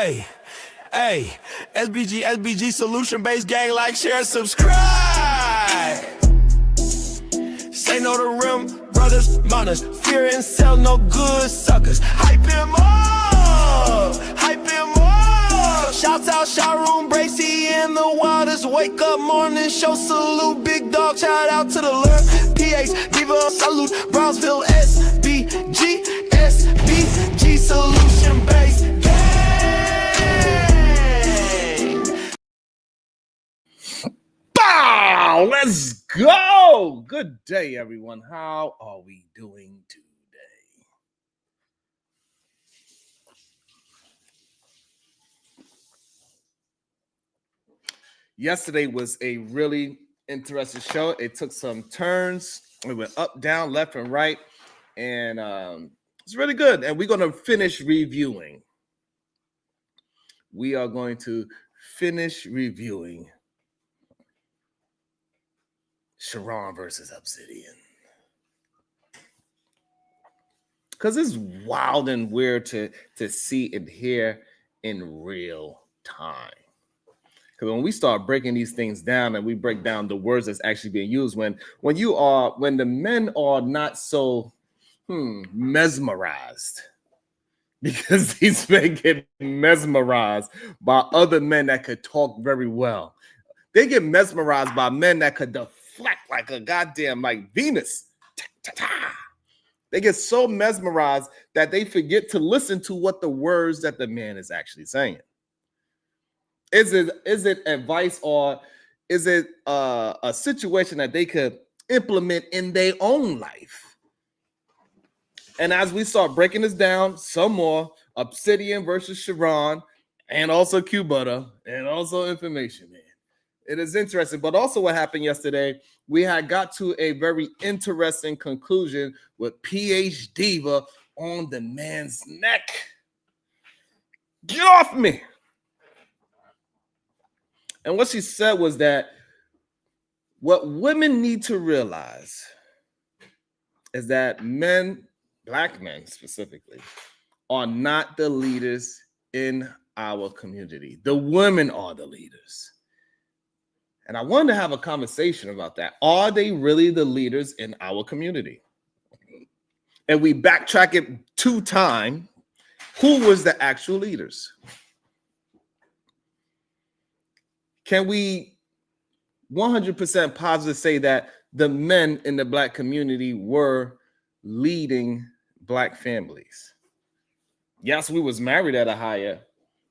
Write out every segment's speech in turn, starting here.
Hey, hey, SBG solution-based gang, like, share, subscribe. Say no to rim, brothers, mothers, fear and sell no good suckers. Hype him up, hype him up. Shouts out, Sharon, Bracy, and the Waters. Wake up, morning show, salute, big dog, shout out to the Lurk. PH, Diva, salute, Brownsville, SBG solution-based gang. Bow! Let's go! Good day, everyone. How are we doing today? Yesterday was a really interesting show. It took some turns. It went up, down, left, and right. And it's really good. And we're going to finish reviewing. We are going to finish reviewing Sharon versus Obsidian. Because it's wild and weird to see and hear in real time. Because when we start breaking these things down and we break down the words that's actually being used, when the men are not so mesmerized, because these men get mesmerized by other men that could talk very well. They get mesmerized by men that could deflect like a goddamn like Venus. They get so mesmerized that they forget to listen to what the words that the man is actually saying. Is it advice, or is it a situation that they could implement in their own life? And as we start breaking this down, some more Obsidian versus Sharon, and also Q Butter, and also Information Man. It is interesting, but also what happened yesterday, we had got to a very interesting conclusion with PH Diva on the man's neck. Get off me! And what she said was that what women need to realize is that men, black men specifically, are not the leaders in our community. The women are the leaders. And I wanted to have a conversation about that. Are they really the leaders in our community? And we backtrack it to time. Who was the actual leaders? Can we 100% positive say that the men in the black community were leading black families? Yes, we was married at a higher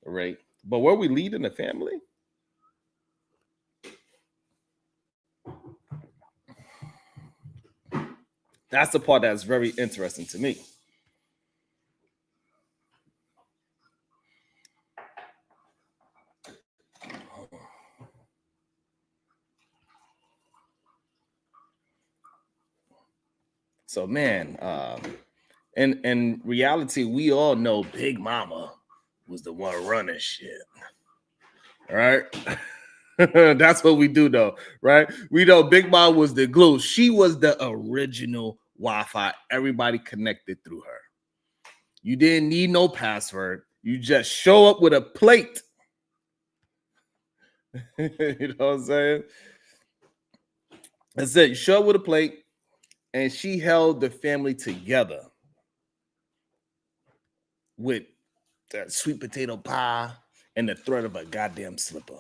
rate, but were we leading the family? That's the part that's very interesting to me. So, man, in reality, we all know Big Mama was the one running shit. All right? That's what we do, though, right? We know Big Mama was the glue. She was the original Wi-Fi. Everybody connected through her. You didn't need no password. You just show up with a plate. You know what I'm saying? That's it. You show up with a plate. And she held the family together with that sweet potato pie and the thread of a goddamn slipper.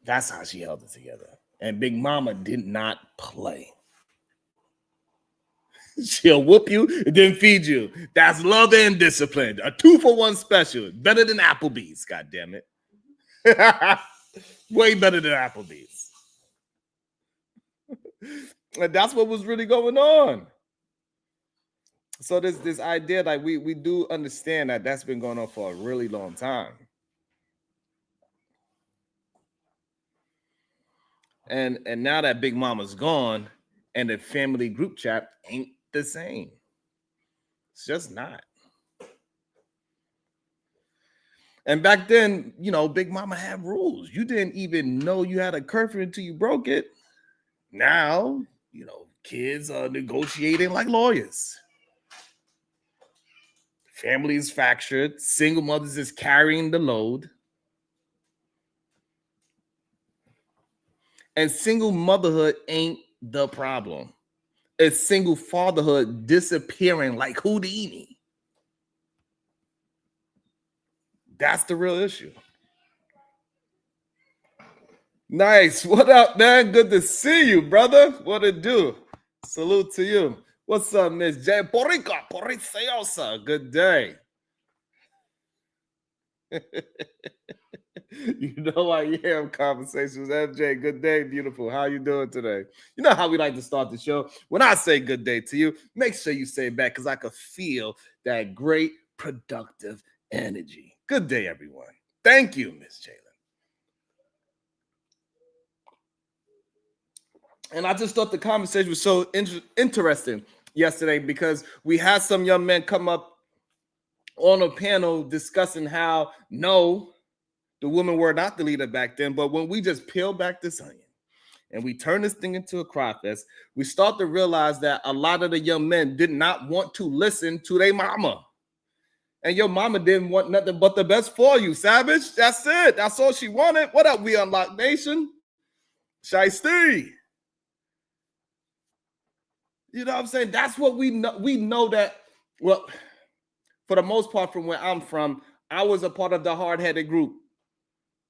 That's how she held it together. And Big Mama did not play. She'll whoop you and then feed you. That's love and discipline. A 2-for-1 special. Better than Applebee's, goddammit. Way better than Applebee's. And that's what was really going on. So this idea, like we do understand that that's been going on for a really long time. And now that Big Mama's gone and the family group chat ain't the same. It's just not. And back then, you know, Big Mama had rules. You didn't even know you had a curfew until you broke it. Now, you know, kids are negotiating like lawyers. family is fractured, single mothers is carrying the load, and single motherhood ain't the problem. It's single fatherhood disappearing like Houdini. That's the real issue. Nice. What up, man? Good to see you, brother. What it do? Salute to you. What's up, Miss J? Porica, Poriciosa. Good day. You know I am conversations. MJ, good day, beautiful. How you doing today? You know how we like to start the show. When I say good day to you, make sure you say it back because I could feel that great productive energy. Good day, everyone. Thank you, Miss Jalen. And I just thought the conversation was so interesting yesterday because we had some young men come up on a panel discussing how no, the women were not the leader back then. But when we just peel back this onion and we turn this thing into a cry fest, we start to realize that a lot of the young men did not want to listen to their mama. And your mama didn't want nothing but the best for you, Savage. That's it. That's all she wanted. What up, We Unlock Nation? Shiesty. You know what I'm saying? That's what we know. We know that, well, for the most part, from where I'm from, I was a part of the hard-headed group.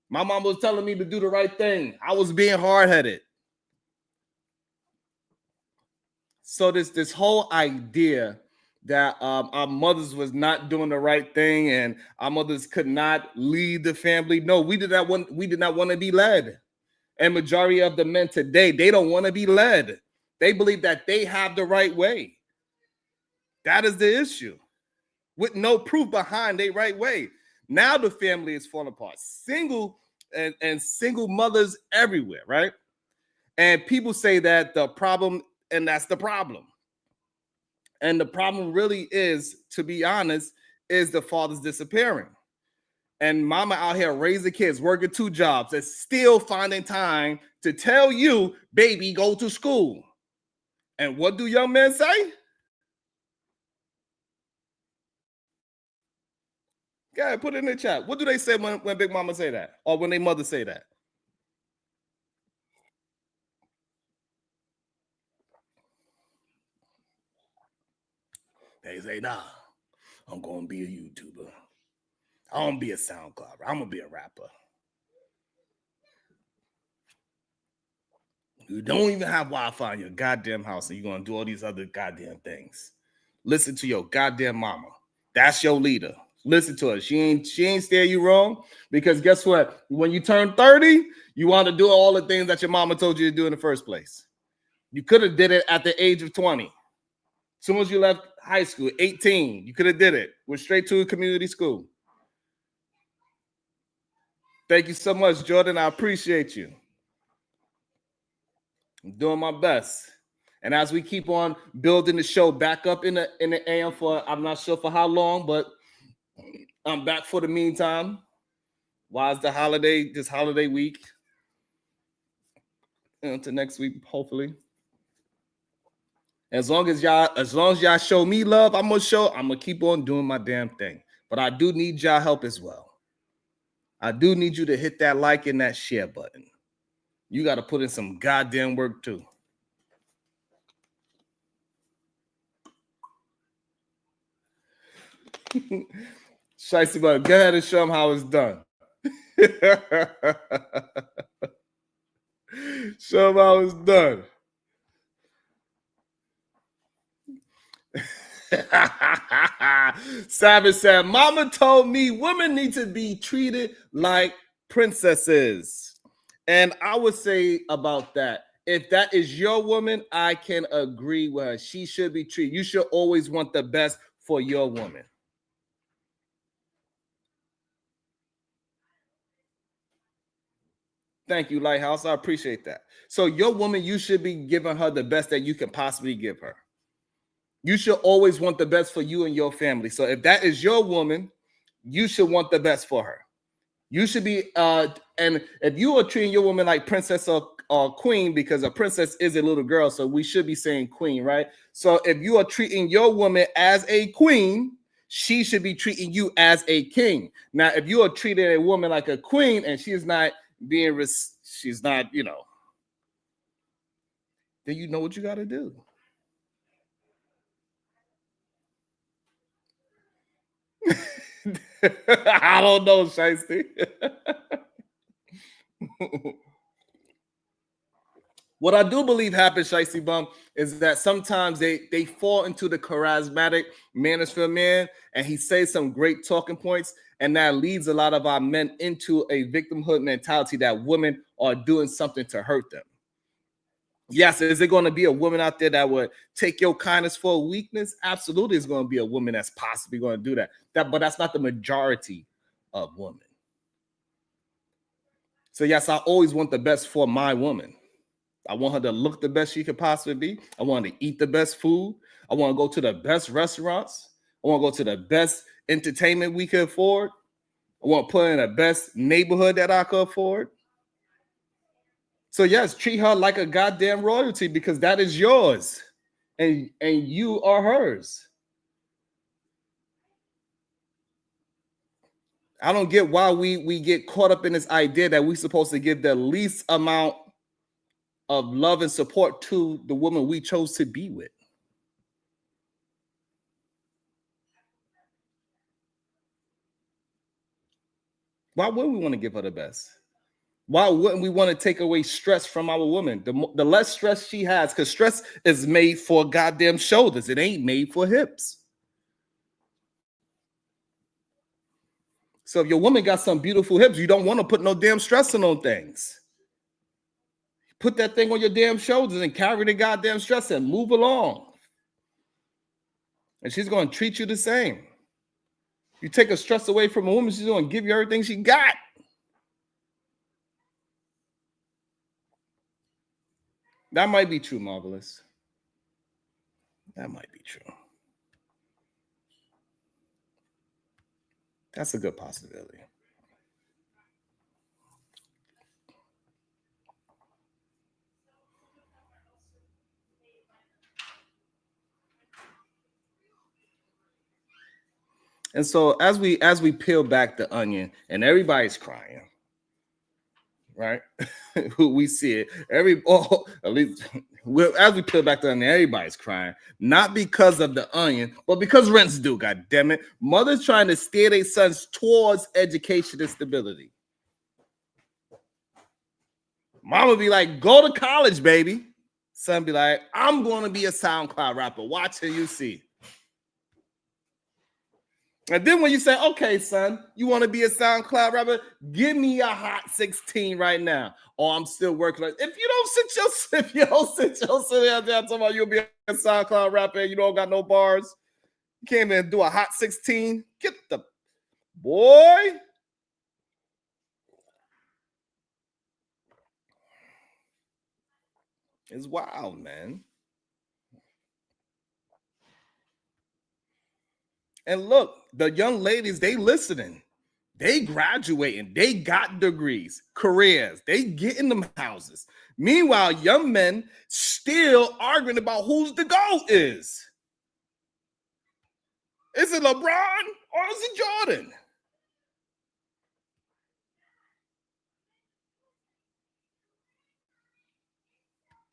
My mom was telling me to do the right thing. I was being hard-headed. So this whole idea that our mothers was not doing the right thing and our mothers could not lead the family. No, we did not want to be led. And majority of the men today, they don't want to be led. They believe that they have the right way. That is the issue. With no proof behind their right way. Now the family is falling apart. Single and single mothers everywhere, right? And people say that the problem, and that's the problem. And the problem really is, to be honest, is the fathers disappearing. And mama out here raising kids, working 2 jobs, and still finding time to tell you, baby, go to school. And what do young men say? Yeah, put it in the chat. What do they say when Big Mama say that? Or when their mother say that? They say, nah, I'm going to be a YouTuber. I don't be a SoundCloud. I'm going to be a rapper. You don't even have Wi-Fi in your goddamn house and you're going to do all these other goddamn things. Listen to your goddamn mama. That's your leader. Listen to her. She ain't steer you wrong, because guess what? When you turn 30, you want to do all the things that your mama told you to do in the first place. You could have did it at the age of 20. As soon as you left high school, 18, you could have did it. Went straight to a community school. Thank you so much, Jordan. I appreciate you. I'm doing my best. And as we keep on building the show back up in the AM for, I'm not sure for how long, but I'm back for the meantime. Why is this holiday week? Until next week, hopefully. As long as y'all show me love, I'm gonna keep on doing my damn thing. But I do need y'all help as well. I do need you to hit that like and that share button. You got to put in some goddamn work too. Shiesty, but go ahead and show them how it's done. Show them how it's done. Savage said, Mama told me women need to be treated like princesses. And I would say about that, if that is your woman, I can agree with her. She should be treated. You should always want the best for your woman. Thank you, Lighthouse. I appreciate that. So your woman, you should be giving her the best that you can possibly give her. You should always want the best for you and your family. So if that is your woman, you should want the best for her. You should be, and if you are treating your woman like princess or queen, because a princess is a little girl, so we should be saying queen, right? So if you are treating your woman as a queen, she should be treating you as a king. Now, if you are treating a woman like a queen and she's not being, she's not, you know, then you know what you got to do. I don't know, Shiesty. What I do believe happens, Shiesty Bum, is that sometimes they fall into the charismatic manosphere man, and he says some great talking points, and that leads a lot of our men into a victimhood mentality that women are doing something to hurt them. Yes, is it going to be a woman out there that would take your kindness for a weakness? Absolutely, it's going to be a woman that's possibly going to do that. But that's not the majority of women. So yes, I always want the best for my woman. I want her to look the best she could possibly be. I want her to eat the best food. I want to go to the best restaurants. I want to go to the best entertainment we could afford. I want to put her in the best neighborhood that I could afford. So yes, treat her like a goddamn royalty because that is yours, and you are hers. I don't get why we get caught up in this idea that we're supposed to give the least amount of love and support to the woman we chose to be with. Why wouldn't we want to give her the best? Why wouldn't we want to take away stress from our woman? The less stress she has, because stress is made for goddamn shoulders. It ain't made for hips. So if your woman got some beautiful hips, you don't want to put no damn stress on things. Put that thing on your damn shoulders and carry the goddamn stress and move along. And she's going to treat you the same. You take a stress away from a woman, she's going to give you everything she got. That might be true, Marvelous. That might be true. That's a good possibility. And so as we peel back the onion, and everybody's crying, right? We see it. At least as we peel back the onion, everybody's crying. Not because of the onion, but because rent's due. God damn it! Mothers trying to steer their sons towards education and stability. Mama be like, "Go to college, baby." Son be like, "I'm going to be a SoundCloud rapper. Watch till you see." And then when you say, "Okay, son, you want to be a SoundCloud rapper? Give me a hot 16 right now." Or I'm still working. If you don't sit there talking about you'll be a SoundCloud rapper and you don't got no bars, you can't even do a hot 16. Get the boy. It's wild, man. And look, the young ladies, they listening. They graduating. They got degrees, careers. They getting them houses. Meanwhile, young men still arguing about who's the GOAT is. Is it LeBron or is it Jordan?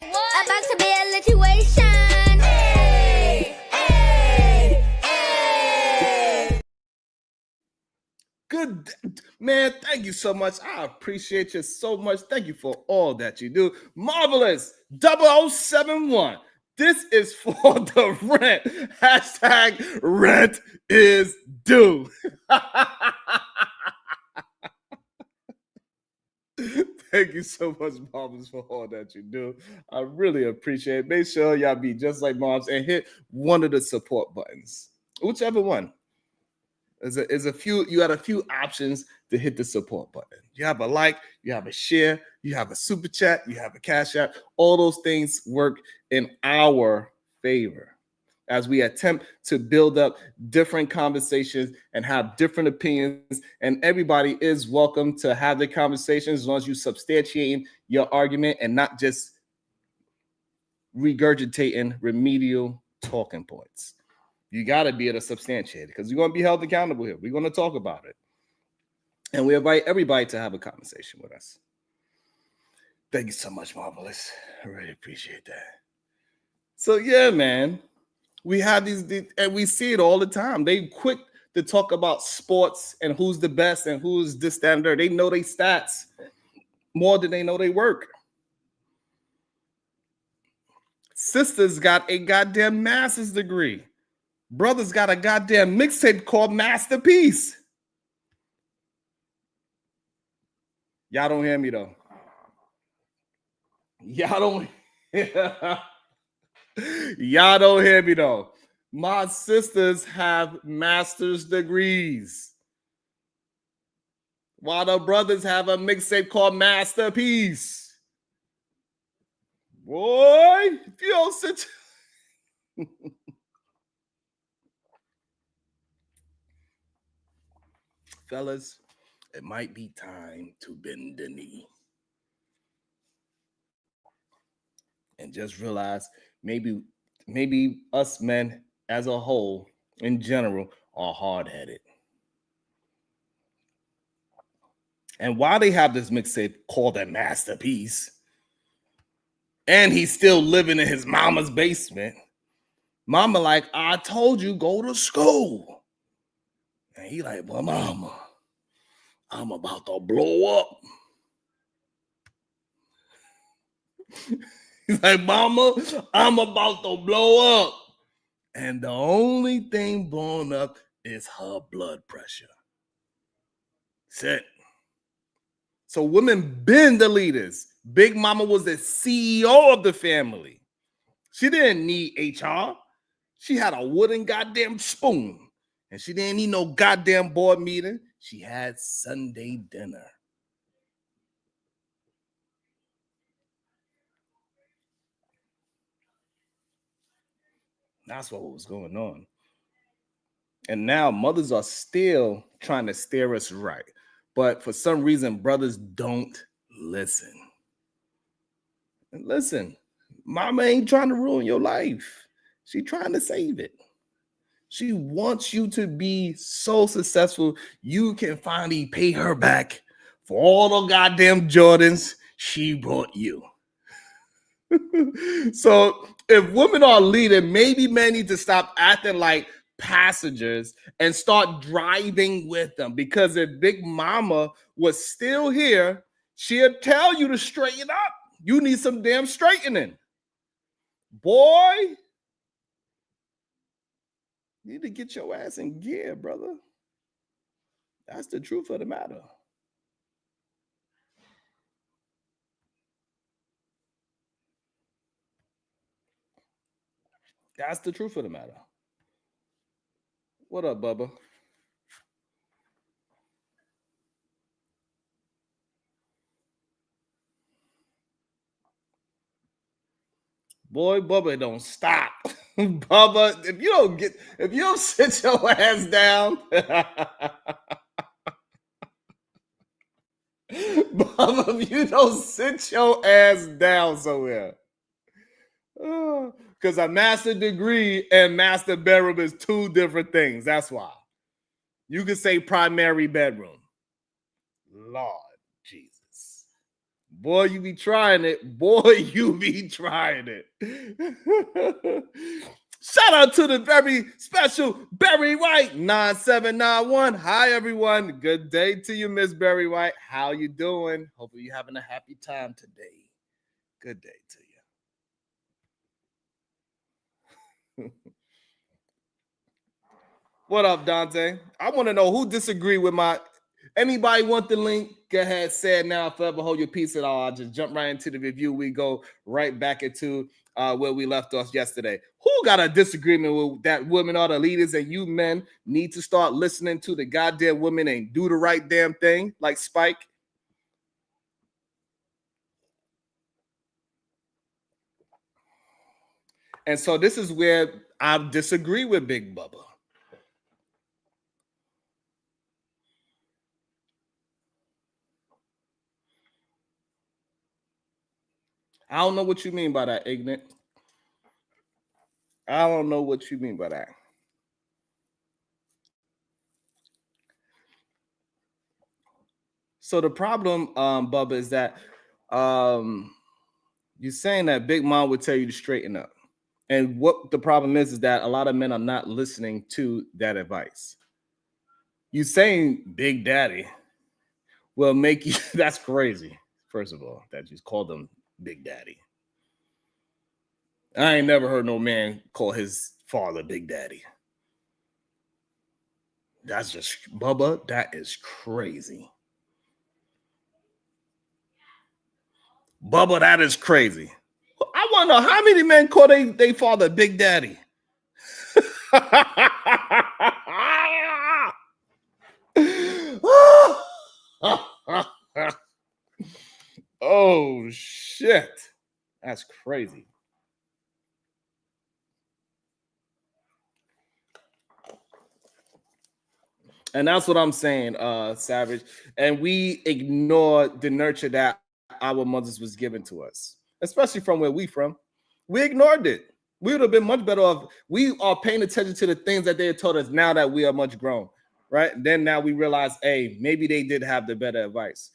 About to be a situation. Hey, hey, hey. Good, man. Thank you so much. I appreciate you so much. Thank you for all that you do. Marvelous 0071. This is for the rent. Hashtag rent is due. Thank you so much, Moms, for all that you do. I really appreciate it. Make sure y'all be just like Moms and hit one of the support buttons, whichever one. There's a few. You got a few options to hit the support button. You have a like, you have a share, you have a super chat, you have a cash app. All those things work in our favor as we attempt to build up different conversations and have different opinions. And everybody is welcome to have the conversations as long as you substantiating your argument and not just regurgitating remedial talking points. You got to be able to substantiate it because you're going to be held accountable here. We're going to talk about it. And we invite everybody to have a conversation with us. Thank you so much, Marvelous. I really appreciate that. So, yeah, man, we have these, and we see it all the time. They quick to talk about sports and who's the best and who's this, that, and there. They know their stats more than they know they work. Sisters got a goddamn master's degree. Brothers got a goddamn mixtape called Masterpiece. Y'all don't hear me though. Y'all don't hear me though. My sisters have master's degrees, while the brothers have a mixtape called Masterpiece. Boy, if you don't sit. Fellas, it might be time to bend the knee. And just realize maybe us men as a whole, in general, are hard-headed. And why they have this mixtape called a Masterpiece, and he's still living in his mama's basement, mama like, I told you, go to school. And he like, well, mama, I'm about to blow up. He's like, mama, I'm about to blow up. And the only thing blowing up is her blood pressure. That's it. So women been the leaders. Big Mama was the CEO of the family. She didn't need HR. She had a wooden goddamn spoon. And she didn't need no goddamn board meeting. She had Sunday dinner. That's what was going on. And now mothers are still trying to steer us right. But for some reason, brothers don't listen. And listen, mama ain't trying to ruin your life. She's trying to save it. She wants you to be so successful, you can finally pay her back for all the goddamn Jordans she brought you. So if women are leading, maybe men need to stop acting like passengers and start driving with them. Because if Big Mama was still here, she'll tell you to straighten up. You need some damn straightening. Boy, you need to get your ass in gear, brother. That's the truth of the matter. That's the truth of the matter. What up, Bubba? Boy, Bubba don't stop. Bubba, if you don't sit your ass down, Bubba, if you don't sit your ass down somewhere. Because a master degree and master bedroom is two different things. That's why. You could say primary bedroom. Lord Jesus. Boy, you be trying it. Boy, you be trying it. Shout out to the very special Barry White 9791. Hi, everyone. Good day to you, Miss Barry White. How you doing? Hopefully you're having a happy time today. Good day to you. What up, Dante? I want to know who disagree with my... Anybody want the link? Go ahead, say it now. Forever hold your peace at all. I'll just jump right into the review. We go right back into where we left off yesterday. Who got a disagreement with that women are the leaders and you men need to start listening to the goddamn women and do the right damn thing like Spike? And so this is where I disagree with Big Bubba. I don't know what you mean by that, ignorant. I don't know what you mean by that. So the problem, Bubba, is that you're saying that Big Mom would tell you to straighten up. And what the problem is that a lot of men are not listening to that advice. You saying Big Daddy will make you, that's crazy. First of all, that you called him Big Daddy. I ain't never heard no man call his father Big Daddy. That's just, Bubba, that is crazy. Bubba, that is crazy. I want to know how many men call they father Big Daddy. Oh shit, that's crazy. And that's what I'm saying, Savage. And we ignore the nurture that our mothers was given to us, especially from where we from. We ignored it. We would have been much better off. We are paying attention to the things that they had told us now that we are much grown, right? Then now we realize, hey, maybe they did have the better advice.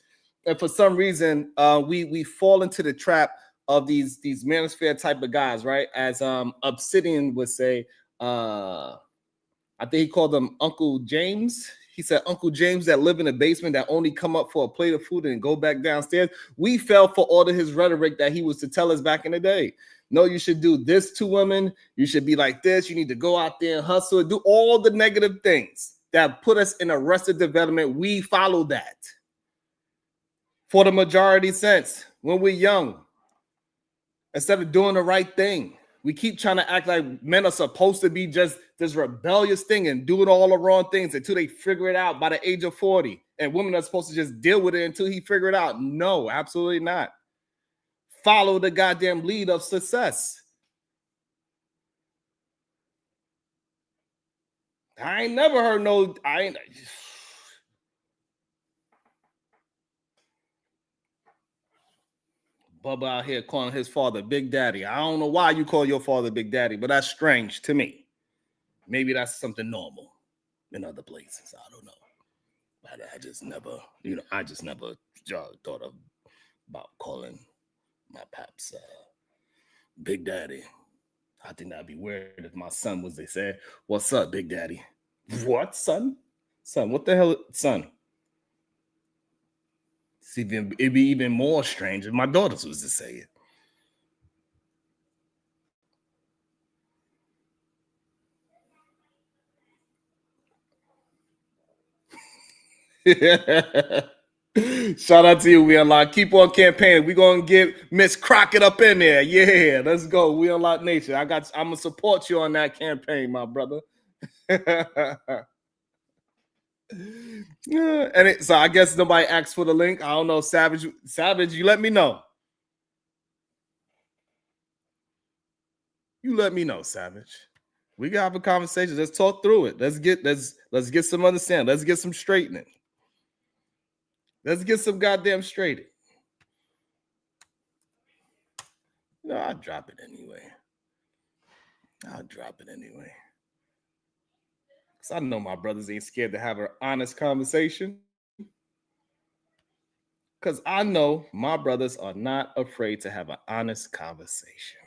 And for some reason, we fall into the trap of these manosphere type of guys, right? As Obsidian would say, I think he called them Uncle James. He said Uncle James that live in the basement that only come up for a plate of food and go back downstairs. We fell for all of his rhetoric that he was to tell us back in the day. No, you should do this to women. You should be like this. You need to go out there and hustle and do all the negative things that put us in arrested development. We follow that for the majority sense when we're young. Instead of doing the right thing, we keep trying to act like men are supposed to be just this rebellious thing and doing all the wrong things until they figure it out by the age of 40. And women are supposed to just deal with it until he figure it out. No, absolutely not. Follow the goddamn lead of success. I ain't never heard no, Bubba out here calling his father Big Daddy. I don't know why you call your father Big Daddy, but that's strange to me. Maybe that's something normal in other places. I don't know. But I just never, thought about calling my paps Big Daddy. I think that'd be weird if my son was, they said, "What's up, Big Daddy?" What, son? Son, what the hell, son? See, it'd be even more strange if my daughters was to say it. Shout out to you, We Unlock. Keep on campaigning. We're gonna get Miss Crockett up in there. Yeah, let's go. We Unlock Nation. I'm gonna support you on that campaign, my brother. Yeah, so I guess nobody asked for the link. I don't know. Savage, you let me know. You let me know, Savage. We can have a conversation. Let's talk through it. Let's get some understanding. Let's get some straightening. Let's get some goddamn straightened. No, I'll drop it anyway. Because I know my brothers ain't scared to have an honest conversation. Because I know my brothers are not afraid to have an honest conversation.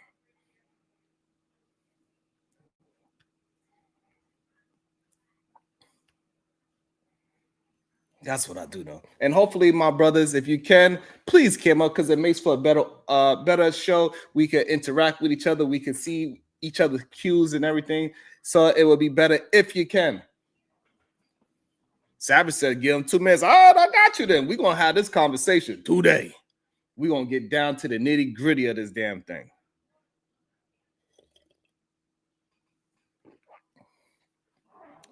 That's what I do know. And hopefully, my brothers, if you can, please come up because it makes for a better show. We can interact with each other. We can see each other's cues and everything. So it will be better if you can. Savage said, give him 2 minutes. All right, I got you then. We're going to have this conversation today. We're going to get down to the nitty gritty of this damn thing.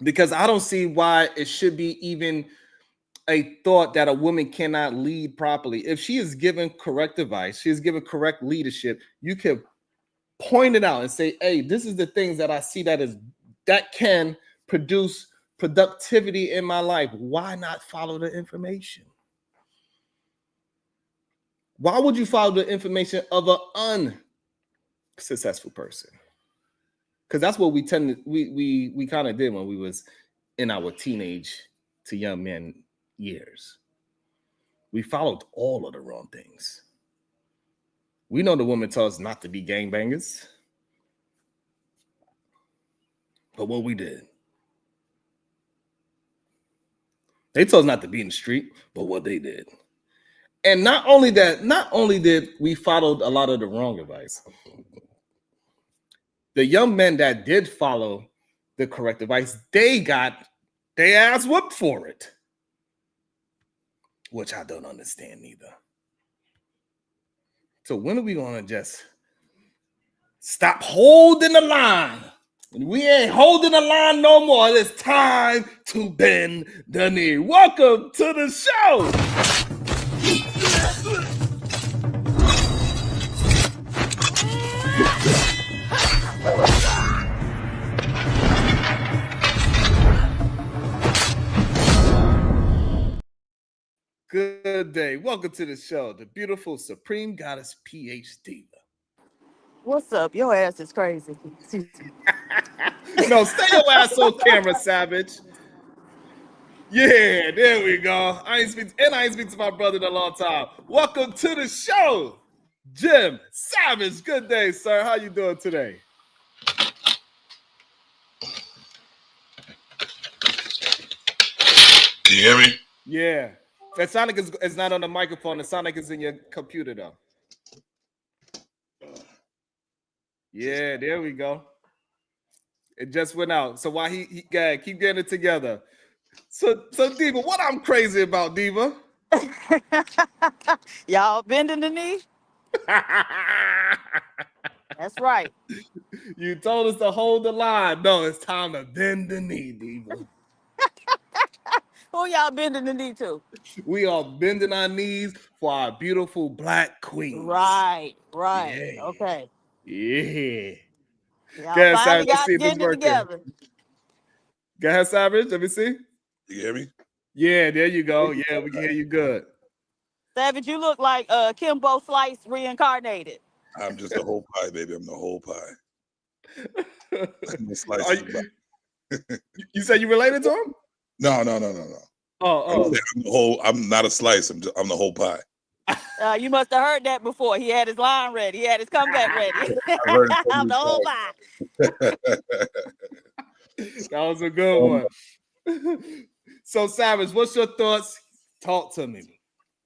Because I don't see why it should be even a thought that a woman cannot lead properly. If she is given correct advice, she is given correct leadership, you can point it out and say, hey, this is the things that I see that can produce productivity in my life. Why not follow the information? Why would you follow the information of an unsuccessful person? Because that's what we kind of did when we was in our teenage to young men years. we followed all of the wrong things. We know the women tell us not to be gangbangers, but what we did. They told us not to be in the street, but what they did. And not only did we follow a lot of the wrong advice, the young men that did follow the correct advice, they got their ass whooped for it, which I don't understand either. So when are we going to just stop holding the line? We ain't holding the line no more. It's time to bend the knee. Welcome to the show. Good day. Welcome to the show. The beautiful Supreme Goddess PhD. What's up? Your ass is crazy. No, stay your ass on camera, Savage. Yeah, there we go. I ain't speak to my brother in a long time. Welcome to the show, Jim Savage. Good day, sir. How you doing today? Can you hear me? Yeah. That sound like it's not on the microphone. It sound like it's in your computer, though. Yeah, there we go. It just went out. So while he got keep getting it together. So Diva, what I'm crazy about, Diva? Y'all bending the knee? That's right. You told us to hold the line. No, it's time to bend the knee, Diva. Who y'all bending the knee to? We are bending our knees for our beautiful black queens. Right. Yeah. Okay. Yeah. Y'all Go ahead, finally Savage. Let's got see if it's getting it working. together. Go ahead, Savage. Let me see. You hear me? Yeah, there you go. Yeah, we can hear you good. Savage, you look like Kimbo Slice reincarnated. I'm just the whole pie, baby. I'm the whole pie. I'm the slice Are of the pie. you said you related to him? No. Oh. I'm not a slice. I'm the whole pie. You must have heard that before. He had his line ready. He had his comeback ready. I heard it so I'm many the whole times. pie. That was a good one. So, Savage, what's your thoughts? Talk to me.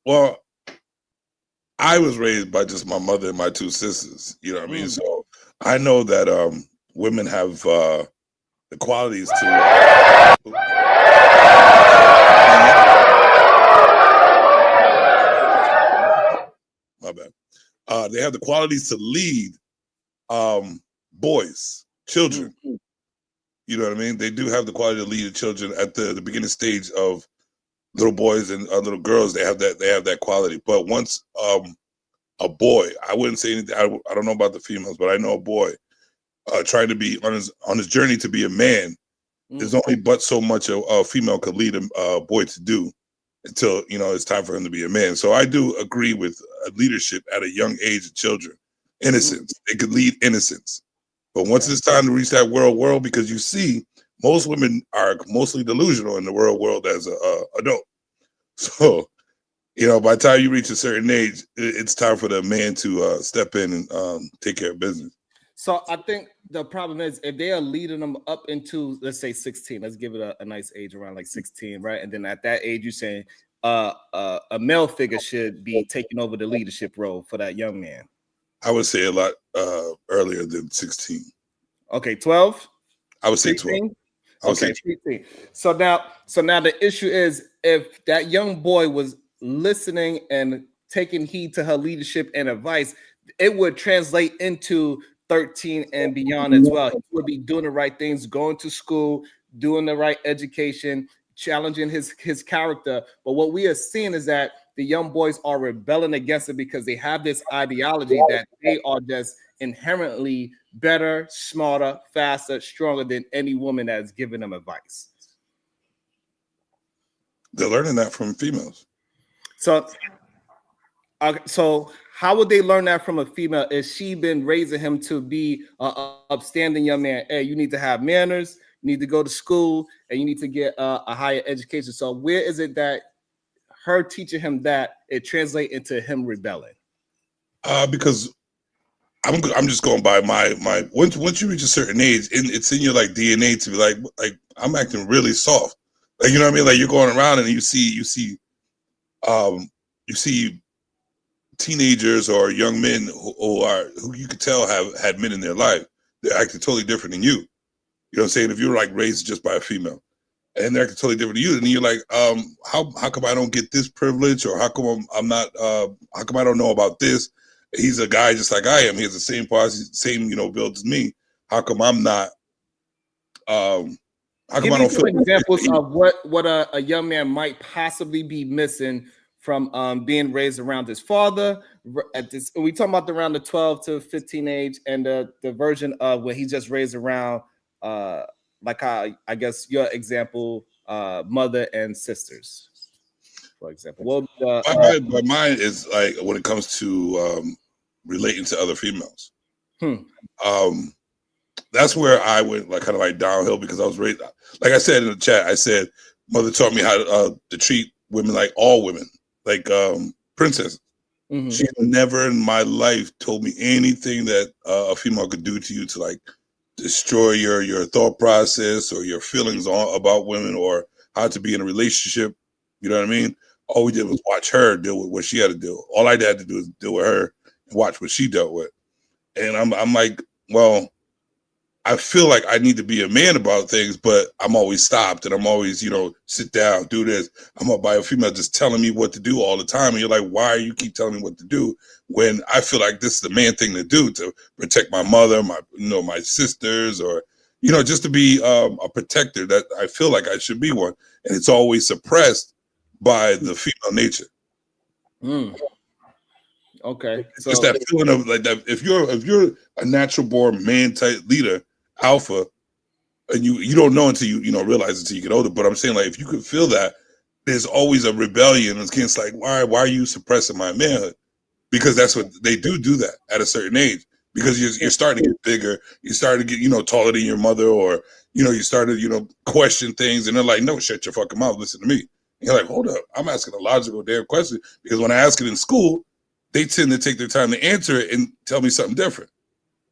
Well, I was raised by just my mother and my two sisters. You know what I mean? So I know that women have the qualities to. My bad. They have the qualities to lead boys, children. You know what I mean? They do have the quality to lead the children at the beginning stage of little boys and little girls. They have that quality. But once a boy, I wouldn't say anything. I don't know about the females, but I know a boy trying to be on his journey to be a man. There's only but so much a female could lead a boy to do until it's time for him to be a man. So I do agree with leadership at a young age of children. Innocence. They could lead innocence. But once it's time to reach that world, because you see, most women are mostly delusional in the world as a adult. So, by the time you reach a certain age, it's time for the man to step in and take care of business. So I think the problem is if they are leading them up into, let's say 16, let's give it a nice age around like 16, right? And then at that age, you're saying a male figure should be taking over the leadership role for that young man. I would say a lot earlier than 16. Okay, 12? I would say 16? 12. Okay, 16. So now the issue is if that young boy was listening and taking heed to her leadership and advice, it would translate into 13 and beyond as well. He would be doing the right things, going to school, doing the right education, challenging his character. But what we are seeing is that the young boys are rebelling against it because they have this ideology that they are just inherently better, smarter, faster, stronger than any woman that's giving them advice. They're learning that from females. So how would they learn that from a female? Is she been raising him to be an upstanding young man? Hey, you need to have manners, you need to go to school, and you need to get a higher education. So where is it that her teaching him that it translates into him rebelling? Because I'm just going by my once you reach a certain age, it's in your like DNA to be like I'm acting really soft. Like, you know what I mean? Like, you're going around and you see teenagers or young men who you could tell have had men in their life. They're acting totally different than you. You know what I'm saying? If you're like raised just by a female and they're acting totally different than you, then you're like, how come I don't get this privilege, or how come I'm not how come I don't know about this? He's a guy just like I am. He has the same policy, same, build as me. How come I'm not how come Give I me don't some feel examples of what a young man might possibly be missing from being raised around his father. At this, we talking about around the 12 to 15 age, and the version of where he just raised around, like how I guess your example, mother and sisters, for example. Well, my mind is like when it comes to relating to other females. That's where I went like kind of like downhill, because I was raised, like I said in the chat, I said mother taught me how to treat women like all women, like princesses. Mm-hmm. She never in my life told me anything that a female could do to you to like destroy your thought process or your feelings about women, or how to be in a relationship. You know what I mean? All we did was watch her deal with what she had to do. All I had to do is deal with her and watch what she dealt with. And I'm like, well, I feel like I need to be a man about things, but I'm always stopped, and I'm always, sit down, do this. I'm up by a female just telling me what to do all the time. And you're like, why you keep telling me what to do when I feel like this is the man thing to do, to protect my mother, my sisters, or, just to be a protector, that I feel like I should be one. And it's always suppressed by the female nature. Okay. So it's that feeling of like that. If you're a natural born man type leader, alpha, and you don't know until you realize it until you get older. But I'm saying, like, if you could feel that, there's always a rebellion against, like, why are you suppressing my manhood? Because that's what they do that at a certain age. Because you're starting to get bigger, you starting to get taller than your mother, or you started question things, and they're like, no, shut your fucking mouth, listen to me. And you're like, hold up, I'm asking a logical damn question, because when I ask it in school, they tend to take their time to answer it and tell me something different.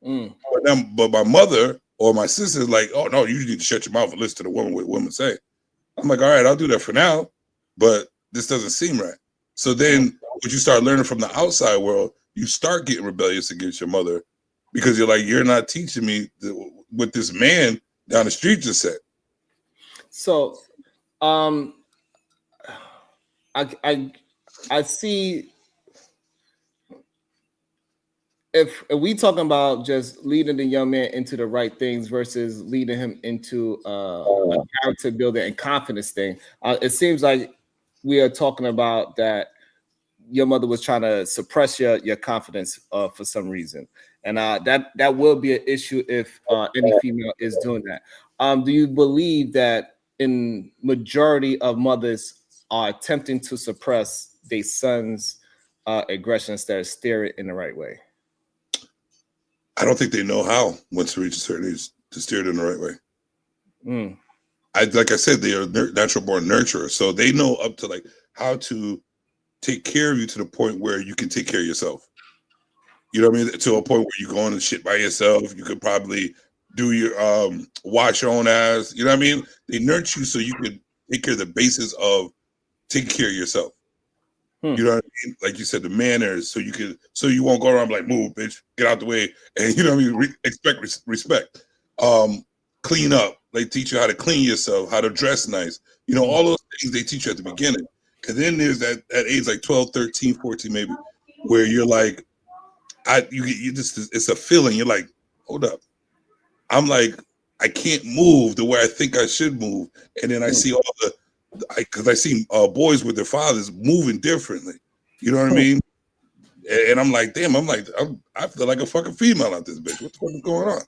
But my mother or my sister is like, oh no, you need to shut your mouth and listen to the woman, what women say. I'm like, all right, I'll do that for now, but this doesn't seem right. So then when you start learning from the outside world, you start getting rebellious against your mother, because you're like, you're not teaching me what this man down the street just said. So I see, if we talking about just leading the young man into the right things versus leading him into a character building and confidence thing, it seems like we are talking about that your mother was trying to suppress your confidence for some reason, and that will be an issue if any female is doing that. Do you believe that in majority of mothers are attempting to suppress their sons' aggression instead of steer it in the right way? I don't think they know how, once they reach a certain age, to steer it in the right way. Like I said, they are natural born nurturers, so they know up to like how to take care of you to the point where you can take care of yourself. You know what I mean? To a point where you go on and shit by yourself. You could probably do your wash your own ass. You know what I mean? They nurture you so you could take care of the basis of taking care of yourself. You know what I mean? Like you said, the manners, so you won't go around like, move, bitch, get out the way, and you know what I mean, expect respect. Clean up, they teach you how to clean yourself, how to dress nice. All those things they teach you at the beginning. And then there's that age like 12, 13, 14 maybe, where you're like, you just, it's a feeling. You're like, hold up, I'm like, I can't move the way I think I should move, and then I see all the. Because I see boys with their fathers moving differently, you know what I mean? And I'm like, damn, I feel like a fucking female out this bitch. What the fuck is going on?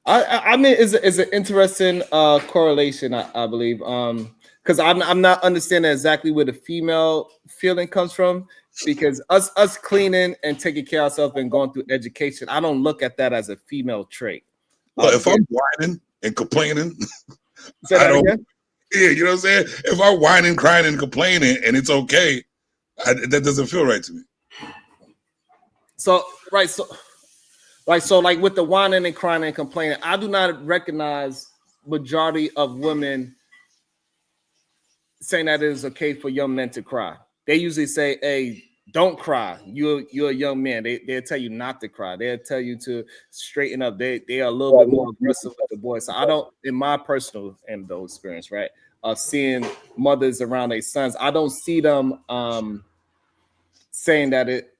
I mean, it's an interesting correlation, I believe, because I'm not understanding exactly where the female feeling comes from, because us cleaning and taking care of ourselves and going through education, I don't look at that as a female trait. Well, if I'm whining and complaining, say that again? Yeah, you know what I'm saying? If I'm whining, crying, and complaining, and it's okay, that doesn't feel right to me. So right, so like with the whining and crying and complaining, I do not recognize majority of women saying that it is okay for young men to cry. They usually say, "Hey, don't cry. You're a young man." They'll tell you not to cry. They'll tell you to straighten up. They are a little bit more aggressive with the boys. So I don't, in my personal and though experience, right, of seeing mothers around their sons, I don't see them saying that it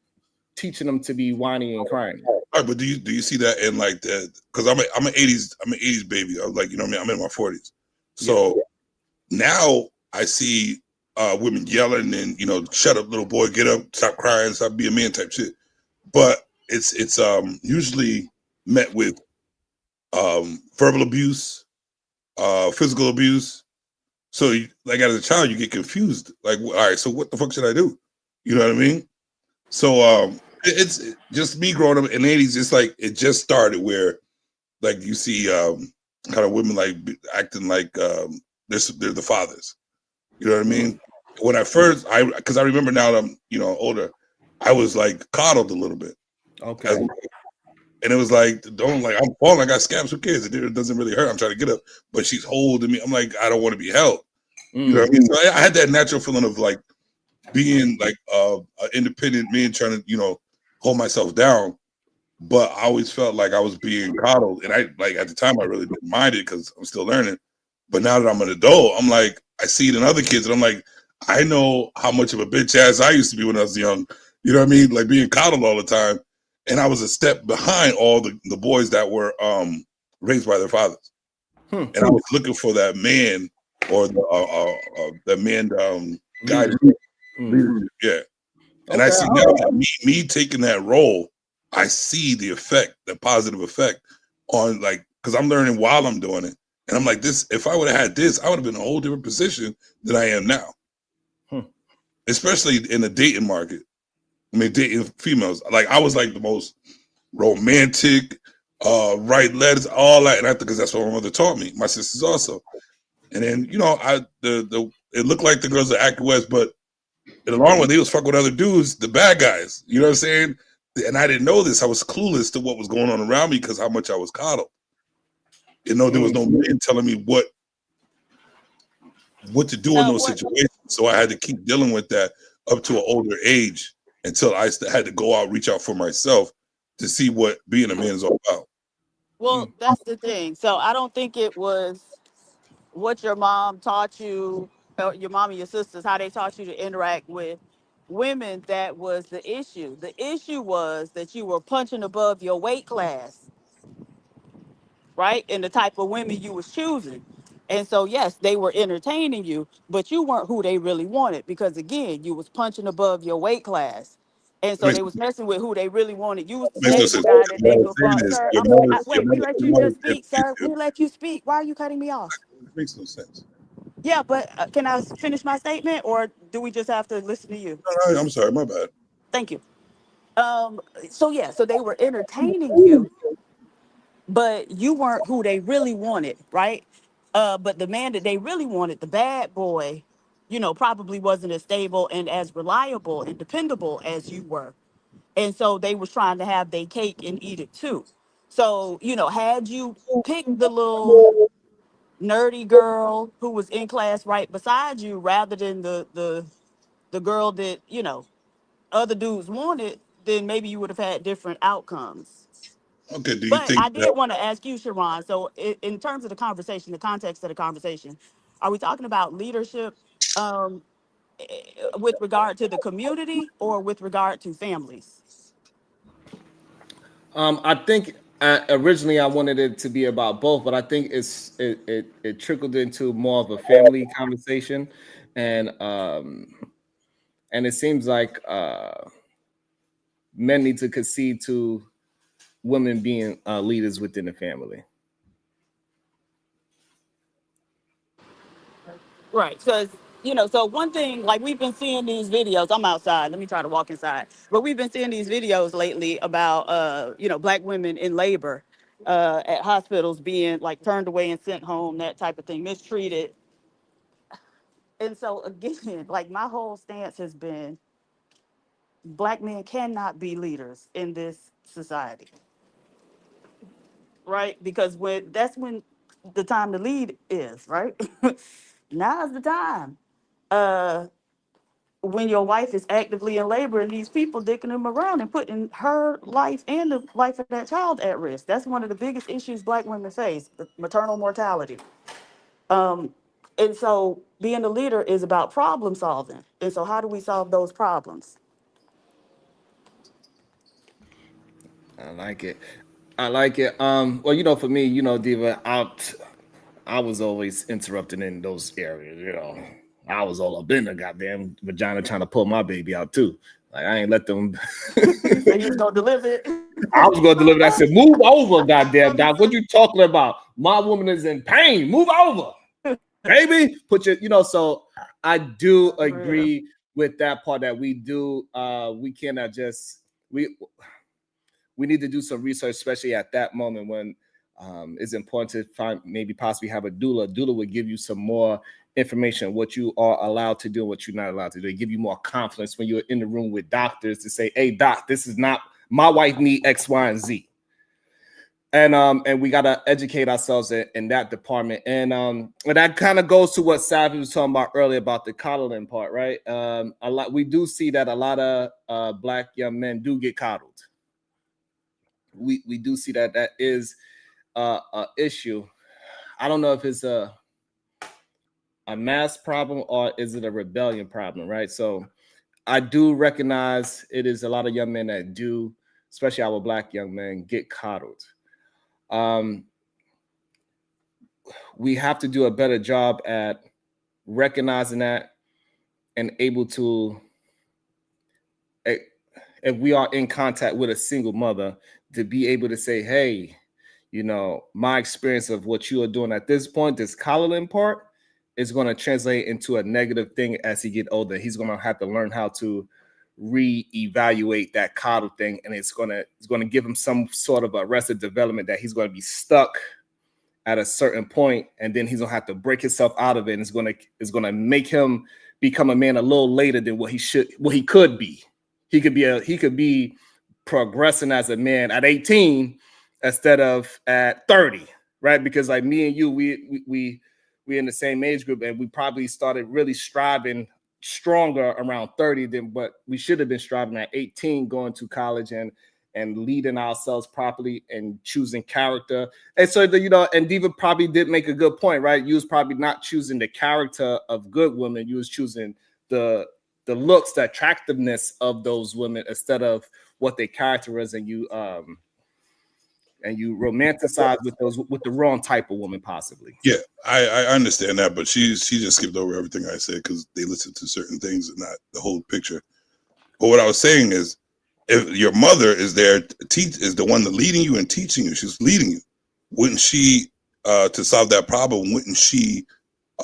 teaching them to be whiny and crying. All right, but do you see that in like the? Because I'm an '80s baby. I was like, you know what I mean? I'm in my 40s, so now I see women yelling and shut up, little boy, get up, stop crying, stop being man type shit. But it's usually met with verbal abuse, physical abuse. So like as a child, you get confused. Like, all right, so what the fuck should I do? You know what I mean? So it's just me growing up in the '80s. It's like it just started where like you see kind of women like acting like they're the fathers. You know what I mean? When I first, because I remember now that I'm older, I was like coddled a little bit. Okay. And it was like, don't like, I'm falling, I got scabs, who cares? It doesn't really hurt. I'm trying to get up, but she's holding me. I'm like, I don't want to be held. You know what I mean? So I had that natural feeling of like being like an independent man trying to, hold myself down. But I always felt like I was being coddled. And I like at the time I really didn't mind it because I'm still learning. But now that I'm an adult, I'm like, I see it in other kids, and I'm like, I know how much of a bitch ass I used to be when I was young. You know what I mean? Like being coddled all the time. And I was a step behind all the boys that were raised by their fathers. And I was looking for that man or the man guy. Yeah. And I see now me taking that role, I see the effect, the positive effect on like, because I'm learning while I'm doing it. And I'm like, this, if I would have had this, I would have been in a whole different position than I am now. Especially in the dating market. I mean, dating females. Like I was like the most romantic, write letters, all that. And I think because that's what my mother taught me. My sisters also. And then, it looked like the girls are acting west, but in the long run, they was fucking with other dudes, the bad guys. You know what I'm saying? And I didn't know this. I was clueless to what was going on around me because how much I was coddled. There was no man telling me what to do in those situations. So I had to keep dealing with that up to an older age until I had to go out, reach out for myself to see what being a man is all about. Well, that's the thing. So I don't think it was what your mom taught you, or your mom and your sisters, how they taught you to interact with women that was the issue. The issue was that you were punching above your weight class, right? And the type of women you was choosing. And so yes, they were entertaining you, but you weren't who they really wanted because again, you was punching above your weight class. And so they was messing with who they really wanted. You was the Makes no stable sense. guy that What they I'm could saying fuck. is, Sir, wait, we let you just speak, sir. We let you speak. Why are you cutting me off? It makes no sense. Yeah, but can I finish my statement or do we just have to listen to you? No, I'm sorry, my bad. Thank you. So yeah, so they were entertaining you, but you weren't who they really wanted, right? But the man that they really wanted, the bad boy, probably wasn't as stable and as reliable and dependable as you were. And so they was trying to have their cake and eat it too. So, had you picked the little nerdy girl who was in class right beside you rather than the girl that, other dudes wanted, then maybe you would have had different outcomes. Okay, do you But think I that? did want to ask you, Sharon. So, in terms of the conversation, the context of the conversation, are we talking about leadership um, with regard to the community or with regard to families? I think originally I wanted it to be about both, but I think it trickled into more of a family conversation, and it seems like men need to concede to women being leaders within the family. Right. Because, so one thing, like we've been seeing these videos, I'm outside, let me try to walk inside. But we've been seeing these videos lately about, Black women in labor at hospitals being like turned away and sent home, that type of thing, mistreated. And so again, like my whole stance has been black men cannot be leaders in this society, right? Because when the time to lead is, right? Now's the time. Uh, when your wife is actively in labor and these people dicking them around and putting her life and the life of that child at risk. That's one of the biggest issues black women face, the maternal mortality. Um, and so being a leader is about problem solving. And so how do we solve those problems? I like it. I like it. Well, for me, Diva, I was always interrupted in those areas. I was all up in the goddamn vagina trying to pull my baby out too. Like I ain't let them. So you was gonna deliver it. I was going to deliver that. I said, "Move over, goddamn doc. What you talking about? My woman is in pain. Move over, baby. Put your. So I do agree with that part that we do. We cannot just we need to do some research, especially at that moment when it's important to find maybe possibly have a doula. A doula would give you some more information, what you are allowed to do, and what you're not allowed to do. They give you more confidence when you're in the room with doctors to say, "Hey, doc, this is not my wife need X, Y, and Z." And we gotta educate ourselves in that department. And that kind of goes to what Savvy was talking about earlier about the coddling part, right? We do see that a lot of black young men do get coddled. We do see that is a issue. I don't know if it's a mass problem or is it a rebellion problem, right? So I do recognize it is a lot of young men that do, especially our black young men, get coddled. We have to do a better job at recognizing that and able to, if we are in contact with a single mother, to be able to say, "Hey, my experience of what you are doing at this point, this coddling part, is going to translate into a negative thing as he get older. He's going to have to learn how to reevaluate that coddle thing, and it's going to give him some sort of arrested development that he's going to be stuck at a certain point, and then he's going to have to break himself out of it, and it's going to make him become a man a little later than what he could be. He could be progressing as a man at 18 instead of at 30, right? Because like me and you, we in the same age group, and we probably started really striving stronger around 30 than what we should have been striving at 18, going to college and leading ourselves properly and choosing character. And so and Diva probably did make a good point, right? You was probably not choosing the character of good women, you was choosing the looks, the attractiveness of those women instead of what their character is, and you romanticize with the wrong type of woman, possibly. Yeah, I understand that, but she just skipped over everything I said because they listened to certain things and not the whole picture. But what I was saying is, if your mother is there is the one that leading you and teaching you, she's leading you, wouldn't she to solve that problem? Wouldn't she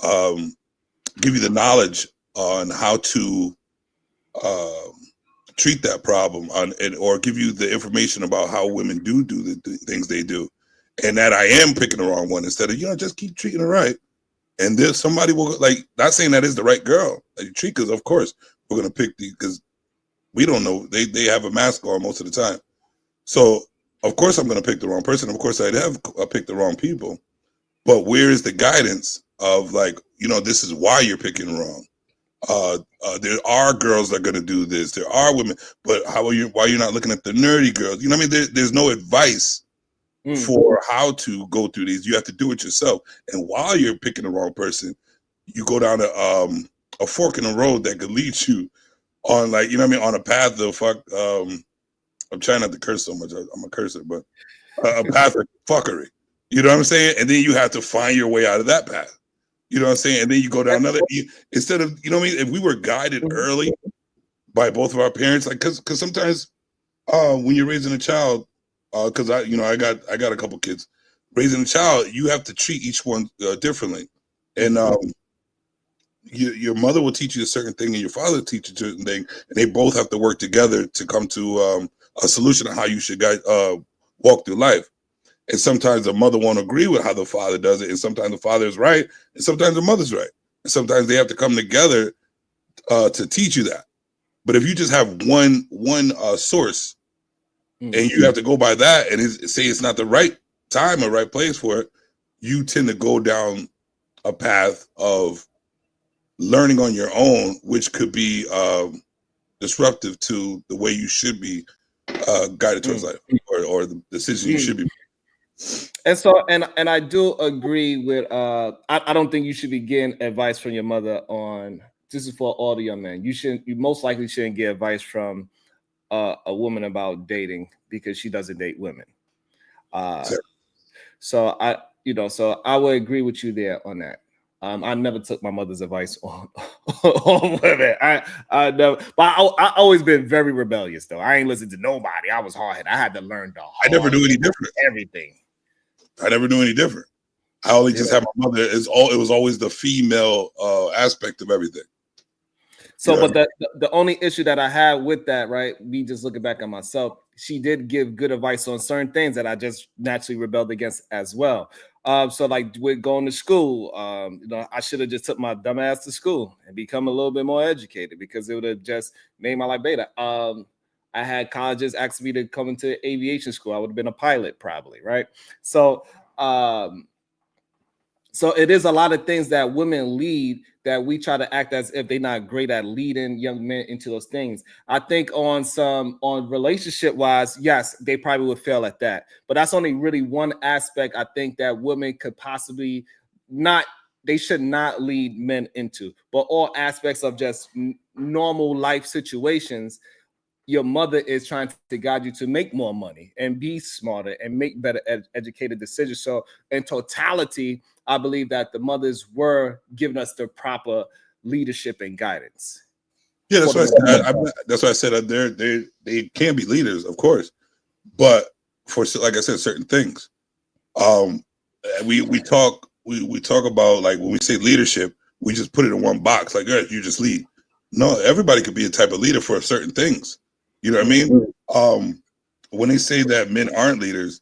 give you the knowledge on how to treat that problem or give you the information about how women do the things they do, and that I am picking the wrong one instead of just keep treating her right, and there's somebody will not saying that is the right girl that you treat, because of course we're gonna pick because we don't know, they have a mask on most of the time, so of course I'm gonna pick the wrong person. Of course I'd have picked the wrong people, but where is the guidance of this is why you're picking wrong? There are girls that are going to do this. There are women, but why are you not looking at the nerdy girls? There's no advice for how to go through these. You have to do it yourself. And while you're picking the wrong person, you go down a fork in the road that could lead you on on a path of I'm trying not to curse so much. I'm a cursor, but a path of fuckery. You know what I'm saying? And then you have to find your way out of that path. You know what I'm saying? And then you go down another, instead of, if we were guided early by both of our parents, because sometimes when you're raising a child, because I got a couple kids, raising a child, you have to treat each one differently. And your mother will teach you a certain thing and your father will teach you a certain thing, and they both have to work together to come to a solution on how you should walk through life. And sometimes the mother won't agree with how the father does it, and sometimes the father is right, and sometimes the mother's right. Sometimes they have to come together to teach you that. But if you just have one source and you have to go by that and say it's not the right time or right place for it, you tend to go down a path of learning on your own, which could be disruptive to the way you should be guided towards life, or the decision you should be. And so, and I do agree with. I don't think you should be getting advice from your mother on. This is for all the young men. You most likely shouldn't get advice from a woman about dating because she doesn't date women. So I would agree with you there on that. I never took my mother's advice on women. I never, but I always been very rebellious though. I ain't listened to nobody. I was hard headed. I had to learn I never knew any different. Everything. I never knew any different. I only just had my mother. It was always the female aspect of everything. So, but the only issue that I had with that, right? Me just looking back at myself, she did give good advice on certain things that I just naturally rebelled against as well. So like with going to school, I should have just took my dumb ass to school and become a little bit more educated because it would have just made my life better. I had colleges ask me to come into aviation school. I would have been a pilot probably, right? So, so it is a lot of things that women lead that we try to act as if they're not great at leading young men into those things. I think on relationship wise, yes, they probably would fail at that. But that's only really one aspect I think that women could possibly they should not lead men into. But all aspects of just normal life situations, your mother is trying to guide you to make more money and be smarter and make better educated decisions. So in totality, I believe that the mothers were giving us the proper leadership and guidance. Yeah, that's what I said. That's why I said they can be leaders, of course, but for, like I said, certain things. We talk about, like, when we say leadership, we just put it in one box, like, you just lead. No, everybody could be a type of leader for certain things. You know what I mean? When they say that men aren't leaders,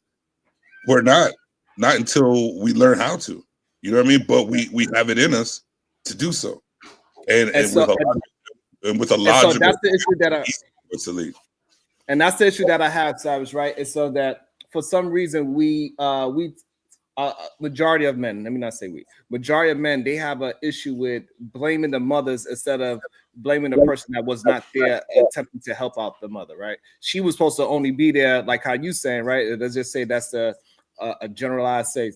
we're not until we learn how to. You know what I mean? But we have it in us to do so, and with a logical. So that's the issue to lead. And that's the issue that I have, Cyrus. Right? It's so that for some reason we majority of men. Let me not say we. Majority of men, they have an issue with blaming the mothers instead of blaming the person that was not there attempting to help out the mother. Right? She was supposed to only be there, like how you saying, right? Let's just say that's a generalized say.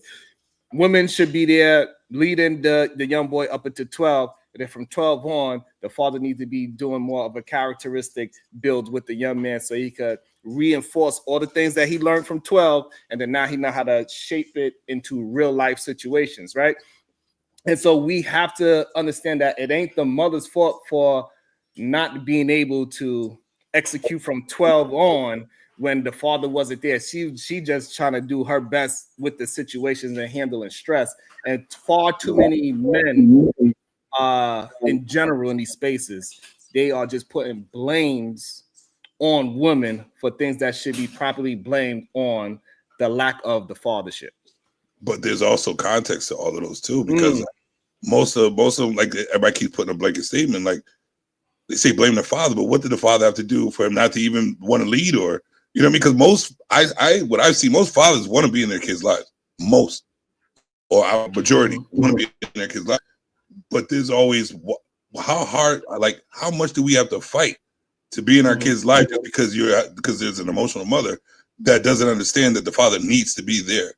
Women should be there leading the young boy up until 12. And then from 12 on, the father needs to be doing more of a characteristic build with the young man so he could reinforce all the things that he learned from 12. And then now he know how to shape it into real life situations, right? And so we have to understand that it ain't the mother's fault for not being able to execute from 12 on when the father wasn't there. She just trying to do her best with the situations and handling stress. And far too many men in general in these spaces, they are just putting blames on women for things that should be properly blamed on the lack of the fathership. But there's also context to all of those too, because most of them, like, everybody keeps putting a blanket statement, like they say blame the father, but what did the father have to do for him not to even want to lead? Or, you know what I mean? Because what I've seen, most fathers want to be in their kids' lives. Most, or our majority, want to be in their kids' lives. But there's always how hard, like, how much do we have to fight to be in our kids' life just because there's an emotional mother that doesn't understand that the father needs to be there.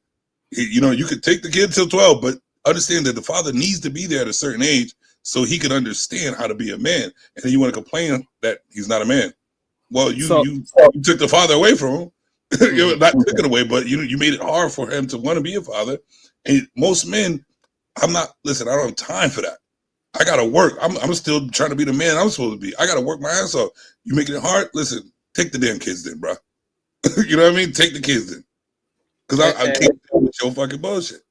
You know, you could take the kid till 12, but understand that the father needs to be there at a certain age so he can understand how to be a man. And then you want to complain that he's not a man. Well, you took the father away from him. You're not taking away, but you made it hard for him to want to be a father. And most men, I don't have time for that. I gotta work. I'm still trying to be the man I'm supposed to be. I gotta work my ass off. You making it hard? Listen, take the damn kids then, bro. You know what I mean? Take the kids then. Because I can't deal with your fucking bullshit.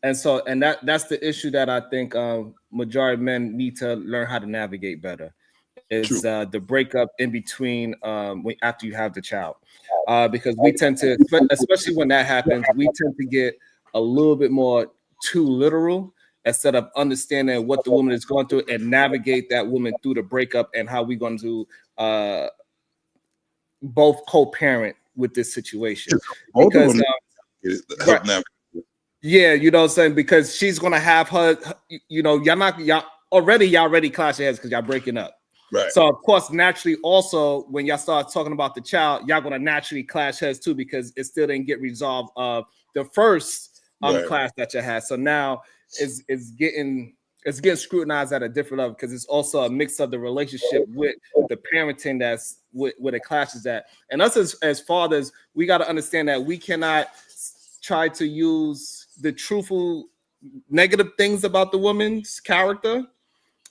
And so, that's the issue that I think majority of men need to learn how to navigate better. Is the breakup in between after you have the child. Because we tend to, especially when that happens, we tend to get a little bit more too literal instead of understanding what the woman is going through and navigate that woman through the breakup and how we're going to both co-parent with this situation. Both Because of them help navigate. yeah, you know what I'm saying? Because she's gonna have her, you know, y'all already clash your heads because y'all breaking up. Right. So of course, naturally, also when y'all start talking about the child, y'all gonna naturally clash heads too because it still didn't get resolved of the first clash that you had. So now it's getting scrutinized at a different level because it's also a mix of the relationship with the parenting that's where the clashes at. And us as fathers, we got to understand that we cannot try to use the truthful negative things about the woman's character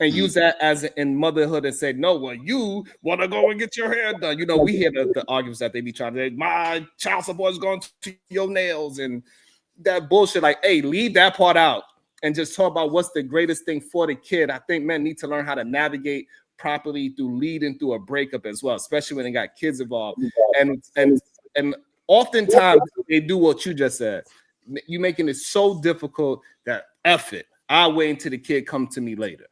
and use that as in motherhood and say, no, well, you want to go and get your hair done. You know, we hear the arguments that they be trying to say, my child support is going to your nails and that bullshit. Like, hey, leave that part out and just talk about what's the greatest thing for the kid. I think men need to learn how to navigate properly through leading through a breakup as well, especially when they got kids involved. And oftentimes they do what you just said. You making it so difficult that F it. I'll wait until the kid come to me later.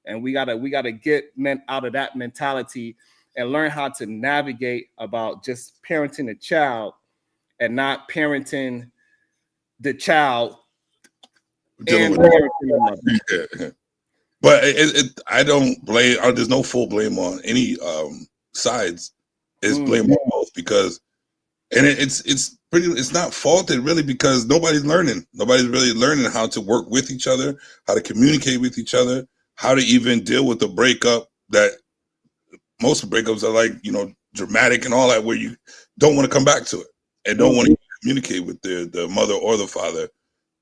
And we gotta get men out of that mentality and learn how to navigate about just parenting a child and not parenting the child Dealing and with parenting the mother. yeah. But I don't blame. There's no full blame on any sides. It's blame on both because, and it's not faulted really because nobody's learning. Nobody's really learning how to work with each other, how to communicate with each other, how to even deal with the breakup. That most breakups are like, you know, dramatic and all that, where you don't want to come back to it and don't want to communicate with the mother or the father.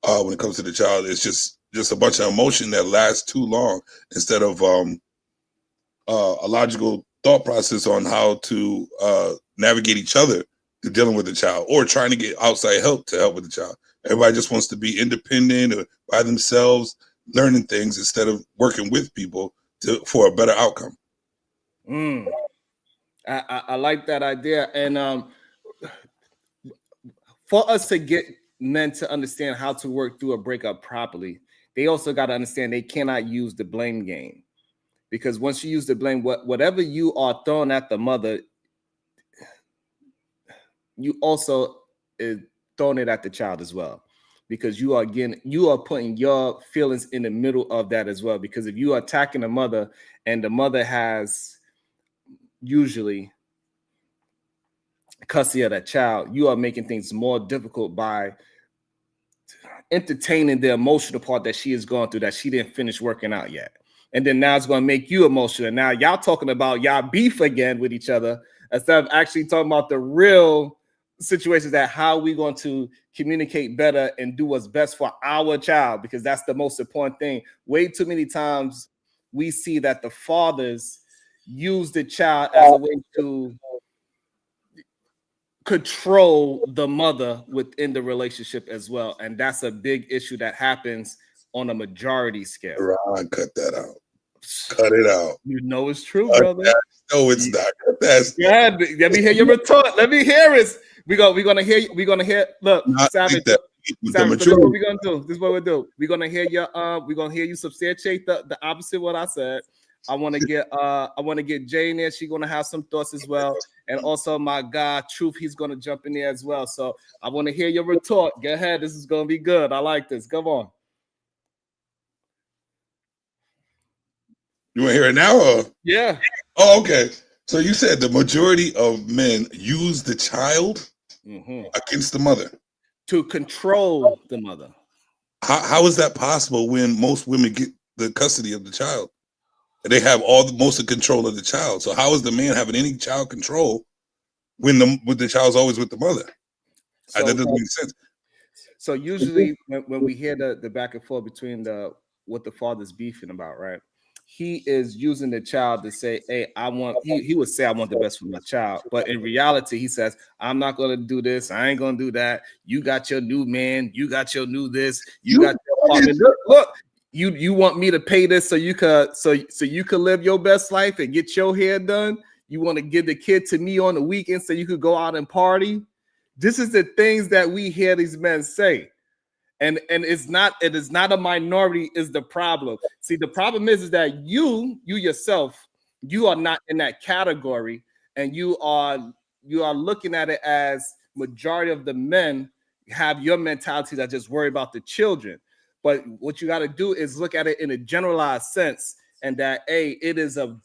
When it comes to the child, it's just a bunch of emotion that lasts too long instead of a logical thought process on how to navigate each other to dealing with the child or trying to get outside help to help with the child. Everybody just wants to be independent or by themselves, learning things instead of working with people for a better outcome. I like that idea. And for us to get men to understand how to work through a breakup properly, they also got to understand they cannot use the blame game. Because once you use the blame, whatever you are throwing at the mother, you also throwing it at the child as well. Because you are putting your feelings in the middle of that as well. Because if you are attacking the mother and the mother has usually custody of that child, you are making things more difficult by entertaining the emotional part that she is going through that she didn't finish working out yet. And then now it's going to make you emotional. Now y'all talking about y'all beef again with each other instead of actually talking about the real situations that how we going to communicate better and do what's best for our child, because that's the most important thing. Way too many times we see that the fathers use the child as a way to control the mother within the relationship as well. And that's a big issue that happens on a majority scale. Ron, cut that out. Cut it out. You know it's true, brother. No, it's not. That's let me hear your retort. Let me hear it. We're gonna hear. Look, Savage. Savage, this is what we're gonna do. This is what we'll do. We're gonna hear you substantiate the opposite of what I said. I want to get Jay in there. She's gonna have some thoughts as well. And also my guy, Truth, he's gonna jump in there as well. So I want to hear your retort. Go ahead. This is gonna be good. I like this. Come on. You want to hear it now? Or? Yeah. Oh, okay. So you said the majority of men use the child against the mother to control the mother. How is that possible when most women get the custody of the child? They have most of the control of the child. So how is the man having any child control when the child's always with the mother? So, that doesn't make sense. So usually when we hear the back and forth between what the father's beefing about, right? He is using the child to say, hey, he would say, I want the best for my child. But in reality, he says, I'm not going to do this. I ain't going to do that. You got your new man. You got your new this. You got your apartment. Look, you want me to pay this so you could live your best life and get your hair done. You want to give the kid to me on the weekend so you could go out and party. This is the things that we hear these men say. And it is not a minority is the problem. See, the problem is that you yourself, you are not in that category, and you are looking at it as majority of the men have your mentality that just worry about the children. But what you got to do is look at it in a generalized sense, and that it is a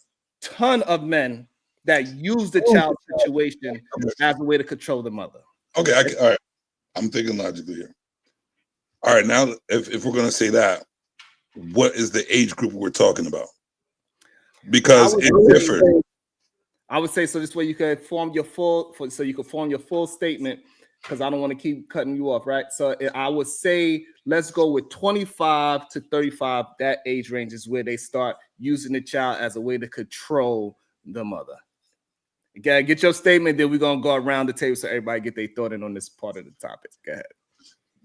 ton of men that use the child situation as a way to control the mother. Okay, all right. I'm thinking logically here. All right, now if we're gonna say that, what is the age group we're talking about? Because it differs. I would say so. This way you can form your full statement, because I don't want to keep cutting you off, right? So I would say let's go with 25 to 35. That age range is where they start using the child as a way to control the mother. Okay, get your statement, then we're gonna go around the table so everybody get their thought in on this part of the topic. Go ahead.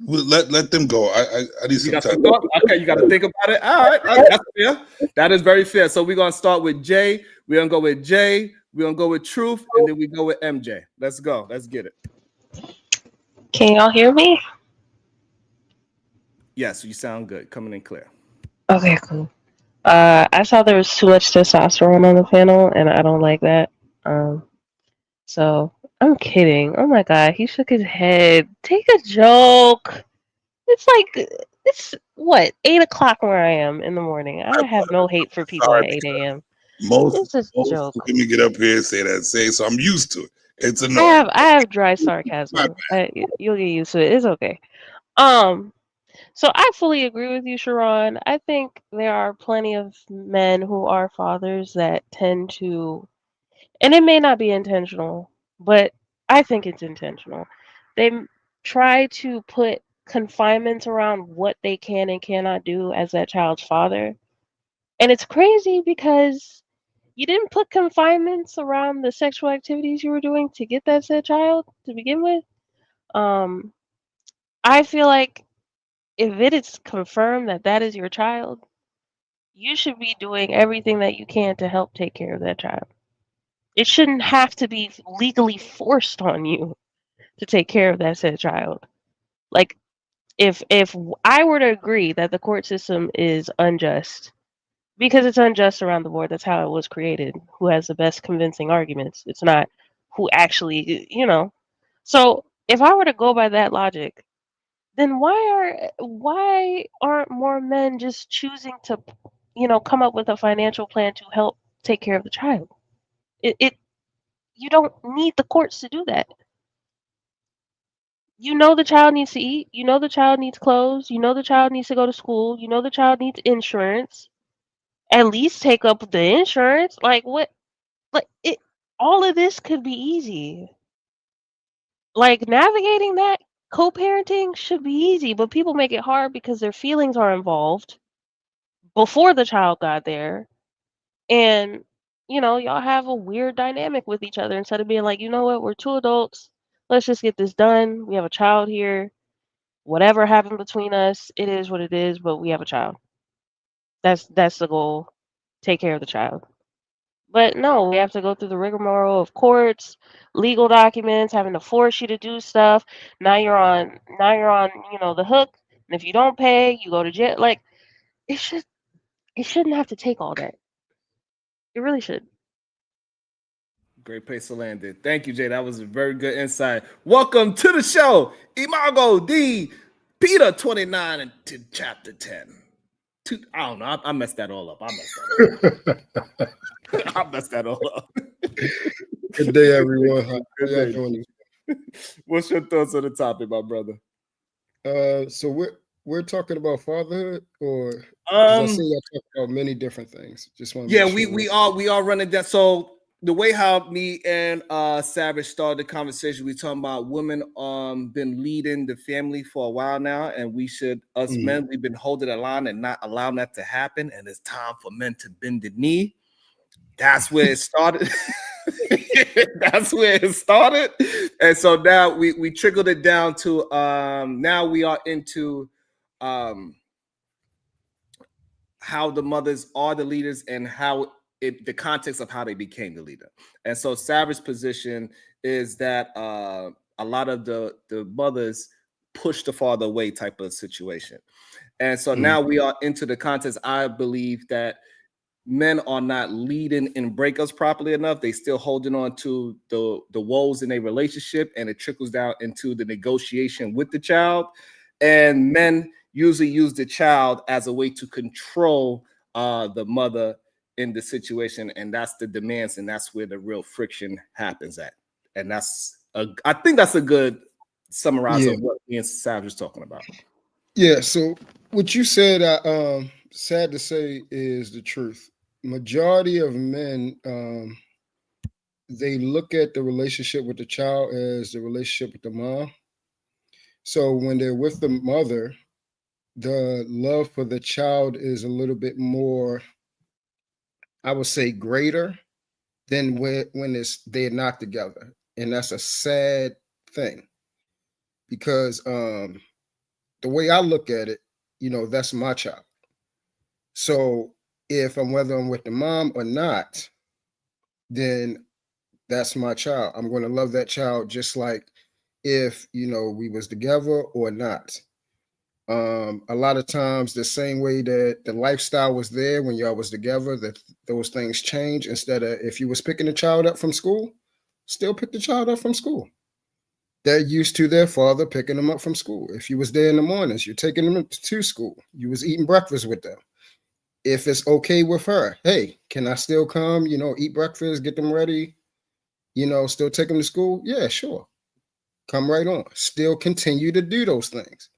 Well, let them go. I need some time. Okay, you got to think about it. All right, that's fair. That is very fair. So we're gonna start with Jay. We're gonna go with Jay. We're gonna go with Truth, and then we go with MJ. Let's go. Let's get it. Can y'all hear me? Yes, you sound good. Coming in clear. Okay, cool. I saw there was too much testosterone on the panel, and I don't like that. So I'm kidding. Oh my god, he shook his head. Take a joke. It's what 8 o'clock where I am in the morning. I have no hate for people at 8 a.m. Most joke. women get up here and say so I'm used to it. It's annoying. I have dry sarcasm. You'll get used to it. It's okay. So I fully agree with you, Sharon. I think there are plenty of men who are fathers that tend to, and it may not be intentional, but I think it's intentional. They try to put confinements around what they can and cannot do as that child's father. And it's crazy because you didn't put confinements around the sexual activities you were doing to get that said child to begin with. I feel like if it is confirmed that that is your child, you should be doing everything that you can to help take care of that child. It shouldn't have to be legally forced on you to take care of that said child. Like, if I were to agree that the court system is unjust, because it's unjust around the board, that's how it was created. Who has the best convincing arguments? It's not who actually, So if I were to go by that logic, then why aren't more men just choosing to, come up with a financial plan to help take care of the child? You don't need the courts to do that. You know the child needs to eat. You know the child needs clothes. You know the child needs to go to school. You know the child needs insurance. At least take up the insurance. Like what? Like it. All of this could be easy. Like navigating that co-parenting should be easy, but people make it hard because their feelings are involved before the child got there, and y'all have a weird dynamic with each other instead of being like, you know what, we're two adults. Let's just get this done. We have a child here. Whatever happened between us, it is what it is, but we have a child. That's the goal. Take care of the child. But no, we have to go through the rigmarole of courts, legal documents, having to force you to do stuff. Now you're on the hook. And if you don't pay, you go to jail. Like it shouldn't have to take all that. It really should. Great place to land it. Thank you, Jay. That was a very good insight. Welcome to the show, Imago D. Peter 29 into chapter 10. I don't know. I messed that all up. I messed that all up. Good day, everyone. How y'all doing? What's your thoughts on the topic, my brother? So we're talking about fatherhood, or I see y'all talk about many different things. Just want to we are running that. So the way how me and Savage started the conversation, we talking about women been leading the family for a while now, and we should men, we've been holding the line and not allowing that to happen, and it's time for men to bend the knee. That's where it started. That's where it started. And so now we trickled it down to now we are into how the mothers are the leaders and how the context of how they became the leader. And so Savage's position is that a lot of the mothers push the father away type of situation. And so now we are into the context. I believe that men are not leading in breakups properly enough. They still holding on to the woes in a relationship, and it trickles down into the negotiation with the child. And men usually use the child as a way to control the mother in the situation, and that's the demands, and that's where the real friction happens at. And I think that's a good summarize of what me and Savage was talking about. Yeah, so what you said, sad to say, is the truth. Majority of men, they look at the relationship with the child as the relationship with the mom. So when they're with the mother, the love for the child is a little bit more, I would say, greater than when they're not together, and that's a sad thing because the way I look at it, that's my child. So whether I'm with the mom or not, then that's my child. I'm going to love that child just like if we was together or not. A lot of times, the same way that the lifestyle was there when y'all was together, that those things change. Instead of if you was picking a child up from school, still pick the child up from school. They're used to their father picking them up from school. If you was there in the mornings, you're taking them to school. You was eating breakfast with them. If it's okay with her, hey, can I still come, eat breakfast, get them ready, still take them to school? Yeah, sure. Come right on. Still continue to do those things.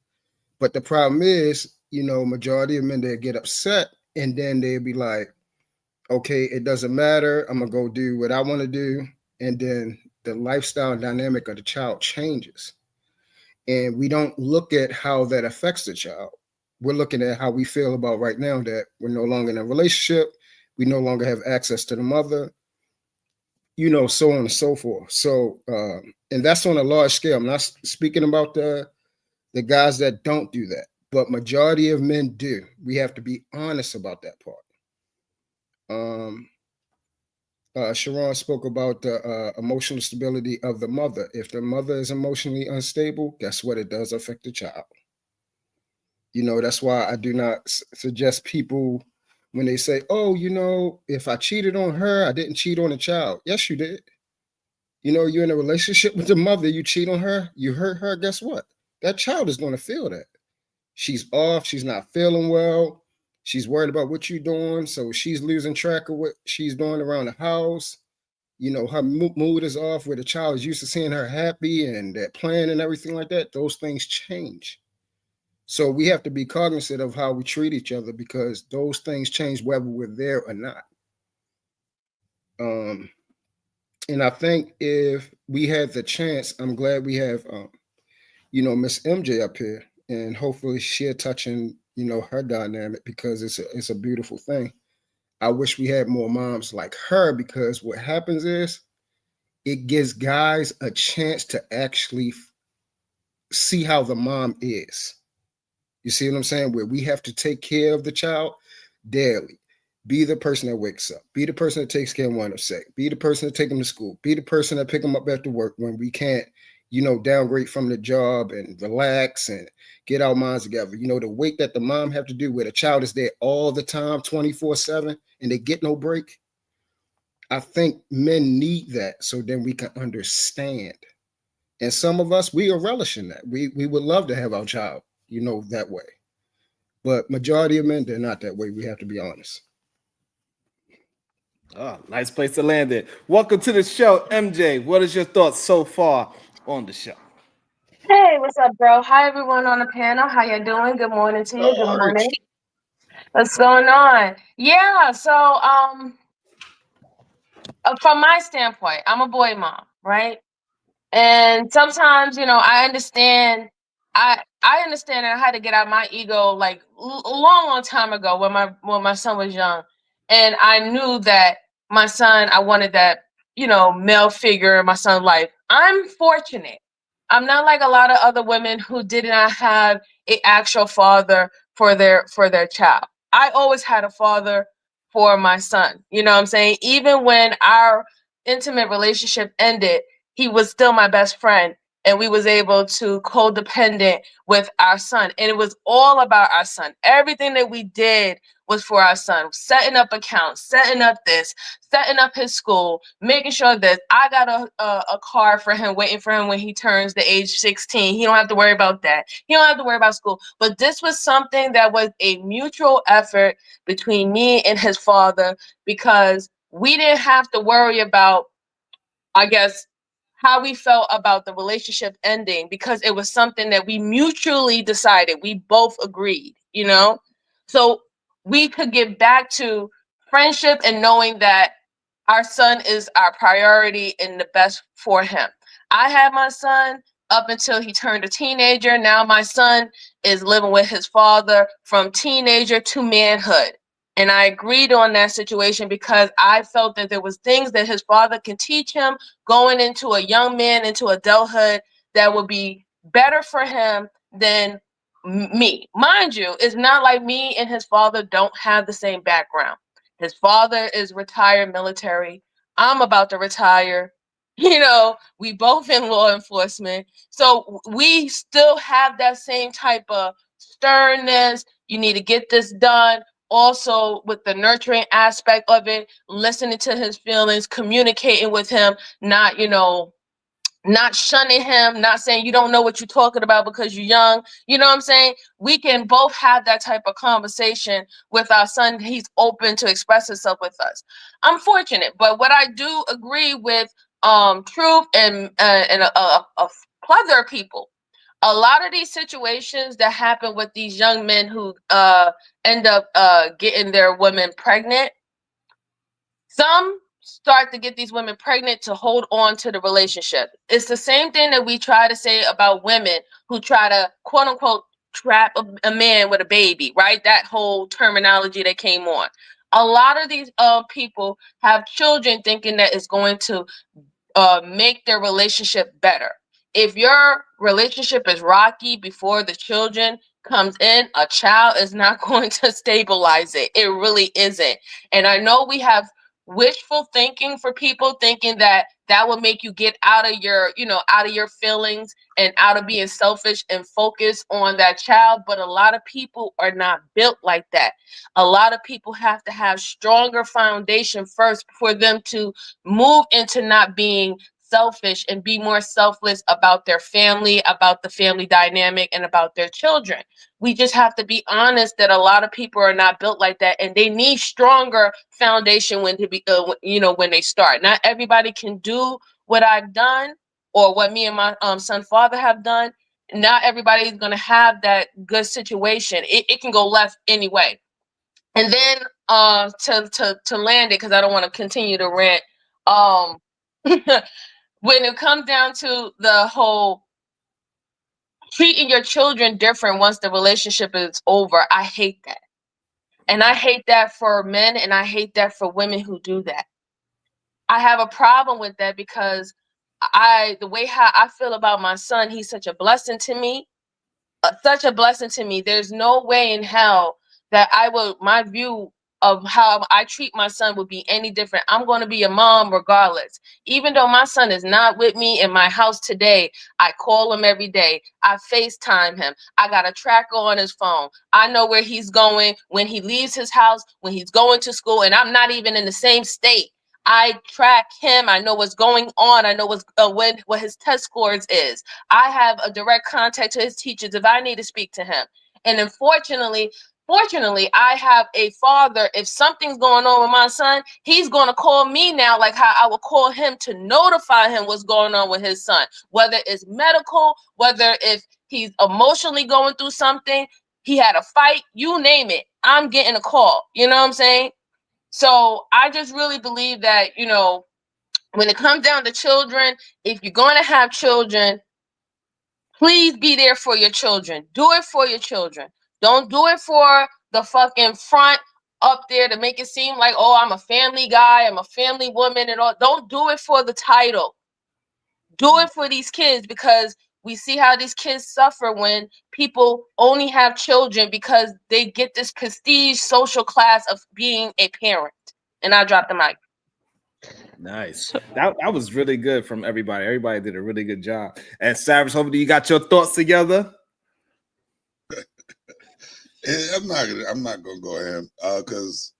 But the problem is, majority of men, they get upset and then they'll be like, okay, it doesn't matter. I'm going to go do what I want to do. And then the lifestyle dynamic of the child changes. And we don't look at how that affects the child. We're looking at how we feel about right now that we're no longer in a relationship. We no longer have access to the mother, so on and so forth. So, and that's on a large scale. I'm not speaking about the guys that don't do that, but majority of men do. We have to be honest about that part. Sharon spoke about the emotional stability of the mother. If the mother is emotionally unstable, guess what? It does affect the child. That's why I do not suggest people when they say, oh, if I cheated on her, I didn't cheat on the child. Yes, you did. You're in a relationship with the mother, you cheat on her, you hurt her, guess what? That child is going to feel that. She's off, she's not feeling well, she's worried about what you're doing, so she's losing track of what she's doing around the house. Her mood is off where the child is used to seeing her happy and that plan and everything like that. Those things change. So we have to be cognizant of how we treat each other because those things change whether we're there or not. And I think if we had the chance, I'm glad we have, Miss MJ up here, and hopefully she'll touch on, her dynamic because it's a beautiful thing. I wish we had more moms like her because what happens is it gives guys a chance to actually see how the mom is. You see what I'm saying? Where we have to take care of the child daily. Be the person that wakes up. Be the person that takes care of one sick. Be the person that take them to school. Be the person that pick them up after work when we can't, downgrade from the job and relax and get our minds together. The weight that the mom have to do where the child is there all the time, 24/7, and they get no break. I think men need that so then we can understand. And some of us, we are relishing that. We would love to have our child, that way. But majority of men, they're not that way. We have to be honest. Oh, nice place to land it. Welcome to the show, MJ. What is your thoughts so far on the show? Hey, what's up, bro? Hi, everyone on the panel. How you doing? Good morning to you. Good morning. What's going on? Yeah, so from my standpoint, I'm a boy mom, right? And sometimes, I understand. I understand that I had to get out my ego like a long time ago when my son was young, and I knew that my son, I wanted that male figure in my son's life. I'm fortunate. I'm not like a lot of other women who did not have an actual father for their child. I always had a father for my son. You know what I'm saying? Even when our intimate relationship ended, he was still my best friend and we was able to codependent with our son. And it was all about our son. Everything that we did was for our son, setting up accounts, setting up this, setting up his school, making sure that I got a car for him, waiting for him when he turns the age 16. He don't have to worry about that. He don't have to worry about school. But this was something that was a mutual effort between me and his father, because we didn't have to worry about, I guess, how we felt about the relationship ending, because it was something that we mutually decided. We both agreed, you know? So we could get back to friendship and knowing that our son is our priority and the best for him. I had my son up until he turned a teenager. Now my son is living with his father from teenager to manhood. And I agreed on that situation because I felt that there was things that his father can teach him going into a young man, into adulthood, that would be better for him than me. Mind you, it's not like me and his father don't have the same background. His father is retired military. I'm about to retire. You know, we both in law enforcement. So we still have that same type of sternness. You need to get this done. Also, with the nurturing aspect of it, listening to his feelings, communicating with him, not, not shunning him, not saying you don't know what you're talking about because you're young. You know what I'm saying? We can both have that type of conversation with our son. He's open to express himself with us. I'm fortunate, but what I do agree with Truth and a plethora of people. A lot of these situations that happen with these young men who end up getting their women pregnant, some start to get these women pregnant to hold on to the relationship. It's the same thing that we try to say about women who try to, quote unquote, trap a man with a baby, right? That whole terminology that came on. A lot of these people have children thinking that it's going to make their relationship better. If your relationship is rocky before the children comes in, a child is not going to stabilize it. It really isn't. And I know we have wishful thinking for people thinking that that will make you get out of your, out of your feelings and out of being selfish and focus on that child. But a lot of people are not built like that. A lot of people have to have stronger foundation first for them to move into not being selfish and be more selfless about their family, about the family dynamic, and about their children. We just have to be honest that a lot of people are not built like that, and they need stronger foundation when when they start. Not everybody can do what I've done or what me and my son father have done. Not everybody is going to have that good situation. It can go left anyway. And then to land it, because I don't want to continue to rant. When it comes down to the whole treating your children different once the relationship is over, I hate that. And I hate that for men, and I hate that for women who do that. I have a problem with that because the way how I feel about my son, he's such a blessing to me. Such a blessing to me. There's no way in hell that my view of how I treat my son would be any different. I'm going to be a mom regardless. Even though my son is not with me in my house today, I call him every day. I FaceTime him. I got a tracker on his phone. I know where he's going when he leaves his house, when he's going to school, and I'm not even in the same state. I track him. I know what's going on. I know what his test scores is. I have a direct contact to his teachers if I need to speak to him. And unfortunately, I have a father. If something's going on with my son, he's going to call me now, like how I would call him to notify him what's going on with his son, whether it's medical, whether if he's emotionally going through something, he had a fight, you name it. I'm getting a call. You know what I'm saying? So I just really believe that, when it comes down to children, if you're going to have children, please be there for your children. Do it for your children. Don't do it for the fucking front up there to make it seem like, oh, I'm a family guy, I'm a family woman and all. Don't do it for the title. Do it for these kids, because we see how these kids suffer when people only have children because they get this prestige social class of being a parent. And I dropped the mic. Nice. So That was really good from everybody. Everybody did a really good job. And Cyrus, hopefully you got your thoughts together. I'm not gonna go ahead because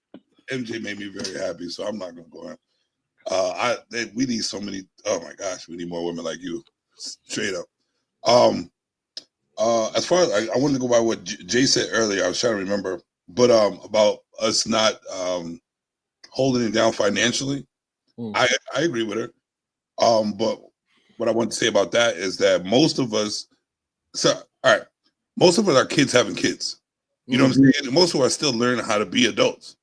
MJ made me very happy, so I'm not gonna go ahead. We need so many. Oh my gosh, we need more women like you, straight up. As far as I wanted to go by what Jay said earlier, I was trying to remember, but about us not holding it down financially. I agree with her. But what I want to say about that is that most of us, so all right, most of us are kids having kids. You know what I'm saying? Most of us are still learning how to be adults.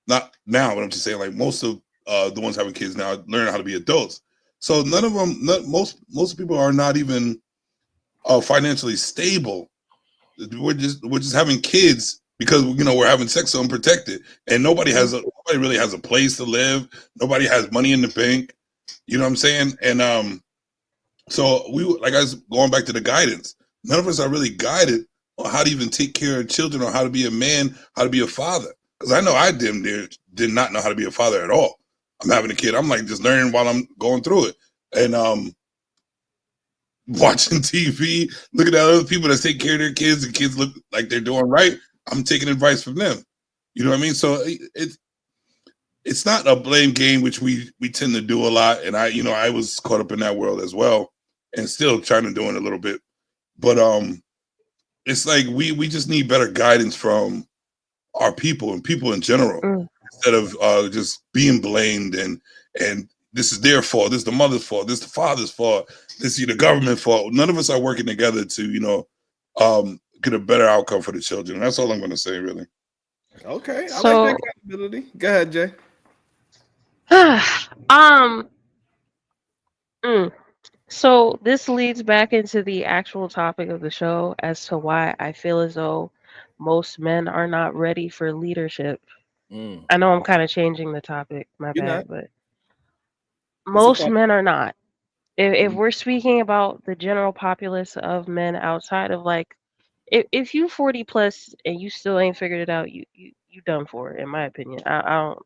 Not now, but I'm just saying, like most of the ones having kids now learn how to be adults. So none of them, most people are not even financially stable. We're just having kids because we're having sex so unprotected, and nobody really has a place to live. Nobody has money in the bank. You know what I'm saying? And so I was going back to the guidance. None of us are really guided on how to even take care of children or how to be a man, how to be a father. Because I know I did not know how to be a father at all. I'm having a kid. I'm like just learning while I'm going through it. And watching TV, looking at other people that take care of their kids and kids look like they're doing right. I'm taking advice from them. You know what I mean? So it's not a blame game, which we tend to do a lot. And I was caught up in that world as well and still trying to do it a little bit. But it's like we just need better guidance from our people and people in general instead of just being blamed and this is their fault, this is the mother's fault, this is the father's fault, this is the government fault. None of us are working together to get a better outcome for the children. That's all I'm going to say, really. Okay, I like so that accountability. Go ahead, Jay. mm. So this leads back into the actual topic of the show as to why I feel as though most men are not ready for leadership. I know I'm kind of changing the topic, my You're not. bad, but It's a most thought. men are not. If we're speaking about the general populace of men outside of like, if you 40 plus and you still ain't figured it out, you done for, in my opinion. I don't.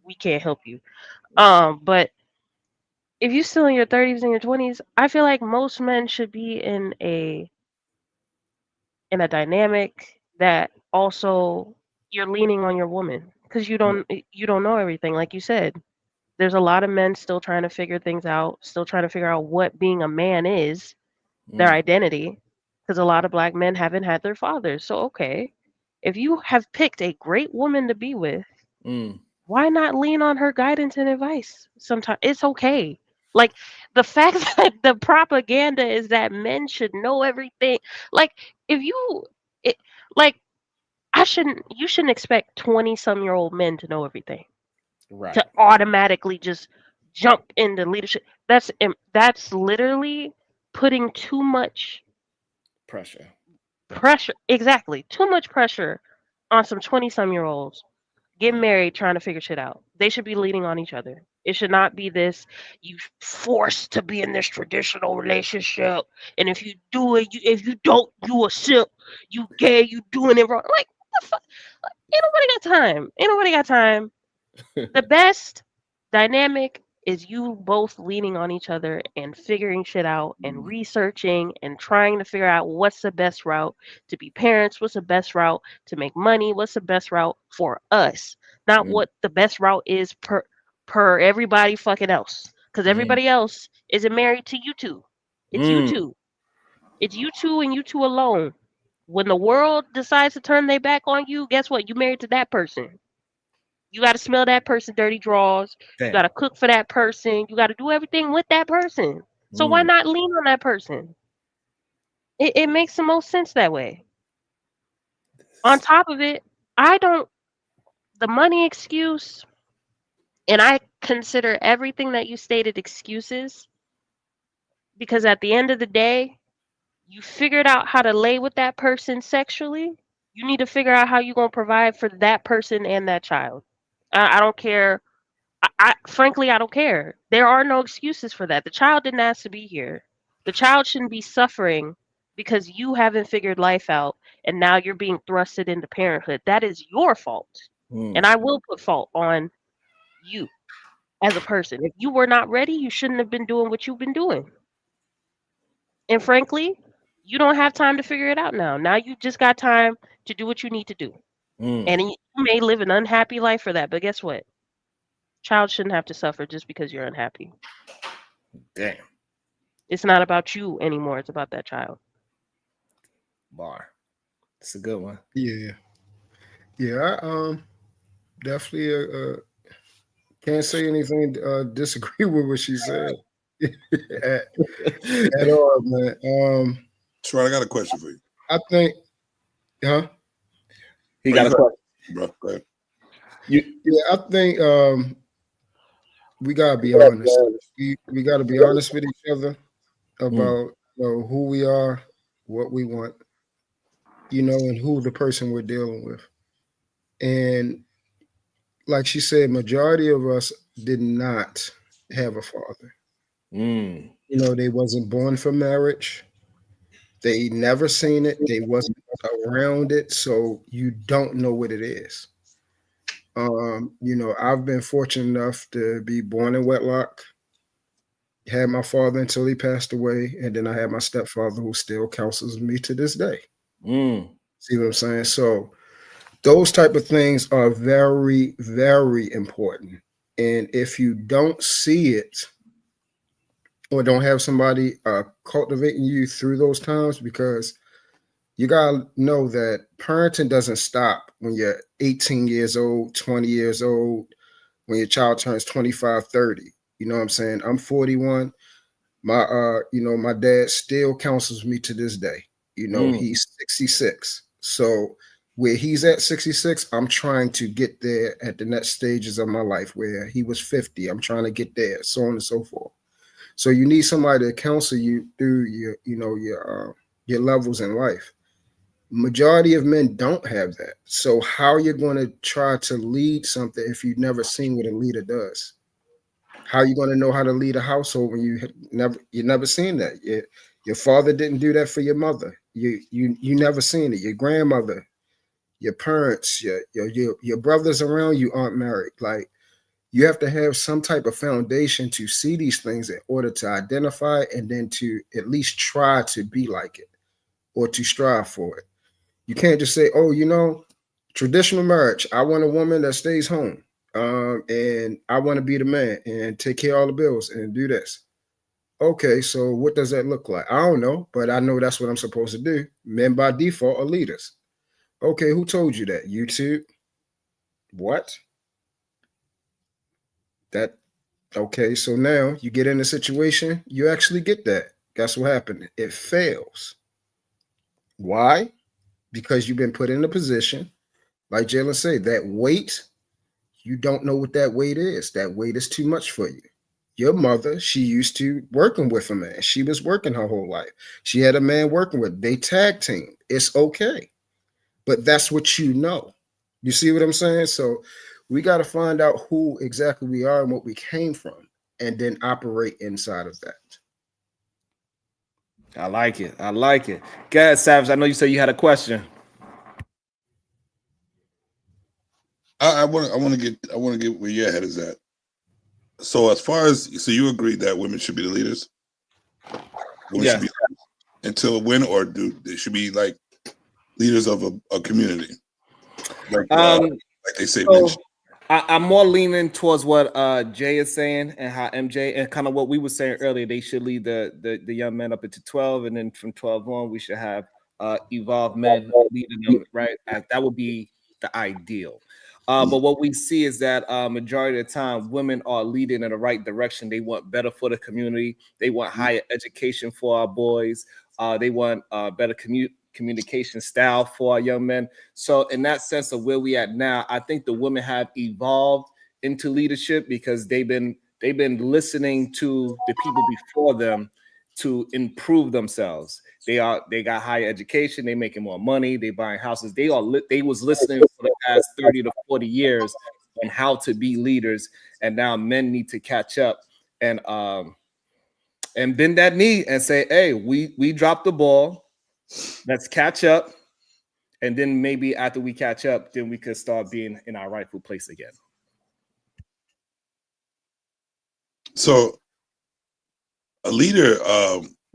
We can't help you. But if you still in your 30s and your 20s, I feel like most men should be in a dynamic that also you're leaning on your woman because you don't know everything. Like you said, there's a lot of men still trying to figure things out, still trying to figure out what being a man is, their identity, because a lot of black men haven't had their fathers. So okay, if you have picked a great woman to be with, why not lean on her guidance and advice? Sometimes it's okay. Like the fact that the propaganda is that men should know everything. Like if you, it, like you shouldn't expect 20-some-year-old men to know everything, Right. to automatically just jump into leadership. That's literally putting too much Pressure. pressure. Exactly, too much pressure on some 20-some-year-olds get married trying to figure shit out. They should be leaning on each other. It should not be this you forced to be in this traditional relationship, and if you do it, if you don't, you a simp, you gay, you doing it wrong. Like what the fuck? Like, ain't nobody got time. Ain't nobody got time. The best dynamic is you both leaning on each other and figuring shit out and researching and trying to figure out what's the best route to be parents, what's the best route to make money, what's the best route for us, not what the best route is per everybody fucking else, because everybody else isn't married to you two. It's you two. It's you two and you two alone. When the world decides to turn their back on you, guess what? You married to that person. You got to smell that person dirty drawers. You got Damn. to cook for that person. You got to do everything with that person. So why not lean on that person? It makes the most sense that way. On top of it, I don't, the money excuse, and I consider everything that you stated excuses, because at the end of the day, you figured out how to lay with that person sexually. You need to figure out how you're going to provide for that person and that child. I don't care. Frankly, I don't care. There are no excuses for that. The child didn't ask to be here. The child shouldn't be suffering because you haven't figured life out and now you're being thrusted into parenthood. That is your fault. And I will put fault on you. as a person. If you were not ready, you shouldn't have been doing what you've been doing. And frankly, you don't have time to figure it out now. Now you just got time to do what you need to do. And you may live an unhappy life for that, but guess what? Child shouldn't have to suffer just because you're unhappy. Damn. It's not about you anymore. It's about that child. Bar. It's a good one. Yeah. Yeah. I definitely can't say anything disagree with what she said at all, man. Sure, I got a question for you. I think, huh? He got a question. Bro, go ahead. Yeah, I think we gotta be honest. We gotta be honest with each other about who we are, what we want, and who the person we're dealing with. And like she said, majority of us did not have a father. They wasn't born for marriage. They never seen it. They wasn't around it, so you don't know what it is. I've been fortunate enough to be born in wedlock. Had my father until he passed away, and then I had my stepfather who still counsels me to this day. See what I'm saying? So those type of things are very, very important. And if you don't see it or don't have somebody cultivating you through those times, because you gotta know that parenting doesn't stop when you're 18 years old, 20 years old, when your child turns 25, 30. You know what I'm saying? I'm 41. My dad still counsels me to this day. He's 66. So where he's at 66, I'm trying to get there at the next stages of my life. Where he was 50, I'm trying to get there, so on and so forth. So you need somebody to counsel you through your levels in life. Majority of men don't have that. So how are you going to try to lead something if you've never seen what a leader does? How are you going to know how to lead a household when you never seen that? Your father didn't do that for your mother. You never seen it. Your grandmother, your parents, your brothers around you aren't married. Like, you have to have some type of foundation to see these things in order to identify and then to at least try to be like it or to strive for it. You can't just say, oh, traditional marriage, I want a woman that stays home. And I want to be the man and take care of all the bills and do this. Okay, so what does that look like? I don't know, but I know that's what I'm supposed to do. Men by default are leaders. Okay, who told you that? YouTube? What? Okay, so now you get in a situation, you actually get that. Guess what happened? It fails. Why? Because you've been put in a position, like Jalen said, that weight, you don't know what that weight is. That weight is too much for you. Your mother, she used to working with a man. She was working her whole life. She had a man working with. They tag team. It's okay. But that's what you know. You see what I'm saying? So we got to find out who exactly we are and what we came from, and then operate inside of that. I like it. I like it. Go ahead, Savage. I know you said you had a question. I want to get where your head is at. So so you agree that women should be the leaders? Yeah. Should be until when, or they should be like leaders of a community? Like they say. So I'm more leaning towards what Jay is saying and how MJ and kind of what we were saying earlier. They should lead the young men up into 12, and then from 12 on, we should have evolved men leading them. Right, that would be the ideal. But what we see is that majority of the time, women are leading in the right direction. They want better for the community. They want higher education for our boys. They want better communication style for our young men. So in that sense of where we at now, I think the women have evolved into leadership because they've been listening to the people before them to improve themselves. They got higher education, they making more money, they buying houses. They was listening for the past 30 to 40 years on how to be leaders, and now men need to catch up and bend that knee and say, hey, we dropped the ball. Let's catch up, and then maybe after we catch up, then we could start being in our rightful place again. So a leader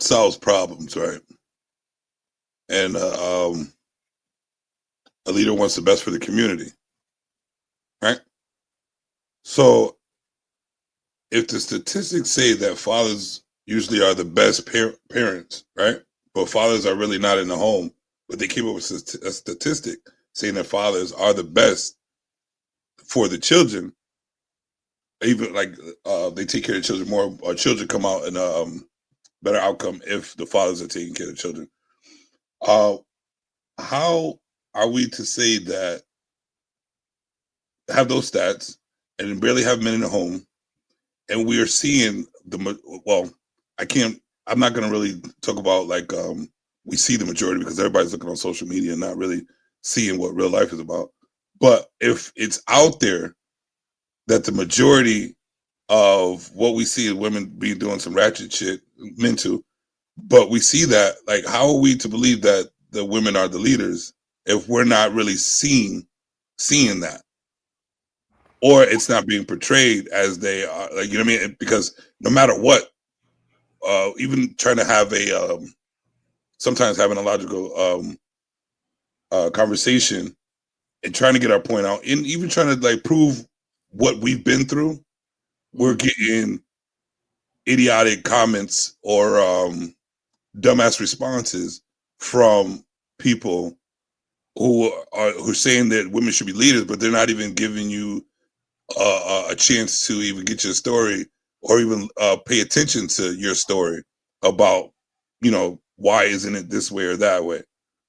solves problems, right? And a leader wants the best for the community, right? So if the statistics say that fathers usually are the best parents, right? But fathers are really not in the home, but they came up with a statistic saying that fathers are the best for the children. Even like they take care of the children more, or children come out in a better outcome if the fathers are taking care of children. Uh, how are we to say that have those stats and barely have men in the home, and we are seeing well, I can't. I'm not going to really talk about like we see the majority because everybody's looking on social media and not really seeing what real life is about. But if it's out there that the majority of what we see is women be doing some ratchet shit, men too, but we see that, like, how are we to believe that the women are the leaders if we're not really seeing that, or it's not being portrayed as they are, like, you know what I mean? Because no matter what, even trying to have a sometimes having a logical conversation and trying to get our point out, and even trying to like prove what we've been through, we're getting idiotic comments or dumbass responses from people who are saying that women should be leaders, but they're not even giving you a chance to even get your story or even pay attention to your story about, you know, why isn't it this way or that way.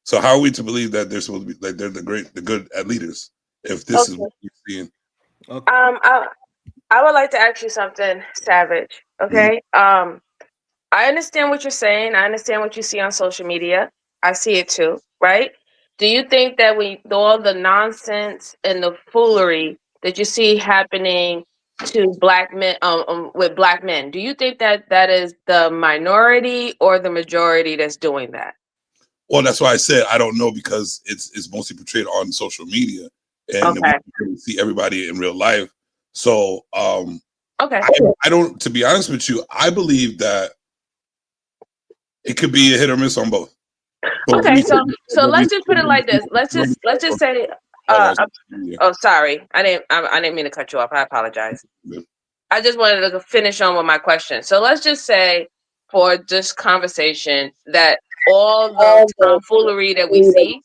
So how are we to believe that they're supposed to be like they're the good at leaders if this is Okay. what you're seeing? Okay. I would like to ask you something, Savage. Mhm. Okay. I understand what you're saying. I understand what you see on social media. I see it too, right? Do you think that all the nonsense and the foolery that you see happening to black men, with black men, do you think that that is the minority or the majority that's doing that? Well, that's why I said I don't know because it's mostly portrayed on social media, and we Okay. don't really see everybody in real life. So Okay. I don't. To be honest with you, I believe that it could be a hit or miss on both. But Okay. So let's just put it like this. Let's just say. Uh, uh, yeah. oh, sorry. I didn't mean to cut you off. I apologize. I just wanted to finish on with my question. So let's just say, for this conversation, that all the tomfoolery that we see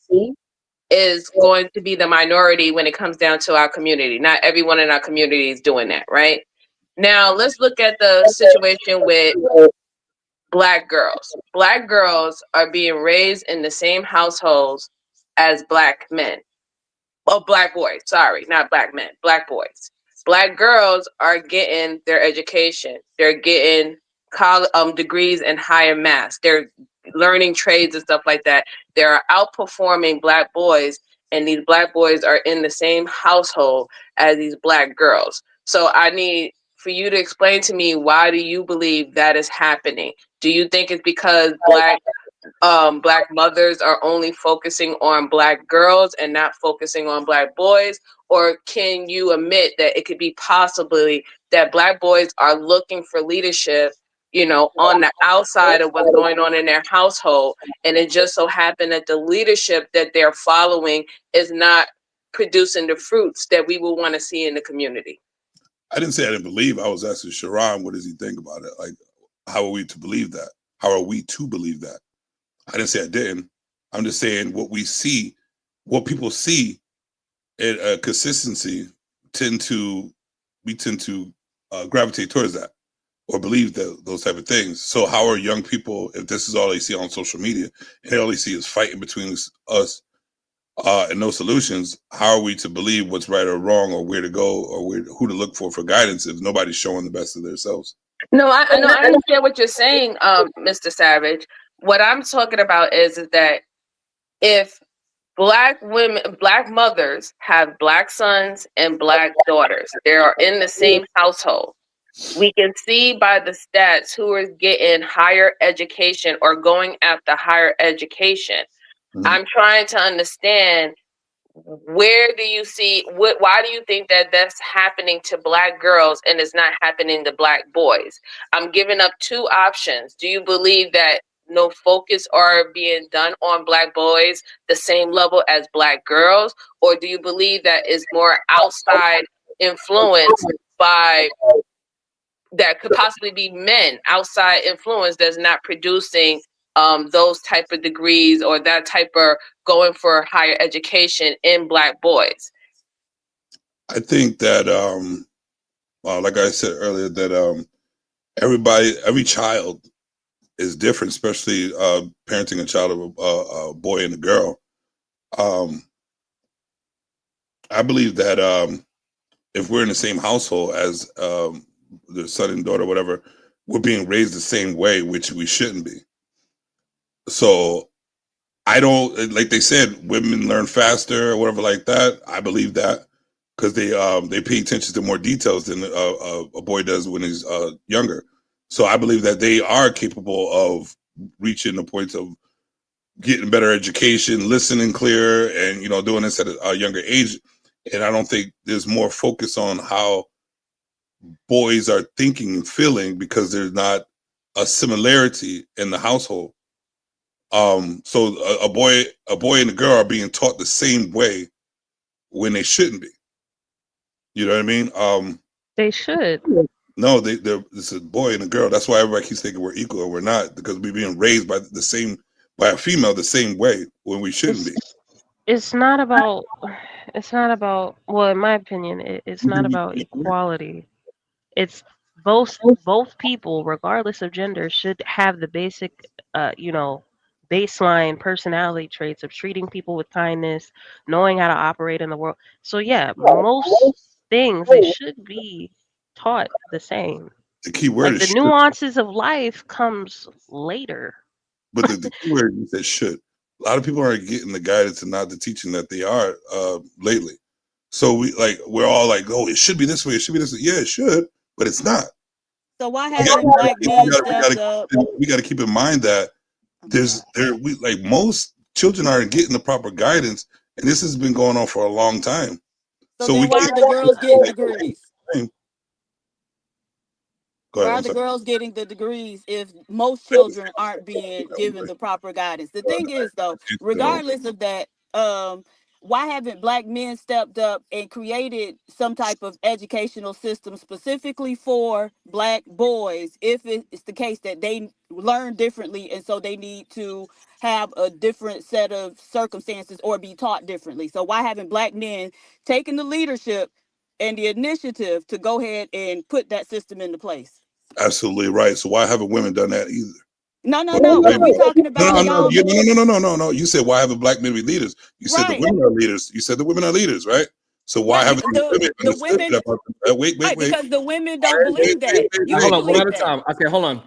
is going to be the minority when it comes down to our community. Not everyone in our community is doing that, right? Now, let's look at the situation with black girls. Black girls are being raised in the same households as black men. Oh, black boys. Sorry, not black men, black boys. Black girls are getting their education. They're getting college degrees in higher maths. They're learning trades and stuff like that. They're outperforming black boys, and these black boys are in the same household as these black girls. So I need for you to explain to me, why do you believe that is happening? Do you think it's because black mothers are only focusing on black girls and not focusing on black boys? Or can you admit that it could be possibly that black boys are looking for leadership, on the outside of what's going on in their household, and it just so happened that the leadership that they're following is not producing the fruits that we would want to see in the community? I didn't say I didn't believe. I was asking Sharon, what does he think about it? Like, how are we to believe that? How are we to believe that? I didn't say I didn't. I'm just saying what we see, what people see, and consistency we tend to gravitate towards that or believe those type of things. So how are young people, if this is all they see on social media and they only see is fighting between us and no solutions, how are we to believe what's right or wrong or where to go or who to look for guidance if nobody's showing the best of themselves? No, I know, I understand what you're saying, Mr. Savage. What I'm talking about is that if black women, black mothers have black sons and black daughters, they are in the same household. We can see by the stats who is getting higher education or going after higher education. Mhm. I'm trying to understand where do you see why do you think that that's happening to Black girls and it's not happening to Black boys? I'm giving up two options. Do you believe that no focus are being done on Black boys the same level as Black girls, or do you believe that is more outside influence by that could possibly be men outside influence that's not producing those type of degrees or that type of going for higher education in Black boys? I think that like I said earlier, that every child is different, especially parenting a child of a boy and a girl. I believe that if we're in the same household as the son and daughter, whatever, we're being raised the same way, which we shouldn't be. So I don't, like they said, women learn faster or whatever like that. I believe that because they pay attention to more details than a boy does when he's younger. So I believe that they are capable of reaching the points of getting better education, listening clear, and doing this at a younger age. And I don't think there's more focus on how boys are thinking and feeling because there's not a similarity in the household. So a boy and a girl are being taught the same way when they shouldn't be. You know what I mean? They should. No, it's a boy and a girl. That's why everybody keeps thinking we're equal and we're not, because we're being raised by a female the same way when we shouldn't be. It's not about. It's not about. Well, in my opinion, it's not about Mhm. equality. It's both people, regardless of gender, should have the basic, baseline personality traits of treating people with kindness, knowing how to operate in the world. So yeah, most things they should be taught the same. The key word Like is the should, nuances of life comes later. but the key word is that should. A lot of people aren't getting the guidance and not the teaching that they are lately. So we're all like, oh, it should be this way. It should be this way. Yeah, it should, but it's not. So why We got, haven't Black men stepped up? we got to keep in mind that most children aren't getting the proper guidance, and this has been going on for a long time. So So we then why can't. are the girls getting degrees? Go Why ahead. are I'm the sorry. girls getting the degrees if most children aren't being given the proper guidance? The thing is, though, regardless of that, why haven't Black men stepped up and created some type of educational system specifically for Black boys if it's the case that they learn differently and so they need to have a different set of circumstances or be taught differently? So why haven't Black men taken the leadership and the initiative to go ahead and put that system into place? Absolutely right. So why haven't women done that either? No. When we talking about y'all, No. You said why haven't Black men be leaders? You said the right, women are leaders. You said the women are leaders, right? So why right, haven't the women the understood women, that about wait, right, wait, because the women don't believe that. You Hold don't on, one believe at a that, time. Okay, hold on.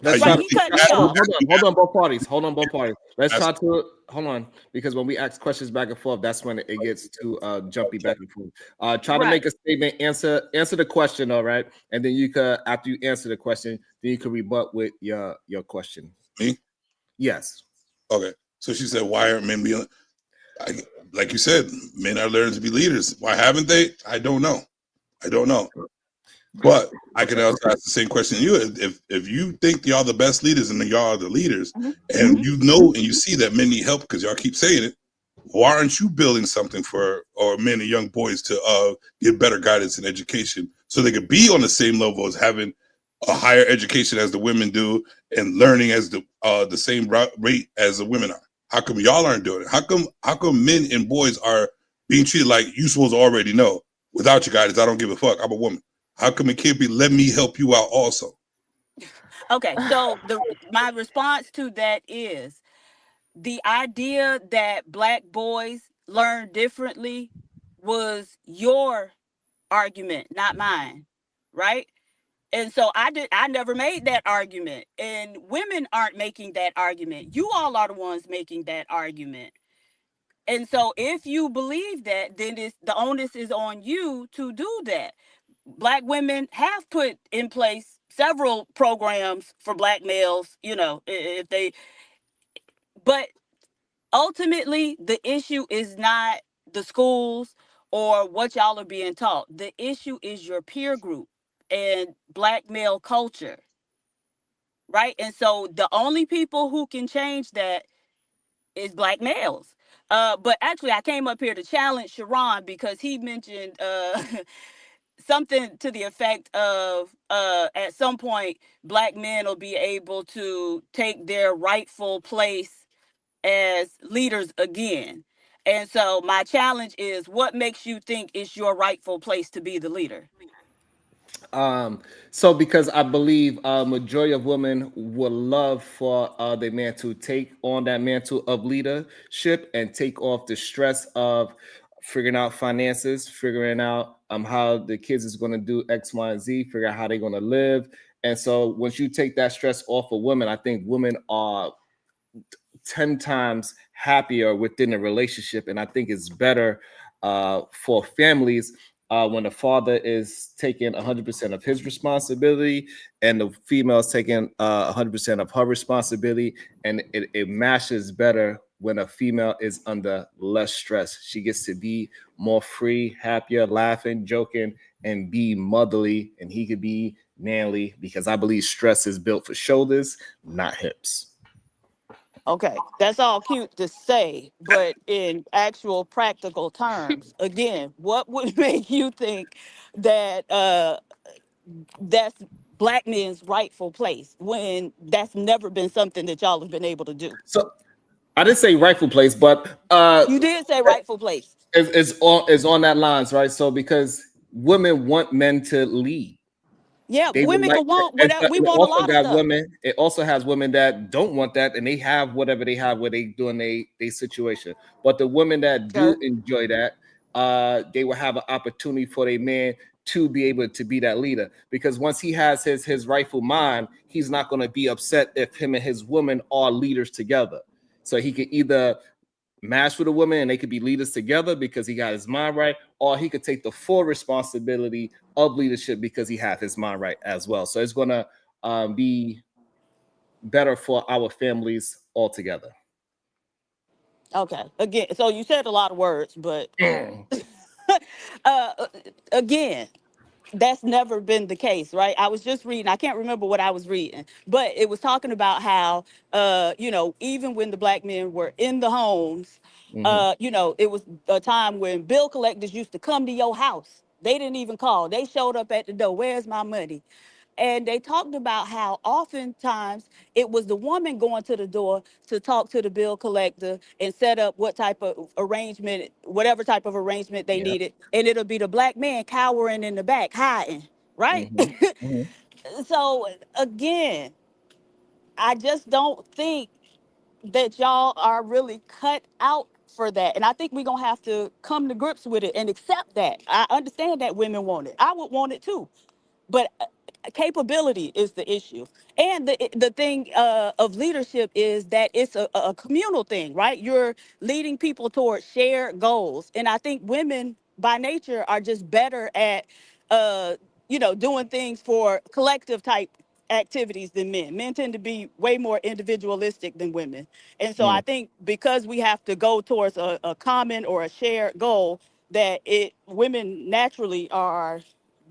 Let's right? try. He cut me off. Hold on, both parties. Hold on, both parties. Let's try to hold on because when we ask questions back and forth, that's when it gets too jumpy back and forth. Try to Right. make a statement, answer the question, all right, and then you could, after you answer the question, then you can rebut with your question. Me? Yes. Okay. So she said, why aren't men being like you said, men are learning to be leaders. Why haven't they? I don't know. But I could also ask the same question to you. If you think y'all the best leaders and y'all are the leaders, and you know and you see that men need help because y'all keep saying it, why aren't you building something for or men and young boys to get better guidance and education so they could be on the same level as having a higher education as the women do and learning as the same rate as the women are? How come y'all aren't doing it? How come men and boys are being treated like you supposed to already know? Without your guidance, I don't give a fuck. I'm a woman. How come it can't be let me help you out also? Okay, so my response to that is the idea that Black boys learn differently was your argument, not mine, right? And so I never made that argument. And women aren't making that argument. You all are the ones making that argument. And so if you believe that, then the onus is on you to do that. Black women have put in place several programs for Black males, if they, but ultimately the issue is not the schools or what y'all are being taught. The issue is your peer group and black male culture, right? And so the only people who can change that is black males. But actually, I came up here to challenge Sharon because he mentioned something to the effect of at some point, black men will be able to take their rightful place as leaders again. And so my challenge is, what makes you think it's your rightful place to be the leader? So because I believe majority of women would love for their man to take on that mantle of leadership and take off the stress of figuring out finances, figuring out how the kids is going to do X, Y, and Z, figure out how they're going to live. And so once you take that stress off of women, I think women are 10 times happier within a relationship. And I think it's better for families when the father is taking 100% of his responsibility and the female is taking 100% of her responsibility. And it matches better when a female is under less stress. She gets to be more free, happier, laughing, joking, and be motherly. And he could be manly, because I believe stress is built for shoulders, not hips. Okay, that's all cute to say, but in actual practical terms, again, what would make you think that that's black men's rightful place when that's never been something that y'all have been able to do? So I didn't say rightful place, but You did say rightful place. is on that lines, right? So because women want men to lead. Yeah, They would women like can want it, whatever. We it want a also lot of got stuff. women. It also has women that don't want that, and they have whatever they have where they doing they situation. But the women that do Okay. enjoy that, they will have an opportunity for a man to be able to be that leader. Because once he has his rightful mind, he's not going to be upset if him and his woman are leaders together. So he could either match with a woman and they could be leaders together because he got his mind right, or he could take the full responsibility of leadership because he has his mind right as well. So it's going to be better for our families altogether. Okay. Again, so you said a lot of words, but uh, again, that's never been the case, right? I was just reading, I can't remember what I was reading, but it was talking about how even when the black men were in the homes, it was a time when bill collectors used to come to your house. They didn't even call. They showed up at the door. Where's my money? And they talked about how oftentimes it was the woman going to the door to talk to the bill collector and set up what type of arrangement, whatever type of arrangement they Yeah. needed. And it'll be the black man cowering in the back, hiding, right? Mhm. Mhm. So again, I just don't think that y'all are really cut out for that. And I think we're going to have to come to grips with it and accept that. I understand that women want it. I would want it too. But capability is the issue. And the thing of leadership is that it's a communal thing, right? You're leading people towards shared goals. And I think women by nature are just better at doing things for collective type activities than men. Men tend to be way more individualistic than women. And so I Mm, think because we have to go towards a common or a shared goal, that women naturally are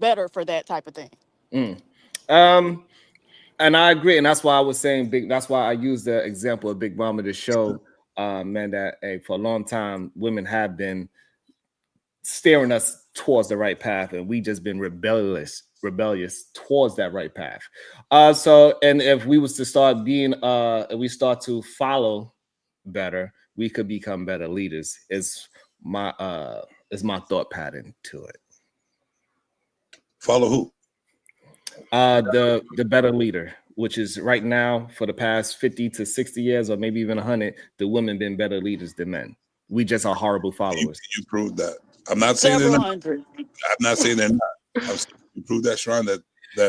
better for that type of thing. mm. Um, and I agree, and that's why I was saying big. That's why I used the example of Big Mama to show, man, that hey, for a long time women have been steering us towards the right path, and we just been rebellious towards that right path. So, and if we was to start being, if we start to follow better, we could become better leaders. Is my thought pattern to it. Follow who? The better leader, which is right now for the past 50 to 60 years, or maybe even 100, the women been better leaders than men. We just are horrible followers. You proved that. I'm not saying they're Several not. hundred. I'm not saying they're not. I'm saying you proved that, Sharon. That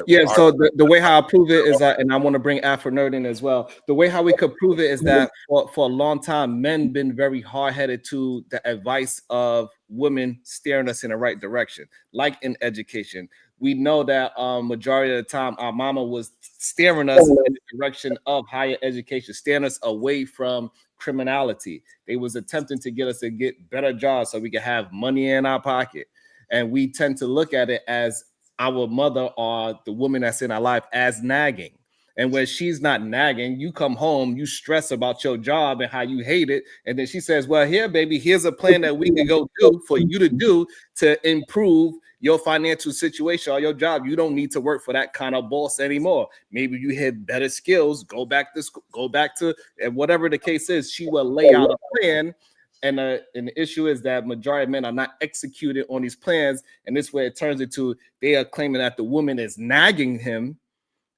Yeah, our so the way how I prove it is that, and I want to bring Afro Nerd in as well. The way how we could prove it is that for a long time, men been very hard-headed to the advice of women steering us in the right direction, like in education. We know that majority of the time our mama was steering us in the direction of higher education, steering us away from criminality. They was attempting to get us to get better jobs so we could have money in our pocket. And we tend to look at it as our mother or the woman that's in our life as nagging. And when she's not nagging, you come home, you stress about your job and how you hate it. And then she says, well, here, baby, here's a plan that we can go do for you to do to improve your financial situation or your job. You don't need to work for that kind of boss anymore. Maybe you had better skills, go back to, and whatever the case is, she will lay out a plan. And the issue is that majority of men are not executing on these plans. And this way it turns into, they are claiming that the woman is nagging him.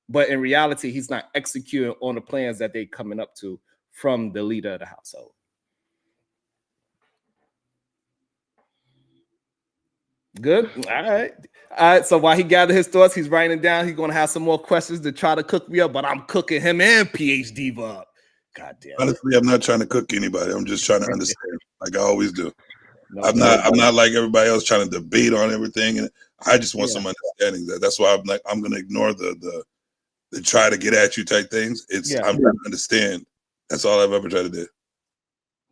But in reality, he's not executing on the plans that they're coming up to from the leader of the household. Good. All right. So while he gathered his thoughts, he's writing it down. He's going to have some more questions to try to cook me up, but I'm cooking him and PhD up. God damn. Honestly, I'm not trying to cook anybody. I'm just trying to understand, like I always do. I'm not like everybody else trying to debate on everything, and I just want some understanding. That's why I'm going to ignore the try to get at you type things. I'm trying to understand. That's all I've ever tried to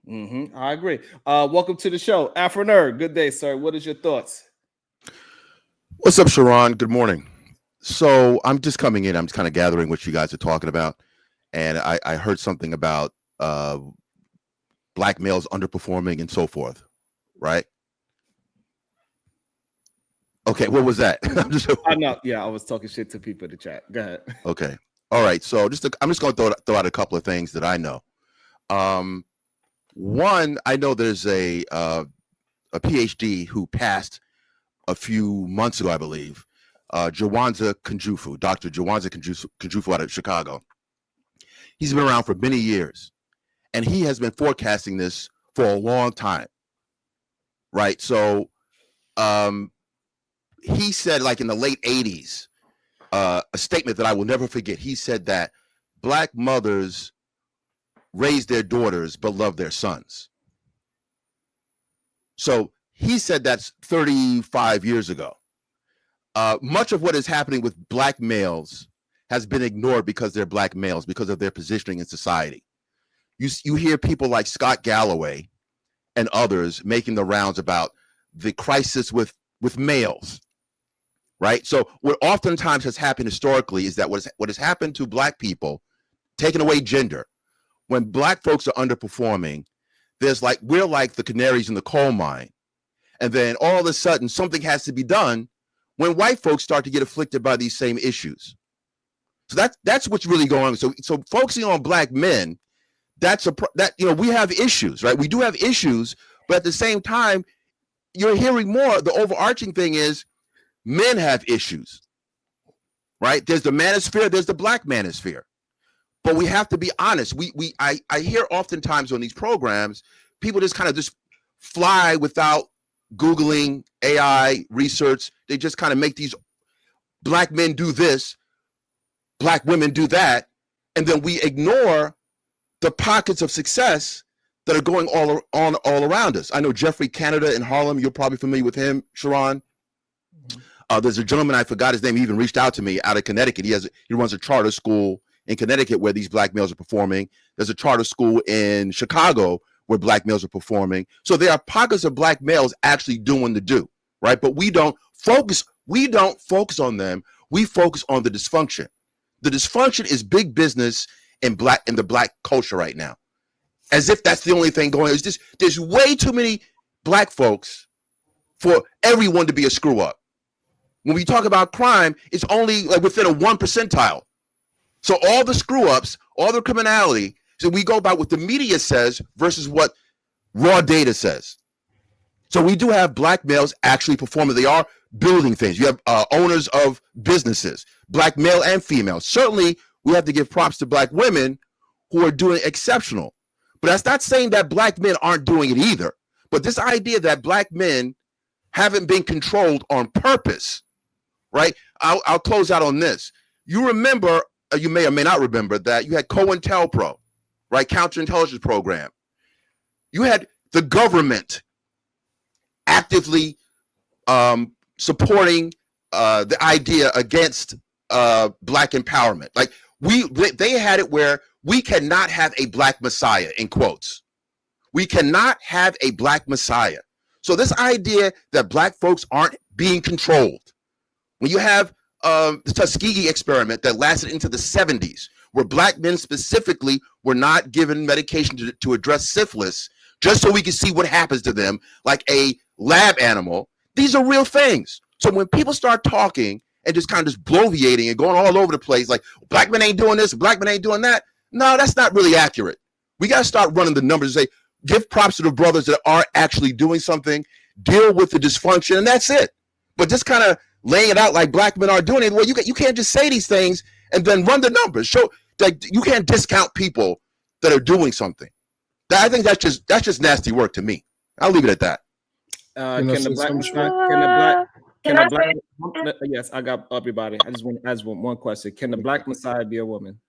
do. I agree. Welcome to the show, Afro Nerd. Good day, sir. What is your thoughts? What's up, Sharon? Good morning. So I'm just coming in. I'm just kind of gathering what you guys are talking about, and I heard something about black males underperforming and so forth, right? Okay, what was that? I was talking shit to people in the chat. Go ahead. Okay, all right. So I'm just going to throw out a couple of things that I know. One, I know there's a PhD who passed a few months ago, I believe. Jawanza Kunjufu, Dr. Jawanza Kunjufu out of Chicago. He's been around for many years, and he has been forecasting this for a long time, right? So he said, like in the late 80s, a statement that I will never forget. He said that black mothers raise their daughters but love their sons. So he said that's 35 years ago. Much of what is happening with black males has been ignored because they're black males, because of their positioning in society. You hear people like Scott Galloway and others making the rounds about the crisis with males, right? So what oftentimes has happened historically is that what has happened to black people, taking away gender, when black folks are underperforming, we're like the canaries in the coal mine. And then all of a sudden something has to be done when white folks start to get afflicted by these same issues. So that's what's really going on. So focusing on black men, we have issues, right? We do have issues, but at the same time, you're hearing more. The overarching thing is men have issues, right? There's the manosphere, there's the black manosphere. But we have to be honest. I hear oftentimes on these programs, people just kind of just fly without Googling AI research. They just kind of make these black men do this, black women do that, and then we ignore the pockets of success that are going all around us. I know Jeffrey Canada in Harlem. You're probably familiar with him, Sharon. There's a gentleman, I forgot his name. He even reached out to me out of Connecticut. He runs a charter school in Connecticut where these black males are performing. There's a charter school in Chicago where black males are performing. So there are pockets of black males actually doing the do, right? But we don't focus on them. We focus on the dysfunction. The dysfunction is big business in the black culture right now. As if that's the only thing going on. It's just, there's way too many black folks for everyone to be a screw up. When we talk about crime, it's only like within a 1 percentile. So all the screw ups, all the criminality, so we go by what the media says versus what raw data says. So we do have black males actually performing. They are building things. You have owners of businesses, black male and female. Certainly, we have to give props to black women who are doing exceptional. But that's not saying that black men aren't doing it either. But this idea that black men haven't been controlled on purpose, right? I'll close out on this. You remember, you may or may not remember that you had COINTELPRO, right? Counterintelligence program. You had the government actively supporting the idea against black empowerment. Like they had it where we cannot have a black messiah, in quotes. We cannot have a black messiah. So this idea that black folks aren't being controlled, when you have the Tuskegee experiment that lasted into the 70s, where black men specifically were not given medication to address syphilis, just so we can see what happens to them, like a lab animal. These are real things. So when people start talking and just kind of just bloviating and going all over the place, like black men ain't doing this, black men ain't doing that, no, that's not really accurate. We got to start running the numbers and say, give props to the brothers that are actually doing something, deal with the dysfunction, and that's it. But just kind of laying it out like black men are doing it, well, you can't just say these things and then run the numbers. Show that you can't discount people that are doing something. I think that's just nasty work to me. I'll leave it at that. Yes, I got everybody. I just want to ask one question. Can the black messiah be a woman?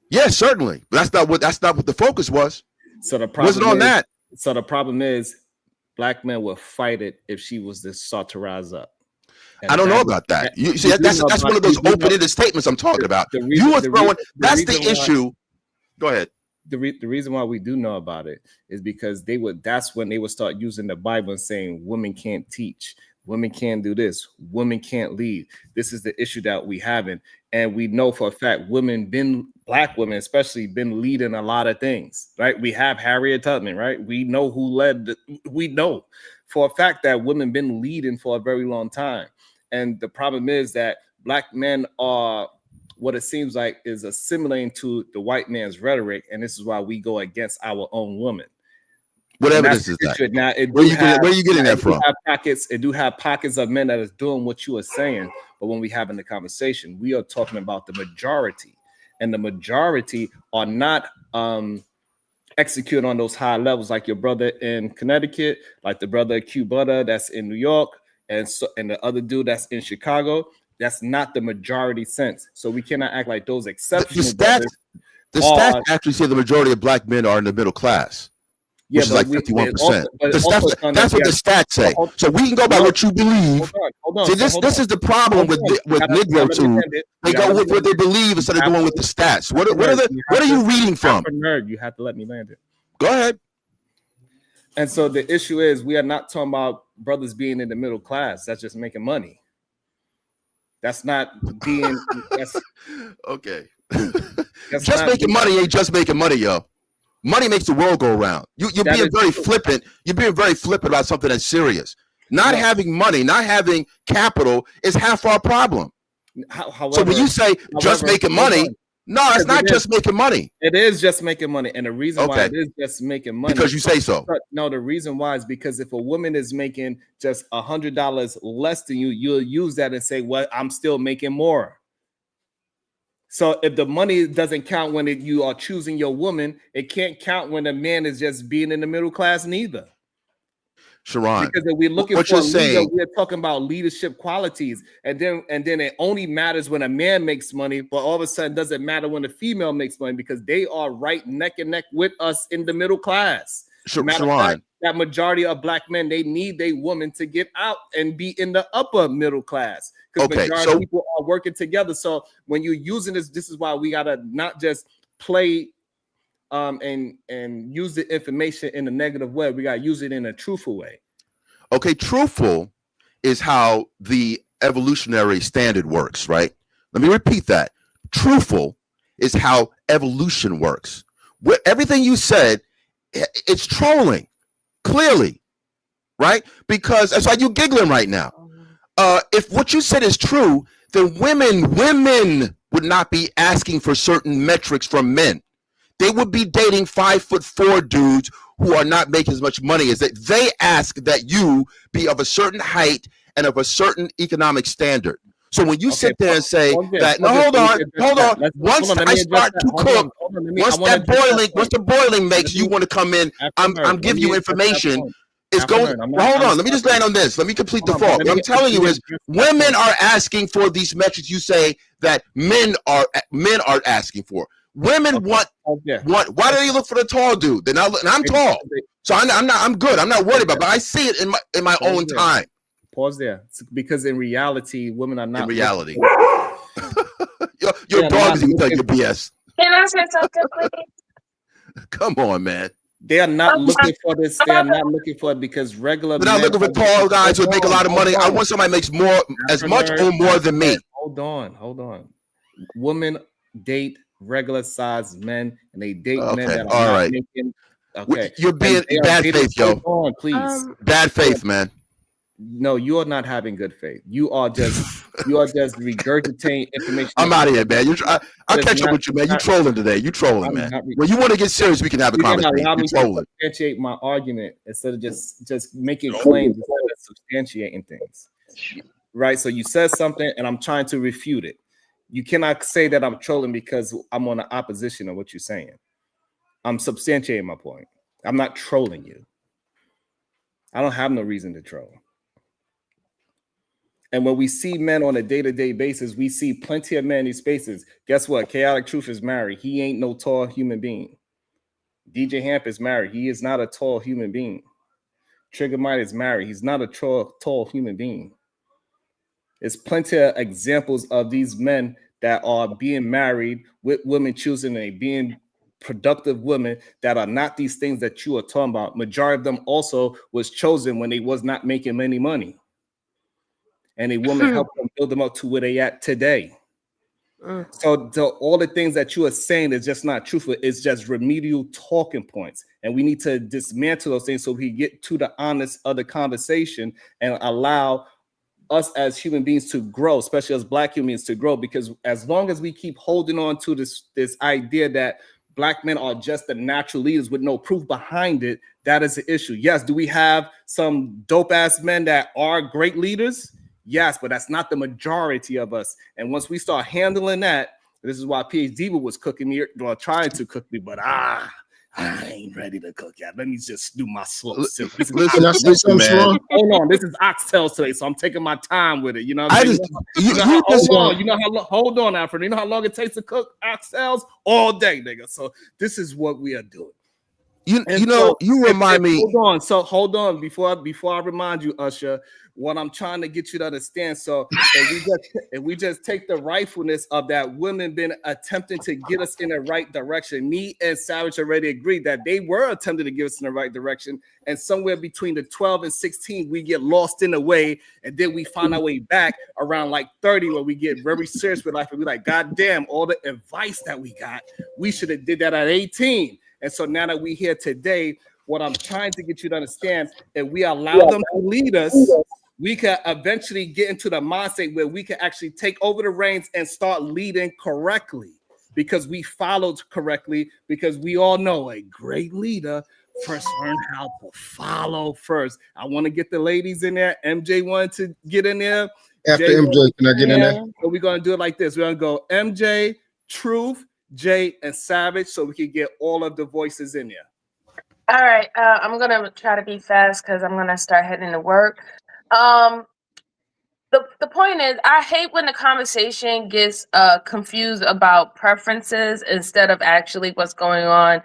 Yes, certainly. But that's not what the focus was. So the problem wasn't on that. So the problem is black men will fight it if she was to start to rise up. And I don't know about that. You see, that's one of those open-ended statements I'm talking about. You were throwing. That's the issue. Go ahead. The reason why we do know about it is because that's when they would start using the Bible and saying women can't teach, women can't do this, women can't lead. This is the issue that we having. And we know for a fact black women especially been leading a lot of things, right? We have Harriet Tubman, right? We know who led. We know for a fact that women been leading for a very long time. And the problem is that black men are what it seems like is assimilating to the white man's rhetoric. And this is why we go against our own women. What evidence is that? Now, where are you getting that from? It do have pockets of men that is doing what you are saying. But when we having the conversation, we are talking about the majority. And the majority are not executing on those high levels like your brother in Connecticut, like the brother Q Butter that's in New York, and the other dude that's in Chicago. That's not the majority sense. So we cannot act like those exceptions. The stats actually say the majority of black men are in the middle class. Yeah, which is like 51%. That's what the stats say. So we can go by what you believe. Hold on. See, this is the problem with Negro too. They go with what they believe instead of going with the stats. What are you reading from? Nerd, you have to let me land it. Go ahead. And so the issue is we are not talking about brothers being in the middle class. That's just making money. That's not being. That's okay. Just making money ain't just making money, yo. Money makes the world go around. You're being very flippant. You're being very flippant about something that's serious. Not having money, not having capital is half our problem. However, so when you say just making money, no, it's not just making money. It is just making money. And the reason why it is just making money. Because you say so. No, the reason why is because if a woman is making just $100 less than you, you'll use that and say, well, I'm still making more. So if the money doesn't count when you are choosing your woman, it can't count when a man is just being in the middle class neither. Sharon, because if we're looking for a leader, we're talking about leadership qualities, and then it only matters when a man makes money, but all of a sudden doesn't matter when a female makes money because they are right neck and neck with us in the middle class. Sharon, that majority of black men, they need a woman to get out and be in the upper middle class because majority of people are working together. So when you're using this is why we gotta not just play and use the information in a negative way. We gotta use it in a truthful way. Okay, truthful is how the evolutionary standard works, right? Let me repeat that. Truthful is how evolution works. Everything you said, it's trolling, clearly, right? Because that's why you're giggling right now. If what you said is true, then women would not be asking for certain metrics from men. They would be dating 5'4" dudes who are not making as much money as they ask that you be of a certain height and of a certain economic standard. So when you sit there and say that, no, hold on. Once I start to cook, once the boiling makes you want to come in, I'm giving you information. It's going. Hold on. Let me just land on this. Let me complete the thought. What I'm telling you is, women are asking for these metrics. You say that men are asking for. Women want. Yeah. Why do they look for the tall dude? They're not. And I'm tall, so I'm good. I'm not worried about it, but I see it in my own time. Pause there. Because in reality, women are not. In reality. Your dog is going to tell you BS. Can I say something, please? Come on, man. They are not looking for this. They are not looking for it because regular. They're not looking for tall guys who make a lot of money. I want somebody who makes more, as much or more than me. Hold on. Women date regular sized men, and they date men that are not making. Okay, you're being bad faith, yo. Hold on, please. Bad faith, man. No, you are not having good faith. You are just regurgitating information. I'm out of here, man. I'll catch up with you, man. You trolling today. You trolling, man. When you want to get serious, we can have a conversation. Allow me to substantiate my argument instead of just making claims instead of substantiating things. Right? So you said something, and I'm trying to refute it. You cannot say that I'm trolling because I'm on the opposition of what you're saying. I'm substantiating my point. I'm not trolling you. I don't have no reason to troll. And when we see men on a day-to-day basis, we see plenty of men in these spaces. Guess what? Chaotic Truth is married. He ain't no tall human being. DJ Hamp is married. He is not a tall human being. Trigger Mite is married. He's not a tall human being. There's plenty of examples of these men that are being married with women choosing and being productive women that are not these things that you are talking about. Majority of them also was chosen when they was not making any money. And a woman helped them build them up to where they at today. So all the things that you are saying is just not truthful. It's just remedial talking points. And we need to dismantle those things so we get to the honest of the conversation and allow us as human beings to grow, especially as Black human beings to grow. Because as long as we keep holding on to this idea that Black men are just the natural leaders with no proof behind it, that is the issue. Yes, do we have some dope ass men that are great leaders? Yes, but that's not the majority of us. And once we start handling that, this is why PhD was cooking me, or trying to cook me, but I ain't ready to cook yet. Let me just do my slow sip. Listen, I say something strong. Hold on, this is oxtails today, so I'm taking my time with it. You know what I'm saying? Hold on, Alfred. You know how long it takes to cook oxtails? All day, nigga. So this is what we are doing. You remind me. Hold on. Before I remind you, Usher, what I'm trying to get you to understand. So if we just take the rightfulness of that women been attempting to get us in the right direction. Me and Savage already agreed that they were attempting to get us in the right direction. And somewhere between the 12 and 16, we get lost in the way. And then we find our way back around like 30, where we get very serious with life. And we're like, God damn, all the advice that we got, we should have did that at 18. And so now that we're here today, what I'm trying to get you to understand, if we allow them to lead us, we can eventually get into the mindset where we can actually take over the reins and start leading correctly, because we followed correctly, because we all know a great leader first learn how to follow first. I want to get the ladies in there. MJ wanted to get in there. After MJ, can I get in there? So we're going to do it like this. We're going to go MJ, Truth, Jay, and Savage, so we can get all of the voices in there. All right. I'm going to try to be fast because I'm going to start heading to work. The point is, I hate when the conversation gets confused about preferences instead of actually what's going on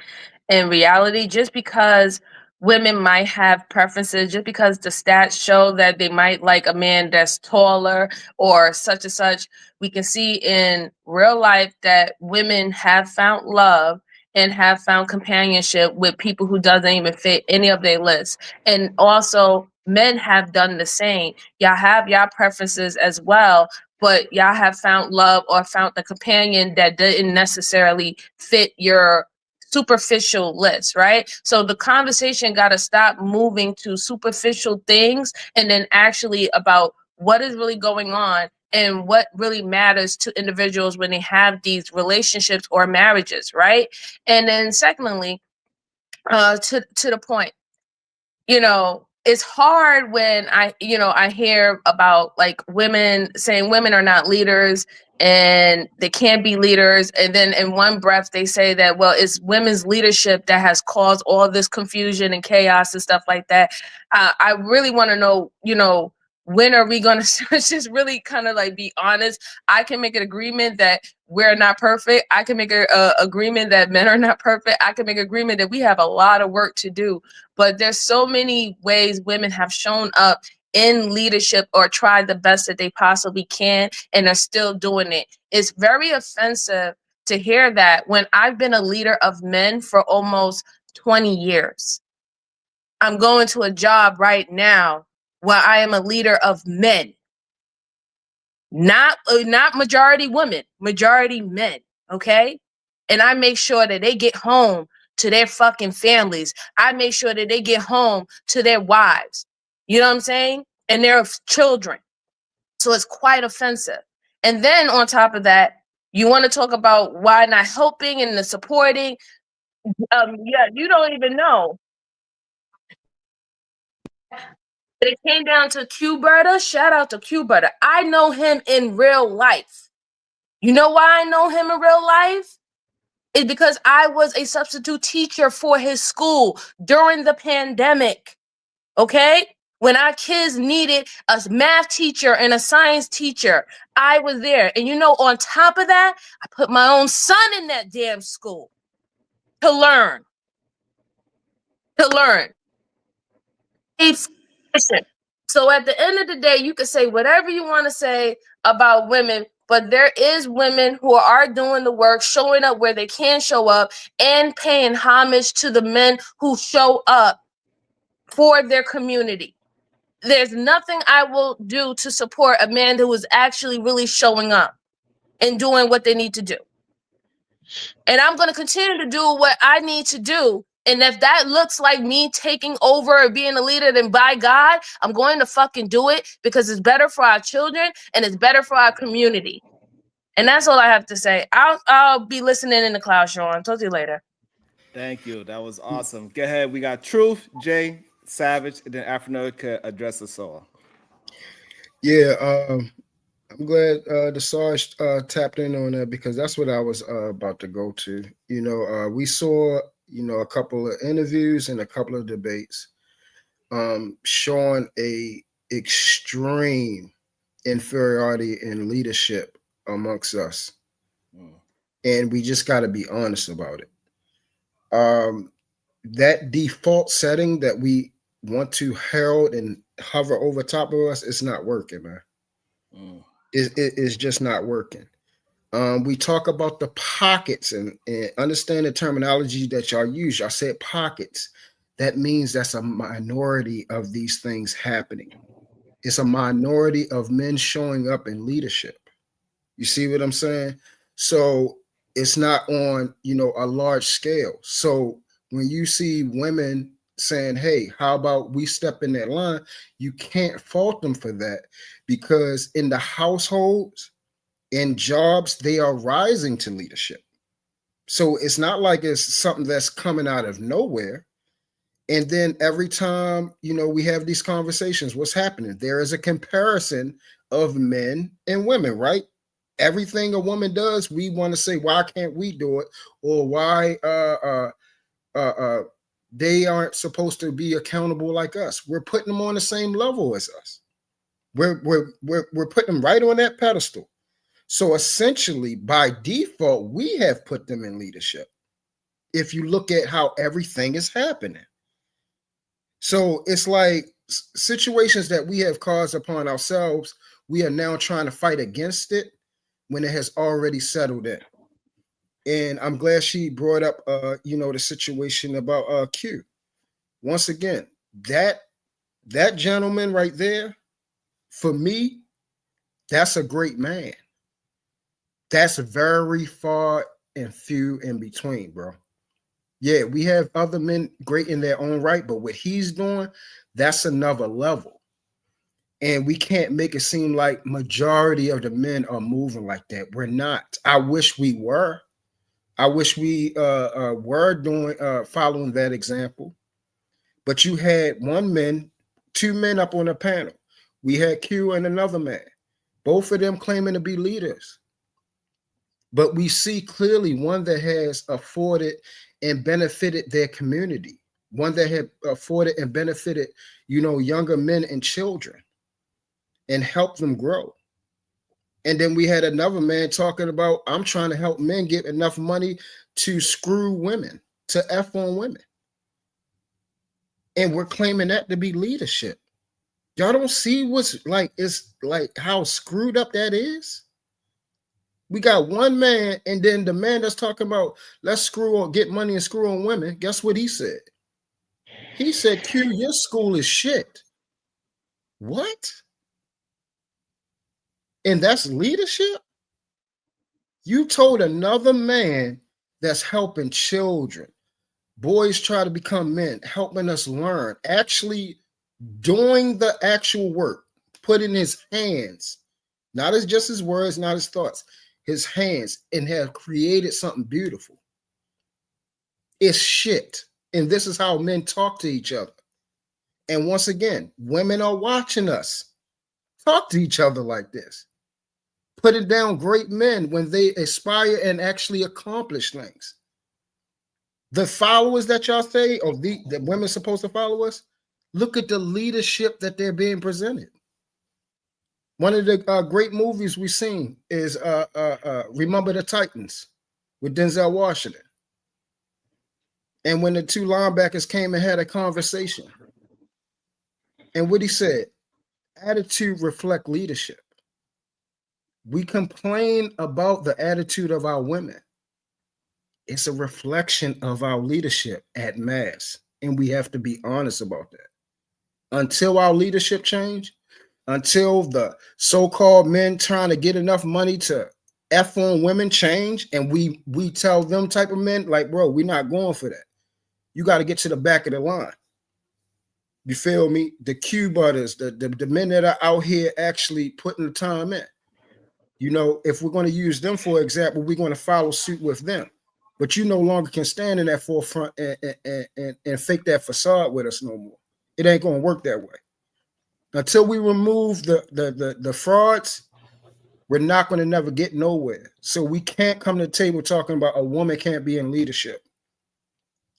in reality. Just because women might have preferences, just because the stats show that they might like a man that's taller or such and such, we can see in real life that women have found love and have found companionship with people who doesn't even fit any of their lists. And also, men have done the same. Y'all have y'all preferences as well, but y'all have found love or found the companion that didn't necessarily fit your superficial list, right? So the conversation got to stop moving to superficial things and then actually about what is really going on and what really matters to individuals when they have these relationships or marriages, right? And then secondly, to the point, it's hard when I hear about like women saying women are not leaders and they can't be leaders. And then in one breath, they say that, well, it's women's leadership that has caused all this confusion and chaos and stuff like that. I really want to know, when are we going to just really kind of like be honest? I can make an agreement that we're not perfect. I can make an agreement that men are not perfect. I can make an agreement that we have a lot of work to do. But there's so many ways women have shown up in leadership or tried the best that they possibly can and are still doing it. It's very offensive to hear that when I've been a leader of men for almost 20 years. I'm going to a job right now where I am a leader of men, not majority women, majority men, okay? And I make sure that they get home to their fucking families. I make sure that they get home to their wives. You know what I'm saying? And their children. So it's quite offensive. And then on top of that, you want to talk about why not helping and the supporting. Yeah, you don't even know. It came down to Q-Berta. Shout out to Q-Berta. I know him in real life. You know why I know him in real life? It's because I was a substitute teacher for his school during the pandemic. Okay? When our kids needed a math teacher and a science teacher, I was there. And you know, on top of that, I put my own son in that damn school to learn. To learn. Listen. So at the end of the day, you can say whatever you want to say about women, but there is women who are doing the work, showing up where they can show up, and paying homage to the men who show up for their community. There's nothing I will do to support a man who is actually really showing up and doing what they need to do. And I'm going to continue to do what I need to do. And if that looks like me taking over or being a leader, then by God, I'm going to fucking do it because it's better for our children and it's better for our community. And that's all I have to say. I'll be listening in the cloud, Sean. Talk to you later. Thank you. That was awesome. Go ahead. We got Truth, Jay, Savage, and then Afternoon could address us all. Yeah, I'm glad the Sarge tapped in on that because that's what I was about to go to. You know, we saw, you know, a couple of interviews and a couple of debates showing a extreme inferiority in leadership amongst us. And we just got to be honest about it. That default setting that we want to herald and hover over top of us, it's not working, man. It's just not working. We talk about the pockets and understand the terminology that y'all use. Y'all said pockets. That means that's a minority of these things happening. It's a minority of men showing up in leadership. You see what I'm saying? So it's not on, you know, a large scale. So when you see women saying, hey, how about we step in that line? You can't fault them for that because in the households, in jobs, they are rising to leadership. So it's not like it's something that's coming out of nowhere. And then every time, you know, we have these conversations, what's happening? There is a comparison of men and women, right? Everything a woman does, we want to say, why can't we do it? Or why they aren't supposed to be accountable like us. We're putting them on the same level as us. We're putting them right on that pedestal. So essentially, by default, we have put them in leadership. If you look at how everything is happening. So it's like situations that we have caused upon ourselves, we are now trying to fight against it when it has already settled in. And I'm glad she brought up, you know, the situation about Q. Once again, that gentleman right there, for me, that's a great man. That's very far and few in between, bro. Yeah, we have other men great in their own right, but what he's doing, that's another level. And we can't make it seem like majority of the men are moving like that. We're not. I wish we were. I wish we were doing following that example. But you had two men up on a panel. We had Q and another man, both of them claiming to be leaders. But we see clearly one that has afforded and benefited their community, one that had afforded and benefited, you know, younger men and children. and help them grow. And then we had another man talking about, I'm trying to help men get enough money to screw women, to F on women. And we're claiming that to be leadership. Y'all don't see what's like, it's like how screwed up that is. We got one man, and then the man that's talking about let's screw on, get money and screw on women. Guess what he said? He said, Q, your school is shit. What? And that's leadership? You told another man that's helping children, boys try to become men, helping us learn, actually doing the actual work, putting his hands, not as just his words, not his thoughts, his hands, and have created something beautiful. It's shit. And this is how men talk to each other. And once again, women are watching us talk to each other like this, putting down great men when they aspire and actually accomplish things. The followers that y'all say, or the women supposed to follow us, look at the leadership that they're being presented. One of the great movies we've seen is Remember the Titans with Denzel Washington. And when the two linebackers came and had a conversation, and what he said, attitude reflect leadership. We complain about the attitude of our women. It's a reflection of our leadership at mass, and we have to be honest about that. Until our leadership change, until the so-called men trying to get enough money to F on women change, and we tell them type of men, like, bro, we're not going for that. You got to get to the back of the line. You feel me? The Q butters, the men that are out here actually putting the time in. You know, if we're going to use them for example, we're going to follow suit with them. But you no longer can stand in that forefront and fake that facade with us no more. It ain't going to work that way. Until we remove the frauds, we're not going to never get nowhere. So we can't come to the table talking about a woman can't be in leadership.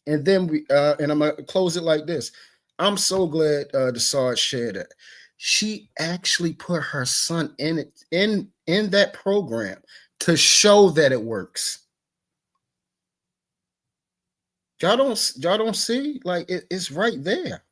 And then and I'm going to close it like this. I'm so glad the Sarge shared that. She actually put her son in it, in that program to show that it works. Y'all don't see, like it's right there.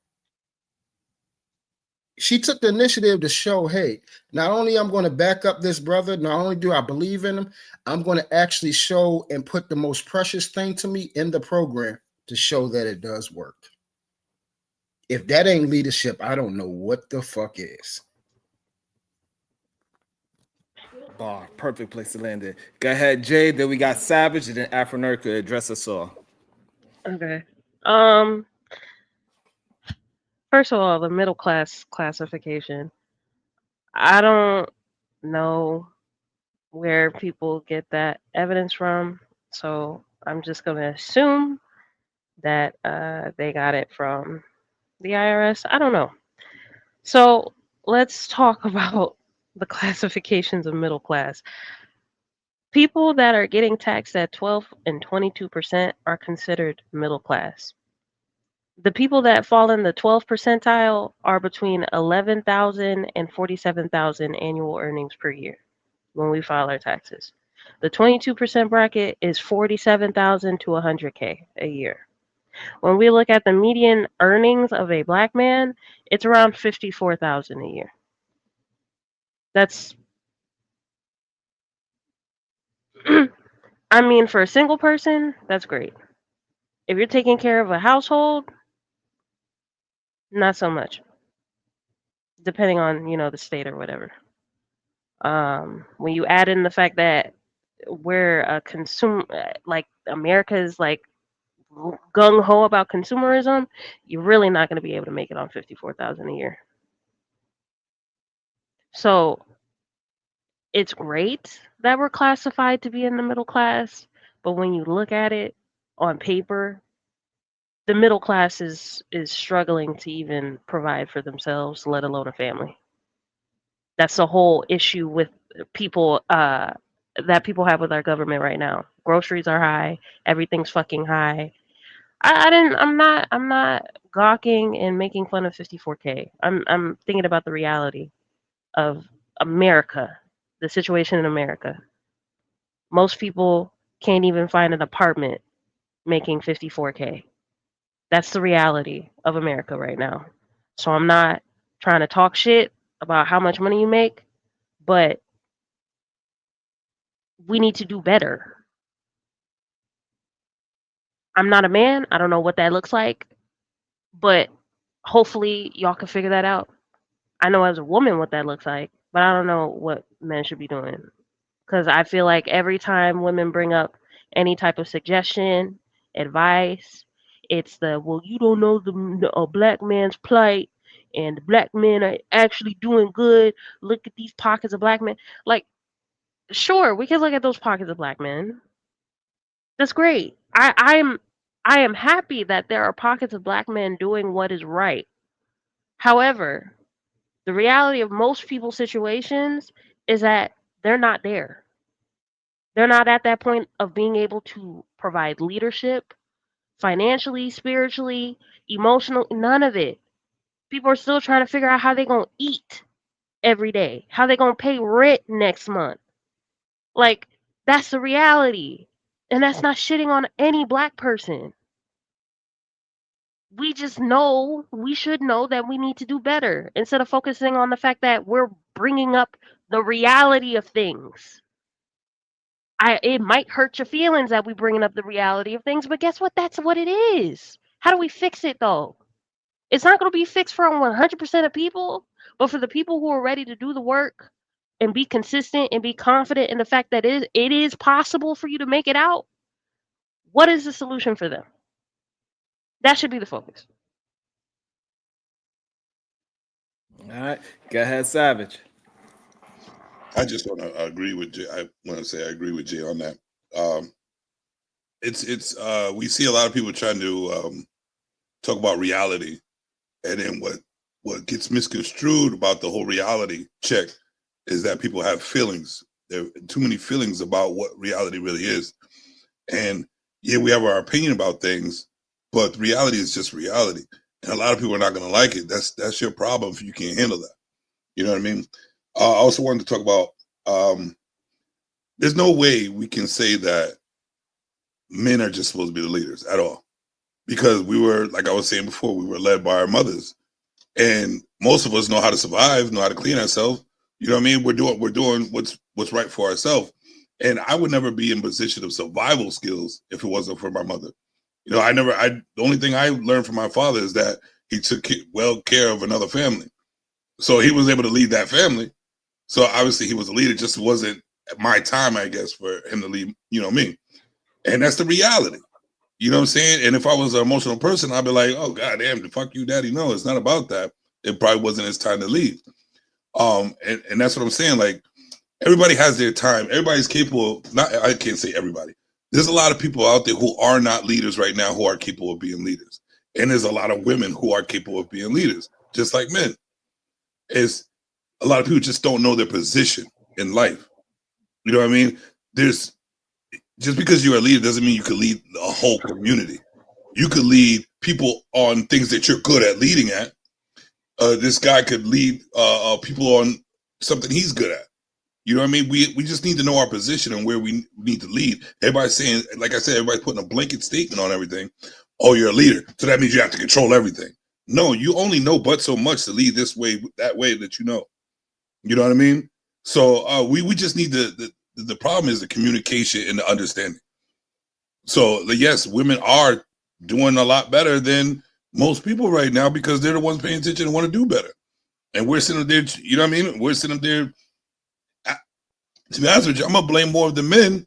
She took the initiative to show, hey, not only I'm going to back up this brother, not only do I believe in him, I'm going to actually show and put the most precious thing to me in the program to show that it does work. If that ain't leadership, I don't know what the fuck is. Bar, perfect place to land it. Go ahead, Jay. Then we got Savage, and then Afro could address us all. Okay. First of all, the middle class classification. I don't know where people get that evidence from, so I'm just going to assume that they got it from the IRS. I don't know. So let's talk about the classifications of middle class. People that are getting taxed at 12 and 22% are considered middle class. The people that fall in the 12th percentile are between 11,000 and 47,000 annual earnings per year when we file our taxes. The 22% bracket is 47,000 to 100K a year. When we look at the median earnings of a black man, it's around 54,000 a year. That's I mean, for a single person, that's great. If you're taking care of a household, not so much. Depending on, the state or whatever. When you add in the fact that we're a like America is like gung ho about consumerism, you're really not going to be able to make it on 54,000 a year. So it's great that we're classified to be in the middle class, but when you look at it on paper, the middle class is struggling to even provide for themselves, let alone a family. That's the whole issue with people that people have with our government right now. Groceries are high, everything's fucking high. I'm not gawking and making fun of 54K. I'm thinking about the reality. of America, the situation in America. Most people can't even find an apartment making 54K. That's the reality of America right now. So I'm not trying to talk shit about how much money you make, but we need to do better. I'm not a man. I don't know what that looks like, but hopefully y'all can figure that out. I know as a woman what that looks like, but I don't know what men should be doing. Because I feel like every time women bring up any type of suggestion, advice, it's the, well, you don't know a black man's plight, and the black men are actually doing good. Look at these pockets of black men. Like, sure, we can look at those pockets of black men. That's great. I am happy that there are pockets of black men doing what is right. However, the reality of most people's situations is that they're not there. They're not at that point of being able to provide leadership financially, spiritually, emotional, none of it. People are still trying to figure out how they're going to eat every day, how they're going to pay rent next month. Like, that's the reality. And that's not shitting on any black person. We just know, we should know that we need to do better instead of focusing on the fact that we're bringing up the reality of things. It might hurt your feelings that we bringing up the reality of things, but guess what? That's what it is. How do we fix it though? It's not going to be fixed for 100% of people, but for the people who are ready to do the work and be consistent and be confident in the fact that it is possible for you to make it out, what is the solution for them? That should be the focus. All right, go ahead, Savage. I just want to agree with Jay. I want to say I agree with Jay on that. It's we see a lot of people trying to talk about reality, and then what gets misconstrued about the whole reality check is that people have feelings. There are too many feelings about what reality really is, and yeah, we have our opinion about things, but reality is just reality, and a lot of people are not going to like it. That's your problem if you can't handle that. You know what I mean? I also wanted to talk about there's no way we can say that men are just supposed to be the leaders at all, because we were, like I was saying before, we were led by our mothers, and most of us know how to survive, know how to clean ourselves. You know what I mean? We're doing what's right for ourselves, and I would never be in a position of survival skills if it wasn't for my mother. You know, the only thing I learned from my father is that he took well care of another family, so he was able to lead that family. So obviously he was a leader. Just wasn't my time, I guess, for him to lead, me. And that's the reality. You know what I'm saying? And if I was an emotional person, I'd be like, oh, goddamn, the fuck you, daddy. No, it's not about that. It probably wasn't his time to leave. And that's what I'm saying. Like, everybody has their time. Everybody's capable. I can't say everybody. There's a lot of people out there who are not leaders right now who are capable of being leaders. And there's a lot of women who are capable of being leaders, just like men. It's a lot of people just don't know their position in life. You know what I mean? Just because you're a leader doesn't mean you can lead a whole community. You could lead people on things that you're good at leading at. This guy could lead people on something he's good at. You know what I mean? We just need to know our position and where we need to lead. Everybody's saying, like I said, everybody's putting a blanket statement on everything. Oh, you're a leader, so that means you have to control everything. No, you only know but so much to lead this way, that way that you know. You know what I mean? So we just need the problem is the communication and the understanding. So yes, women are doing a lot better than most people right now because they're the ones paying attention and want to do better. And we're sitting there, you know what I mean? We're sitting there. To be honest with you, I'm gonna blame more of the men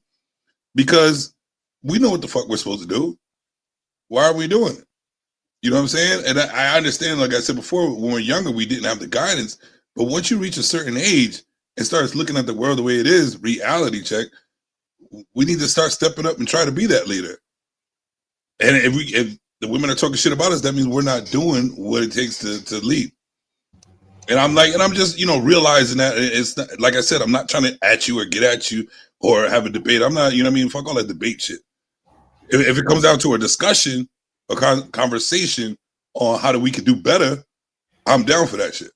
because we know what the fuck we're supposed to do. Why are we doing it? You know what I'm saying? And I understand, like I said before, when we're younger, we didn't have the guidance. But once you reach a certain age and starts looking at the world the way it is, reality check, we need to start stepping up and try to be that leader. And if the women are talking shit about us, that means we're not doing what it takes to lead. And I'm just, realizing that it's not, like I said, I'm not trying to at you or get at you or have a debate. I'm not, you know what I mean? Fuck all that debate shit. If it comes down to a discussion, a conversation on how we could do better, I'm down for that shit.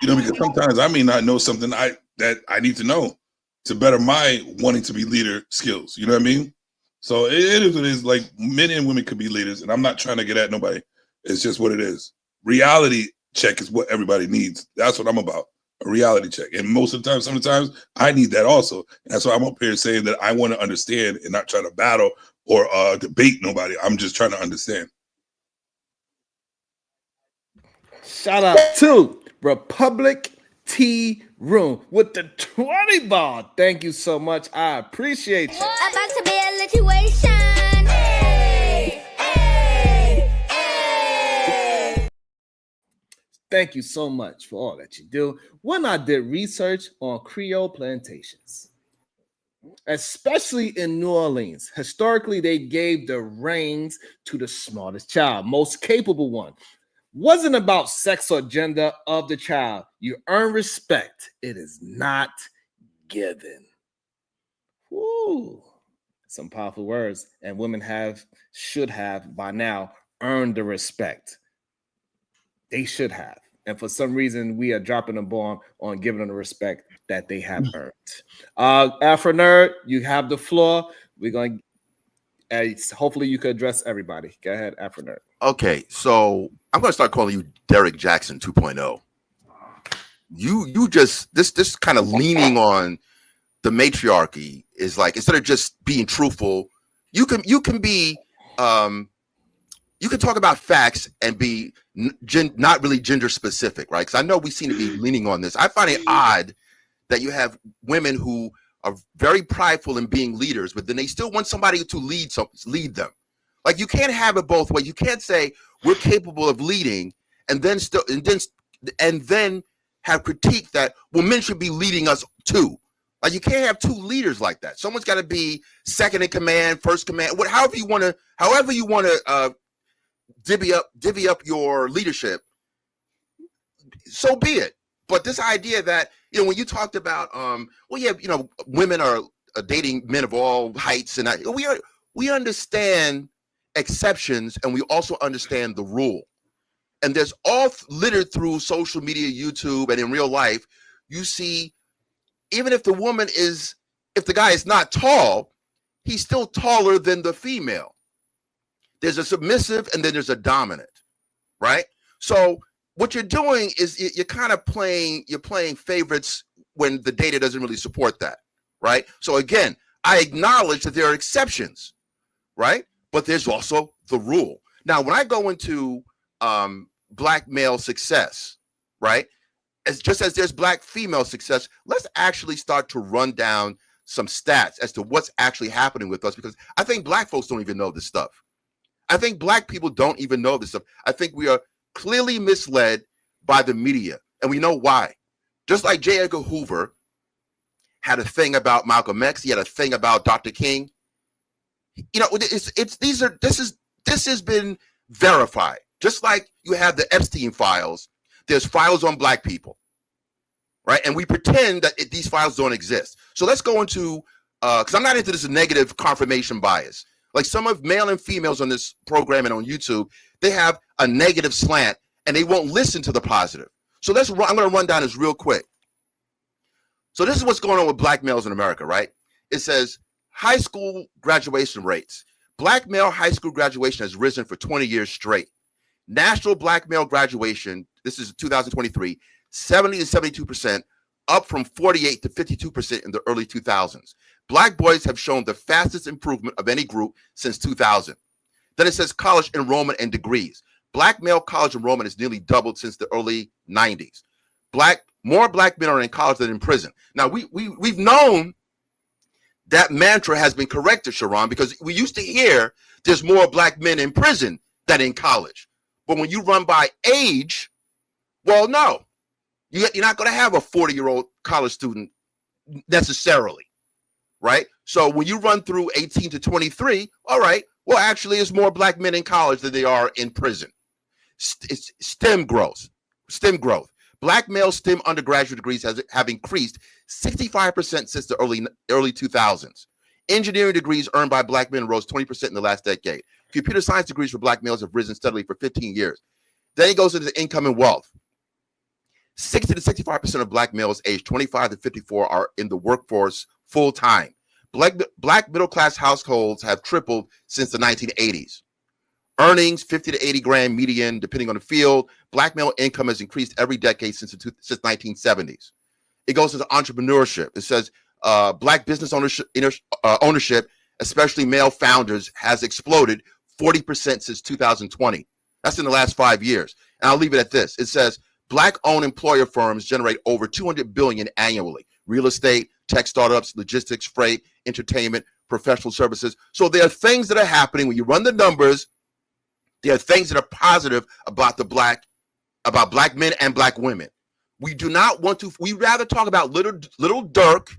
You know, because sometimes I may not know something that I need to know to better my wanting to be leader skills. You know what I mean? So it is what it is. Like men and women could be leaders, and I'm not trying to get at nobody. It's just what it is. Reality check is what everybody needs. That's what I'm about. A reality check. And most of the time, sometimes I need that also. And that's why I'm up here saying that I want to understand and not try to battle or debate nobody. I'm just trying to understand. Shout out to Republic Tea Room with the 20 ball. Thank you so much. I appreciate you. About to be a situation. Hey, hey, hey. Thank you so much for all that you do. When I did research on Creole plantations, especially in New Orleans, historically they gave the reins to the smartest child, most capable one. Wasn't about sex or gender of the child. You earn respect. It is not given. Woo. Some powerful words. And women should have by now earned the respect. They should have. And for some reason, we are dropping a bomb on giving them the respect that they have earned. Afro Nerd, you have the floor. We're going to, hopefully you can address everybody. Go ahead, Afro Nerd. Okay, so I'm going to start calling you Derek Jackson 2.0. You just, this kind of leaning on the matriarchy is like, instead of just being truthful, you can be, you can talk about facts and be not really gender specific, right? Because I know we seem to be leaning on this. I find it odd that you have women who are very prideful in being leaders, but then they still want somebody to lead them. Like, you can't have it both ways. You can't say we're capable of leading and then have critique that, well, men should be leading us too. Like, you can't have two leaders like that. Someone's got to be second in command, first command, however you want to divvy up your leadership, so be it. But this idea that, when you talked about, women are dating men of all heights, and we understand exceptions, and we also understand the rule. And there's all littered through social media, YouTube, and in real life, you see, even if the guy is not tall, he's still taller than the female. There's a submissive and then there's a dominant, right? So what you're doing is you're kind of playing favorites when the data doesn't really support that, right? So again, I acknowledge that there are exceptions, right? But there's also the rule. Now, when I go into black male success, right? Just as there's black female success, let's actually start to run down some stats as to what's actually happening with us, because I think black folks don't even know this stuff. I think black people don't even know this stuff. I think we are clearly misled by the media, and we know why. Just like J. Edgar Hoover had a thing about Malcolm X, he had a thing about Dr. King. This has been verified. Just like you have the Epstein files, there's files on black people, right? And we pretend that these files don't exist. So let's go into, because I'm not into this negative confirmation bias. Like, some of male and females on this program and on YouTube, they have a negative slant and they won't listen to the positive. So I'm going to run down this real quick. So this is what's going on with black males in America, right? It says high school graduation rates. Black male high school graduation has risen for 20 years straight. National black male graduation, this is 2023, 70 to 72%, up from 48 to 52% in the early 2000s. Black boys have shown the fastest improvement of any group since 2000. Then it says college enrollment and degrees. Black male college enrollment has nearly doubled since the early 90s. More black men are in college than in prison. Now, we've known that mantra has been corrected, Sharon, because we used to hear there's more black men in prison than in college. But when you run by age, well, no. You're not going to have a 40-year-old college student necessarily, right? So when you run through 18 to 23, all right, well, actually, there's more black men in college than they are in prison. It's STEM growth. Black male STEM undergraduate degrees have increased 65% since the early 2000s. Engineering degrees earned by black men rose 20% in the last decade. Computer science degrees for black males have risen steadily for 15 years. Then he goes into income and wealth. 60 to 65% of black males aged 25 to 54 are in the workforce full time. Black middle class households have tripled since the 1980s. Earnings 50 to 80 grand median, depending on the field. Black male income has increased every decade since 1970s. It goes into entrepreneurship. It says black business ownership, especially male founders, has exploded 40% since 2020. That's in the last 5 years. And I'll leave it at this. It says black-owned employer firms generate over $200 billion annually. Real estate, tech startups, logistics, freight, entertainment, professional services. So there are things that are happening when you run the numbers. There are things that are positive about black men and black women. We do not want to. We rather talk about little Dirk,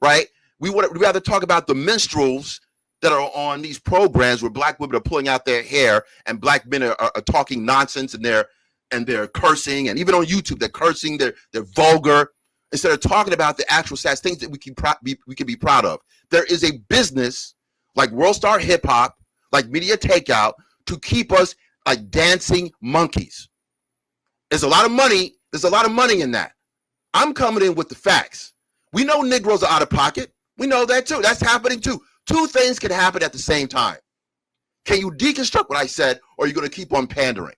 right? We'd rather talk about the minstrels that are on these programs where black women are pulling out their hair and black men are talking nonsense and they're cursing, and even on YouTube they're cursing. They're vulgar instead of talking about the actual sad things that we can be proud of. There is a business like World Star Hip Hop, like Media Takeout, to keep us like dancing monkeys. There's a lot of money. There's a lot of money in that. I'm coming in with the facts. We know Negroes are out of pocket. We know that too. That's happening too. Two things can happen at the same time. Can you deconstruct what I said, or are you going to keep on pandering?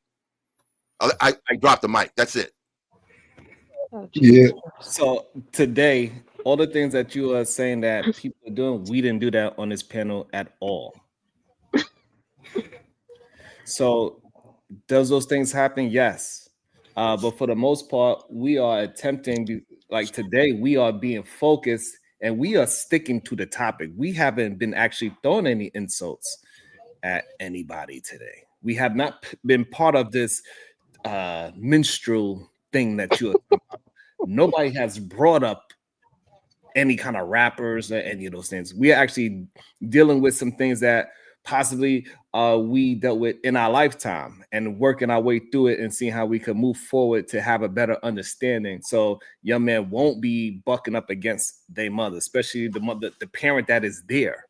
I dropped the mic. That's it. Yeah. So today, all the things that you are saying that people are doing, we didn't do that on this panel at all. So does those things happen? Yes. But for the most part, we are attempting, like today, we are being focused and we are sticking to the topic. We haven't been actually throwing any insults at anybody today. We have not been part of this minstrel thing that you are. Nobody has brought up any kind of rappers or any of those things. We are actually dealing with some things that possibly we dealt with in our lifetime and working our way through it and seeing how we can move forward to have a better understanding. So young men won't be bucking up against their mother, especially the parent that is there.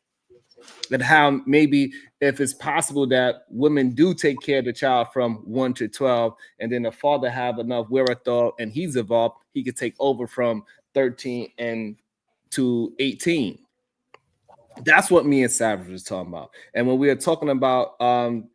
And how maybe if it's possible that women do take care of the child from 1 to 12, and then the father have enough wherewithal and he's evolved, he could take over from 13 and to 18. That's what me and Savage was talking about. And when we are talking about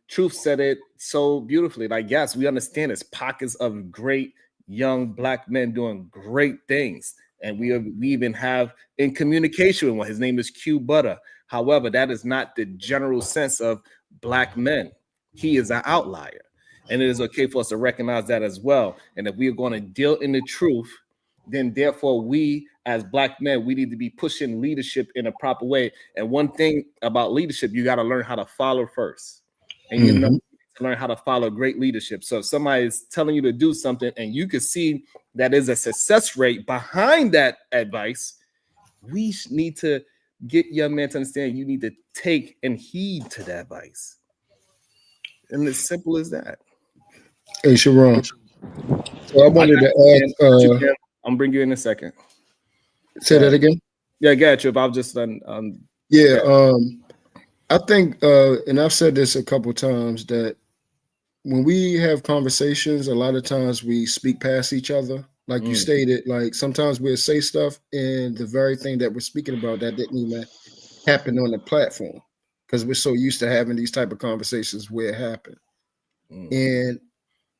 Truth said it so beautifully. Like, yes, we understand there's pockets of great young black men doing great things. And we even have in communication with one. His name is Q Butter. However, that is not the general sense of black men. He is an outlier. And it is okay for us to recognize that as well. And if we are going to deal in the truth, then therefore we as black men, we need to be pushing leadership in a proper way. And one thing about leadership, you got to learn how to follow first. And you know, to learn how to follow great leadership. So if somebody is telling you to do something and you can see that is a success rate behind that advice, we need to get young men to understand you need to take and heed to that advice. And it's simple as that. Hey, Sharon. So I wanted to ask. I'm bring you in a second. Say that again. Yeah, got you. If I've just done. I think, and I've said this a couple times, that when we have conversations, a lot of times we speak past each other. Like you stated, like sometimes we'll say stuff, and the very thing that we're speaking about that didn't even happen on the platform because we're so used to having these type of conversations where it happened. And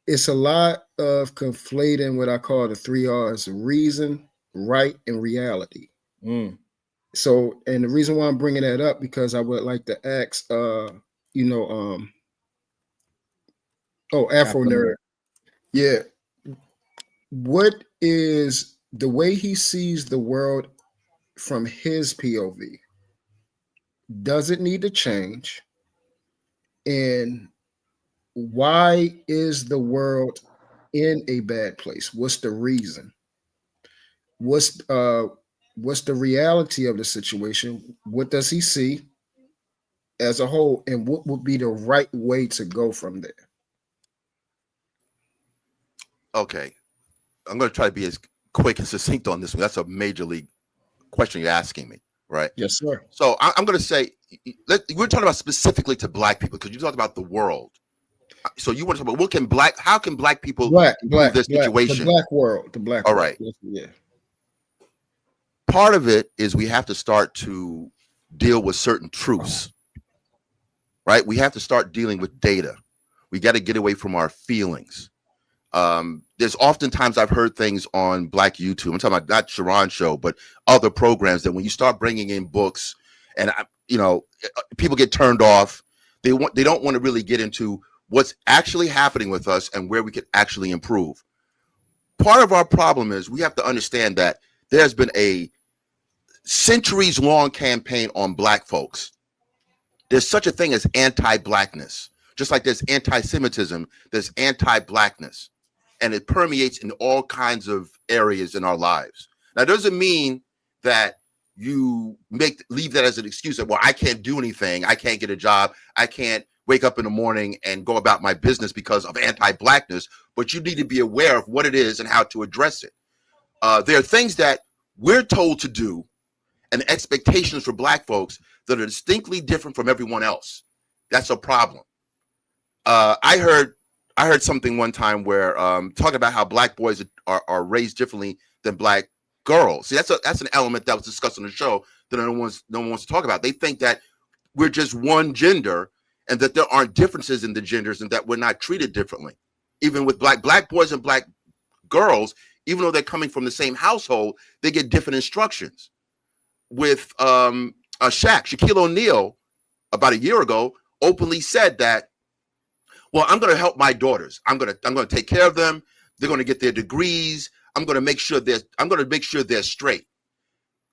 it's a lot of conflating what I call the 3 R's: reason, right, and reality. So, and the reason why I'm bringing that up, because I would like to ask, Afro Nerd. Yeah. What is the way he sees the world from his POV? Does it need to change? And why is the world in a bad place? What's the reason? What's the reality of the situation? What does he see as a whole? And what would be the right way to go from there? Okay. I'm going to try to be as quick and succinct on this one. That's a major league question you're asking me, right? Yes, sir. So I'm going to say, we're talking about specifically to black people because you talked about the world. So you want to talk about how can black people Black, improve their the situation? black world, the black All world. right. Yeah. Part of it is we have to start to deal with certain truths, right? We have to start dealing with data. We got to get away from our feelings. There's oftentimes I've heard things on Black YouTube. I'm talking about not Sharon's show, but other programs that when you start bringing in books, and people get turned off. They don't want to really get into what's actually happening with us and where we could actually improve. Part of our problem is we have to understand that there's been a centuries-long campaign on black folks. There's such a thing as anti-blackness. Just like there's anti-Semitism, there's anti-blackness. And it permeates in all kinds of areas in our lives. Now, it doesn't mean that you leave that as an excuse that, well, I can't do anything. I can't get a job. I can't wake up in the morning and go about my business because of anti-blackness. But you need to be aware of what it is and how to address it. There are things that we're told to do and expectations for black folks that are distinctly different from everyone else. That's a problem. I heard something one time where talking about how black boys are raised differently than black girls. See, that's an element that was discussed on the show that no one wants to talk about. They think that we're just one gender and that there aren't differences in the genders and that we're not treated differently. Even with black boys and black girls, even though they're coming from the same household, they get different instructions. With Shaquille O'Neal about a year ago openly said that, well, I'm going to help my daughters. I'm going to take care of them. They're going to get their degrees. I'm going to make sure they're straight.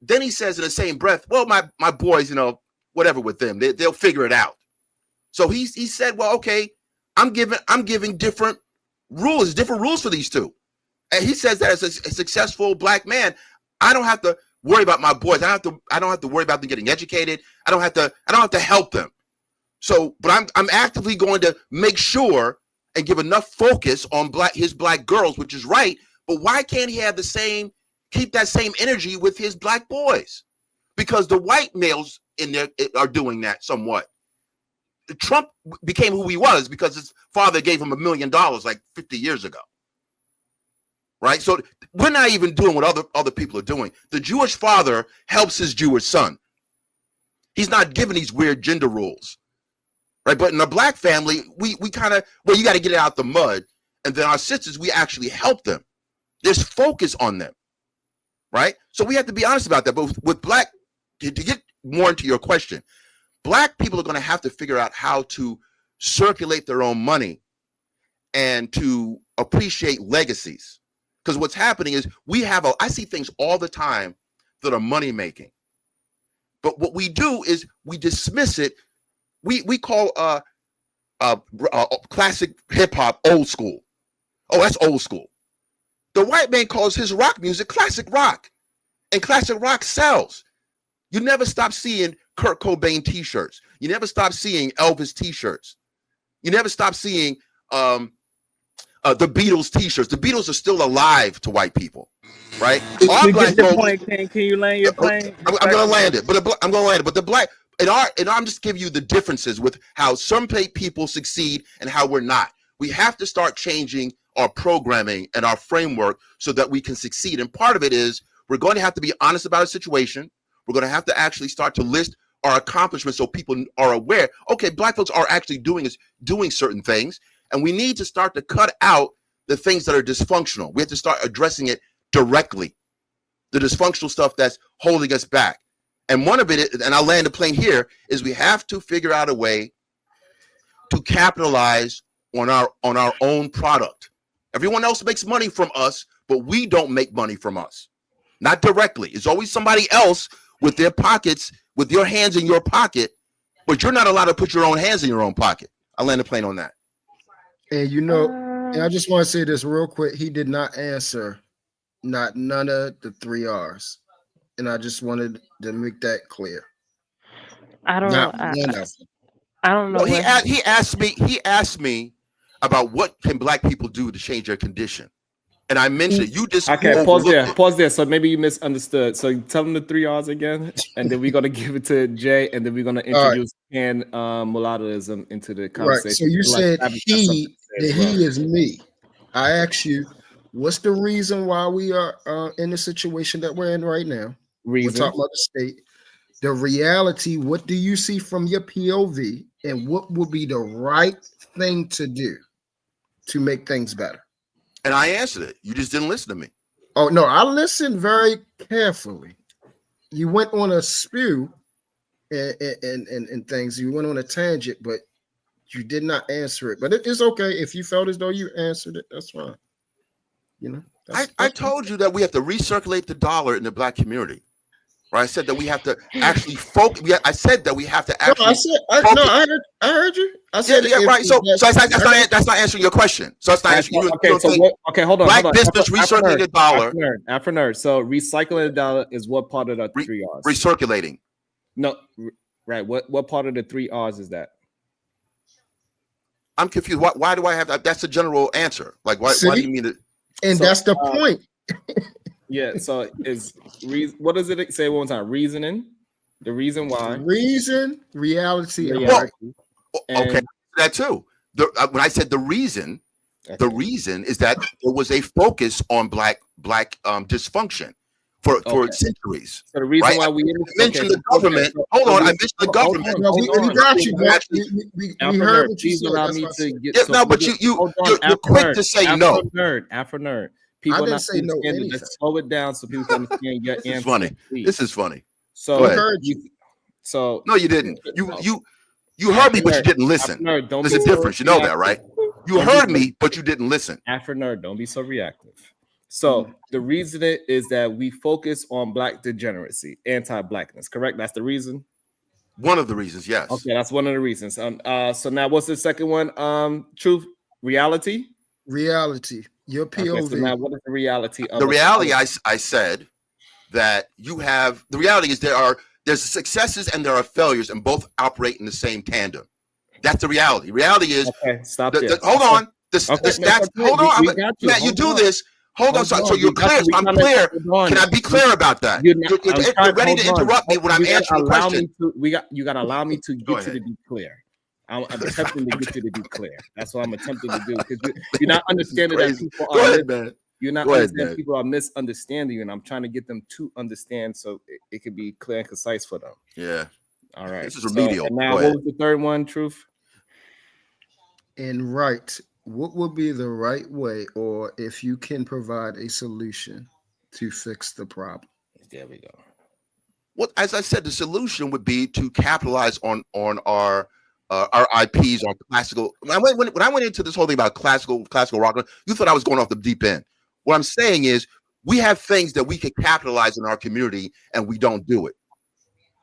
Then he says in the same breath, well, my boys, whatever with them, they'll figure it out. So he said, well, okay, I'm giving different rules for these two. And he says that as a successful black man, I don't have to worry about my boys. I don't have to worry about them getting educated. I don't have to help them. So, but I'm actively going to make sure and give enough focus on his black girls, which is right. But why can't he have keep that same energy with his black boys? Because the white males in there are doing that somewhat. Trump became who he was because his father gave him $1 million like 50 years ago. Right? So we're not even doing what other people are doing. The Jewish father helps his Jewish son. He's not giving these weird gender rules. Right? But in the black family, we kind of, well, you got to get it out the mud. And then our sisters, we actually help them. There's focus on them. Right? So we have to be honest about that. But with black, to get more into your question, black people are going to have to figure out how to circulate their own money and to appreciate legacies. Because what's happening is I see things all the time that are money making. But what we do is we dismiss it. We call classic hip hop old school. Oh, that's old school. The white man calls his rock music classic rock. And classic rock sells. You never stop seeing Kurt Cobain t-shirts. You never stop seeing Elvis t-shirts. You never stop seeing the Beatles t-shirts. The Beatles are still alive to white people, right? To get your point, can you land your plane? I'm going to land it, but the black, and I'm just giving you the differences with how some people succeed and how we're not. We have to start changing our programming and our framework so that we can succeed. And part of it is we're going to have to be honest about our situation. We're going to have to actually start to list our accomplishments so people are aware, okay, black folks are actually doing certain things. And we need to start to cut out the things that are dysfunctional. We have to start addressing it directly. The dysfunctional stuff that's holding us back. And one of it, and I'll land the plane here, is we have to figure out a way to capitalize on our own product. Everyone else makes money from us, but we don't make money from us. Not directly. It's always somebody else with their pockets, with your hands in your pocket, but you're not allowed to put your own hands in your own pocket. I'll land the plane on that. And and I just want to say this real quick. He did not answer none of the 3 R's. And I just wanted to make that clear. I don't know. I don't know. Well, he asked me about what can black people do to change their condition. and I mentioned you just Okay, overlooked pause there. So maybe you misunderstood. So tell them the 3 R's again, and then we're gonna give it to Jay, and then we're gonna introduce pan mulattoism into the Right. conversation. So you Like, said Savage has something to say as well. he is me. I asked you, what's the reason why we are in the situation that we're in right now? We're Reason. talking about the state. The reality, what do you see from your POV, and what would be the right thing to do to make things better? and I answered it. You just didn't listen to me. Oh, no, I listened very carefully. You went on a spew and things. You went on a tangent, but you did not answer it. But it's okay. If you felt as though you answered it, that's fine. You know, I told you that we have to recirculate the dollar in the black community. Right? I said that we have to actually focus. I said that we have to actually. I heard you. I said, right. So that's not answering your question. So that's not answering. Okay, hold on. Black business recirculating the dollar. After nerd. So recycling the dollar is what part of the 3 R's? Recirculating. No, right. What part of the 3 R's is that? I'm confused. Why do I have that? That's a general answer. Like, why do you mean it? And so, that's the point. Yeah. So what does it say one time? Reasoning. The reason why. Reason, reality. Okay, that too. When I said the reason is that there was a focus on black dysfunction for centuries. So the reason why we mentioned the government. Hold on, I mentioned the government. We got you. We heard what you said. Allow me to get. No, but you're quick to say no. Afro nerd. People I didn't say no. Let's slow it down so people can understand your answer. This is funny. This is funny. So So no, you didn't. You heard me, but you didn't listen. There's a difference. You know that, right? You heard me, but you didn't listen. Afro nerd, don't be so reactive. So the reason is that we focus on black degeneracy, anti-blackness. Correct? That's the reason. One of the reasons, yes. Okay, that's one of the reasons. So now, what's the second one? Truth, reality. Reality. Your POV. Okay, so now, what is the reality? The reality, I said that you have. The reality is there's successes and there are failures, and both operate in the same tandem. That's the reality. Reality is. Okay, stop there. Hold on. The stats. Hold on, Matt. You do this. Hold on, so you're clear. I'm clear. Can I be clear about that? You're ready to interrupt me when I'm answering the question. You got to allow me to get you to be clear. I'm attempting to get you to be clear. That's what I'm attempting to do because you're not understanding that people are. You're not understanding people are misunderstanding you, and I'm trying to get them to understand so it can be clear and concise for them. Yeah. All right. This is remedial. So, now, what was the third one? Truth. And right. What would be the right way, or if you can provide a solution to fix the problem? There we go. Well, as I said, the solution would be to capitalize on our IPs, on classical. When I went into this whole thing about classical rock, you thought I was going off the deep end. What I'm saying is we have things that we can capitalize in our community, and we don't do it.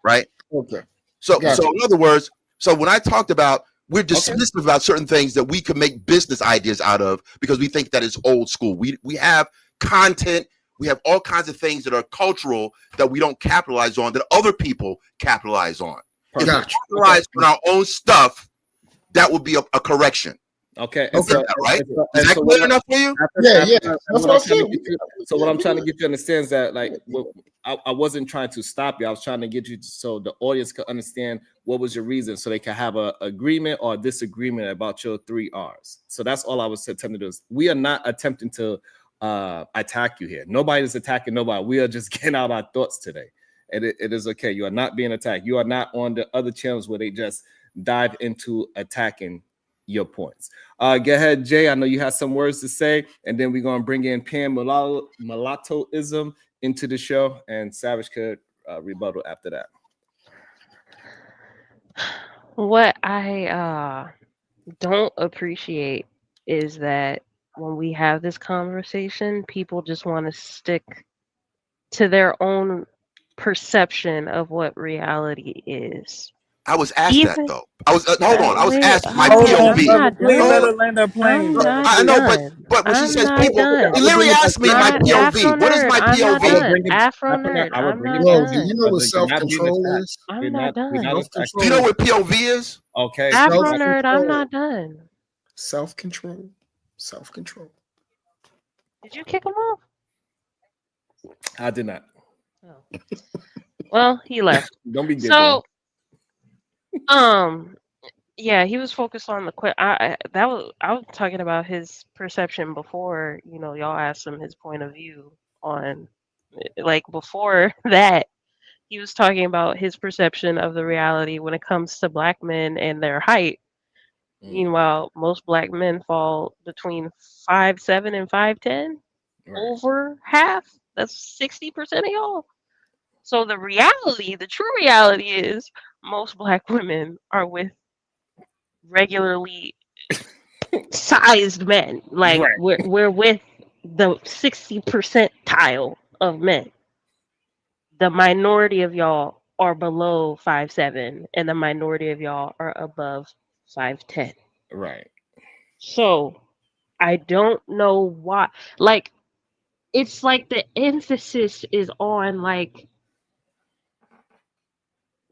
Right? Okay. So in other words, so when I talked about we're dismissive about certain things that we can make business ideas out of because we think that it's old school. We have content, we have all kinds of things that are cultural that we don't capitalize on that other people capitalize on. If we capitalize on our own stuff, that would be a correction. Okay. Is that right? Is that clear enough for you? Yeah. So what I'm trying to get you to understand is that, like, I wasn't trying to stop you. I was trying to get you so the audience could understand what was your reason, so they can have a agreement or disagreement about your 3 R's. So that's all I was attempting to do. We are not attempting to attack you here. Nobody is attacking nobody. We are just getting out our thoughts today, and it is okay. You are not being attacked. You are not on the other channels where they just dive into attacking your points. Go ahead, Jay. I know you have some words to say, and then we're going to bring in pan mulattoism into the show, and Savage could rebuttal after that. What I don't appreciate is that when we have this conversation, people just want to stick to their own perception of what reality is. I was asked that though. I was hold on. I was asked my POV. Please let her land her plane. I know, but when she says people, he literally asked me my POV. What is my POV? Afro nerd. I'm not done. Do you know what self-control is? I'm not done. Do you know what POV is? Okay. Afro nerd. I'm not done. Self-control. Self-control. Did you kick him off? I did not. Oh. Well, he left. Don't be giggling. So, um, yeah, he was focused on the I was talking about his perception before, y'all asked him his point of view on, like, before that, he was talking about his perception of the reality when it comes to black men and their height. Meanwhile, most black men fall between 5'7" and 5'10". Right. Over half. That's 60% of y'all. So the reality, the true reality is most black women are with regularly sized men. Like Right. we're with the 60 percentile of men. The minority of y'all are below 5'7", and the minority of y'all are above 5'10". Right. So I don't know why. Like, it's like the emphasis is on like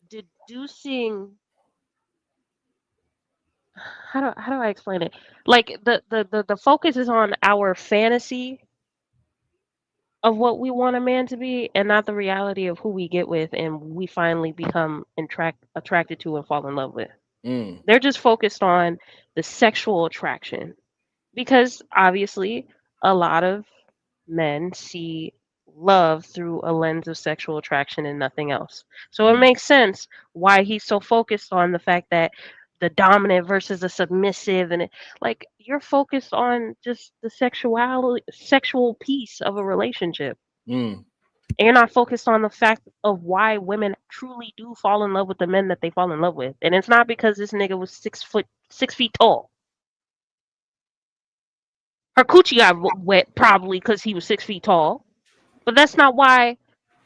deducing. How do I explain it? Like the focus is on our fantasy of what we want a man to be, and not the reality of who we get with and we finally become attracted to and fall in love with. They're just focused on the sexual attraction, because obviously a lot of men see love through a lens of sexual attraction and nothing else. So it makes sense why he's so focused on the fact that the dominant versus the submissive, and like, you're focused on just the sexual piece of a relationship. And you're not focused on the fact of why women truly do fall in love with the men that they fall in love with. And it's not because this nigga was 6 feet tall. Her coochie got wet probably because he was 6 feet tall. But that's not why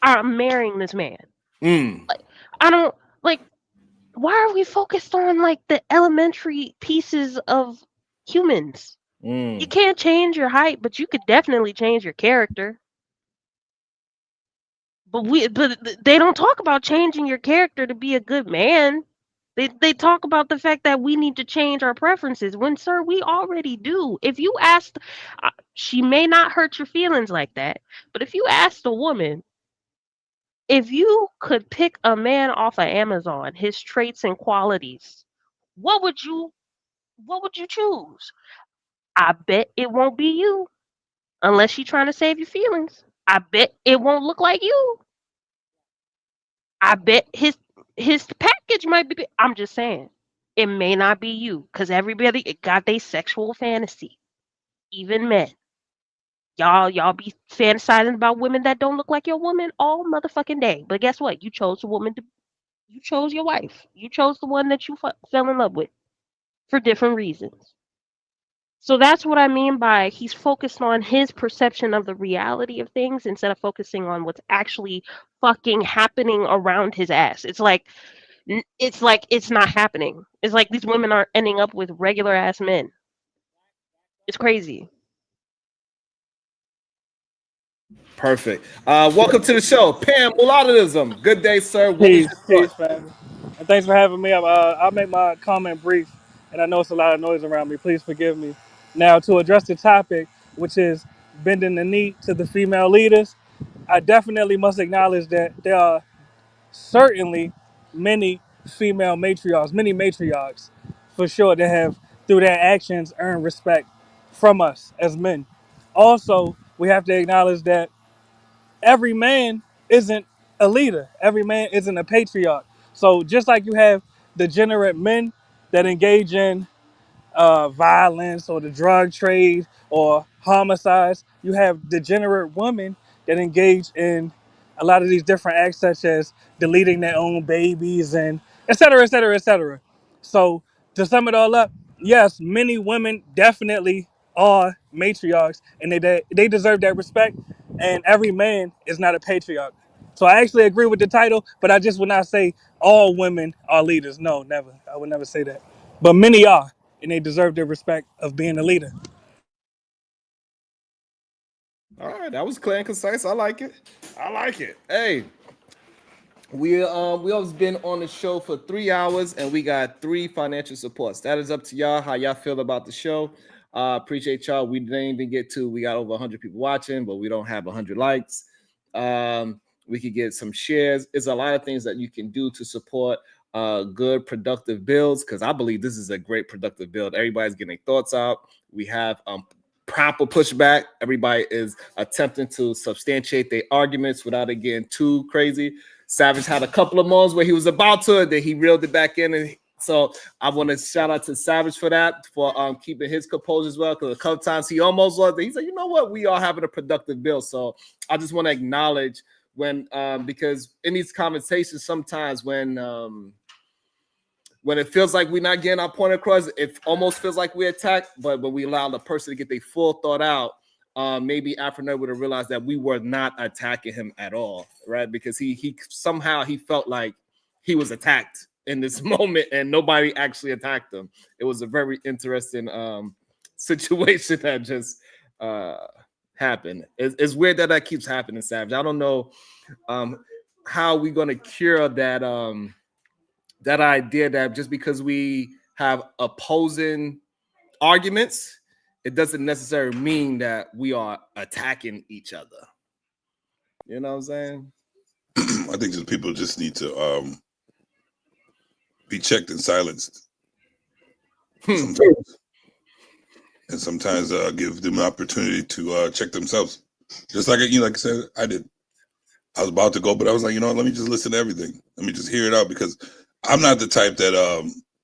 I'm marrying this man. Like, I don't like. Why are we focused on like the elementary pieces of humans? You can't change your height, but you could definitely change your character. But they don't talk about changing your character to be a good man. They talk about the fact that we need to change our preferences. When, sir, we already do. If you asked, she may not hurt your feelings like that, but if you asked a woman, if you could pick a man off of Amazon, his traits and qualities, what would you choose? I bet it won't be you, unless you're trying to save your feelings. I bet it won't look like you. I bet his package might be. I'm just saying, it may not be you, because everybody got their sexual fantasy. Even men, y'all be fantasizing about women that don't look like your woman all motherfucking day. But guess what? You chose your wife. You chose the one that you fell in love with for different reasons. So that's what I mean by he's focused on his perception of the reality of things instead of focusing on what's actually fucking happening around his ass. It's not happening. It's like these women are ending up with regular ass men. It's crazy. Perfect. Welcome to the show, Pam Mulattoism. Good day, sir. What is Peace, your peace, thought? family. And thanks for having me. I'll make my comment brief, and I know it's a lot of noise around me. Please forgive me. Now, to address the topic, which is bending the knee to the female leaders, I definitely must acknowledge that there are certainly many female matriarchs, many matriarchs, for sure, that have, through their actions, earned respect from us as men. Also, we have to acknowledge that every man isn't a leader. Every man isn't a patriarch. So just like you have degenerate men that engage in violence or the drug trade or homicides, you have degenerate women that engage in a lot of these different acts, such as deleting their own babies and et cetera, et cetera, et cetera. So to sum it all up, yes, many women definitely are matriarchs, and they deserve that respect. And every man is not a patriarch. So I actually agree with the title, but I just would not say all women are leaders. No, never. I would never say that. But many are, and they deserve the respect of being a leader. All right, that was clear and concise. I like it. I like it. Hey, we always been on the show for 3 hours, and we got 3 financial supports. That is up to y'all how y'all feel about the show. Appreciate y'all. We didn't even get to. We got over 100 people watching, but we don't have 100 likes. We could get some shares. It's a lot of things that you can do to support good productive builds, because I believe this is a great productive build. Everybody's getting their thoughts out. We have proper pushback. Everybody is attempting to substantiate their arguments without it getting too crazy. Savage had a couple of moments where he was about to, then he reeled it back in, and so I want to shout out to Savage for that, for keeping his composure as well, because a couple times he almost lost it. He said, you know what, we are having a productive build. So I just want to acknowledge when because in these conversations sometimes when it feels like we're not getting our point across, it almost feels like we attack, but when we allow the person to get their full thought out, maybe Afro would have realized that we were not attacking him at all, right? Because he somehow he felt like he was attacked in this moment, and nobody actually attacked him. It was a very interesting situation that just happened. It's weird that keeps happening, Savage. I don't know how we're gonna cure that that idea that just because we have opposing arguments, it doesn't necessarily mean that we are attacking each other. You know what I'm saying? I think just people just need to be checked and silenced sometimes. And sometimes give them an opportunity to check themselves. Just like like I said, I did. I was about to go, but I was like, let me just listen to everything. Let me just hear it out, because I'm not the type that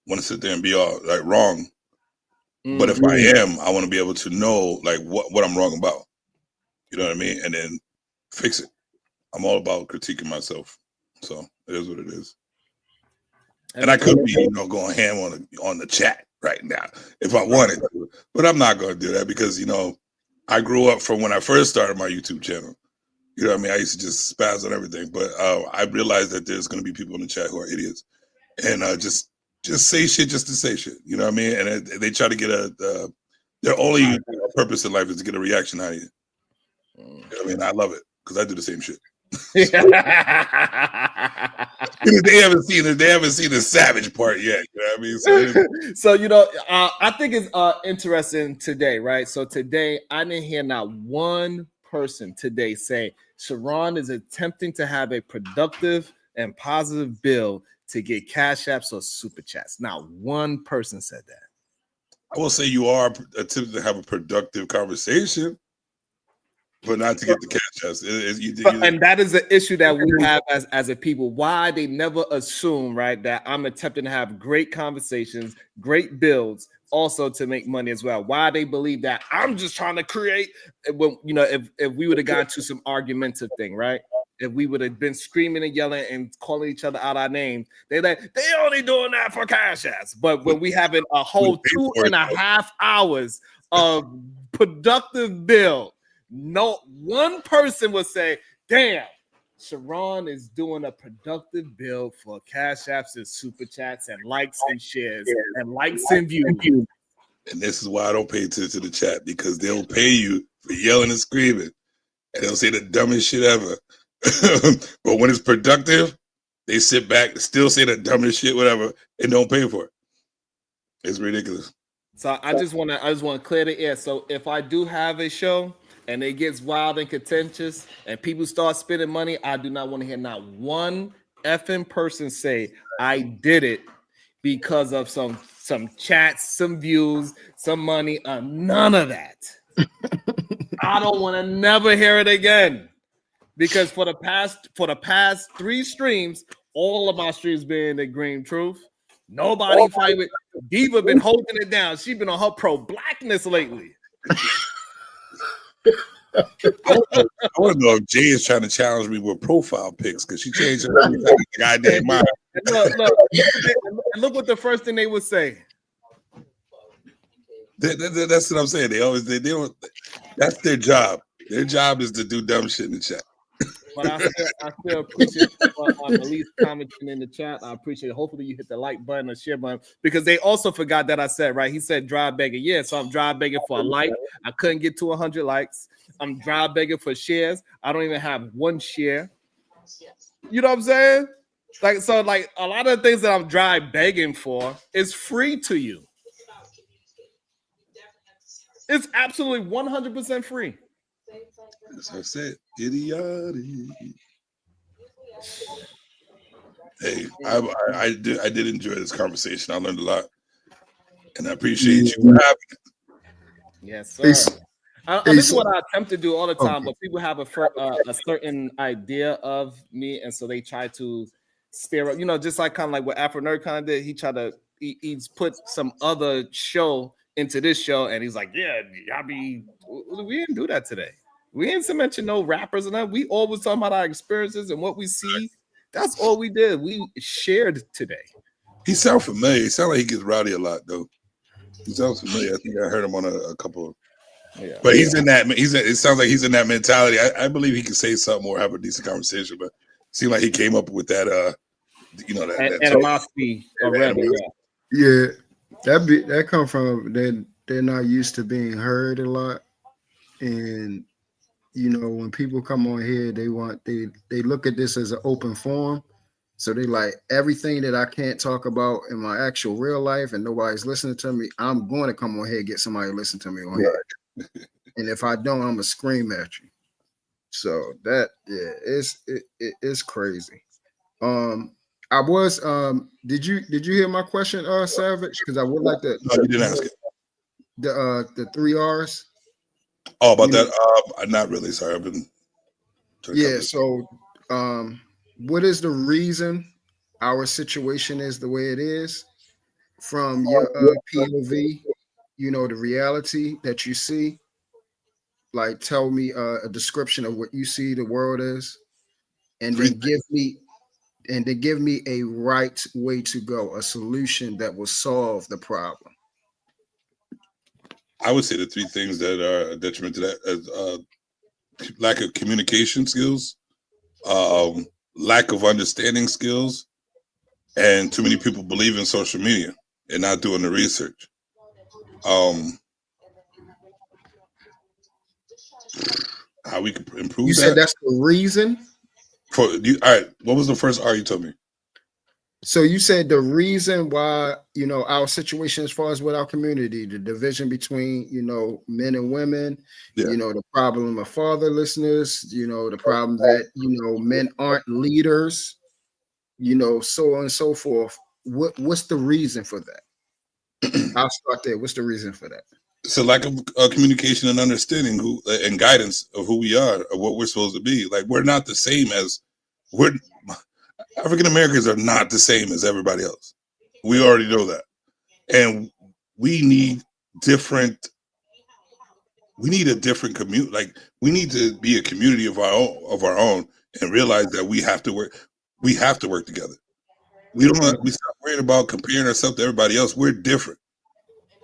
want to sit there and be all like wrong. Mm-hmm. But if I am, I want to be able to know like what I'm wrong about. You know what I mean? And then fix it. I'm all about critiquing myself. So it is what it is. And I could be, going ham on the chat right now if I wanted to, but I'm not going to do that because, I grew up from when I first started my YouTube channel. You know what I mean? I used to just spaz on everything, but I realized that there's going to be people in the chat who are idiots and just say shit just to say shit. You know what I mean? And they try to get their only purpose in life is to get a reaction out of you. You know what I mean? I love it because I do the same shit. They haven't seen the savage part yet. You know what I mean? So I think it's interesting today, right? So today I didn't hear not one person today say Sharon is attempting to have a productive and positive bill to get cash apps or super chats. Not one person said that. I will say you are attempting to have a productive conversation, but not to get the cash apps. And that is the issue that we have as a people. Why they never assume, right, that I'm attempting to have great conversations, great builds, also to make money as well. Why they believe that I'm just trying to create. When if we would have gotten to some argumentative thing, right? If we would have been screaming and yelling and calling each other out our names, they only doing that for cash apps. But when we having a whole 2.5 hours of productive build, no one person would say, damn, Sharon is doing a productive build for cash apps and super chats and likes and shares and likes and views. And this is why I don't pay attention to the chat, because they'll pay you for yelling and screaming and they'll say the dumbest shit ever. But when it's productive, they sit back, still say the dumbest shit, whatever, and don't pay for it. It's ridiculous. So I just want to clear the air. So if I do have a show and it gets wild and contentious and people start spending money, I do not want to hear not one effing person say I did it because of some chats, some views, some money. None of that. I don't want to never hear it again. Because for the past 3 streams, all of my streams been the green truth. Nobody fight with Diva been holding it down. She's been on her pro-blackness lately. I want to know if Jay is trying to challenge me with profile pics because she changed her goddamn mind. Look what the first thing they would say. That's what I'm saying. They don't. That's their job. Their job is to do dumb shit in the chat. But I still appreciate at least commenting in the chat. I appreciate it. Hopefully you hit the like button or share button, because they also forgot that I said, right? He said drive begging. Yeah, so I'm drive begging for a like. I couldn't get to 100 likes. I'm drive begging for shares. I don't even have 1 share. You know what I'm saying? Like a lot of the things that I'm drive begging for is free to you. It's absolutely 100% free. As I said, idiotic. Hey, I did enjoy this conversation. I learned a lot, and I appreciate you for having it. Yes, sir. Peace. This is what I attempt to do all the time, Okay. but people have a certain idea of me, and so they try to steer up. You know, just like kind of like what Afro Nerd kind of did. He tried to he's put some other show into this show, and he's like, "Yeah, y'all be." We didn't do that today. We didn't mention no rappers and that. We always talking about our experiences and what we see. That's all we did. We shared today. He sounds familiar. He sounds like he gets rowdy a lot, though. He sounds familiar. I think I heard him on a couple. Yeah, but he's in that. It sounds like he's in that mentality. I believe he can say something or have a decent conversation. But it seemed like he came up with that. You know that animosity already. Yeah, that come from they're not used to being heard a lot, and you know when people come on here, they look at this as an open forum. So they like everything that I can't talk about in my actual real life and nobody's listening to me, I'm going to come on here and get somebody to listen to me on here. And if I don't, I'm gonna scream at you. So that it's crazy. I was did you hear my question, Savage? Because I would like to No, you didn't ask it. The 3 R's. Oh, about that? Not really. Sorry, I've been. Yeah. So, what is the reason our situation is the way it is from your POV? You know, the reality that you see. Like, tell me a description of what you see the world is, and then give me a right way to go, a solution that will solve the problem. I would say the 3 things that are a detriment to that is lack of communication skills, lack of understanding skills, and too many people believe in social media and not doing the research. How we could improve. You said that's the reason. All right. What was the first R you told me? So you said the reason why, you know, our situation as far as with our community, the division between, you know, men and women, you know, the problem of fatherlessness, you know, the problem that, you know, men aren't leaders, you know, so on and so forth. What's the reason for that? I'll start there. What's the reason for that? It's a lack of communication and understanding and guidance of who we are, of what we're supposed to be. Like, we're not the same as African Americans are not the same as everybody else. We already know that. And we need a different community. Like, we need to be a community of our own and realize that we have to work together. We stop worrying about comparing ourselves to everybody else. We're different.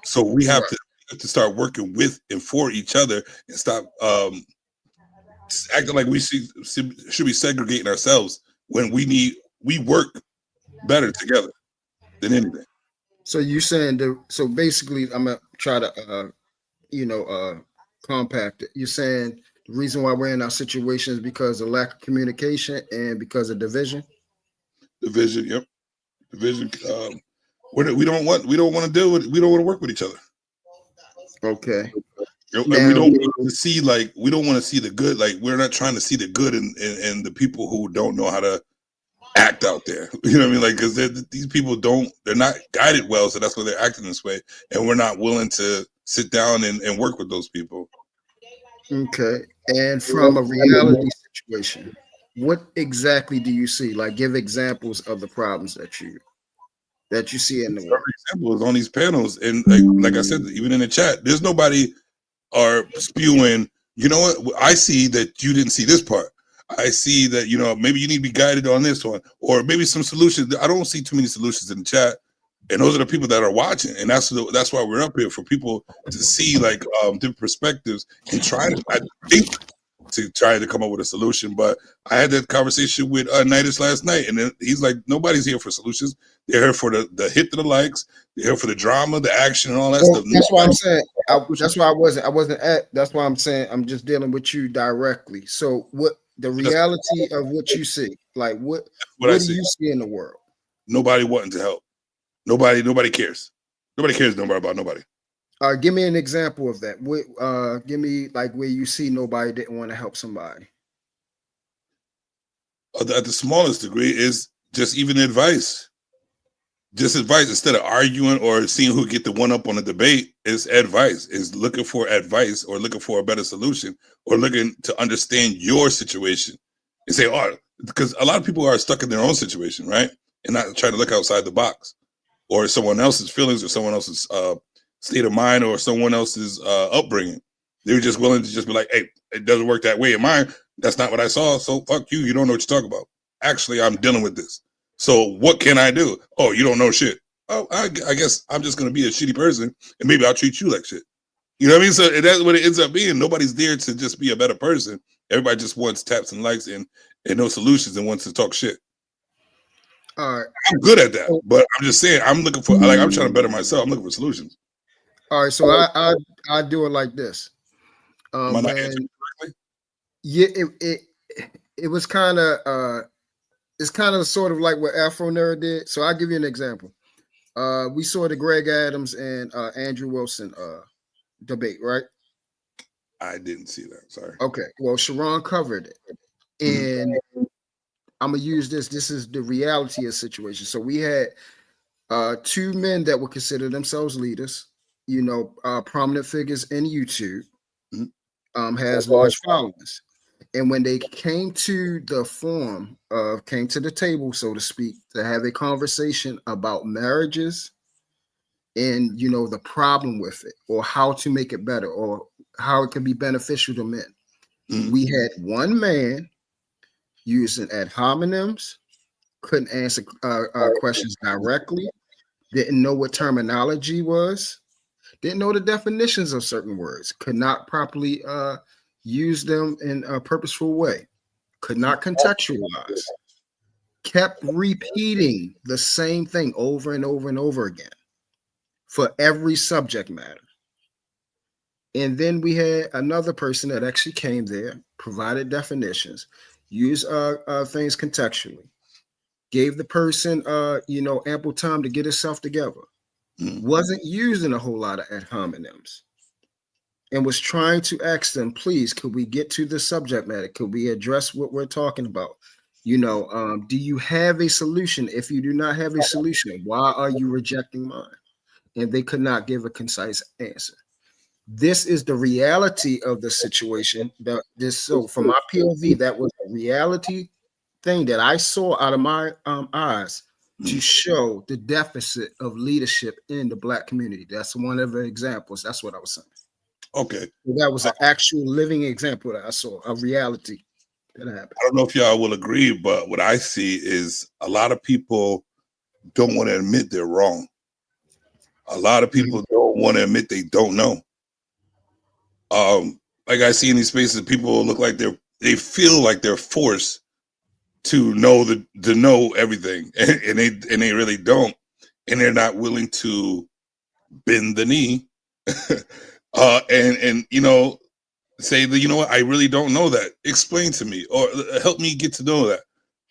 So we have to start working with and for each other and stop acting like we should be segregating ourselves when we work better together than anything. So you saying so basically I'm gonna try to compact it. You're saying the reason why we're in our situation is because of lack of communication and because of division? Division, yep. Division. We don't want to work with each other. Okay. And we don't want to see the good. Like, we're not trying to see the good in the people who don't know how to act out there. You know what I mean? Like, because these people they're not guided well, so that's why they're acting this way. And we're not willing to sit down and work with those people. Okay. And from a reality situation, what exactly do you see? Like, give examples of the problems that you see in the world. Every example is on these panels, and like I said, even in the chat, there's nobody are spewing. You know what? I see that you didn't see this part. I see that, you know, maybe you need to be guided on this one, or maybe some solutions. I don't see too many solutions in the chat, and those are the people that are watching, and that's why we're up here, for people to see like different perspectives and try to come up with a solution. But I had that conversation with Nidus last night, and he's like, nobody's here for solutions. They're here for the hit to the likes. They're here for the drama, the action, and all that stuff. That's why I'm saying. That's why I wasn't at. That's why I'm saying I'm just dealing with you directly. So what the reality of what you see? Like what do you see in the world? Nobody wanting to help. Nobody cares. Nobody cares about nobody. Give me an example of that. Give me like where you see nobody didn't want to help somebody. At the smallest degree is just even advice. Just advice instead of arguing or seeing who get the one up on a debate is advice, is looking for advice or looking for a better solution or looking to understand your situation and say, oh, because a lot of people are stuck in their own situation, right? And not trying to look outside the box or someone else's feelings or someone else's state of mind or someone else's upbringing. They were just willing to just be like, hey, it doesn't work that way in mine. That's not what I saw. So fuck you. You don't know what you're talking about. Actually, I'm dealing with this. So what can I do? Oh, you don't know shit. Oh, I guess I'm just going to be a shitty person and maybe I'll treat you like shit. You know what I mean? So that's what it ends up being. Nobody's there to just be a better person. Everybody just wants taps and likes and no solutions and wants to talk shit. All right. I'm good at that, but I'm just saying I'm looking for I'm trying to better myself. I'm looking for solutions. All right, so I do it like this. Am I not answering correctly? Yeah, it was kind of it's kind of sort of like what Afro Nerd did. So I'll give you an example. We saw the Greg Adams and Andrew Wilson debate, right? I didn't see that. Sorry. Okay. Well, Sharon covered it, and I'm gonna use this. This is the reality of the situation. So we had two men that would consider themselves leaders. You know, prominent figures in YouTube, has large followings. And when they came to the forum, came to the table, so to speak, to have a conversation about marriages and, you know, the problem with it or how to make it better or how it can be beneficial to men, we had one man using ad hominems, couldn't answer questions directly, didn't know what terminology was, didn't know the definitions of certain words, could not properly use them in a purposeful way, could not contextualize, kept repeating the same thing over and over and over again for every subject matter. And then we had another person that actually came there, provided definitions, used things contextually, gave the person you know, ample time to get himself together, wasn't using a whole lot of ad hominems, and was trying to ask them, please, could we get to the subject matter? Could we address what we're talking about? You know, do you have a solution? If you do not have a solution, why are you rejecting mine? And they could not give a concise answer. This is the reality of the situation. So from my POV, that was a reality thing that I saw out of my eyes to show the deficit of leadership in the Black community. That's one of the examples. That's what I was saying. Okay. That was an actual living example that I saw, a reality that happened. I don't know if y'all will agree, but what I see is a lot of people don't want to admit they're wrong. A lot of people don't want to admit they don't know. Like I see in these spaces, people look like they feel like they're forced to know everything, and they really don't, and they're not willing to bend the knee, and you know, say that, you know what, I really don't know that. Explain to me or help me get to know that.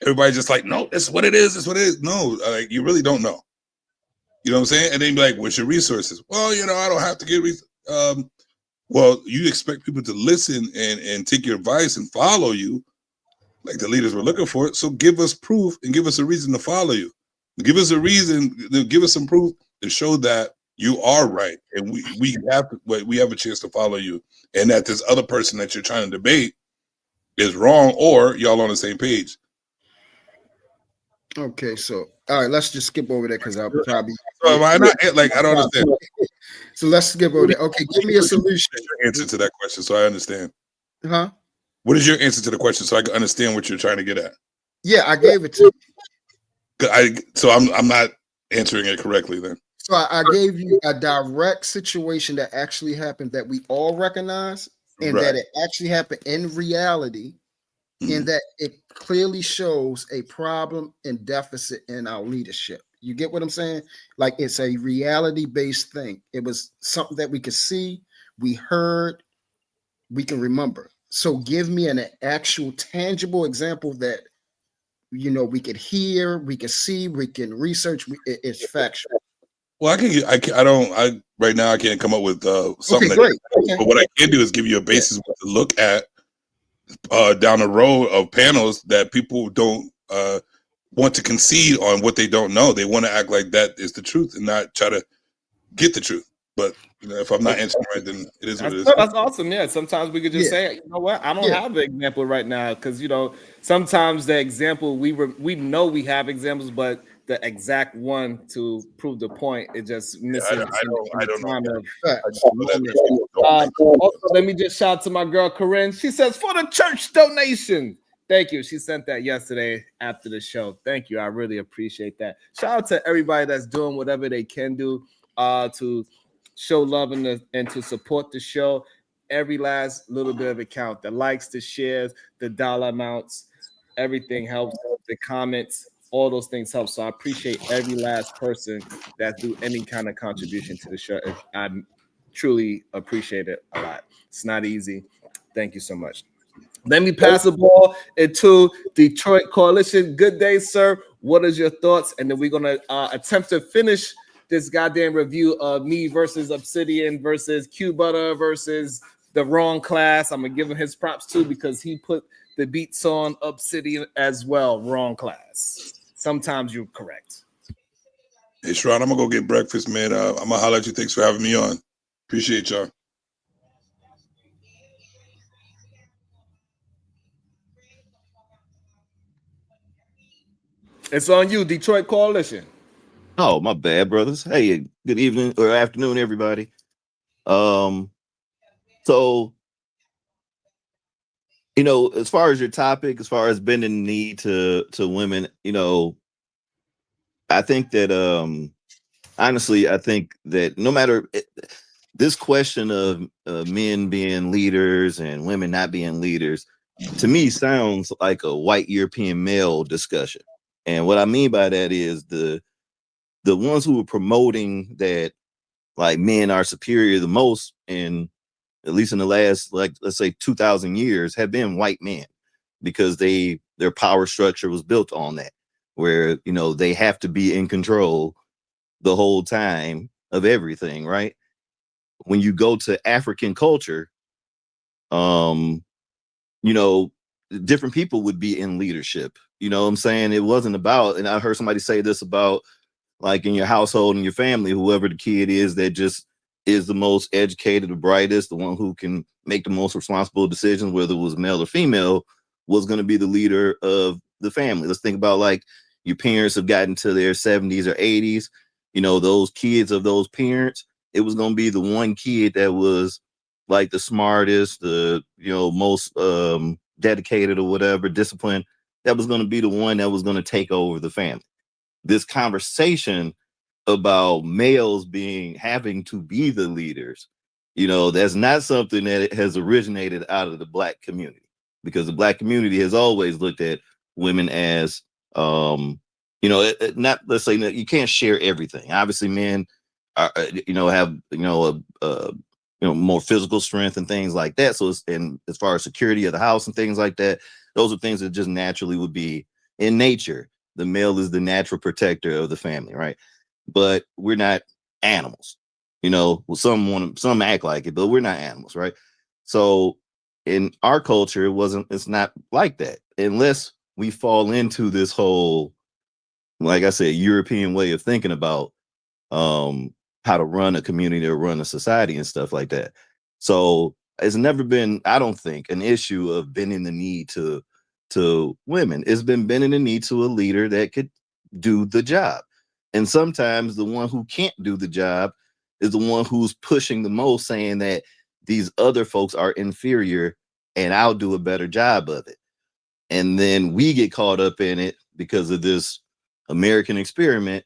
Everybody's just like, no, that's what it is. That's what it is. No, like, you really don't know. You know what I'm saying? And then be like, what's your resources? Well, you know, I don't have to get well, you expect people to listen and take your advice and follow you like the leaders were looking for. So give us proof and give us a reason to follow you. Give us a reason, give us some proof to show that you are right. And we have a chance to follow you. And that this other person that you're trying to debate is wrong, or y'all on the same page. Okay, so all right, let's just skip over that because I'll probably. So am I not, like, I don't understand. So let's skip over that. Okay, give me a solution. Your answer to that question, so I understand. Huh? What is your answer to the question, so I can understand what you're trying to get at? Yeah, I gave it to you. So I'm not answering it correctly then. So I gave you a direct situation that actually happened that we all recognize, and that it actually happened in reality, and that it clearly shows a problem and deficit in our leadership. You get what I'm saying? Like, it's a reality-based thing. It was something that we could see, we heard, we can remember. So give me an actual tangible example that, you know, we could hear, we can see, we can research. It's factual. Well, I right now I can't come up with something Okay, that. great. Okay. But what I can do is give you a basis to look at down the road of panels that people don't want to concede on what they don't know. They want to act like that is the truth and not try to get the truth. But if I'm not answering right, then it is what it is. That's awesome. Yeah, sometimes we could just Yeah. say, you know what, I don't Yeah. have an example right now, because sometimes the example we know we have examples, but the exact one to prove the point is just missing. I don't know. Time of Right. I just know that people don't also, let me just shout out to my girl Corinne. She says for the church donation. Thank you. She sent that yesterday after the show. Thank you. I really appreciate that. Shout out to everybody that's doing whatever they can do to show love and to support the show. Every last little bit of it count. The likes, the shares, the dollar amounts, everything helps. The comments, all those things help. So I appreciate every last person that do any kind of contribution to the show. I truly appreciate it a lot. It's not easy. Thank you so much. Let me pass the ball into Detroit Coalition. Good day, sir. What is your thoughts? And then we're going to attempt to finish this goddamn review of me versus Obsidian versus Q Butter versus the wrong class. I'm going to give him his props too, because he put the beats on Obsidian as well. Wrong class. Sometimes you're correct. Hey, Sharon, I'm going to go get breakfast, man. I'm going to holler at you. Thanks for having me on. Appreciate y'all. It's on you, Detroit Coalition. Oh, my bad, brothers. Hey, good evening or afternoon, everybody. So, as far as your topic, as far as bending the knee to women, I think that honestly, I think that no matter this question of men being leaders and women not being leaders, to me sounds like a white European male discussion. And what I mean by that is the ones who are promoting that like men are superior the most, in at least in the last, like, let's say 2,000 years, have been white men, because their power structure was built on that, where they have to be in control the whole time of everything, right? When you go to African culture, different people would be in leadership. You know what I'm saying? It wasn't about, and I heard somebody say this about, like, in your household and your family, whoever the kid is that just is the most educated, the brightest, the one who can make the most responsible decisions, whether it was male or female, was going to be the leader of the family. Let's think about, like, your parents have gotten to their 70s or 80s. Those kids of those parents, it was going to be the one kid that was like the smartest, the most dedicated or whatever, disciplined. That was going to be the one that was going to take over the family. This conversation about males having to be the leaders, that's not something that has originated out of the Black community, because the Black community has always looked at women as, not, let's say, you can't share everything. Obviously, men are, have, more physical strength and things like that. So and as far as security of the house and things like that, those are things that just naturally would be in nature. The male is the natural protector of the family, right? But we're not animals. Well, some act like it, but we're not animals, right? So in our culture, it's not like that, unless we fall into this whole, like I said, European way of thinking about how to run a community or run a society and stuff like that. So it's never been, I don't think, an issue of bending the knee to women. It's been bending the knee to a leader that could do the job. And sometimes the one who can't do the job is the one who's pushing the most, saying that these other folks are inferior and I'll do a better job of it. And then we get caught up in it because of this American experiment,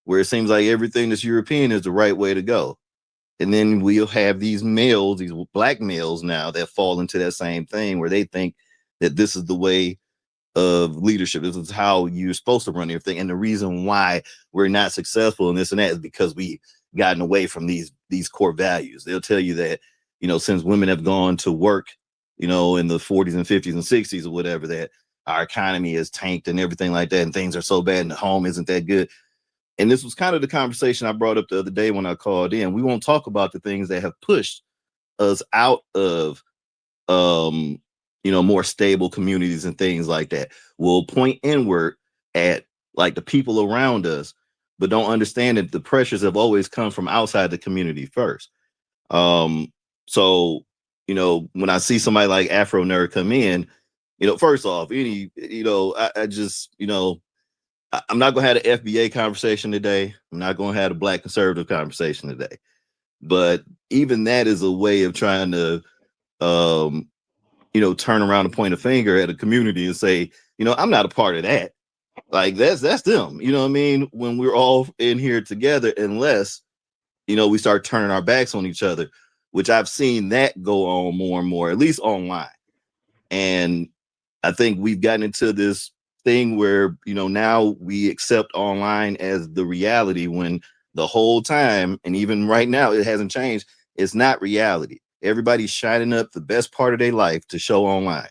where it seems like everything that's European is the right way to go. And then we'll have these males, these Black males now, that fall into that same thing, where they think that this is the way of leadership. This is how you're supposed to run everything. And the reason why we're not successful in this and that is because we gotten away from these core values. They'll tell you that, since women have gone to work, in the 40s and 50s and 60s or whatever, that our economy is tanked and everything like that, and things are so bad and the home isn't that good. And this was kind of the conversation I brought up the other day when I called in. We won't talk about the things that have pushed us out of more stable communities and things like that. We'll point inward at like the people around us, but don't understand that the pressures have always come from outside the community first. So when I see somebody like Afro Nerd come in, first off, I'm not gonna have an FBA conversation today. I'm not gonna have a Black conservative conversation today. But even that is a way of trying to turn around and point a finger at a community and say, I'm not a part of that. Like that's them. You know what I mean? When we're all in here together, unless we start turning our backs on each other, which I've seen that go on more and more, at least online. And I think we've gotten into this thing where now we accept online as the reality, when the whole time, and even right now, it hasn't changed. It's not reality. Everybody's shining up the best part of their life to show online.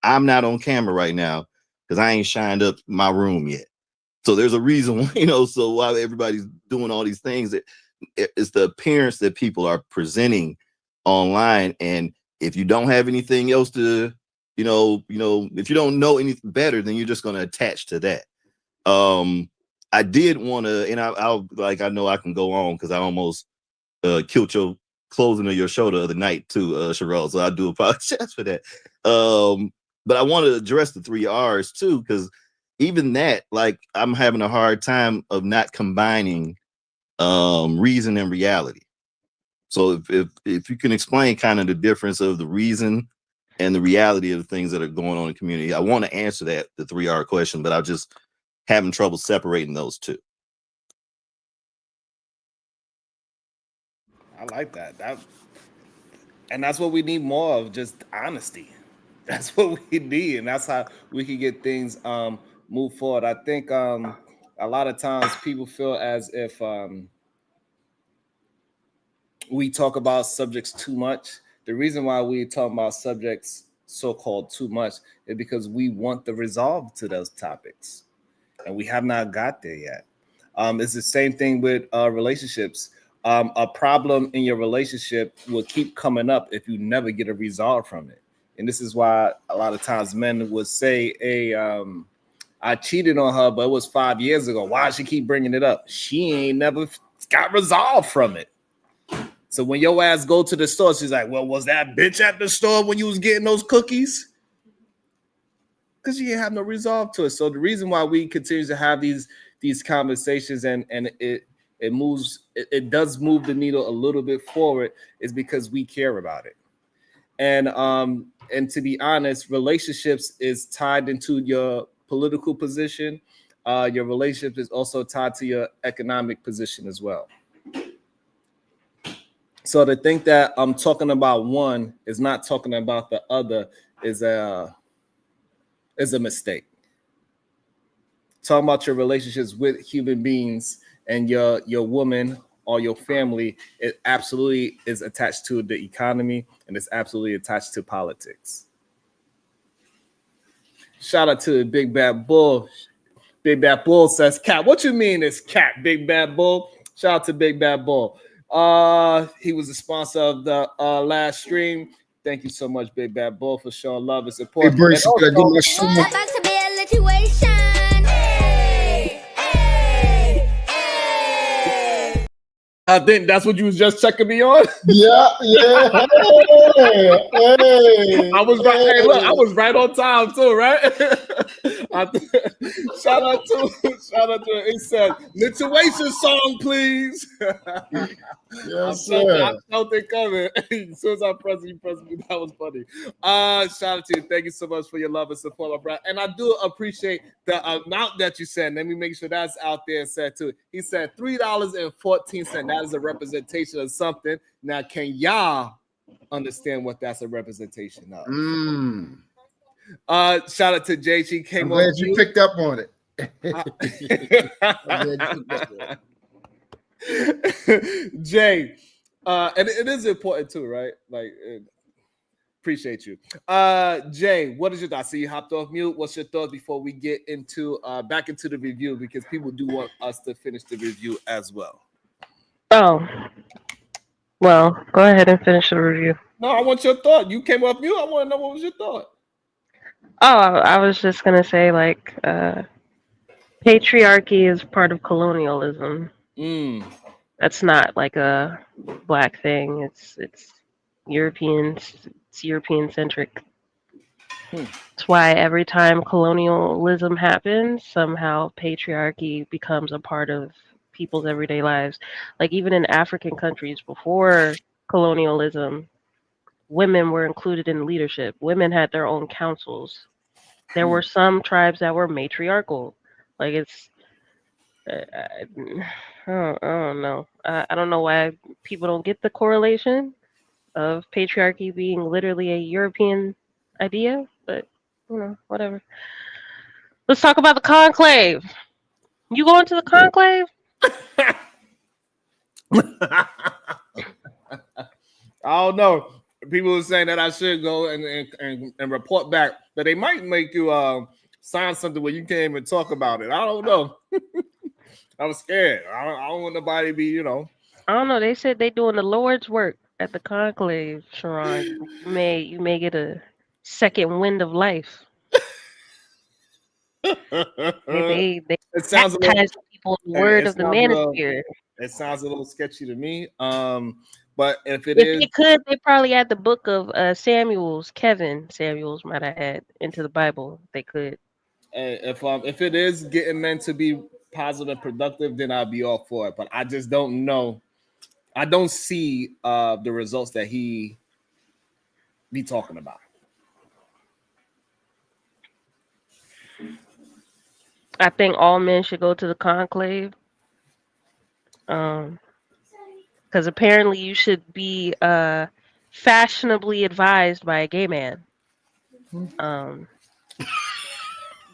I'm not on camera right now because I ain't shined up my room yet. So there's a reason, so why everybody's doing all these things. It's the appearance that people are presenting online. And if you don't have anything else to, if you don't know anything better, then you're just going to attach to that. I did want to, and I know I can go on because I almost killed your closing of your show the other night too, Sherelle. So I do apologize for that. But I want to address the 3 R's too, because even that, like, I'm having a hard time of not combining reason and reality. So if you can explain kind of the difference of the reason and the reality of the things that are going on in the community. I want to answer the 3 R question, but I'm just having trouble separating those two. I like that. And that's what we need more of, just honesty. That's what we need, and that's how we can get things move forward. I think a lot of times people feel as if we talk about subjects too much. The reason why we talk about subjects so-called too much is because we want the resolve to those topics, and we have not got there yet. It's the same thing with relationships. A problem in your relationship will keep coming up if you never get a resolve from it. And this is why a lot of times men would say, hey, I cheated on her, but it was 5 years ago. Why does she keep bringing it up? She ain't never got resolved from it. So when your ass go to the store, she's like, well, was that bitch at the store when you was getting those cookies? Because you didn't have no resolve to it. So the reason why we continue to have these conversations and it moves, it does move the needle a little bit forward, is because we care about it. And to be honest, relationships is tied into your political position. Your relationship is also tied to your economic position as well. So to think that I'm talking about one is not talking about the other is a mistake. Talking about your relationships with human beings and your woman or your family, it absolutely is attached to the economy, and it's absolutely attached to politics. Shout out to the Big Bad Bull. Big Bad Bull says, Cat, what you mean it's Cat, Big Bad Bull? Shout out to Big Bad Bull. He was the sponsor of the last stream. Thank you so much, Big Bad Bull, for showing love and support. Hey, Brace, and also, About to be a situation. Hey, hey, hey. I think that's what you was just checking me on. yeah. Hey, I was right. Hey, look, I was right on time too, right? Shout out to it. It said "Situation song, please." yes, I felt it coming. As soon as I pressed it, you pressed me. That was funny. Shout out to you. Thank you so much for your love and support, my brother. And I do appreciate the amount that you said. Let me make sure that's out there said too. He said $3.14. That is a representation of something. Now, can y'all understand what that's a representation of? Shout out to Jay. She came I'm glad you picked up on it. Jay, and it is important too, right? Like Appreciate you. Jay, what is your thought? So you hopped off mute. What's your thoughts before we get into back into the review? Because people do want us to finish the review as well. Oh, well, go ahead and finish the review. No, I want your thought. You came off mute. I want to know what was your thought. Oh, I was just gonna say like patriarchy is part of colonialism. That's not like a black thing. It's European. It's European centric. That's why every time colonialism happens, somehow patriarchy becomes a part of people's everyday lives. Like even in African countries before colonialism, women were included in leadership. Women had their own councils. There were some tribes that were matriarchal. Like it's, I don't know. I don't know why people don't get the correlation of patriarchy being literally a European idea, but whatever. Let's talk about the conclave. You going to the conclave? I don't know. People are saying that I should go and report back, but they might make you sign something where you can't even talk about it. I don't know. I was scared. I don't want nobody to be, I don't know. They said they doing the Lord's work at the conclave, Sharon. You may get a second wind of life. They it sounds a little, baptize people in the word of the manosphere. It sounds a little sketchy to me. But if they could, they probably add the book of Kevin Samuels might have had into the Bible. They could. If it is getting meant to be positive and productive, then I'll be all for it. But I just don't know. I don't see the results that he be talking about. I think all men should go to the conclave. Because apparently you should be fashionably advised by a gay man.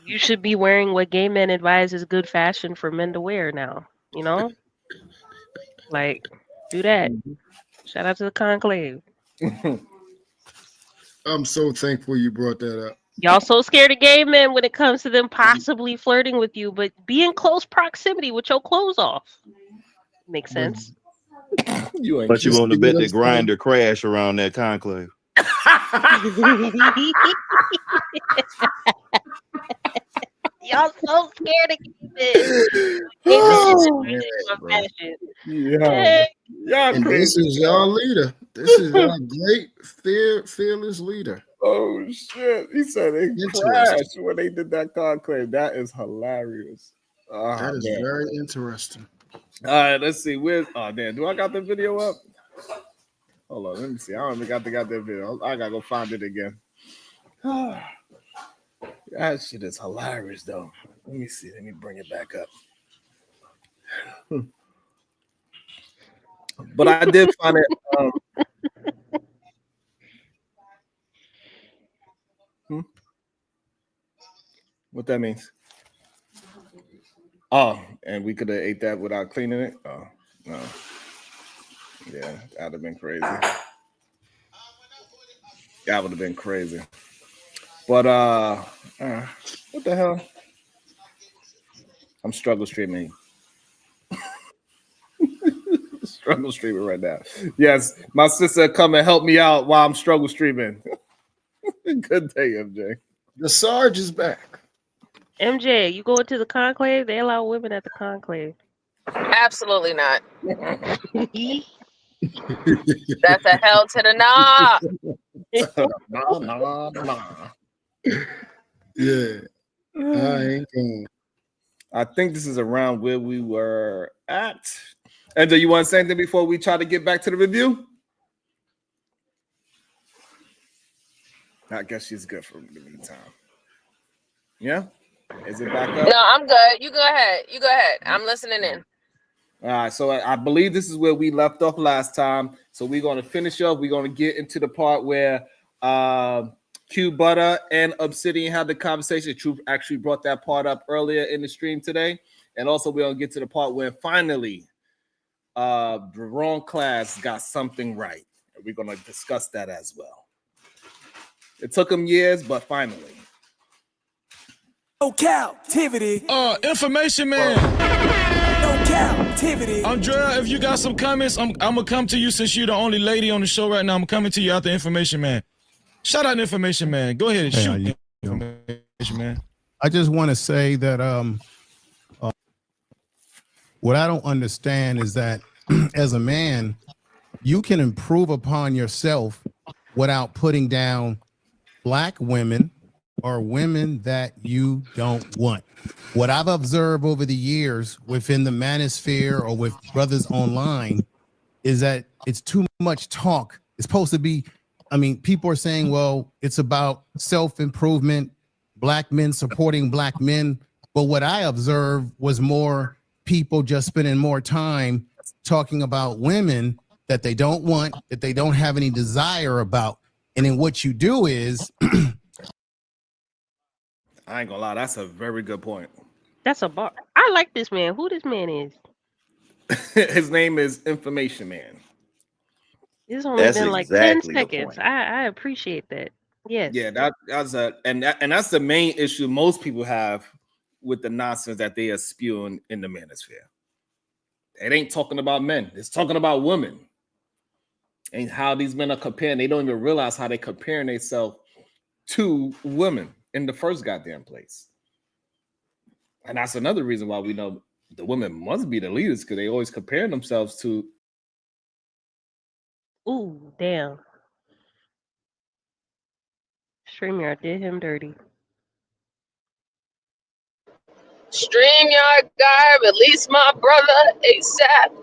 You should be wearing what gay men advise is good fashion for men to wear now. Like, do that. Shout out to the conclave. I'm so thankful you brought that up. Y'all so scared of gay men when it comes to them possibly flirting with you, but be in close proximity with your clothes off. Makes sense. But you want to bet the grinder crash around that conclave. Y'all so scared of gay men. And this is y'all leader. This is y'all great, fearless leader. Oh shit! He said they crashed when they did that conclave. That is hilarious. That is very interesting. All right, let's see. Dan, do I got the video up? Hold on, let me see. I don't even got that video. I gotta go find it again. That shit is hilarious, though. Let me see. Let me bring it back up. But I did find it. What that means? Oh, and we could have ate that without cleaning it? Oh, no. Yeah, that'd have been crazy. That would have been crazy. But what the hell? I'm struggle streaming. Struggle streaming right now. Yes, my sister come and help me out while I'm struggle streaming. Good day, MJ. The Sarge is back. MJ, you going to the conclave? They allow women at the conclave. Absolutely not. That's a hell to the nah. Yeah. I ain't going. I think this is around where we were at. And do you want to say anything before we try to get back to the review? I guess she's good for the meantime. Yeah? Is it back up? No, I'm good. You go ahead. I'm listening in. All right, so I believe this is where we left off last time. So we're going to finish up. We're going to get into the part where Q Butter and Obsidian had the conversation. Truth actually brought that part up earlier in the stream today. And also we're going to get to the part where finally the wrong class got something right. And we're going to discuss that as well. It took them years, but finally. No captivity. Information man. No captivity. Andrea, if you got some comments, I'm gonna come to you since you're the only lady on the show right now. I'm coming to you after Information Man. Shout out to Information Man. Go ahead and shoot. Information Man. I just want to say that what I don't understand is that as a man, you can improve upon yourself without putting down Black women or women that you don't want. What I've observed over the years within the manosphere or with brothers online is that it's too much talk. It's supposed to be, I mean, people are saying, well, it's about self-improvement, Black men supporting Black men. But what I observed was more people just spending more time talking about women that they don't want, that they don't have any desire about. And then what you do is I ain't gonna lie, that's a very good point. That's a bar. I like this man. Who this man is? His name is Information Man. It's only That's been like exactly 10 the seconds. point. I appreciate that. Yes. Yeah, that's that's the main issue most people have with the nonsense that they are spewing in the manosphere. It ain't talking about men, it's talking about women. And how these men are comparing, they don't even realize how they comparing themselves to women in the first goddamn place. And that's another reason why we know the women must be the leaders, because they always comparing themselves to. Ooh, damn. StreamYard did him dirty. StreamYard guy, release my brother ASAP.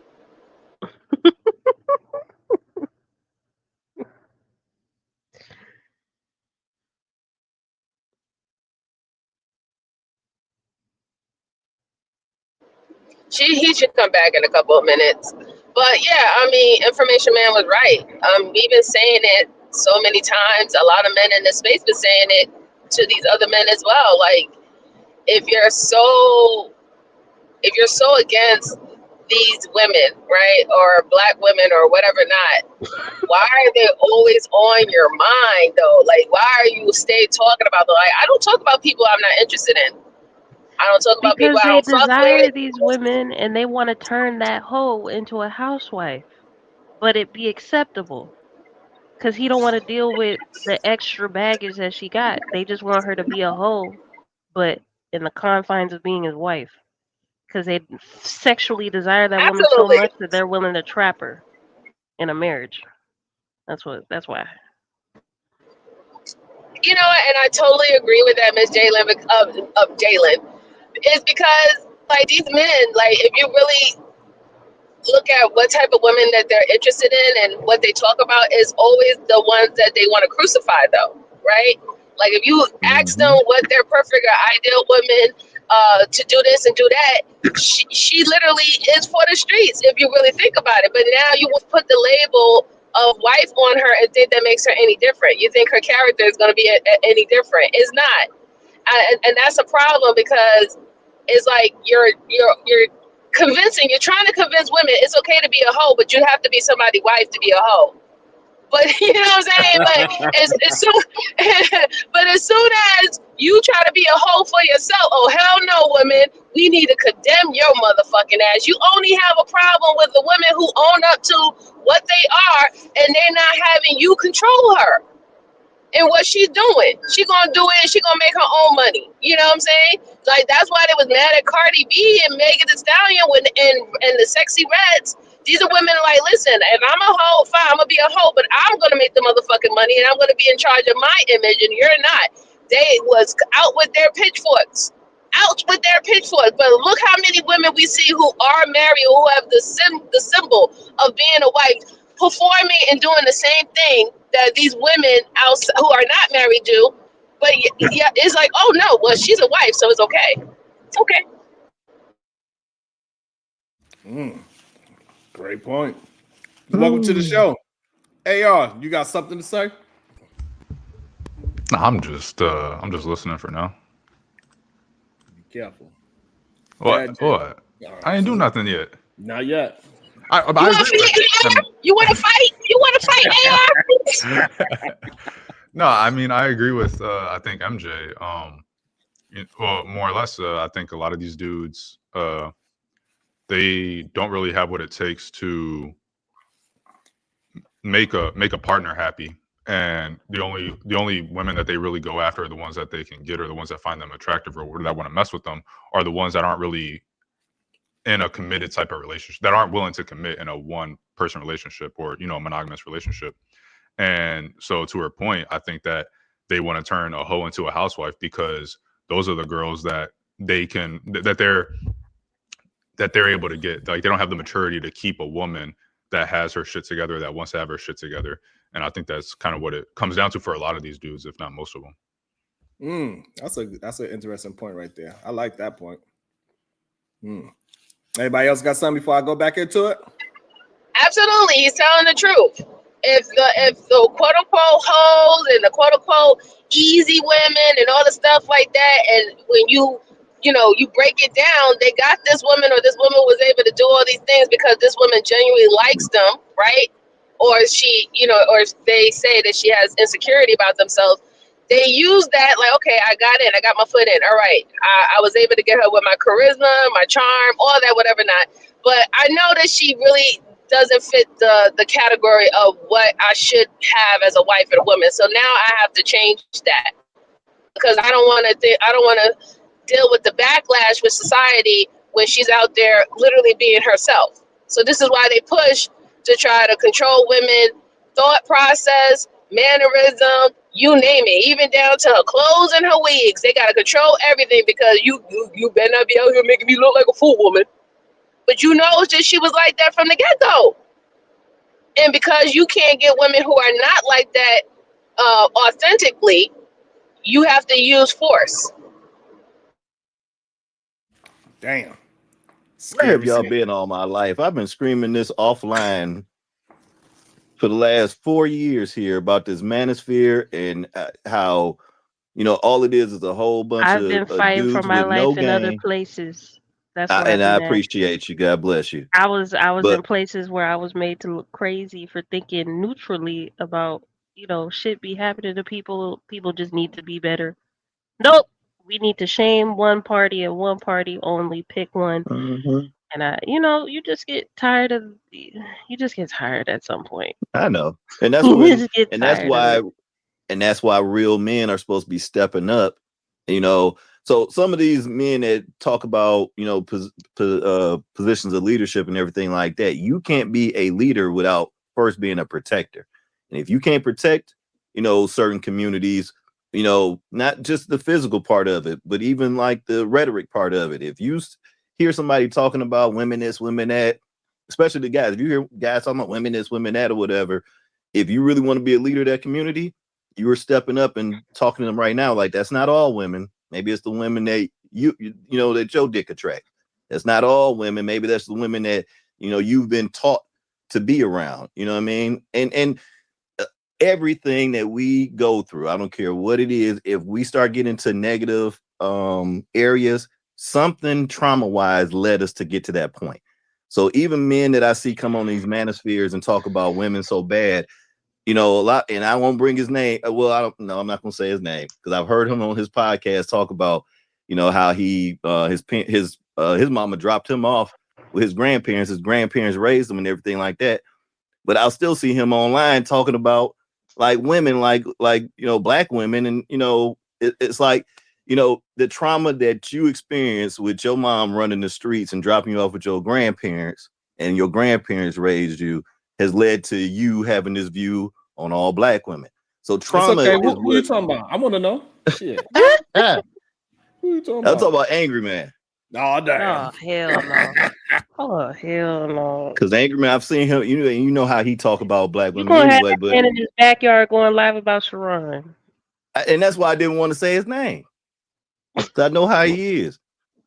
He should come back in a couple of minutes. But yeah, I mean, Information Man was right. We've been saying it so many times. A lot of men in this space been saying it to these other men as well. Like, if you're so against these women, right, or Black women or whatever not, why are they always on your mind though? Like, why are you stay talking about them? Like, I don't talk about people I'm not interested in. I don't talk about people Because I they don't fuck desire with. these women and they want to turn that hoe into a housewife, but it be acceptable. Because he don't want to deal with the extra baggage that she got. They just want her to be a hoe, but in the confines of being his wife. Because they sexually desire that woman so Absolutely. much that they're willing to trap her in a marriage. That's why. You know what? And I totally agree with that, Miss Jalen, of Jalen. It's because, like, these men, like, if you really look at what type of women that they're interested in and what they talk about, is always the ones that they want to crucify, though, right? Like, if you ask them what their perfect or ideal woman to do this and do that, she literally is for the streets, if you really think about it. But now you will put the label of wife on her and think that makes her any different. You think her character is going to be any different. It's not. And that's a problem, because it's like you're convincing, you're trying to convince women it's okay to be a hoe, but you have to be somebody's wife to be a hoe. But you know what I'm saying? But as soon as you try to be a hoe for yourself, oh hell no, women, we need to condemn your motherfucking ass. You only have a problem with the women who own up to what they are, and they're not having you control her and what she's doing. She gonna do it and she gonna make her own money. You know what I'm saying? Like, that's why they was mad at Cardi B and Megan Thee Stallion and the Sexy Reds. These are women like, listen, if I'm a hoe, fine, I'm gonna be a hoe, but I'm gonna make the motherfucking money and I'm gonna be in charge of my image and you're not. They was out with their pitchforks. Out with their pitchforks. But look how many women we see who are married, who have the symbol of being a wife, performing and doing the same thing that these women outside who are not married do. But yeah, it's like, oh no, well, she's a wife, so it's okay. Okay. Great point. Welcome to the show. AR, you got something to say? No, I'm just listening for now. Be careful. What? What? Right, I ain't do nothing yet. Not yet. I agree with You want to fight? You want to fight, AR? No, I mean I agree with I think MJ. Well, more or less, I think a lot of these dudes they don't really have what it takes to make a partner happy. And the only women that they really go after are the ones that they can get, or the ones that find them attractive, or that want to mess with them, are the ones that aren't really in a committed type of relationship, that aren't willing to commit in a one person relationship, or a monogamous relationship. And so, to her point, I think that they want to turn a hoe into a housewife, because those are the girls that they can that they're able to get. Like, they don't have the maturity to keep a woman that has her shit together, that wants to have her shit together. And I think that's kind of what it comes down to for a lot of these dudes, if not most of them. That's an interesting point right there. I like that point. Anybody else got something before I go back into it? Absolutely, he's telling the truth. If the quote unquote hoes and the quote unquote easy women and all the stuff like that, and when you break it down, they got this woman, or this woman was able to do all these things because this woman genuinely likes them, right? Or she, or they say that she has insecurity about themselves. They use that like, okay, I got my foot in. All right, I was able to get her with my charisma, my charm, all that, whatever not. But I know that she really doesn't fit the category of what I should have as a wife and a woman. So now I have to change that, because I don't want to deal with the backlash with society when she's out there literally being herself. So this is why they push to try to control women, thought process, mannerism, you name it, even down to her clothes and her wigs. They gotta control everything, because you better not be out here making me look like a fool woman. But that she was like that from the get-go. And because you can't get women who are not like that authentically, you have to use force. Damn. Where have y'all been all my life? I've been screaming this offline for the last 4 years here about this manosphere, and how, all it is a whole bunch I've of been fighting for dudes my with no life in other game. places. That's where And I've I been at. appreciate you. God bless you. I was But in places where I was made to look crazy for thinking neutrally about, shit be happening to people. People just need to be better. Nope. We need to shame one party and one party only. Pick one. And you just get tired at some point. I know. And that's You when just get and that's tired of it. why and that's why real men are supposed to be stepping up. So some of these men that talk about, positions of leadership and everything like that, you can't be a leader without first being a protector. And if you can't protect, certain communities, not just the physical part of it, but even like the rhetoric part of it. If you hear somebody talking about women this, women that, especially the guys, if you hear guys talking about women this, women that, or whatever, if you really want to be a leader of that community, you are stepping up and talking to them right now. Like, that's not all women. Maybe it's the women that that your dick attract. That's not all women. Maybe that's the women that, you've been taught to be around. You know what I mean? And everything that we go through, I don't care what it is, if we start getting to negative areas, something trauma-wise led us to get to that point. So even men that I see come on these manospheres and talk about women so bad, a lot, and I won't bring his name. Well, I'm not gonna say his name, because I've heard him on his podcast talk about, how he his mama dropped him off with his grandparents. His grandparents raised him and everything like that. But I'll still see him online talking about like women, like black women, and it's like, the trauma that you experienced with your mom running the streets and dropping you off with your grandparents, and your grandparents raised you, has led to you having this view on all black women. So trauma okay. is Who you talking about? I want to know. Shit. Who you talking I'm about? talking about Angry Man. Oh, damn. Oh, hell no. Oh, hell no. Because Angry Man, I've seen him, you know how he talk about black You women gonna have anyway, that but man in his backyard going live about Sharon. and that's why I didn't want to say his name. So I know how he is.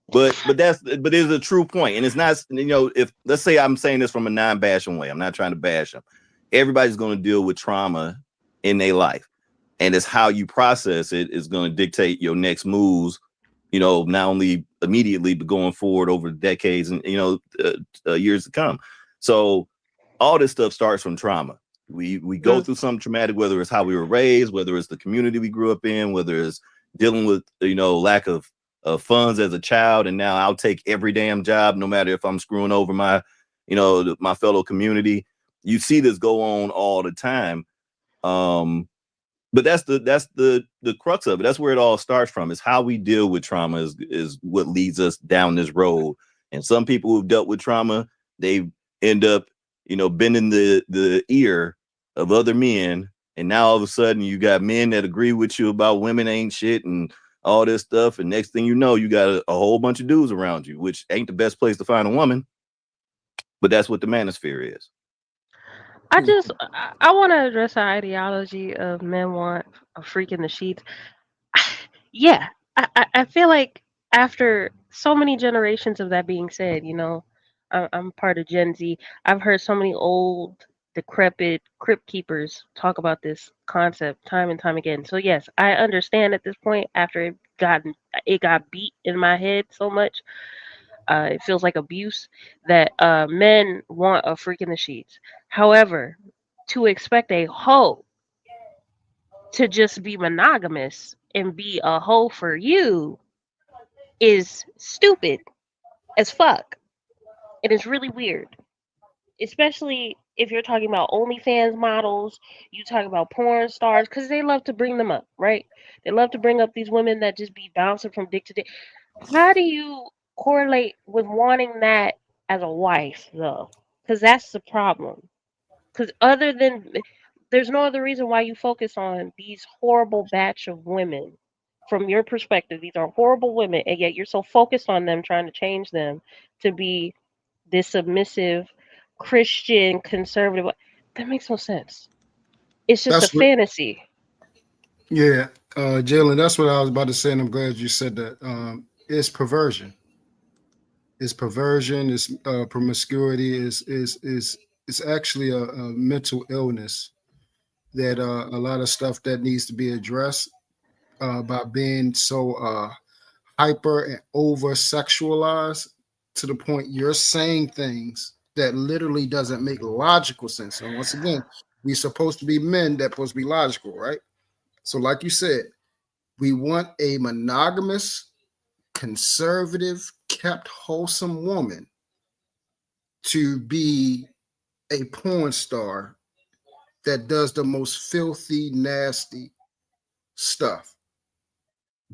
But it's a true point. And it's not, if let's say I'm saying this from a non-bashing way, I'm not trying to bash him. Everybody's going to deal with trauma in their life. And it's how you process it is going to dictate your next moves, not only immediately, but going forward over decades and, years to come. So all this stuff starts from trauma. We go through something traumatic, whether it's how we were raised, whether it's the community we grew up in, whether it's dealing with, you know, lack of funds as a child, and now I'll take every damn job, no matter if I'm screwing over my, you know, my fellow community. You see this go on all the time. But that's the crux of it. That's where it all starts from. Is how we deal with trauma is what leads us down this road. And some people who've dealt with trauma, they end up, you know, bending the ear of other men. And now all of a sudden you got men that agree with you about women ain't shit and all this stuff. And next thing you know, you got a whole bunch of dudes around you, which ain't the best place to find a woman. But that's what the manosphere is. I want to address the ideology of men want a freak in the sheets. Yeah, I feel like after so many generations of that being said, you know, I'm part of Gen Z. I've heard so many old, decrepit crypt keepers talk about this concept time and time again. So yes, I understand at this point after it got beat in my head so much. It feels like abuse that men want a freak in the sheets. However, to expect a hoe to just be monogamous and be a hoe for you is stupid as fuck. It is really weird. Especially if you're talking about OnlyFans models, you talk about porn stars, because they love to bring them up, right? They love to bring up these women that just be bouncing from dick to dick. How do you correlate with wanting that as a wife, though? Because that's the problem. Because there's no other reason why you focus on these horrible batch of women. From your perspective, these are horrible women, and yet you're so focused on them trying to change them to be this submissive Christian conservative. That makes no sense. It's just a That's what, fantasy. yeah, Jalen. That's what I was about to say, and I'm glad you said that. It's perversion. It's perversion. It's promiscuity. It's actually a mental illness that a lot of stuff that needs to be addressed by being so hyper and over sexualized to the point you're saying things that literally doesn't make logical sense. And once again, we're supposed to be men that supposed to be logical, right? So, like you said, we want a monogamous, conservative, kept wholesome woman to be a porn star that does the most filthy, nasty stuff.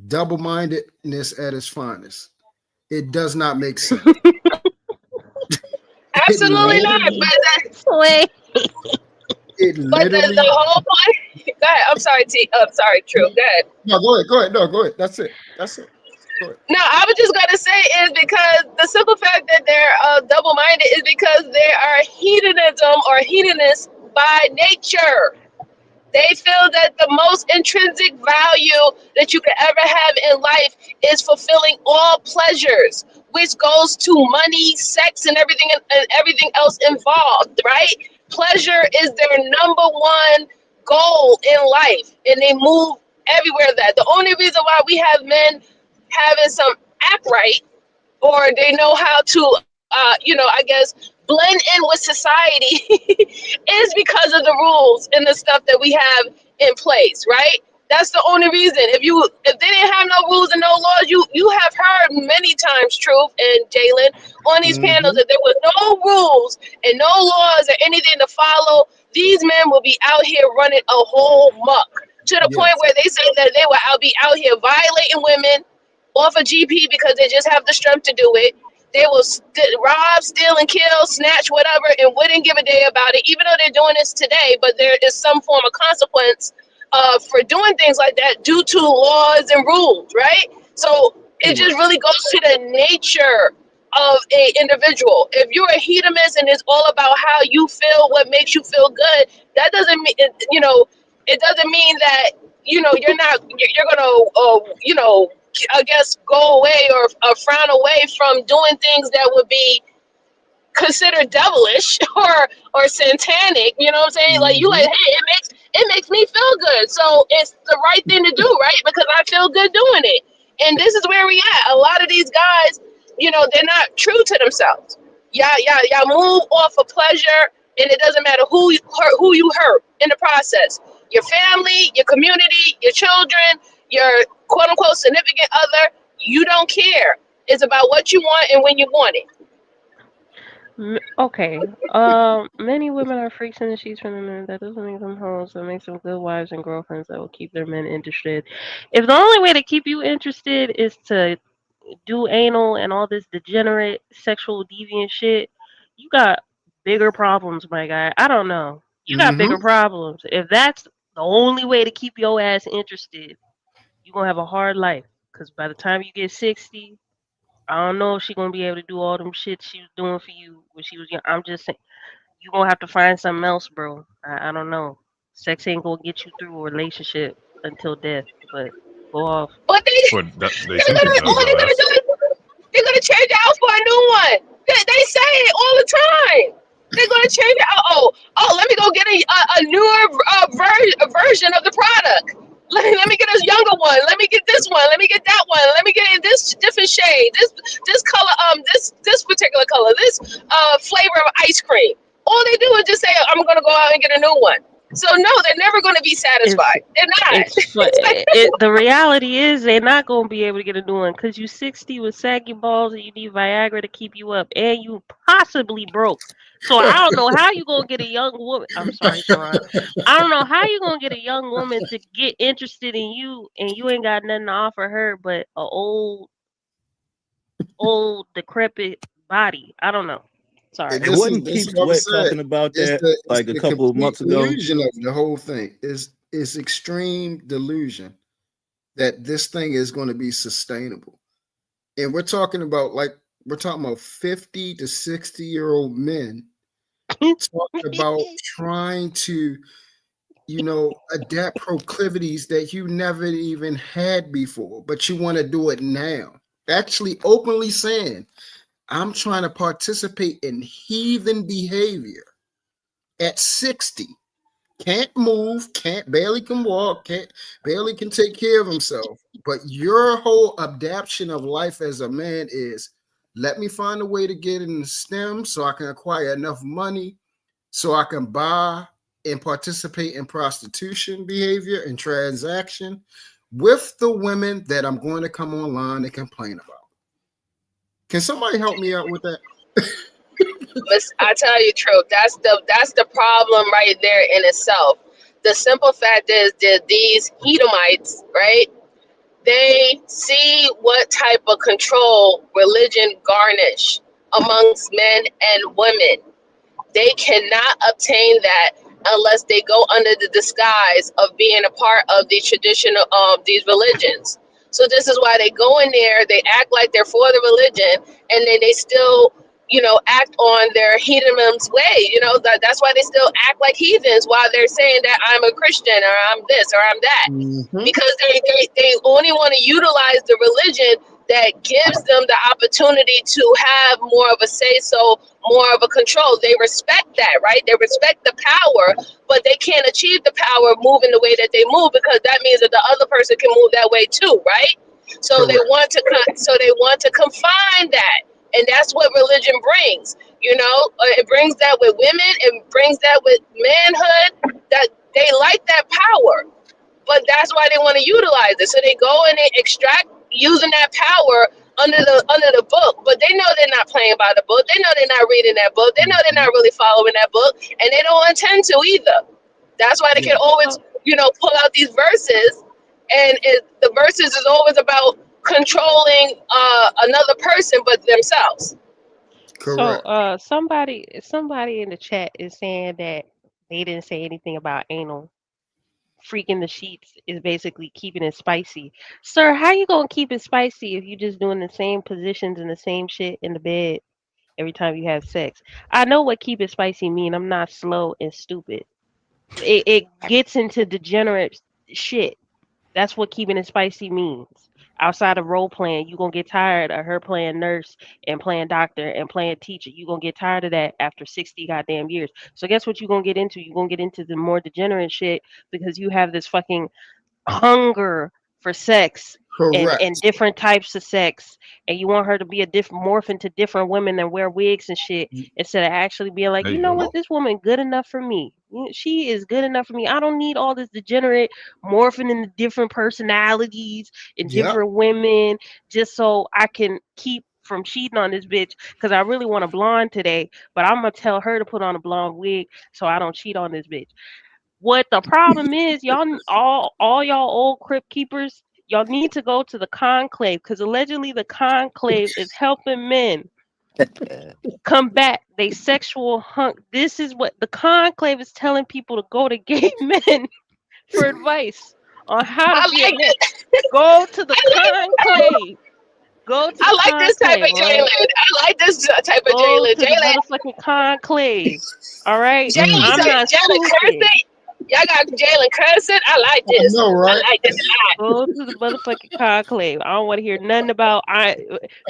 Double-mindedness at its finest. It does not make sense. Absolutely not. But the whole point. Go ahead. I'm sorry, T. Sorry, True. Go ahead. No, go ahead. No, go ahead. That's it. Go ahead. No, I was just gonna say is because the simple fact that they're double-minded is because they are hedonism or hedonists by nature. They feel that the most intrinsic value that you could ever have in life is fulfilling all pleasures, which goes to money, sex, and everything else involved, right? Pleasure is their number one goal in life, and they move everywhere. That the only reason why we have men having some act right, or they know how to, I guess, blend in with society is because of the rules and the stuff that we have in place, right? That's the only reason. If they didn't have no rules and no laws, you have heard many times, Truth and Jalen, on these panels that there was no rules and no laws or anything to follow. These men will be out here running a whole muck to the point where they say that they will be out here violating women off a GP because they just have the strength to do it. They will rob, steal, and kill, snatch, whatever, and wouldn't give a day about it, even though they're doing this today. But there is some form of consequence for doing things like that due to laws and rules, right? So it just really goes to the nature of a individual. If you're a hedonist and it's all about how you feel, what makes you feel good, that doesn't mean, it doesn't mean that, you're gonna, I guess, go away or frown away from doing things that would be considered devilish or satanic. You know what I'm saying? Like you, hey, it makes me feel good, so it's the right thing to do, right? Because I feel good doing it. And this is where we at. A lot of these guys, they're not true to themselves. Y'all move off of pleasure and it doesn't matter who you hurt in the process. Your family, your community, your children, your quote unquote significant other. You don't care. It's about what you want and when you want it. Okay. Many women are freaks in the sheets from the men. That doesn't make them hoes. That makes them good wives and girlfriends that will keep their men interested. If the only way to keep you interested is to do anal and all this degenerate sexual deviant shit, you got bigger problems, my guy. I don't know. You got Mm-hmm. bigger problems. If that's the only way to keep your ass interested, you're gonna have a hard life. Cause by the time you get 60, I don't know if she's gonna be able to do all them shit she was doing for you when she was young. I'm just saying, you gonna have to find something else, bro. I don't know. Sex ain't gonna get you through a relationship until death, but go off. But But that they they're think it gonna does all though. they're gonna That's do is they're gonna change it out for a new one. They say it all the time. They're gonna change it out. Let me go get a newer version of the product. Let me get a younger one. Let me get this one. Let me get that one. Let me get in this different shade. This color. This particular color. This flavor of ice cream. All they do is just say, "I'm gonna go out and get a new one." So no, they're never gonna be It's satisfied. They're not. the reality is they're not gonna be able to get a new one because you 60 with saggy balls and you need Viagra to keep you up and you possibly broke. So I don't know how you gonna get a young woman. I'm sorry, Sharon. I don't know how you gonna get a young woman to get interested in you and you ain't got nothing to offer her but a old decrepit body. I don't know. Sorry. And wasn't Keith What I Sweat said. talking about It's that it's like a the couple of complete months ago? illusion of the whole thing. Is extreme delusion that this thing is going to be sustainable. And we're talking about 50 to 60-year-old men talking about trying to, adapt proclivities that you never even had before, but you want to do it now. Actually openly saying, I'm trying to participate in heathen behavior at 60. Can't move, can't barely can walk, can't barely can take care of himself. But your whole adaptation of life as a man is, let me find a way to get in the STEM so I can acquire enough money so I can buy and participate in prostitution behavior and transaction with the women that I'm going to come online and complain about. Can somebody help me out with that? I tell you, truth. That's the problem right there in itself. The simple fact is that these Edomites, right? They see what type of control religion garnish amongst men and women. They cannot obtain that unless they go under the disguise of being a part of the traditional of these religions. So this is why they go in there, they act like they're for the religion, and then they still, act on their heathens way. That's why they still act like heathens while they're saying that I'm a Christian or I'm this or I'm that. Mm-hmm. Because they only want to utilize the religion that gives them the opportunity to have more of a say so, more of a control. They respect that, right? They respect the power, but they can't achieve the power moving the way that they move because that means that the other person can move that way too, right? So they Correct. want to confine that, and that's what religion brings. It brings that with women, it brings that with manhood. That they like that power, but that's why they want to utilize it. So they go and they extract using that power under the book, but they know they're not playing by the book. They know they're not reading that book. They know they're not really following that book, and they don't intend to either. That's why they can always, pull out these verses, and the verses is always about controlling another person but themselves. So Correct. somebody in the chat is saying that they didn't say anything about anal. Freaking the sheets is basically keeping it spicy. Sir, how you gonna keep it spicy if you just doing the same positions and the same shit in the bed every time you have sex? I know what keep it spicy mean. I'm not slow and stupid. It gets into degenerate shit. That's what keeping it spicy means. Outside of role playing, you gonna get tired of her playing nurse and playing doctor and playing teacher. You gonna get tired of that after 60 goddamn years. So guess what you gonna get into? You gonna get into the more degenerate shit because you have this fucking hunger for sex and Correct. different types of sex, and you want her to be a different morph into different women and wear wigs and shit instead of actually being like, There you you know go. what, this woman good enough for me. She is good enough for me. I don't need all this degenerate morphing into different personalities and Yep. different women just so I can keep from cheating on this bitch because I really want a blonde today, but I'm gonna tell her to put on a blonde wig so I don't cheat on this bitch. What the problem is, y'all all y'all old crypt keepers, y'all need to go to the conclave because allegedly the conclave is helping men combat they sexual hunk. This is what the conclave is telling people to go to gay men for advice on how to I be a like man. this. Go to the I like this. conclave. Go to I the like this type of conclave, all right? Jalen. I like this type of Go Jalen. to the Jalen, motherfucking conclave. All right? Jalen, I'm not Jalen stupid. cursing. Y'all got Jalen cursing. I like I this. know, right? I like this a lot. Go to the motherfucking conclave. I don't want to hear nothing about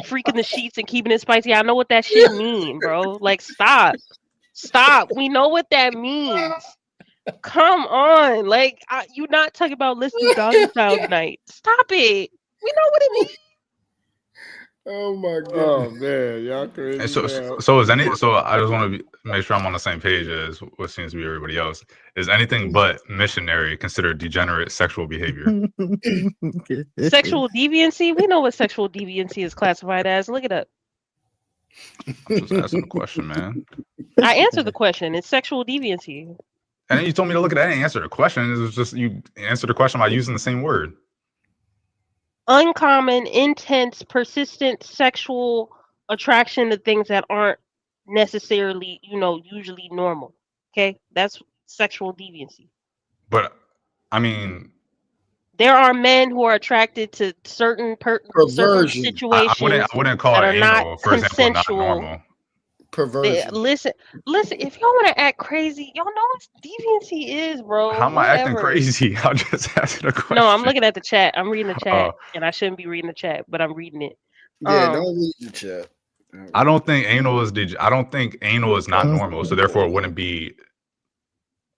freaking the sheets and keeping it spicy. I know what that shit mean, bro. Like, stop. Stop. We know what that means. Come on. Like, you're not talking about let's do doggy style tonight. Stop it. We know what it means. Oh my god. Oh man, y'all crazy. And so man. so I just want to make sure I'm on the same page as what seems to be everybody else. Is anything but missionary considered degenerate sexual behavior? Sexual deviancy? We know what sexual deviancy is classified as. Look it up. I'm just asking a question, man. I answered the question. It's sexual deviancy. And then you told me to look at that and answer the question. It was just you answered the question by using the same word. Uncommon, intense, persistent sexual attraction to things that aren't necessarily, usually normal. Okay? That's sexual deviancy. But I mean, there are men who are attracted to certain situations I wouldn't call that it are not anal, for example, not consensual. normal. Perversion. Listen. If y'all want to act crazy, y'all know what deviancy is, bro. How am I acting Whatever. crazy? I'm just asking a question. No, I'm looking at the chat. I'm reading the chat, and I shouldn't be reading the chat, but I'm reading it. Yeah, don't read the chat. I don't think anal is not normal, so therefore it wouldn't be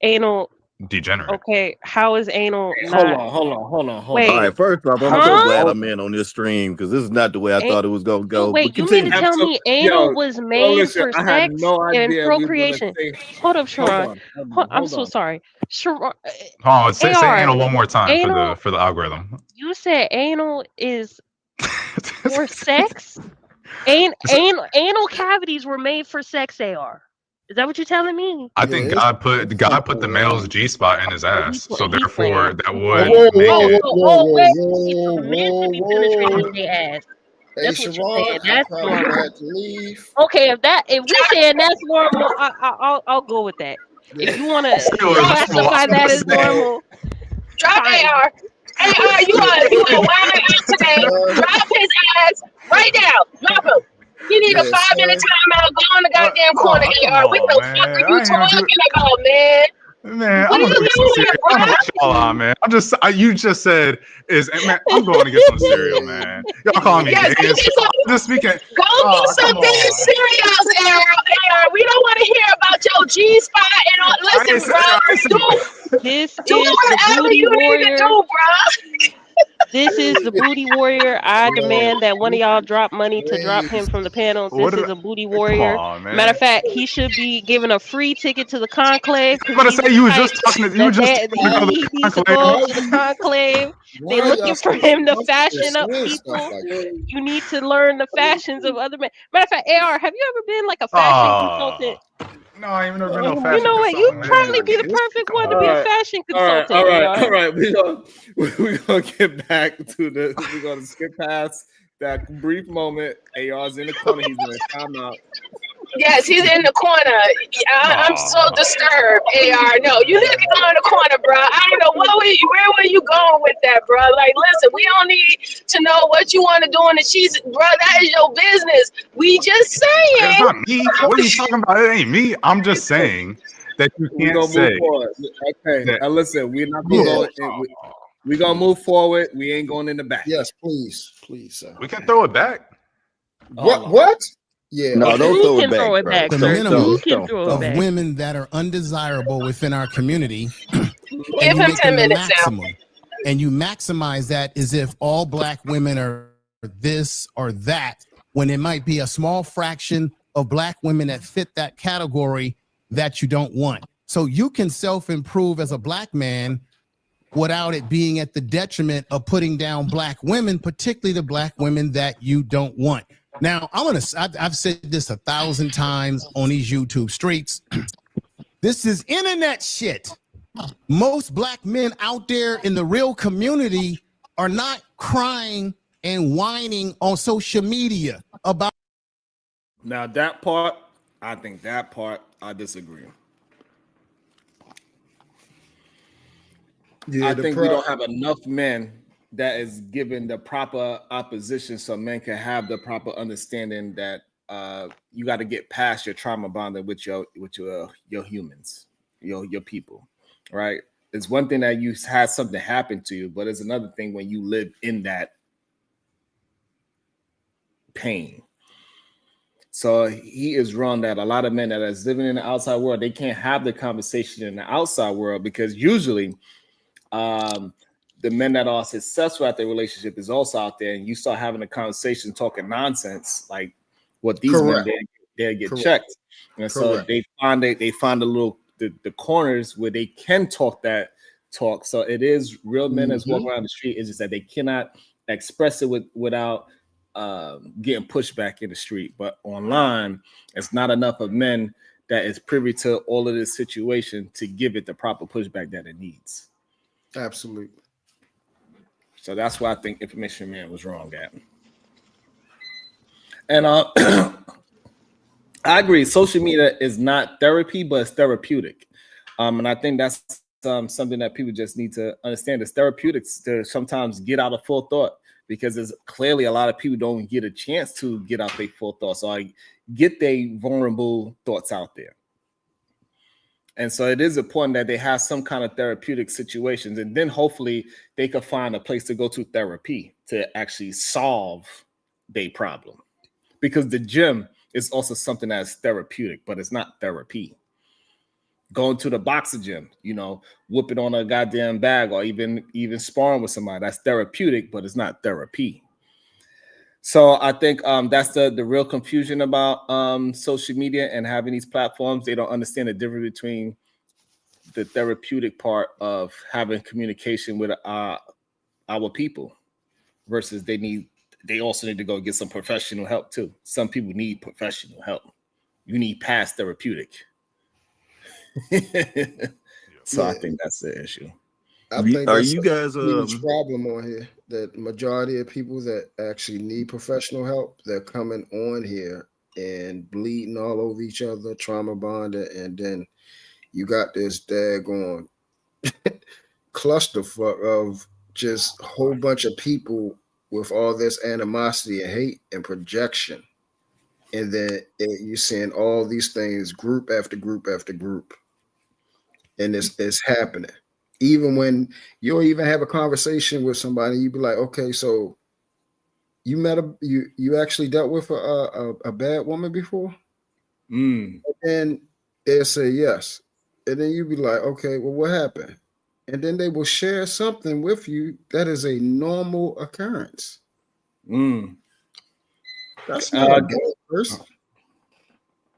anal degenerate. Okay, how is anal Hold not? on. Wait. All right, first off, I'm so glad I'm in on this stream because this is not the way I thought it was gonna go. Wait, But you mean continue. to tell me anal was made for I had sex no and idea we were gonna procreation? say. Hold up, Sharon. I'm hold so on. sorry. Sharon, Hold on, say AR, anal one more time anal, for the algorithm. You said anal is for sex? Anal cavities were made for sex, AR. Is that what you're telling me? I think God put the male's G spot in his ass, so therefore that would make it. For men to be penetrated their ass. That's what you're saying. That's normal. Okay, if we saying that's normal, I'll go with that. If you want to classify that as normal, Drop fine. AR. AR, you are wild out today. Drop his ass right now. Drop him. You need a 5-minute timeout. Go on the goddamn corner, AR. What the fuck are you talking about, man? Man, what I'm gonna get some cereal. I'm gonna let y'all on, man. You just said man. I'm going to get some cereal, man. Y'all calling me yes, gay? This weekend. Go get some damn cereals, AR. We don't want to hear about your G spot and all. Listen, bro. This do is the whatever booty you warrior. need to do, bro. This is the booty warrior. I demand that one of y'all drop money to drop him from the panel. This is a booty warrior. Matter of fact, he should be given a free ticket to the conclave. I'm gonna say you were just talking to he needs to go to the conclave. They're looking for him to fashion up people. You need to learn the fashions of other men. Matter of fact, AR, have you ever been like a fashion consultant? No, I ain't never been no fashion. You know what? You probably be the perfect one to be a fashion consultant. All right. We're gonna get back to we're gonna skip past that brief moment. AR's in the corner. He's in a timeout. Yes, he's in the corner. I'm so disturbed, AR. No, you need to go in the corner, bro. I don't know where were you going with that, bro? Like, listen, we don't need to know what you want to do in the cheese, bro. That is your business. We just saying. It's not me. What are you talking about? It ain't me. I'm just saying that you can't say. Okay, now listen, we're not gonna go. We're gonna move forward. We ain't going in the back. Yes, please, sir. We can throw it back. What? Yeah. No, don't throw it back. Throw it back, The sir. minimum You can throw it of back. women that are undesirable within our community. Give him 10 minutes now. and you maximize that as if all black women are this or that, when it might be a small fraction of black women that fit that category that you don't want. So you can self-improve as a black man without it being at the detriment of putting down black women, particularly the black women that you don't want. Now, I've said this 1,000 times on these YouTube streets. This is internet shit. Most black men out there in the real community are not crying and whining on social media about. Now that part, I disagree. Yeah, I think we don't have enough men that is given the proper opposition so men can have the proper understanding that you got to get past your trauma bonding with your humans, your people, right? It's one thing that you had something happen to you, but it's another thing when you live in that pain. So he is wrong that a lot of men that is living in the outside world, they can't have the conversation in the outside world, because usually the men that are successful at their relationship is also out there, and you start having a conversation talking nonsense like what these men they get checked. And so they find the corners where they can talk that talk. So it is real men that's walking around the street. It's just that they cannot express it without getting pushed back in the street. But online, it's not enough of men that is privy to all of this situation to give it the proper pushback that it needs. Absolutely. So that's why I think Information Man was wrong at. And I agree. Social media is not therapy, but it's therapeutic. And I think that's something that people just need to understand. It's therapeutics to sometimes get out of full thought, because there's clearly a lot of people don't get a chance to get out their full thoughts. So I get their vulnerable thoughts out there. And so it is important that they have some kind of therapeutic situations, and then hopefully they can find a place to go to therapy to actually solve their problem. Because the gym is also something that's therapeutic, but it's not therapy. Going to the boxing gym, whooping on a goddamn bag, or even sparring with somebody, that's therapeutic, but it's not therapy. So I think that's the real confusion about social media and having these platforms. They don't understand the difference between the therapeutic part of having communication with our people versus they also need to go get some professional help too. Some people need professional help. You need past therapeutic. So I think that's the issue. I think Are that's you a guys huge problem on here, that majority of people that actually need professional help, they're coming on here and bleeding all over each other, trauma bonded, and then you got this daggone clusterfuck of just a whole bunch of people with all this animosity and hate and projection. And then you're seeing all these things, group after group after group. And it's happening. Even when you'll even have a conversation with somebody, you be like, okay, so you met you actually dealt with a bad woman before? And then they'll say yes. And then you be like, okay, well, what happened? And then they will share something with you that is a normal occurrence. That's not a bad person.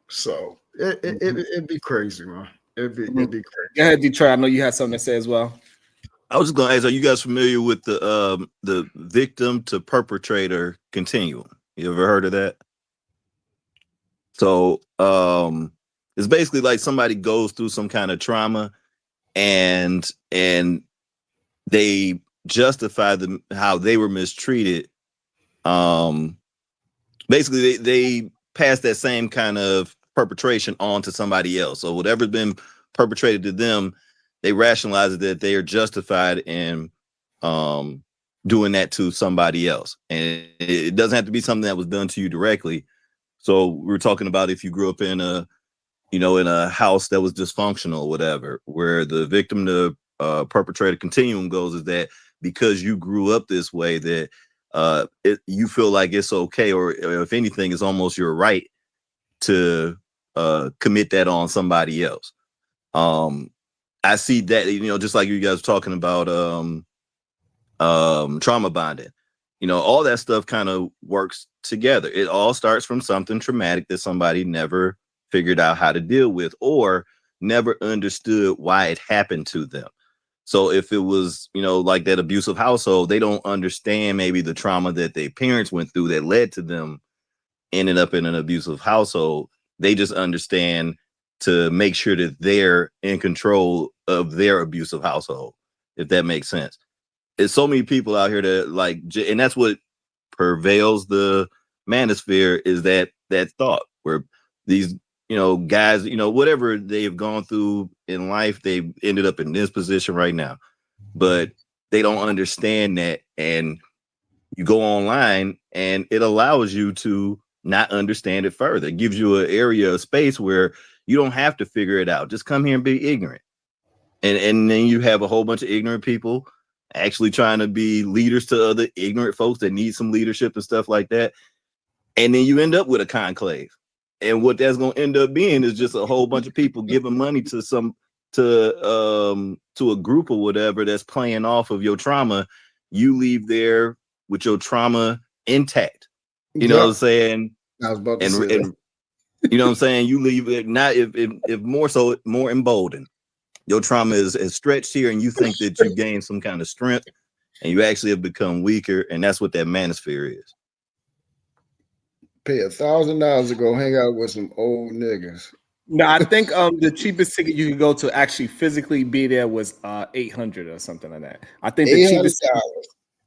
So it'd be crazy, man. It'd be crazy. Go ahead, Detroit. I know you had something to say as well. I was just gonna ask, are you guys familiar with the victim to perpetrator continuum? You ever heard of that? So it's basically like somebody goes through some kind of trauma and they justify how they were mistreated. Basically they pass that same kind of perpetration on to somebody else. So whatever's been perpetrated to them, they rationalize that they are justified in doing that to somebody else. And it doesn't have to be something that was done to you directly. So we were talking about if you grew up in a house that was dysfunctional or whatever, where the victim to perpetrator continuum goes is that because you grew up this way, that you feel like it's okay, or if anything, it's almost your right to commit that on somebody else. I see that, just like you guys were talking about trauma bonding. You know, all that stuff kind of works together. It all starts from something traumatic that somebody never figured out how to deal with or never understood why it happened to them. So if it was, you know, like that abusive household, they don't understand maybe the trauma that their parents went through that led to them ending up in an abusive household. They just understand to make sure that they're in control of their abusive household, if that makes sense. There's so many people out here that like, and that's what prevails the manosphere, is that thought where these, you know, guys, you know, whatever they've gone through in life, they've ended up in this position right now, but they don't understand that. And you go online and it allows you to not understand it further. It gives you an area of space where you don't have to figure it out. Just come here and be ignorant. And then you have a whole bunch of ignorant people actually trying to be leaders to other ignorant folks that need some leadership and stuff like that. And then you end up with a conclave. And what that's going to end up being is just a whole bunch of people giving money to a group or whatever that's playing off of your trauma. You leave there with your trauma intact. You know what I'm saying? I was about to say that. You know what I'm saying? You leave it not if more so more emboldened. Your trauma is stretched here, and you think that you gained some kind of strength, and you actually have become weaker, and that's what that manosphere is. Pay $1,000 to go hang out with some old niggas. No, I think the cheapest ticket you could go to actually physically be there was $800 or something like that. I think the cheapest.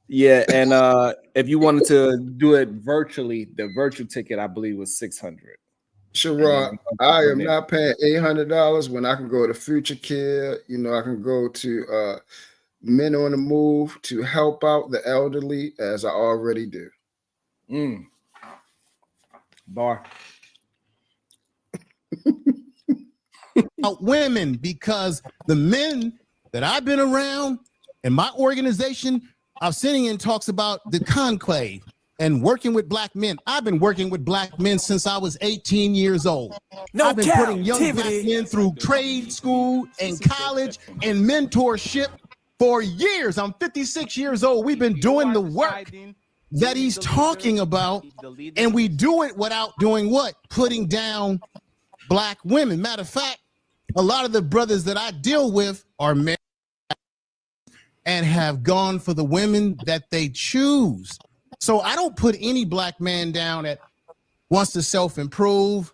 Yeah, and if you wanted to do it virtually, the virtual ticket I believe was $600. Sharon, I am not paying $800 when I can go to Future Care. You know, I can go to Men on the Move to help out the elderly, as I already do. Bar. Women, because the men that I've been around in my organization, I'm sitting in talks about the conclave and working with black men. I've been working with black men since I was 18 years old. I've been putting young black men through trade school and college and mentorship for years. I'm 56 years old. We've been doing the work that he's talking about, and we do it without doing what? Putting down black women. Matter of fact, a lot of the brothers that I deal with are married and have gone for the women that they choose. So I don't put any black man down that wants to self-improve.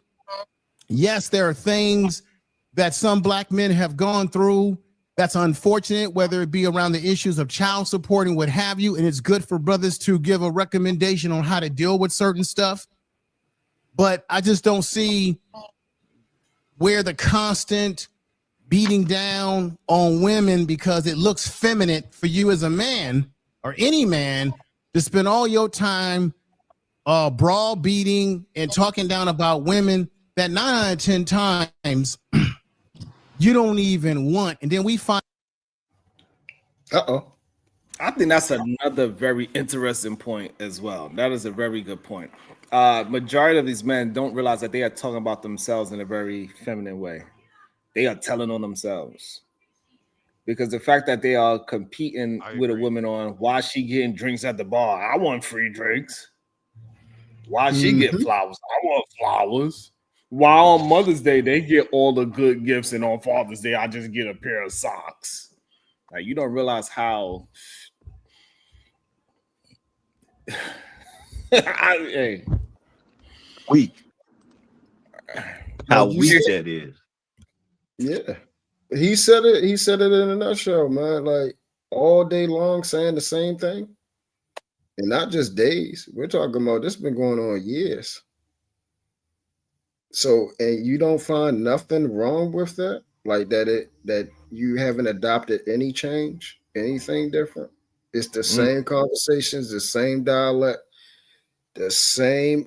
Yes, there are things that some black men have gone through that's unfortunate, whether it be around the issues of child support and what have you, and it's good for brothers to give a recommendation on how to deal with certain stuff. But I just don't see where the constant beating down on women because it looks feminine for you as a man or any man to spend all your time browbeating and talking down about women that 9 out of 10 times you don't even want. And then we find. I think that's another very interesting point as well. That is a very good point. Majority of these men don't realize that they are talking about themselves in a very feminine way. They are telling on themselves. Because the fact that they are competing with a woman on why she getting drinks at the bar. I want free drinks. Why she get flowers? I want flowers. Why on Mother's Day they get all the good gifts, and on Father's Day I just get a pair of socks. Like, you don't realize how weak. How weak that is. Yeah. He said it in a nutshell, man. Like, all day long saying the same thing. And not just days. We're talking about this been going on years. So, and you don't find nothing wrong with that? Like that you haven't adopted any change, anything different? It's the same conversations, the same dialect, the same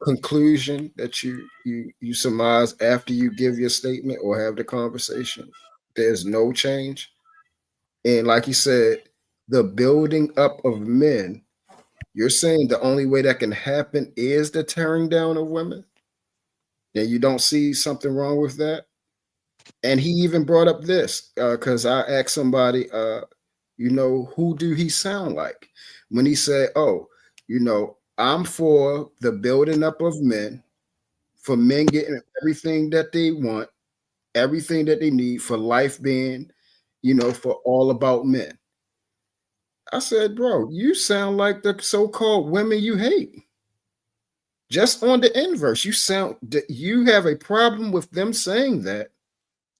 conclusion that you surmise after you give your statement or have the conversation. There's no change. And like you said, the building up of men, you're saying the only way that can happen is the tearing down of women? And you don't see something wrong with that? And he even brought up this because I asked somebody who do he sound like? When he said, oh, I'm for the building up of men, for men getting everything that they want, everything that they need for life being, for all about men. I said, bro, you sound like the so-called women you hate. Just on the inverse, you have a problem with them saying that.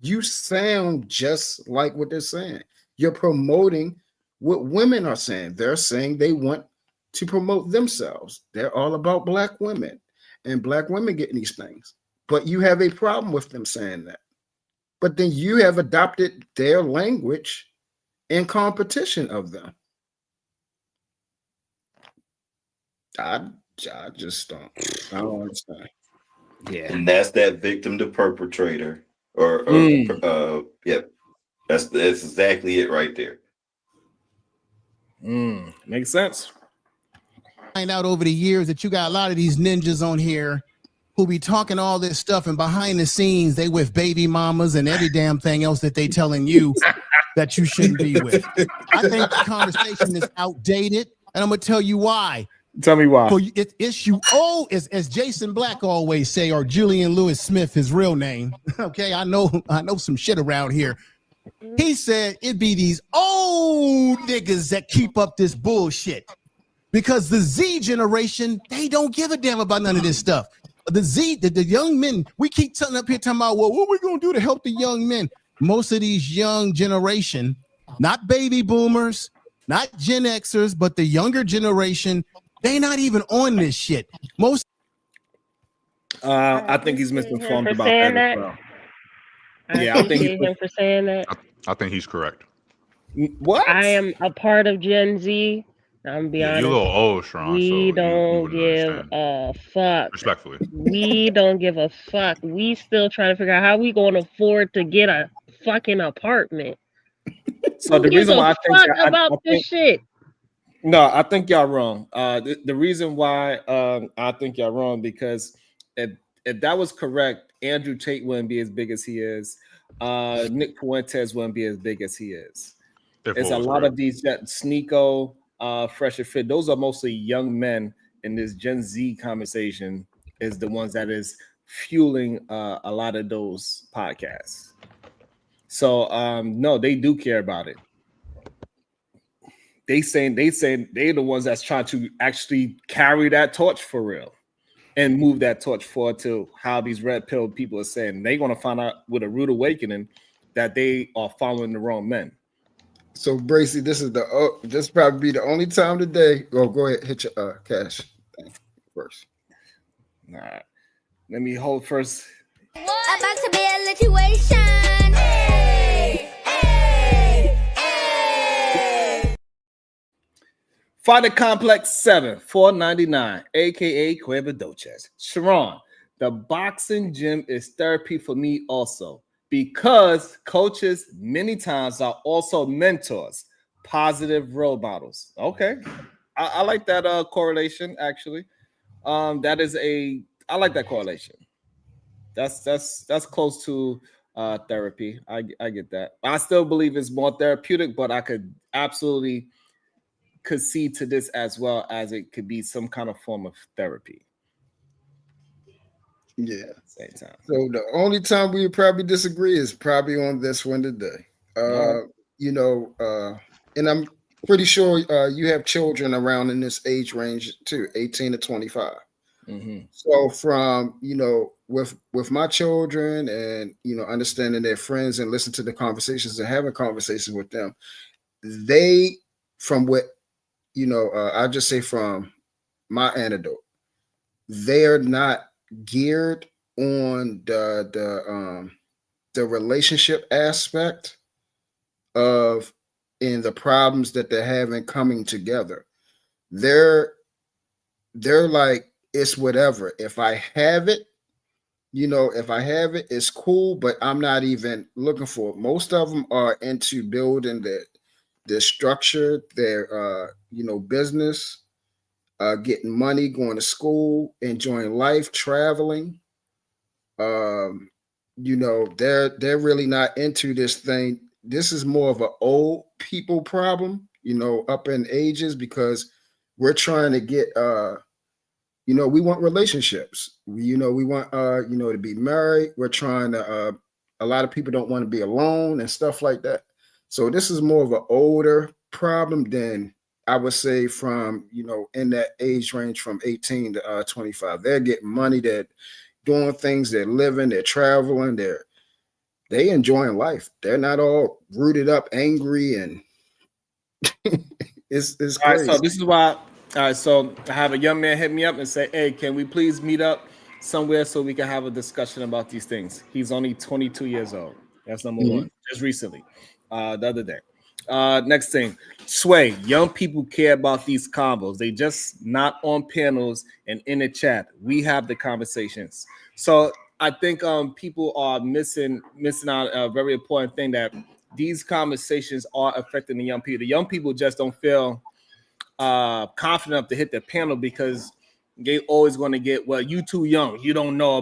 You sound just like what they're saying. You're promoting what women are saying. They're saying they want to promote themselves. They're all about black women and black women getting these things. But you have a problem with them saying that. But then you have adopted their language in competition of them. I just don't. I don't understand. Yeah. And that's that victim to perpetrator, or yep. That's exactly it right there. Makes sense. Find out over the years that you got a lot of these ninjas on here who be talking all this stuff, and behind the scenes they with baby mamas and every damn thing else that they telling you that you shouldn't be with. I think the conversation is outdated, and I'm gonna tell you why. Tell me why. For it's you owe, as Jason Black always say, or Julian Lewis Smith, his real name. Okay, I know some shit around here. He said it be these old niggas that keep up this bullshit. Because the Z generation, they don't give a damn about none of this stuff. The young men, we keep telling up here talking about, well, what are we gonna do to help the young men? Most of these young generation, not baby boomers, not Gen Xers, but the younger generation, they not even on this shit. Most I think he's misinformed about saying that as that. well. I Yeah, I think appreciate him for saying that. I think he's correct. What? I am a part of Gen Z. I'm gonna be Yeah, honest. you're a little old, Sharon, We so you don't wouldn't give understand. a fuck. Respectfully. We don't give a fuck. We still trying to figure out how we going to afford to get a fucking apartment. So Who the gives reason a why fuck about this shit? No, I think y'all wrong. The reason why I think y'all wrong, because if that was correct, Andrew Tate wouldn't be as big as he is. Nick Fuentes wouldn't be as big as he is. It's a lot of these Sneeko, Fresh and Fit. Those are mostly young men in this Gen Z conversation. Is the ones that is fueling a lot of those podcasts. So no, they do care about it. They saying they're the ones that's trying to actually carry that torch for real and move that torch forward to how these red pill people are saying. They're gonna find out with a rude awakening that they are following the wrong men. So Bracy, this probably be the only time today. Oh, go ahead, hit your cash thing first. All right. Let me hold first. About to be a situation. Hey, hey, hey. Fighter Complex 7, $4.99, aka Cueva Doches. Sharon, the boxing gym is therapy for me also, because coaches many times are also mentors, positive role models. Okay. I like that correlation actually. I like that correlation. That's close to therapy. I get that. I still believe it's more therapeutic, but I could absolutely concede to this as well, as it could be some kind of form of therapy. Yeah. Same time. So the only time we would probably disagree is probably on this one today. And I'm pretty sure you have children around in this age range too, 18 to 25. Mm-hmm. So from with my children and understanding their friends and listening to the conversations and having conversations with them, they from what I just say from my anecdote, they are not geared on the relationship aspect of in the problems that they're having coming together. They're like, it's whatever. If I have it, it's cool, but I'm not even looking for it. Most of them are into building their structure, their business, getting money, going to school, enjoying life, traveling. They're really not into this thing. this is more of an old people problem, you know, up in ages, because we're trying to get you know, we want relationships. We want you know, to be married. We're trying to a lot of people don't want to be alone and stuff like that. So this is more of an older problem than, I would say, from, you know, in that age range from 18 to 25. They're getting money, they're doing things, they're living, they're traveling, they enjoying life. They're not all rooted up, angry, and it's All right, crazy. so this is why. All right, so I have a young man hit me up and say, "Hey, can we please meet up somewhere so we can have a discussion about these things?" He's only 22 years old. That's number Mhm. one. Just recently, the other day. Next thing, Sway. Young people care about these combos. They just not on panels and in the chat. We have the conversations. So I think people are missing out a very important thing, that these conversations are affecting the young people. The young people just don't feel confident enough to hit the panel because they always going to get, well, you too young, you don't know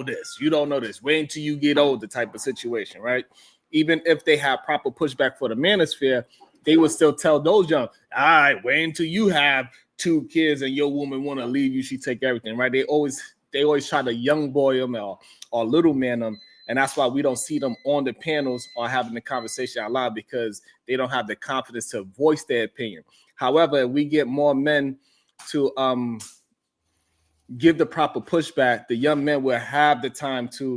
this, wait until you get older type of situation, right? Even if they have proper pushback for the manosphere, they would still tell those young, all right, wait until you have 2 kids and your woman want to leave you, she take everything, right? They always try to young boy them or little man them. And that's why we don't see them on the panels or having the conversation out loud, because they don't have the confidence to voice their opinion. However, if we get more men to give the proper pushback, the young men will have the time to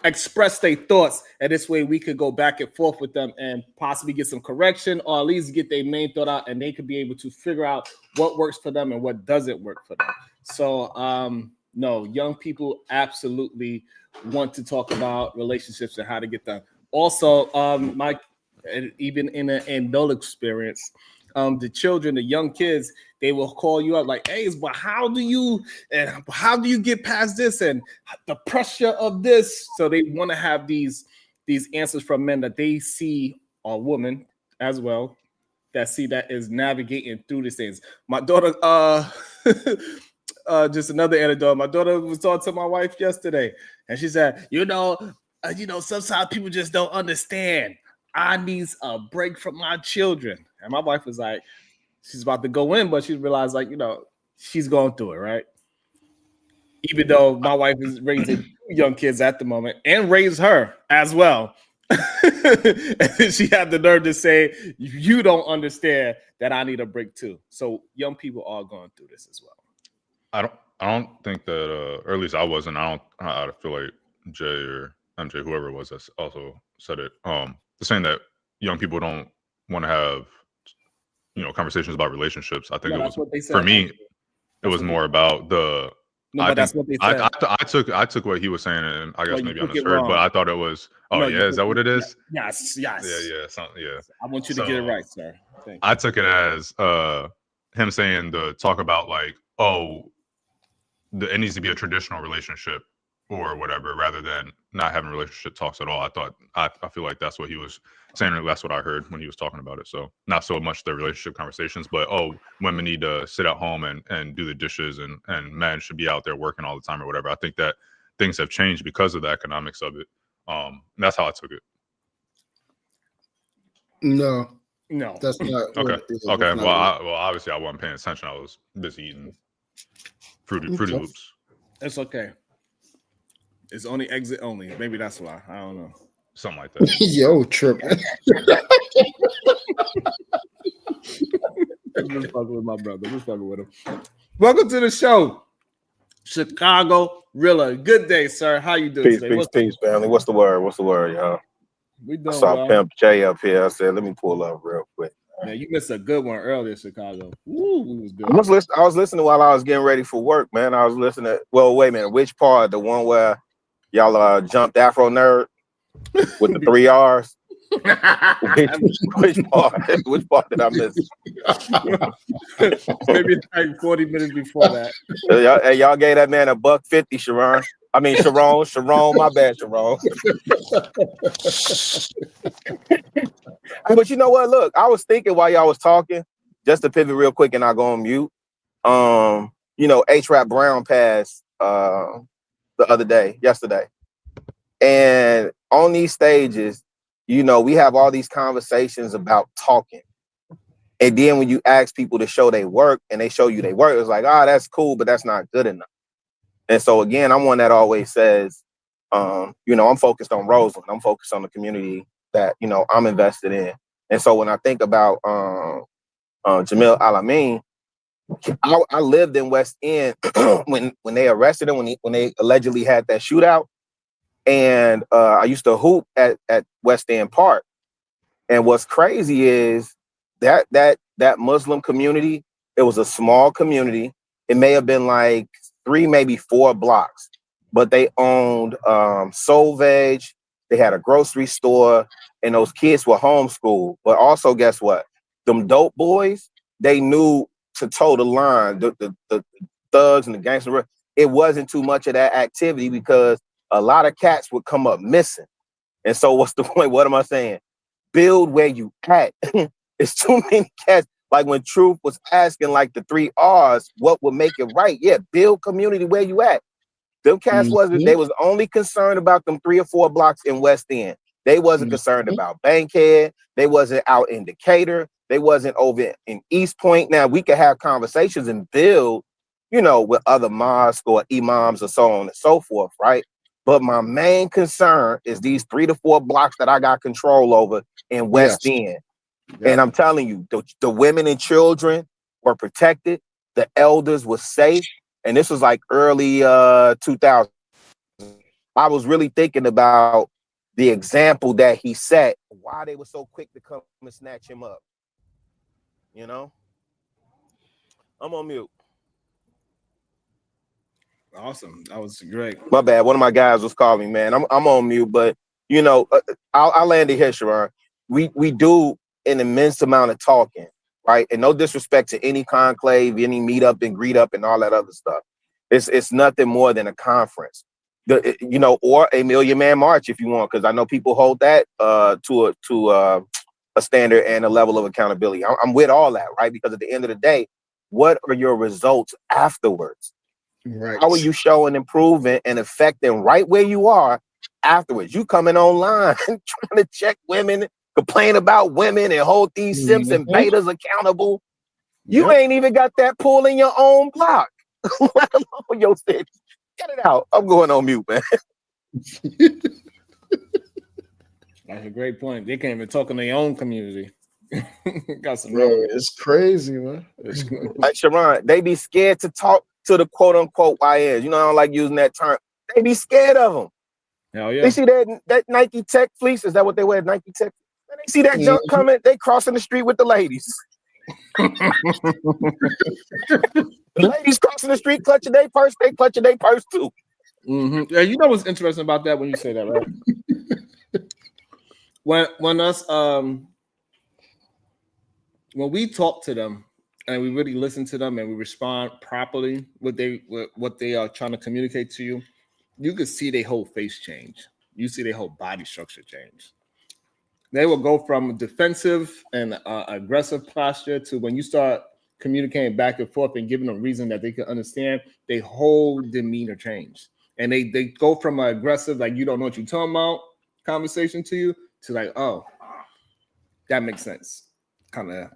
express their thoughts, and this way we could go back and forth with them and possibly get some correction, or at least get their main thought out, and they could be able to figure out what works for them and what doesn't work for them. So no, young people absolutely want to talk about relationships and how to get them. Also, even in an adult experience, the children, the young kids, they will call you up like, hey, but how do you get past this and the pressure of this? So they want to have these answers from men that they see, or women as well, that see that is navigating through these things. My daughter, just another anecdote. My daughter was talking to my wife yesterday, and she said, sometimes people just don't understand. I need a break from my children. And my wife was like, she's about to go in, but she realized, like, she's going through it, right? Even though my wife is raising 2 young kids at the moment and raised her as well. And she had the nerve to say, you don't understand that I need a break too. So young people are going through this as well. I don't think that, or at least I wasn't. I feel like Jay or MJ, whoever it was, that also said it. Saying that young people don't want to have, conversations about relationships. I think it was, for me, it was more about the. No, but that's what they said. I took what he was saying, and I guess maybe I misheard, wrong. but I thought it was. Oh no, yeah, is that what it is? Yes. Yeah. I want you to get it right, sir. Thank you. I took it as him saying to talk about, like, it needs to be a traditional relationship or whatever, rather than not having relationship talks at all. I feel like that's what he was saying, or that's what I heard when he was talking about it. So not so much the relationship conversations, but women need to sit at home and do the dishes, and men should be out there working all the time or whatever. I think that things have changed because of the economics of it. That's how I took it. No, that's not. Okay. Okay. Well, obviously I wasn't paying attention. I was busy eating Fruity Loops. It's okay. It's only exit only. Maybe that's why. I don't know. Something like that. Yo, tripping. Just fucking with my brother. Just fucking with him. Welcome to the show, Chicago Rilla. Good day, sir. How you doing today? Peace, family. What's the word, y'all? We doing I saw well. Pimp J up here. I said, let me pull up real quick. Man, you missed a good one earlier, Chicago. Ooh, we was good. I was listening while I was getting ready for work, man. I was listening. Well, wait a minute. Which part? The one where y'all jumped Afro Nerd with the 3 R's? Which part? Which part did I miss? Maybe like 40 minutes before that. Y'all gave that man $1.50, Sharon. I mean, Sharon, my bad, Sharon. But you know what? Look, I was thinking while y'all was talking, just to pivot real quick and I'll go on mute. H-Rap Brown passed yesterday. And on these stages, you know, we have all these conversations about talking. And then when you ask people to show their work and they show you their work, it's like, that's cool, but that's not good enough. And so again, I'm one that always says, you know, I'm focused on Roseland. I'm focused on the community that, you know, I'm invested in. And so when I think about Jamil Al-Amin, I lived in West End when they arrested him, when they allegedly had that shootout. And I used to hoop at West End Park. And what's crazy is that Muslim community, it was a small community. It may have been like 3, maybe 4 blocks, but they owned Soul Veg. They had a grocery store, and those kids were homeschooled. But also, guess what? Them dope boys, they knew to toe the line. The thugs and the gangsters, it wasn't too much of that activity because a lot of cats would come up missing. And so what's the point? What am I saying? Build where you at. It's too many cats. Like when Truth was asking like the 3 R's, what would make it right? Yeah, build community where you at. Them cats they was only concerned about them 3 or 4 blocks in West End. They wasn't concerned about Bankhead. They wasn't out in Decatur. They wasn't over in East Point. Now we could have conversations and build, you know, with other mosques or imams or so on and so forth, right? But my main concern is these 3 to 4 blocks that I got control over in West End. Yeah. And I'm telling you, the women and children were protected. The elders were safe. And this was like early 2000s. I was really thinking about the example that he set, why they were so quick to come and snatch him up. You know? I'm on mute. Awesome. That was great. My bad. One of my guys was calling me, man. I'm on mute, but you know, I'll land it here, Sharon. We do an immense amount of talking, right? And no disrespect to any conclave, any meet up and greet up and all that other stuff. It's nothing more than a conference, you know, or a Million Man March if you want, because I know people hold that to a standard and a level of accountability. I'm with all that, right? Because at the end of the day, what are your results afterwards? Right. How are you showing improving and affecting right where you are afterwards? You coming online trying to check women, complain about women, and hold these simps and betas accountable. You ain't even got that pull in your own block, let alone your city. Get it out. I'm going on mute, man. That's a great point. They can't even talk in their own community. Got some. Bro, it's crazy, man. It's like Sharon, they be scared to talk to the quote unquote YNs. You know, I don't like using that term. They be scared of them. Hell yeah. They see that Nike Tech fleece. Is that what they wear? Nike Tech. And they see that junk coming. They crossing the street with the ladies. The ladies crossing the street, clutching their purse. They clutching their purse too. Mm-hmm. Yeah, you know what's interesting about that when you say that, right? when us when we talk to them and we really listen to them and we respond properly what they are trying to communicate to you, you can see their whole face change. You see their whole body structure change. They will go from defensive and aggressive posture to when you start communicating back and forth and giving them reason that they can understand, their whole demeanor change. And they go from an aggressive, like you don't know what you're talking about conversation to you, to like, oh, that makes sense kind of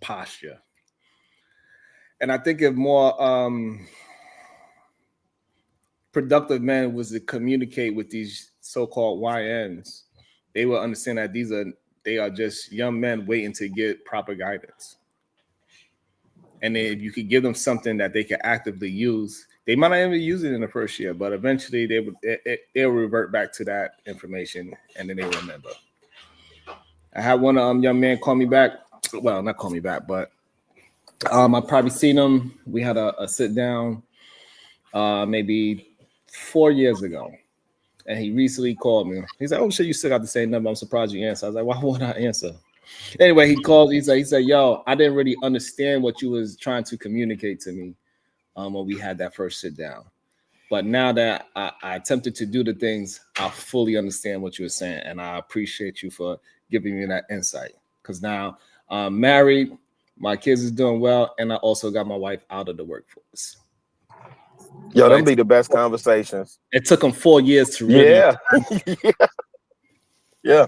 posture. And I think if more productive men was to communicate with these so-called YNs, they will understand that they are just young men waiting to get proper guidance. And then if you could give them something that they can actively use, they might not even use it in the first year, but eventually they'll revert back to that information and then they remember. I had one young man call me back. Well, not call me back, but I probably seen him. We had a sit down maybe 4 years ago. And he recently called me. He's like, oh shit, you still got the same number. I'm surprised you answered. I was like, why would I answer? Anyway, he called. He said, yo, I didn't really understand what you was trying to communicate to me when we had that first sit down. But now that I attempted to do the things, I fully understand what you were saying. And I appreciate you for giving me that insight. Because now I'm married, my kids is doing well, and I also got my wife out of the workforce. Yo, them But be the best conversations. it took them 4 years to really. Yeah. Yeah.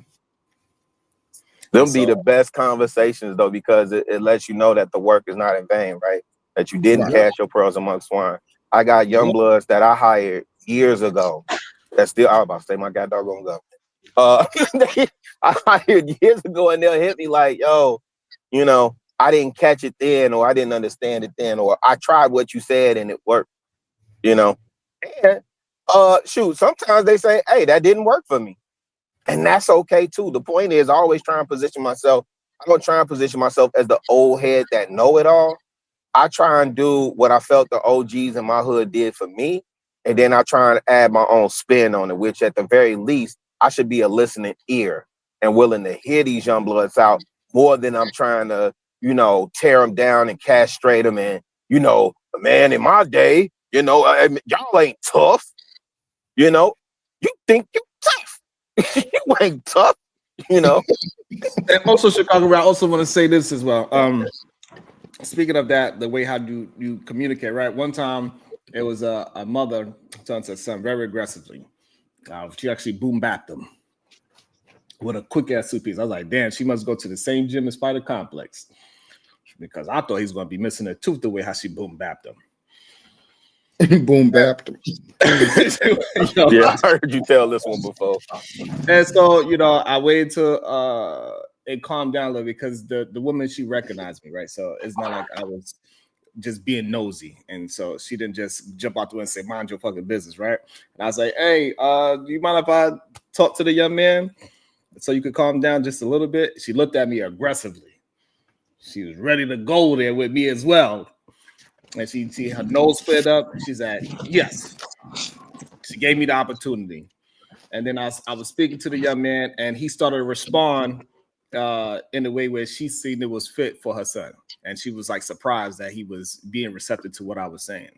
Them be So, the best conversations though, because it lets you know that the work is not in vain, right? That you didn't right. cast your pearls among swine. I got young Yep. bloods that I hired years ago. That still, I was about to say my god doggone go. I hired years ago, and they'll hit me like, "Yo, you know, I didn't catch it then, or I didn't understand it then, or I tried what you said and it worked." You know, and shoot, sometimes they say, "Hey, that didn't work for me." And that's okay too. The point is, I always try and position myself. I don't try and position myself as the old head that know it all. I try and do what I felt the OGs in my hood did for me. And then I try and add my own spin on it, which at the very least, I should be a listening ear and willing to hear these young bloods out more than I'm trying to, tear them down and castrate them. And, man, in my day, y'all ain't tough. You think you tough. You ain't tough, And also, Chicago, I also want to say this as well. Speaking of that, the way how you communicate, right? One time, it was a mother talking to her son very aggressively. She actually boom bapped him with a quick ass suitcase. I was like, damn, she must go to the same gym as Spider Complex, because I thought he was going to be missing a tooth the way how she boom bapped him. Boom bapped him. Yeah, I heard you tell this one before. And so, I waited till it calmed down a little, because the woman, she recognized me, right? So it's not like I was just being nosy. And so she didn't just jump out the window and say, mind your fucking business, right? And I was like, hey, do you mind if I talk to the young man so you could calm down just a little bit? She looked at me aggressively. She was ready to go there with me as well. And she her nose flared up. She said, yes. She gave me the opportunity. And then I was speaking to the young man, and he started to respond in a way where she seen it was fit for her son. And she was like surprised that he was being receptive to what I was saying.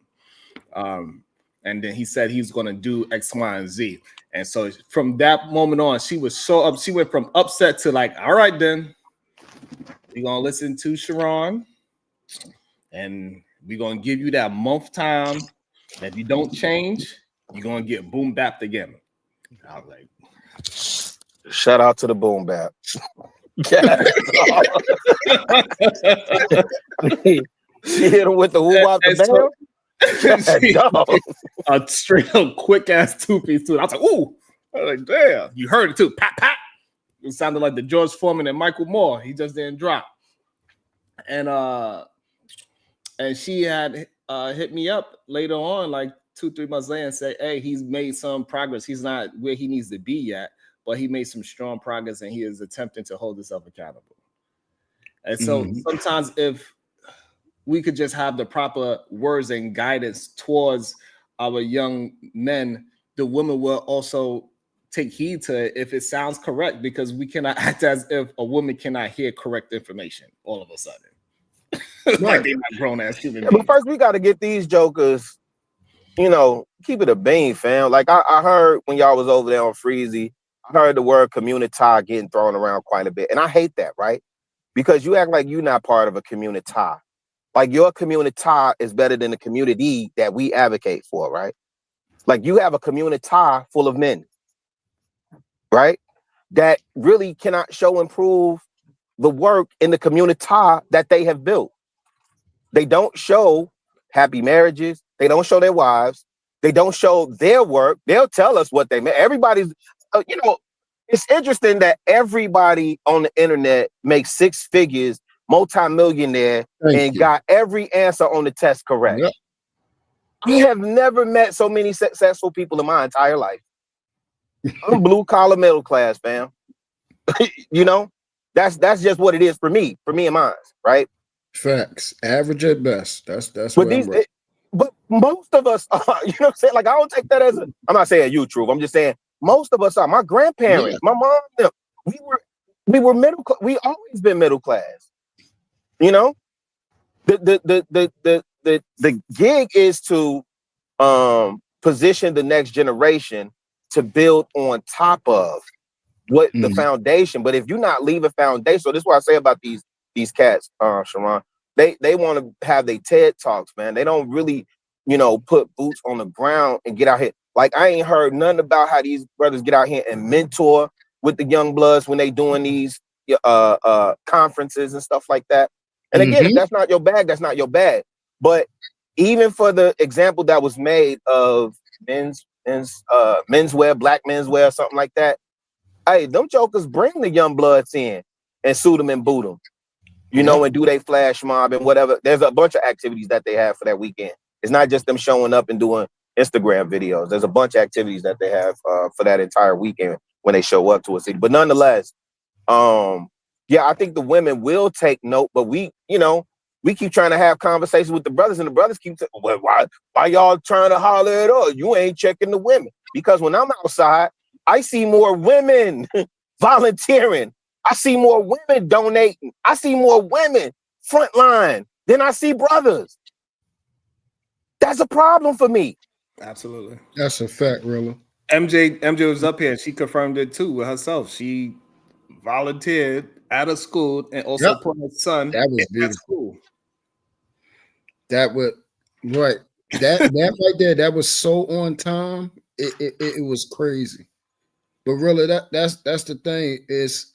And then he said he's going to do X, Y, and Z. And so from that moment on, she was so up. She went from upset to like, all right, then we're going to listen to Sharon, and we're going to give you that month time. And if you don't change, you're going to get boom bapped again. I was like, shout out to the boom bap. Yeah. She hit him with the woo wop the bam. A straight up quick ass two-piece too. I was like, ooh. I was like, damn. You heard it too. Pat, pat. It sounded like the George Foreman and Michael Moore. He just didn't drop. And she had hit me up later on, like 2-3 months later, and say, hey, he's made some progress. He's not where he needs to be yet, but he made some strong progress, and he is attempting to hold himself accountable. And so sometimes if we could just have the proper words and guidance towards our young men, the women will also take heed to it if it sounds correct, because we cannot act as if a woman cannot hear correct information all of a sudden. Like they're not grown ass human beings. But first, we got to get these jokers, keep it a bean, fam. Like I heard when y'all was over there on Freezy, I heard the word community getting thrown around quite a bit. And I hate that, right? Because you act like you're not part of a community. Like your community is better than the community that we advocate for, right? Like you have a community full of men, right? That really cannot show and prove the work in the community that they have built. They don't show happy marriages. They don't show their wives. They don't show their work. They'll tell us what they made. Everybody's, it's interesting that everybody on the internet makes 6 figures, multimillionaire, and got every answer on the test correct. Yep. I have never met so many successful people in my entire life. I'm blue collar middle class, fam. That's just what it is for me and mine, right? Facts. Average at best. That's but what these but most of us are, you know what I'm saying? Like I don't take that as I'm not saying you, Truth. I'm just saying most of us are. My grandparents, my mom, we were middle class. We always been middle class. The gig is to position the next generation to build on top of what the foundation. But if you not leave a foundation, so this is what I say about these cats, Sharon. They want to have their TED Talks, man. They don't really put boots on the ground and get out here. Like, I ain't heard nothing about how these brothers get out here and mentor with the young bloods when they doing these conferences and stuff like that. And again, if that's not your bag, that's not your bag. But even for the example that was made of menswear, black menswear, something like that, hey, them jokers bring the young bloods in and suit them and boot them, and do they flash mob and whatever. There's a bunch of activities that they have for that weekend. It's not just them showing up and doing Instagram videos. There's a bunch of activities that they have for that entire weekend when they show up to a city. But nonetheless, I think the women will take note, but we keep trying to have conversations with the brothers, and the brothers keep saying, well, why y'all trying to holler at us? You ain't checking the women. Because when I'm outside, I see more women volunteering. I see more women donating. I see more women frontline than I see brothers. That's a problem for me. Absolutely. That's a fact, really. MJ was up here. She confirmed it too with herself. She volunteered at a school and also put her son that was in beautiful. that school. That was right. That right there, that was so on time. It was crazy. But really, that's the thing is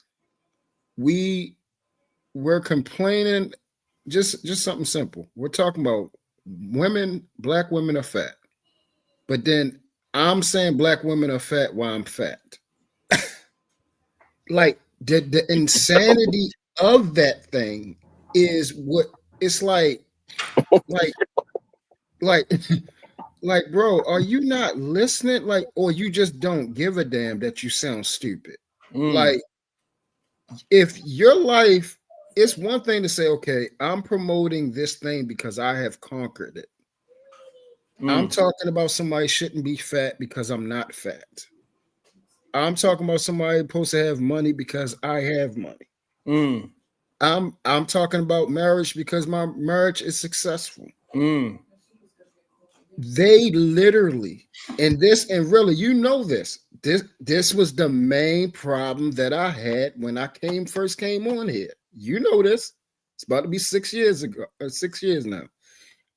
we're complaining just something simple. We're talking about black women are fat. But then I'm saying black women are fat while I'm fat. Like the insanity of that thing is what it's like, bro, are you not listening? Like, or you just don't give a damn that you sound stupid? Like, if your life, it's one thing to say, okay, I'm promoting this thing because I have conquered it. I'm talking about somebody shouldn't be fat because I'm not fat. I'm talking about somebody supposed to have money because I have money. I'm talking about marriage because my marriage is successful. They literally, and really, this was the main problem that I had when I first came on here. You know this. It's about to be 6 years ago, 6 years now.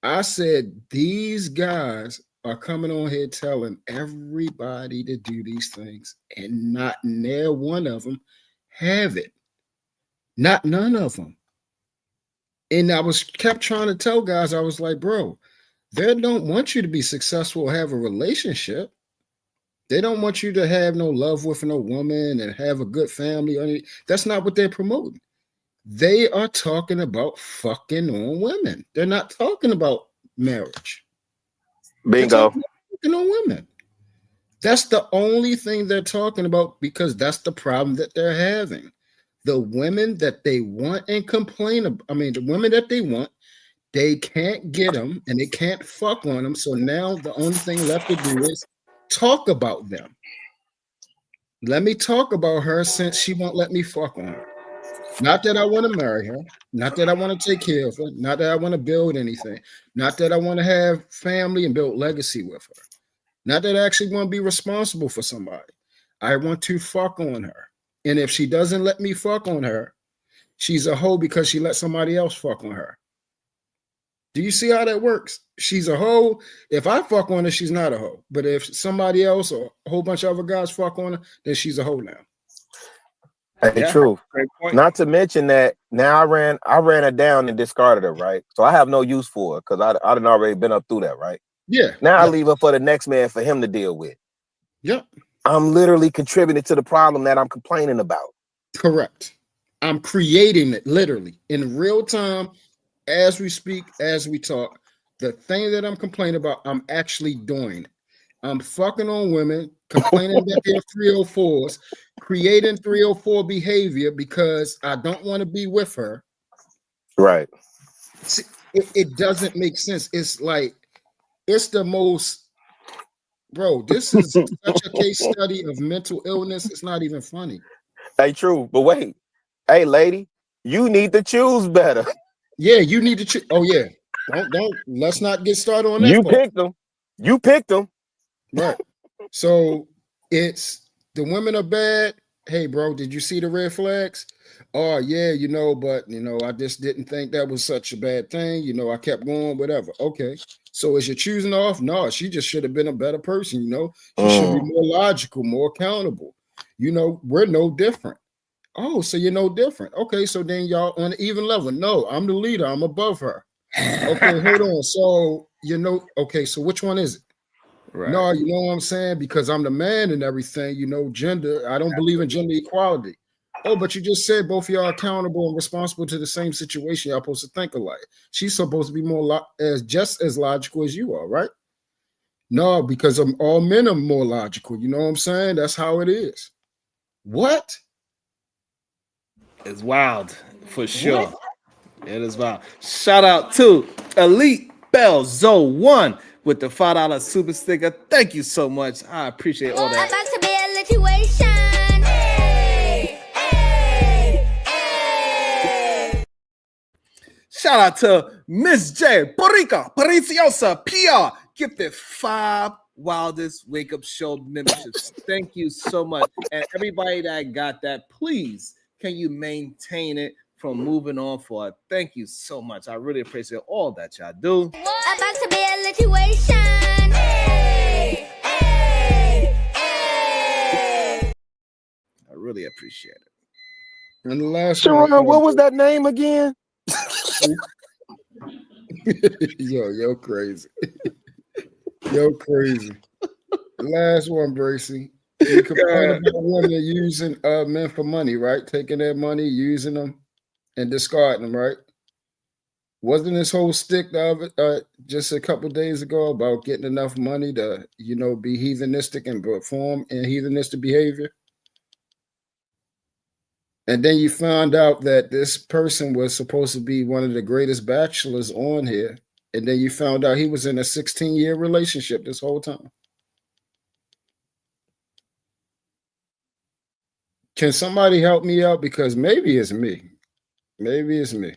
I said, these guys are coming on here telling everybody to do these things, and not near one of them have it. Not none of them. And I kept trying to tell guys, I was like, bro, they don't want you to be successful or have a relationship. They don't want you to have no love with no woman and have a good family. Or anything. That's not what they're promoting. They are talking about fucking on women. They're not talking about marriage. Bingo. Fucking on women. That's the only thing they're talking about because that's the problem that they're having. The women that they want and complain about, the women that they want, they can't get them and they can't fuck on them. So now the only thing left to do is talk about them. Let me talk about her since she won't let me fuck on her. Not that I want to marry her. Not that I want to take care of her. Not that I want to build anything. Not that I want to have family and build legacy with her. Not that I actually want to be responsible for somebody. I want to fuck on her. And if she doesn't let me fuck on her, she's a hoe because she let somebody else fuck on her. Do you see how that works? She's a hoe. If I fuck on her, she's not a hoe. But if somebody else or a whole bunch of other guys fuck on her, then she's a hoe now. Hey, true. Not to mention that now I ran her down and discarded her, right? So I have no use for her because I done already been up through that, right? Yeah. Now I leave her for the next man for him to deal with. Yep. I'm literally contributing to the problem that I'm complaining about. Correct. I'm creating it literally in real time as we speak, as we talk. The thing that I'm complaining about, I'm actually doing it. I'm fucking on women, complaining that they're 304s, creating 304 behavior because I don't want to be with her. Right. See, it doesn't make sense. It's like, it's the most, bro, this is such a case study of mental illness. It's not even funny. Hey, true. But wait. Hey, lady, you need to choose better. Yeah, you need to choose. Oh, yeah. Don't let's not get started on that. You picked them. You picked them. Right. So it's the women are bad. Hey, bro, did you see the red flags? Oh, yeah, but I just didn't think that was such a bad thing. I kept going, whatever. Okay. So is you choosing off? No, she just should have been a better person, you know. She should be more logical, more accountable. You know, we're no different. Oh, so you're no different. Okay, so then y'all on an even level. No, I'm the leader. I'm above her. Okay, hold on. So, you know, okay, so which one is it? Right. No, you know what I'm saying? Because I'm the man and everything, you know, gender. I don't believe in gender equality. Oh, but you just said both of y'all are accountable and responsible to the same situation. Y'all supposed to think alike. She's supposed to be more just as logical as you are, right? No, because all men are more logical. You know what I'm saying? That's how it is. What? It's wild for sure. What? It is wild. Shout out to Elite Bell Zoe 1 with the $5 super sticker. Thank you so much. I appreciate all that. About to be a situation. Hey, hey, hey. Shout out to Miss J, Parica, Pariciosa, PR. Gifted 5 Wildest Wake Up Show memberships. Thank you so much. And everybody that got that, please, can you maintain it from moving on forward? Thank you so much. I really appreciate all that y'all do. About to be a situation. Hey, hey, hey. I really appreciate it. And the last Sharon, one, what was that name again? Yo, crazy. Yo, crazy. The last one, Bracy. You complain about women using men for money, right? Taking their money, using them, and discarding them, right? Wasn't this whole stick just a couple days ago about getting enough money to, you know, be heathenistic and perform in heathenistic behavior? And then you found out that this person was supposed to be one of the greatest bachelors on here. And then you found out he was in a 16-year relationship this whole time. Can somebody help me out? Because maybe it's me. Maybe it's me.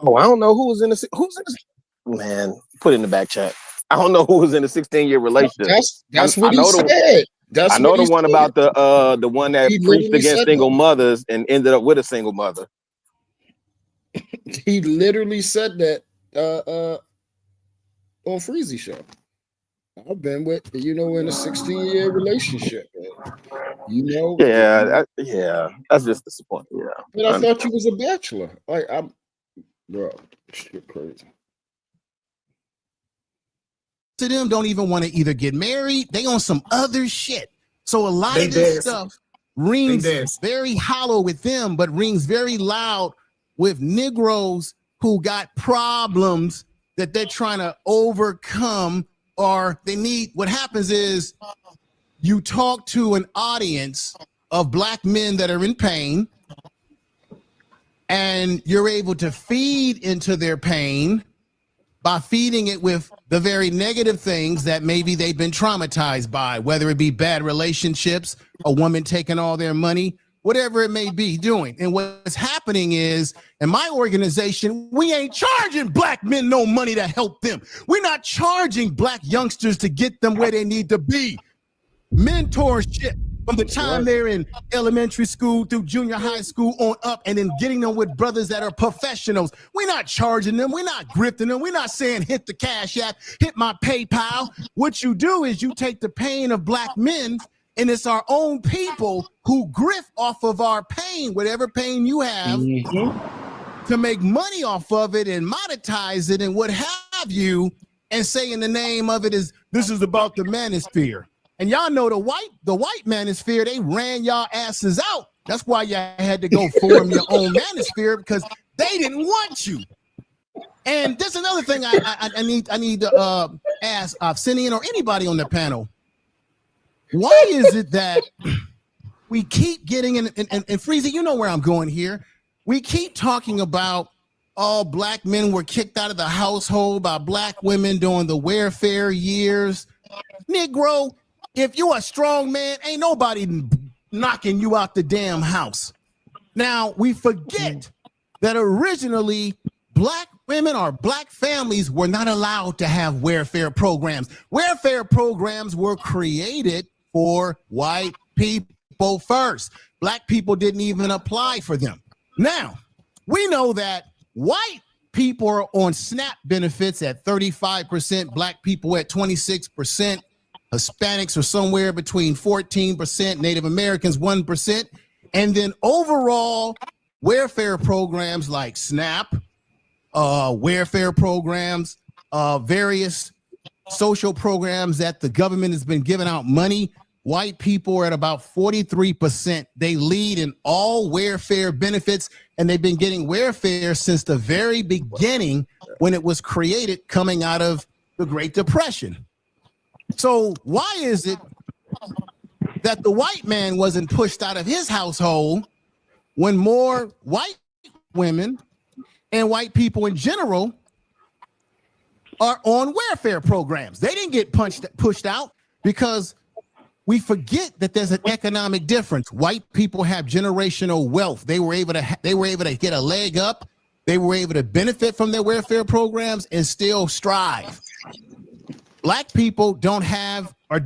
Oh, I don't know who's in the man. Put it in the back chat. I don't know who was in a 16-year relationship. That's what he said. I know the one about the one that preached against single mothers and ended up with a single mother. He literally said that on Freezy Show. I've been with, you know, in a 16-year relationship. You know? Yeah, that's just disappointing. Yeah. But I thought you was a bachelor. Like, bro, shit crazy. To them don't even want to either get married. They on some other shit. So a lot of this stuff rings very hollow with them, but rings very loud with Negroes who got problems that they're trying to overcome, or they need. What happens is you talk to an audience of Black men that are in pain, and you're able to feed into their pain by feeding it with the very negative things that maybe they've been traumatized by, whether it be bad relationships, a woman taking all their money, whatever it may be doing. And what's happening is, in my organization, we ain't charging Black men no money to help them. We're not charging Black youngsters to get them where they need to be. Mentorship from the time they're in elementary school through junior high school on up, and then getting them with brothers that are professionals. We're not charging them. We're not grifting them. We're not saying hit the Cash App, hit my PayPal. What you do is you take the pain of Black men, and it's our own people who grift off of our pain, whatever pain you have, to make money off of it and monetize it and what have you, and say in the name of it is, this is about the manosphere. And y'all know the white manosphere, they ran y'all asses out. That's why y'all had to go form your own manosphere, because they didn't want you. And there's another thing I need to ask Obsidian or anybody on the panel. Why is it that we keep getting in, and Freezy, you know where I'm going here. We keep talking about all Black men were kicked out of the household by Black women during the welfare years. Negro, if you a strong man, ain't nobody knocking you out the damn house. Now, we forget that originally Black women or Black families were not allowed to have welfare programs. Welfare programs were created for white people first. Black people didn't even apply for them. Now, we know that white people are on SNAP benefits at 35%, black people at 26%, Hispanics are somewhere between 14%, Native Americans 1%, and then overall welfare programs like SNAP, welfare programs, various social programs that the government has been giving out money. White people are at about 43%. They lead in all welfare benefits, and they've been getting welfare since the very beginning when it was created, coming out of the Great Depression. So why is it that the white man wasn't pushed out of his household when more white women and white people in general are on welfare programs? They didn't get pushed out because we forget that there's an economic difference. White people have generational wealth. They were able to get a leg up. They were able to benefit from their welfare programs and still strive. Black people don't have, or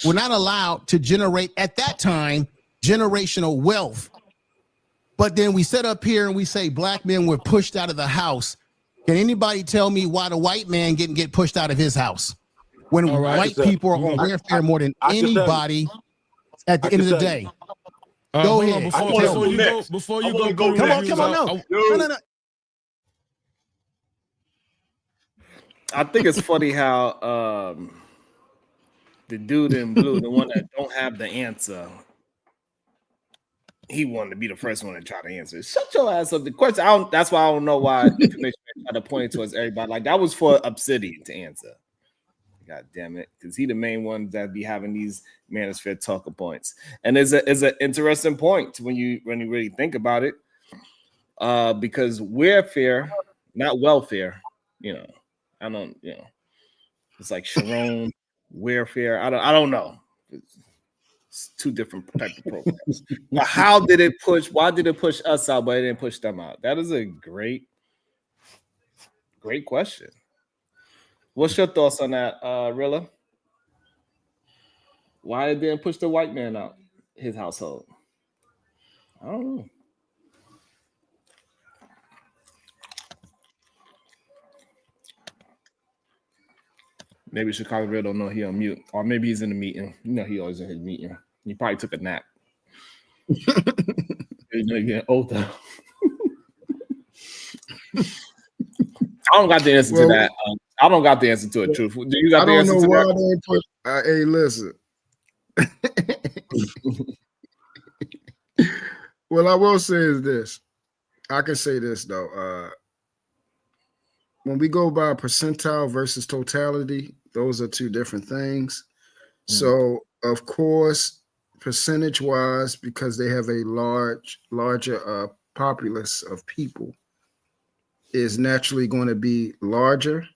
were not allowed to generate at that time generational wealth. But then we sit up here and we say black men were pushed out of the house. Can anybody tell me why the white man didn't get pushed out of his house when white people are on welfare more than anybody at the end of the day? Go ahead. Before you go, come on, no. I think it's funny how the dude in blue, the one that don't have the answer, he wanted to be the first one to try to answer. Shut your ass up. The question, that's why I don't know why information try to point it towards everybody. Like that was for Obsidian to answer. God damn it, because he the main one that be having these manosphere talking points. And it's an interesting point when you really think about it. Because welfare, not welfare, I don't, it's like Sharon, welfare. I don't know. It's two different type of programs. But how did it push? Why did it push us out, but it didn't push them out? That is a great question. What's your thoughts on that, Rilla? Why it didn't push the white man out his household? I don't know. Maybe Chicago Real don't know he on mute, or maybe he's in the meeting. He always in his meeting. He probably took a nap. He's getting older. I don't got the answer to that. I don't got the answer to it. Truth. Do you got the answer to that? I don't know why they put. Hey, listen. Well, I will say is this. I can say this though. When we go by percentile versus totality, those are two different things. So, of course, percentage-wise, because they have a larger populace of people, is naturally going to be larger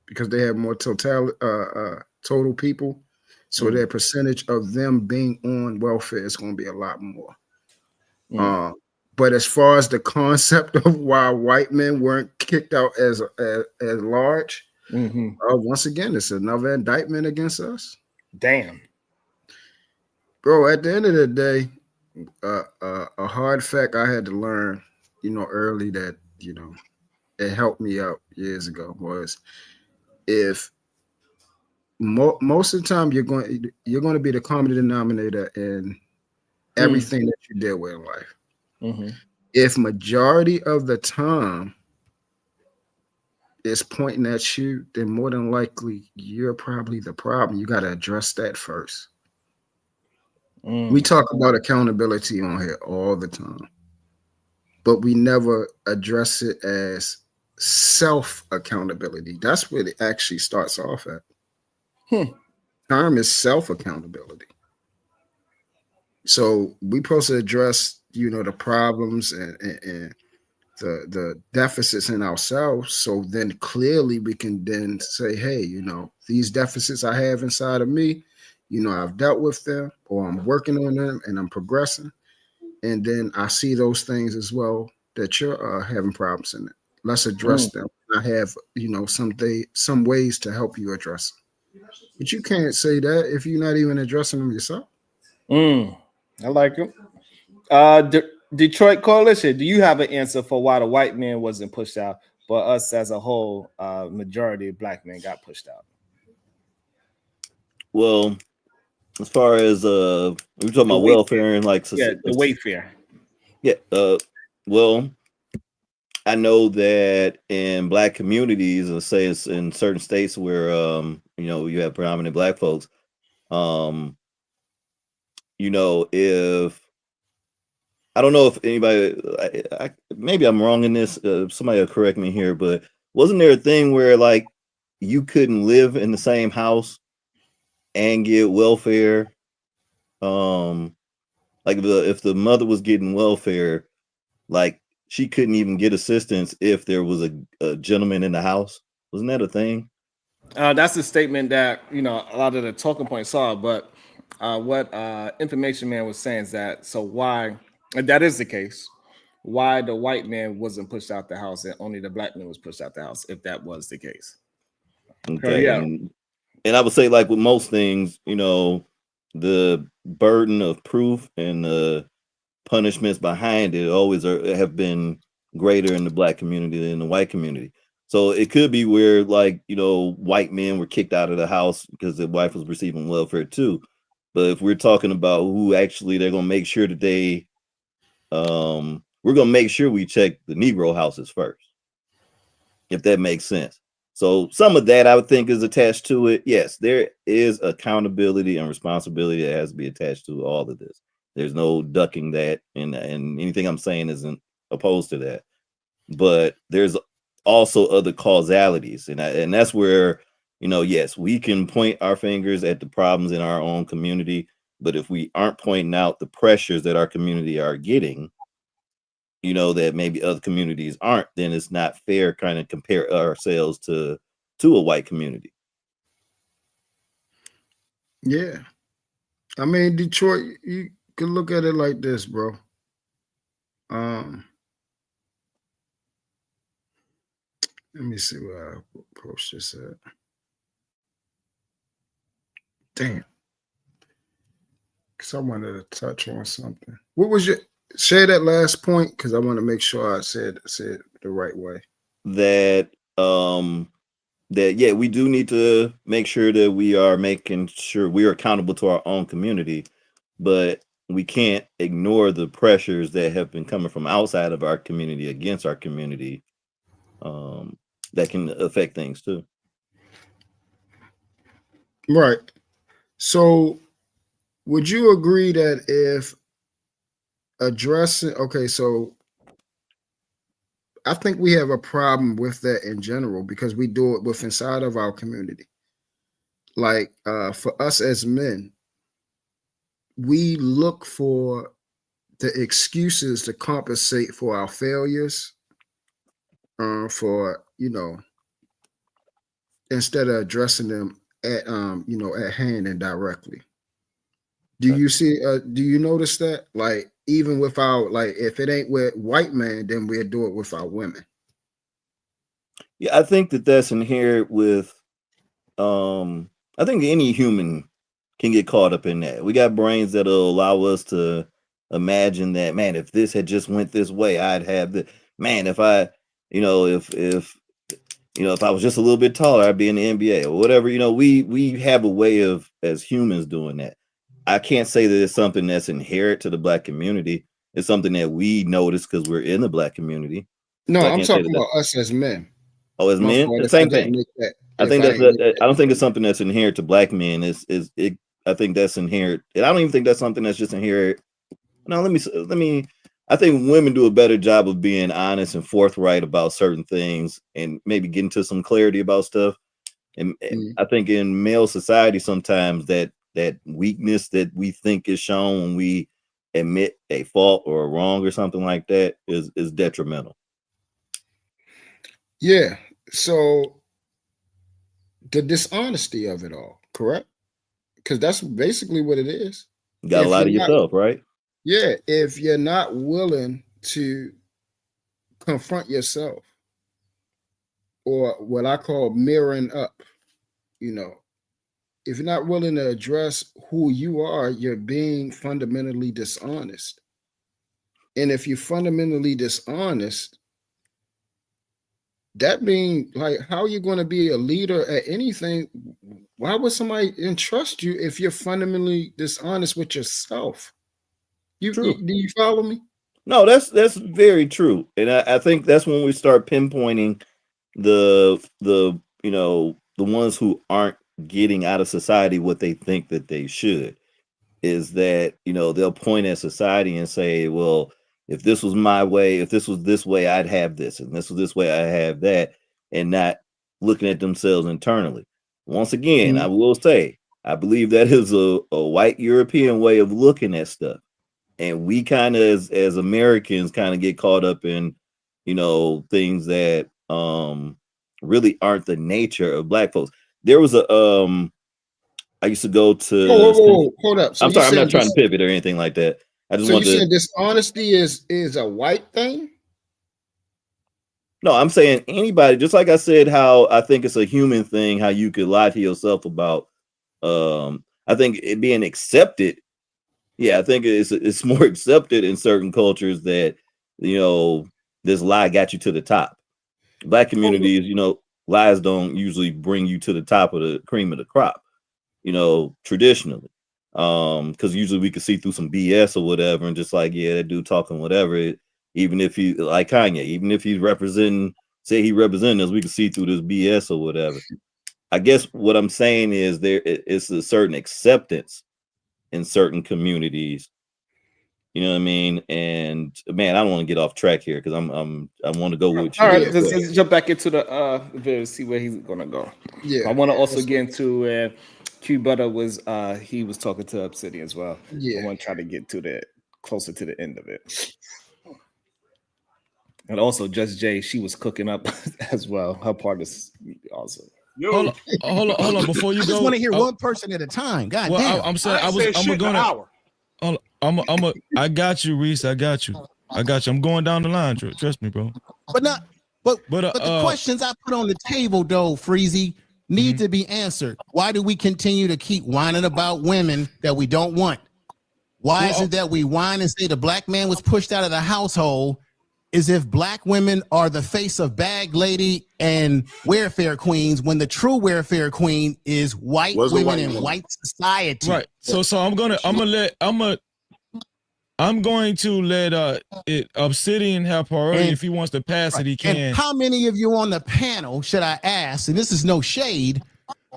because they have more total people. So their percentage of them being on welfare is going to be a lot more. But as far as the concept of why white men weren't kicked out as large, once again, it's another indictment against us. Damn. Bro, at the end of the day, a hard fact I had to learn, early that, it helped me out years ago was if most of the time you're going to be the common denominator in everything that you deal with in life. If majority of the time is pointing at you, then more than likely you're probably the problem. You got to address that first. We talk about accountability on here all the time, but we never address it as self-accountability. That's where it actually starts off at. Term is self-accountability. So we supposed to address, the problems and the deficits in ourselves. So then clearly we can then say, hey, these deficits I have inside of me, I've dealt with them, or I'm working on them and I'm progressing. And then I see those things as well that you're having problems in it. Let's address them. I have, some ways to help you address them. But you can't say that if you're not even addressing them yourself. I like it. Detroit Coalition, do you have an answer for why the white man wasn't pushed out? but us as a whole, majority of black men got pushed out. Well, as far as we're talking about welfare and like the Wayfair. Yeah. Well, I know that in black communities, let's say it's in certain states where you have predominant black folks, if I don't know if anybody, maybe I'm wrong in this, somebody will correct me here, but wasn't there a thing where like you couldn't live in the same house and get welfare? Like if the mother was getting welfare, like she couldn't even get assistance if there was a gentleman in the house. Wasn't that a thing? That's the statement that a lot of the talking points are. But what Information Man was saying is that why, if that is the case, why the white man wasn't pushed out the house and only the black man was pushed out the house, if that was the case. Okay, yeah. And I would say, like with most things, the burden of proof and the punishments behind it always have been greater in the black community than the white community. So it could be where like, white men were kicked out of the house because the wife was receiving welfare too. But if we're talking about who actually they're going to make sure that we're going to make sure we check the Negro houses first, if that makes sense. So some of that I would think is attached to it. Yes, there is accountability and responsibility that has to be attached to all of this. There's no ducking that, and anything I'm saying isn't opposed to that. But there's also other causalities, and that's where yes, we can point our fingers at the problems in our own community, but if we aren't pointing out the pressures that our community are getting, that maybe other communities aren't, then it's not fair kind of compare ourselves to a white community. Yeah. I mean, Detroit, you can look at it like this, bro. Let me see where I approach this at. Damn. Because I wanted to touch on something. What was your say that last point? Because I want to make sure I said the right way. That yeah, we do need to make sure that we are making sure we are accountable to our own community, but we can't ignore the pressures that have been coming from outside of our community against our community, that can affect things too. Right. So would you agree that if addressing, okay, so I think we have a problem with that in general because we do it with inside of our community. Like for us as men, we look for the excuses to compensate for our failures, for instead of addressing them at at hand and directly. Do you see? Do you notice that? Like even with our if it ain't with white man, then we'll do it with our women. Yeah, I think that's inherent with. I think any human can get caught up in that. We got brains that'll allow us to imagine that, man, if this had just went this way, I'd have the man. If I, if I was just a little bit taller, I'd be in the NBA or whatever. We have a way of as humans doing that. I can't say that it's something that's inherent to the black community. It's something that we notice because we're in the black community. No, So I'm talking about us as men. Oh, as men, the same thing. I think I don't think it's something that's inherent to black men. I think that's inherent, and I don't even think that's something that's just inherent. No, let me. I think women do a better job of being honest and forthright about certain things, and maybe getting to some clarity about stuff. And I think in male society, sometimes that weakness that we think is shown when we admit a fault or a wrong or something like that is detrimental. Yeah. So the dishonesty of it all, correct? Because that's basically what it is. You got to lie to yourself, right? Yeah. If you're not willing to confront yourself, or what I call mirroring up, if you're not willing to address who you are, you're being fundamentally dishonest. And if you're fundamentally dishonest, that being like, how are you going to be a leader at anything? Why would somebody entrust you if you're fundamentally dishonest with yourself? True. Do you follow me? No, that's very true, and I think that's when we start pinpointing the the ones who aren't getting out of society what they think that they should. Is that they'll point at society and say, well, if this was my way, if this was this way, I'd have this, and this was this way, I have that, and not looking at themselves internally. Once again, I will say, I believe that is a white European way of looking at stuff. And we kind of as Americans kind of get caught up in things that really aren't the nature of black folks. There was a I used to go to hold up. So I'm sorry, I'm not trying to pivot or anything like that. I just so want you to said dishonesty is a white thing? No, I'm saying anybody, just like I said, how I think it's a human thing, how you could lie to yourself about I think it being accepted. Yeah, I think it's more accepted in certain cultures that this lie got you to the top. Black communities, lies don't usually bring you to the top of the cream of the crop, traditionally. Because usually we could see through some BS or whatever, and just like, yeah, that dude talking whatever. Even if he like Kanye, even if he's representing us, we can see through this BS or whatever. I guess what I'm saying is there is a certain acceptance in certain communities, you know what I mean? And man, I don't want to get off track here because I want to go with you. All right, let's jump back into the video, see where he's gonna go. Yeah, I want to also get into Q Butter was he was talking to Obsidian as well. Yeah, I want to try to get to the closer to the end of it. And also, Just Jay, she was cooking up as well. Her part is also. Hold on. Before you I go, just want to hear one person at a time. God damn. I'm saying I'm gonna. I got you, Reese. I got you. I'm going down the line. Trust me, bro. But the questions I put on the table, though, Freezy, need to be answered. Why do we continue to keep whining about women that we don't want? Why is it that we whine and say the black man was pushed out of the household? Is if black women are the face of bag lady and welfare queens, when the true welfare queen is white women in white society. Right. So I'm going to let Obsidian have priority. If he wants to pass it, he can. And how many of you on the panel, should I ask, and this is no shade,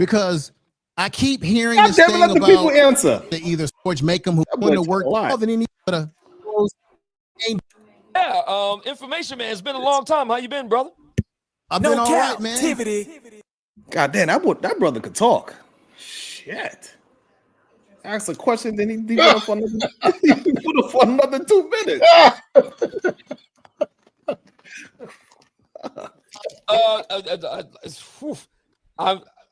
because I keep hearing this thing about people answer. Either George Macomb, who went to work more than any other. Yeah, information man. It's been a long time. How you been, brother? I've been all right, man. God damn, that brother could talk. Shit. Ask a question, then he put up for another 2 minutes.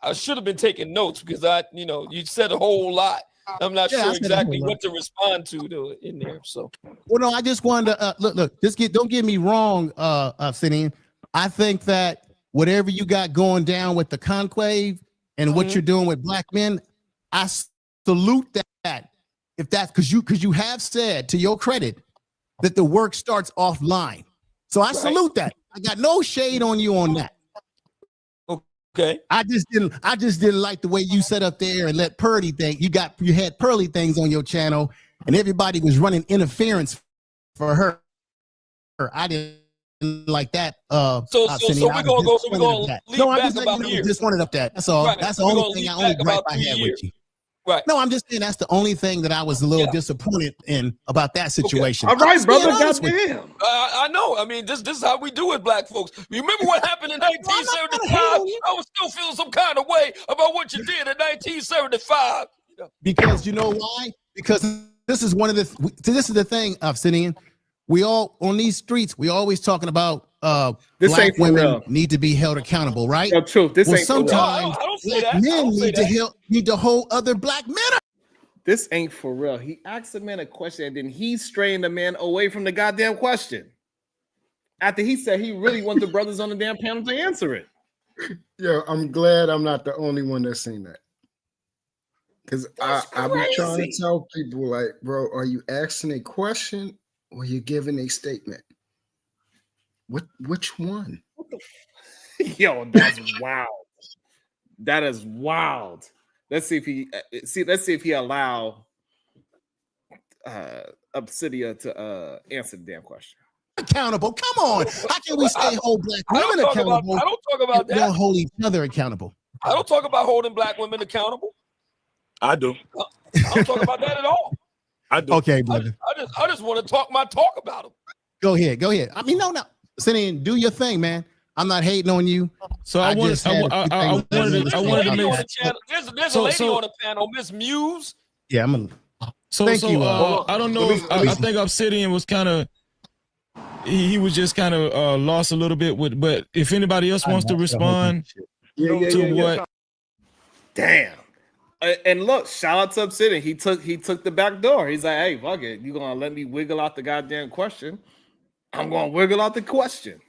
I should have been taking notes because you said a whole lot. I'm not sure exactly what to respond to in there. So, well, no, I just wanted to look. Don't get me wrong, Obsidian. I think that whatever you got going down with the conclave and what you're doing with black men, I salute that. If that's because you have said, to your credit, that the work starts offline. So I salute that. I got no shade on you on that. Okay. I just didn't like the way you set up there and let Purdy think you had Pearly things on your channel and everybody was running interference for her. I didn't like that. So we're gonna leave back about here. Just wanted up that. That's all. Right. That's the only thing. I had with you. Right. No, I'm just saying that's the only thing that I was a little disappointed in about that situation. Okay. All right, brother. Goddamn. I know. I mean, this is how we do it, black folks. Remember what happened in 1975? I was still feeling some kind of way about what you did in 1975. Because you know why? Because this is the thing, Obsidian. We all on these streets, we always talking about black women need to be held accountable, right? No, truth. This ain't sometimes black men need to hold other black men. This ain't for real. He asked the man a question and then he strained the man away from the goddamn question. After he said he really wants the brothers on the damn panel to answer it. Yo, I'm glad I'm not the only one that's seen that. Because I be trying to tell people, like, bro, are you asking a question or you giving a statement? Which one? Yo, that's wild. That is wild. Let's see if he allow Obsidia to answer the damn question. Accountable. Come on. How can we say hold black I don't women talk about. accountable? I don't talk about and we don't that. hold each other accountable. I don't talk about holding black women accountable. I do. I don't talk about that at all. I do. Okay, brother. I just want to talk my talk about them. Go ahead. I mean, no. Sit in, do your thing, man. I'm not hating on you. So I wanted to make There's a lady on the panel, Miss Muse. Yeah, I'm gonna. So Thank you. I don't know. I think Obsidian was kind of. He was just kind of lost a little bit with. But if anybody else wants to respond to what. Damn. And look, shout out to Obsidian. He took the back door. He's like, hey, fuck it. You gonna let me wiggle out the goddamn question? I'm gonna wiggle out the question.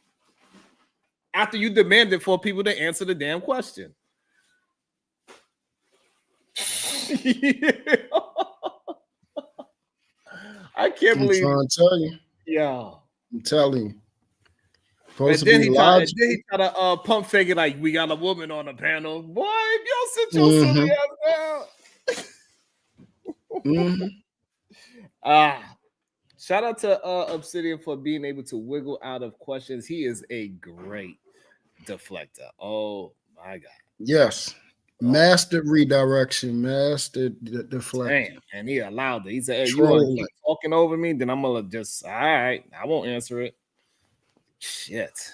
After you demanded for people to answer the damn question. I can't believe. I'm trying to tell you. Yeah. I'm telling you. And then he tried to pump fake it like we got a woman on the panel. Boy, y'all sit your silly ass down. Shout out to Obsidian for being able to wiggle out of questions. He is a great deflector. Oh my god. Yes. Mastered redirection, mastered deflection. Damn, and he allowed it. He said, hey, you want to keep talking over me? Then I'm gonna just all right, I won't answer it. Shit.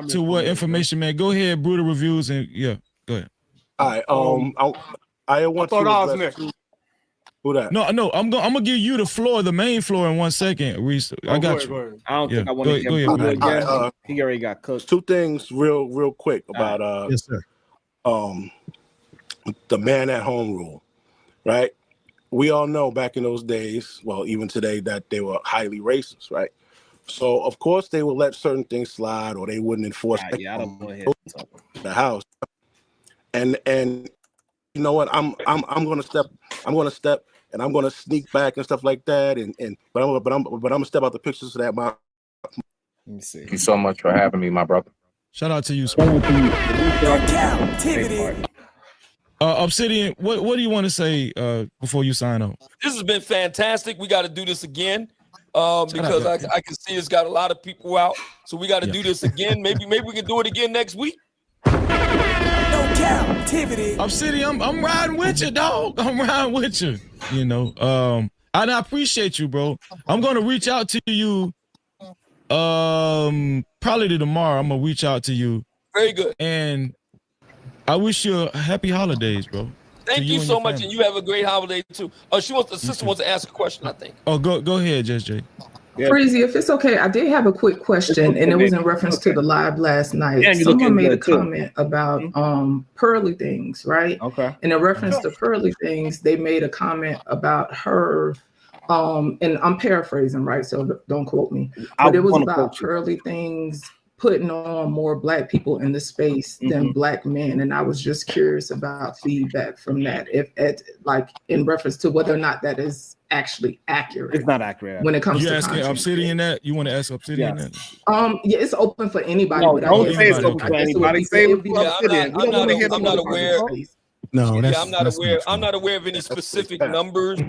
To what information, man? Go ahead, brutal reviews, and yeah, go ahead. All right. I want thought to I was address next. Who that? No, I'm gonna give you the floor, the main floor, in 1 second, Reese. I got you. I don't think I want to get go ahead. again. He already got cooked. Two things real quick about yes, sir. The man at home rule, right? We all know back in those days, well, even today, that they were highly racist, right? So of course they would let certain things slide, or they wouldn't enforce I don't go ahead the house. And you know what? I'm gonna step, and I'm gonna sneak back and stuff like that. But I'm gonna step out the picture so that my. Let me see. Thank you so much for having me, my brother. Shout out to you, Obsidian. What do you want to say before you sign off? This has been fantastic. We got to do this again because I can see it's got a lot of people out. So we got to do this again. Maybe we can do it again next week. Obsidian, I'm riding with you, dog. I'm riding with you. You know, and I appreciate you, bro. I'm gonna reach out to you. Probably tomorrow. I'm gonna reach out to you. Very good. And I wish you a happy holidays, bro. Thank you so much, and you have a great holiday too. The sister wants to ask a question, I think. Oh, go ahead, Just Jay. Freezy, if it's okay, I did have a quick question, and it was in reference to the live last night. Someone made a comment about pearly things, right? Okay. And in reference to pearly things, they made a comment about her, and I'm paraphrasing, right? So don't quote me. But it was about pearly things putting on more Black people in the space than Black men, and I was just curious about feedback from that, if like in reference to whether or not that is actually accurate. It's not accurate when it comes you to asking Obsidian that. You want to ask Obsidian that? Yeah, it's open for anybody. No, but don't say it's open for anybody. Say it for Obsidian. I'm not aware. No, yeah, I'm not aware of any specific numbers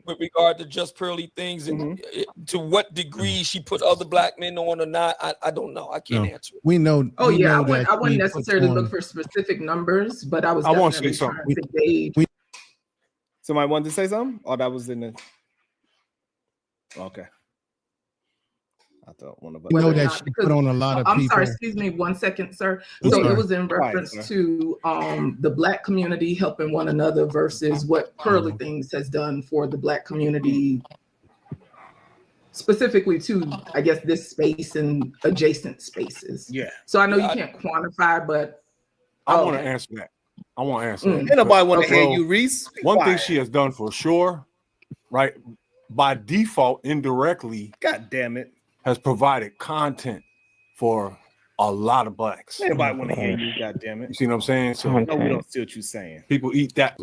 with regard to just pearly things, and to what degree she put other Black men on or not. I don't know. I can't answer. We know. Oh we yeah, know I wouldn't necessarily look for specific numbers, but I was definitely trying to gauge. Somebody wanted to say something? Oh, that was in the. Okay. I thought one of us. We know that she put on a lot of people. I'm sorry, excuse me 1 second, sir. So it was in reference to the Black community helping one another versus what Pearly Things has done for the Black community, specifically to, I guess, this space and adjacent spaces. Yeah. So I know you can't quantify, but I want to answer that. I want to answer that. Ain't nobody want to hear you, Reese. One thing she has done for sure, right, by default, indirectly, God damn it, has provided content for a lot of Blacks. Anybody want to hear you, God damn it. You see what I'm saying? So no, we don't see what you're saying. People eat that.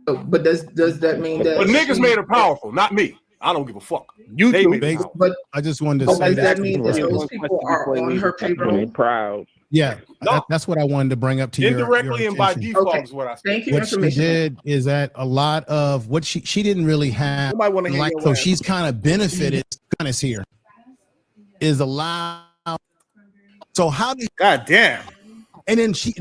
But does that mean that? But niggas made her powerful, not me. I don't give a fuck. They made it powerful. But I just wanted to does say that mean that those people are on her payroll? Proud. Yeah, No. that's what I wanted to bring up to Indirectly your and by attention. default is what I said. Thank you. What she did is that a lot of what she didn't really have, Somebody want to hear like, your so answer. she's kind of benefited. Kind of here is allowed. So how did? God damn. And then and she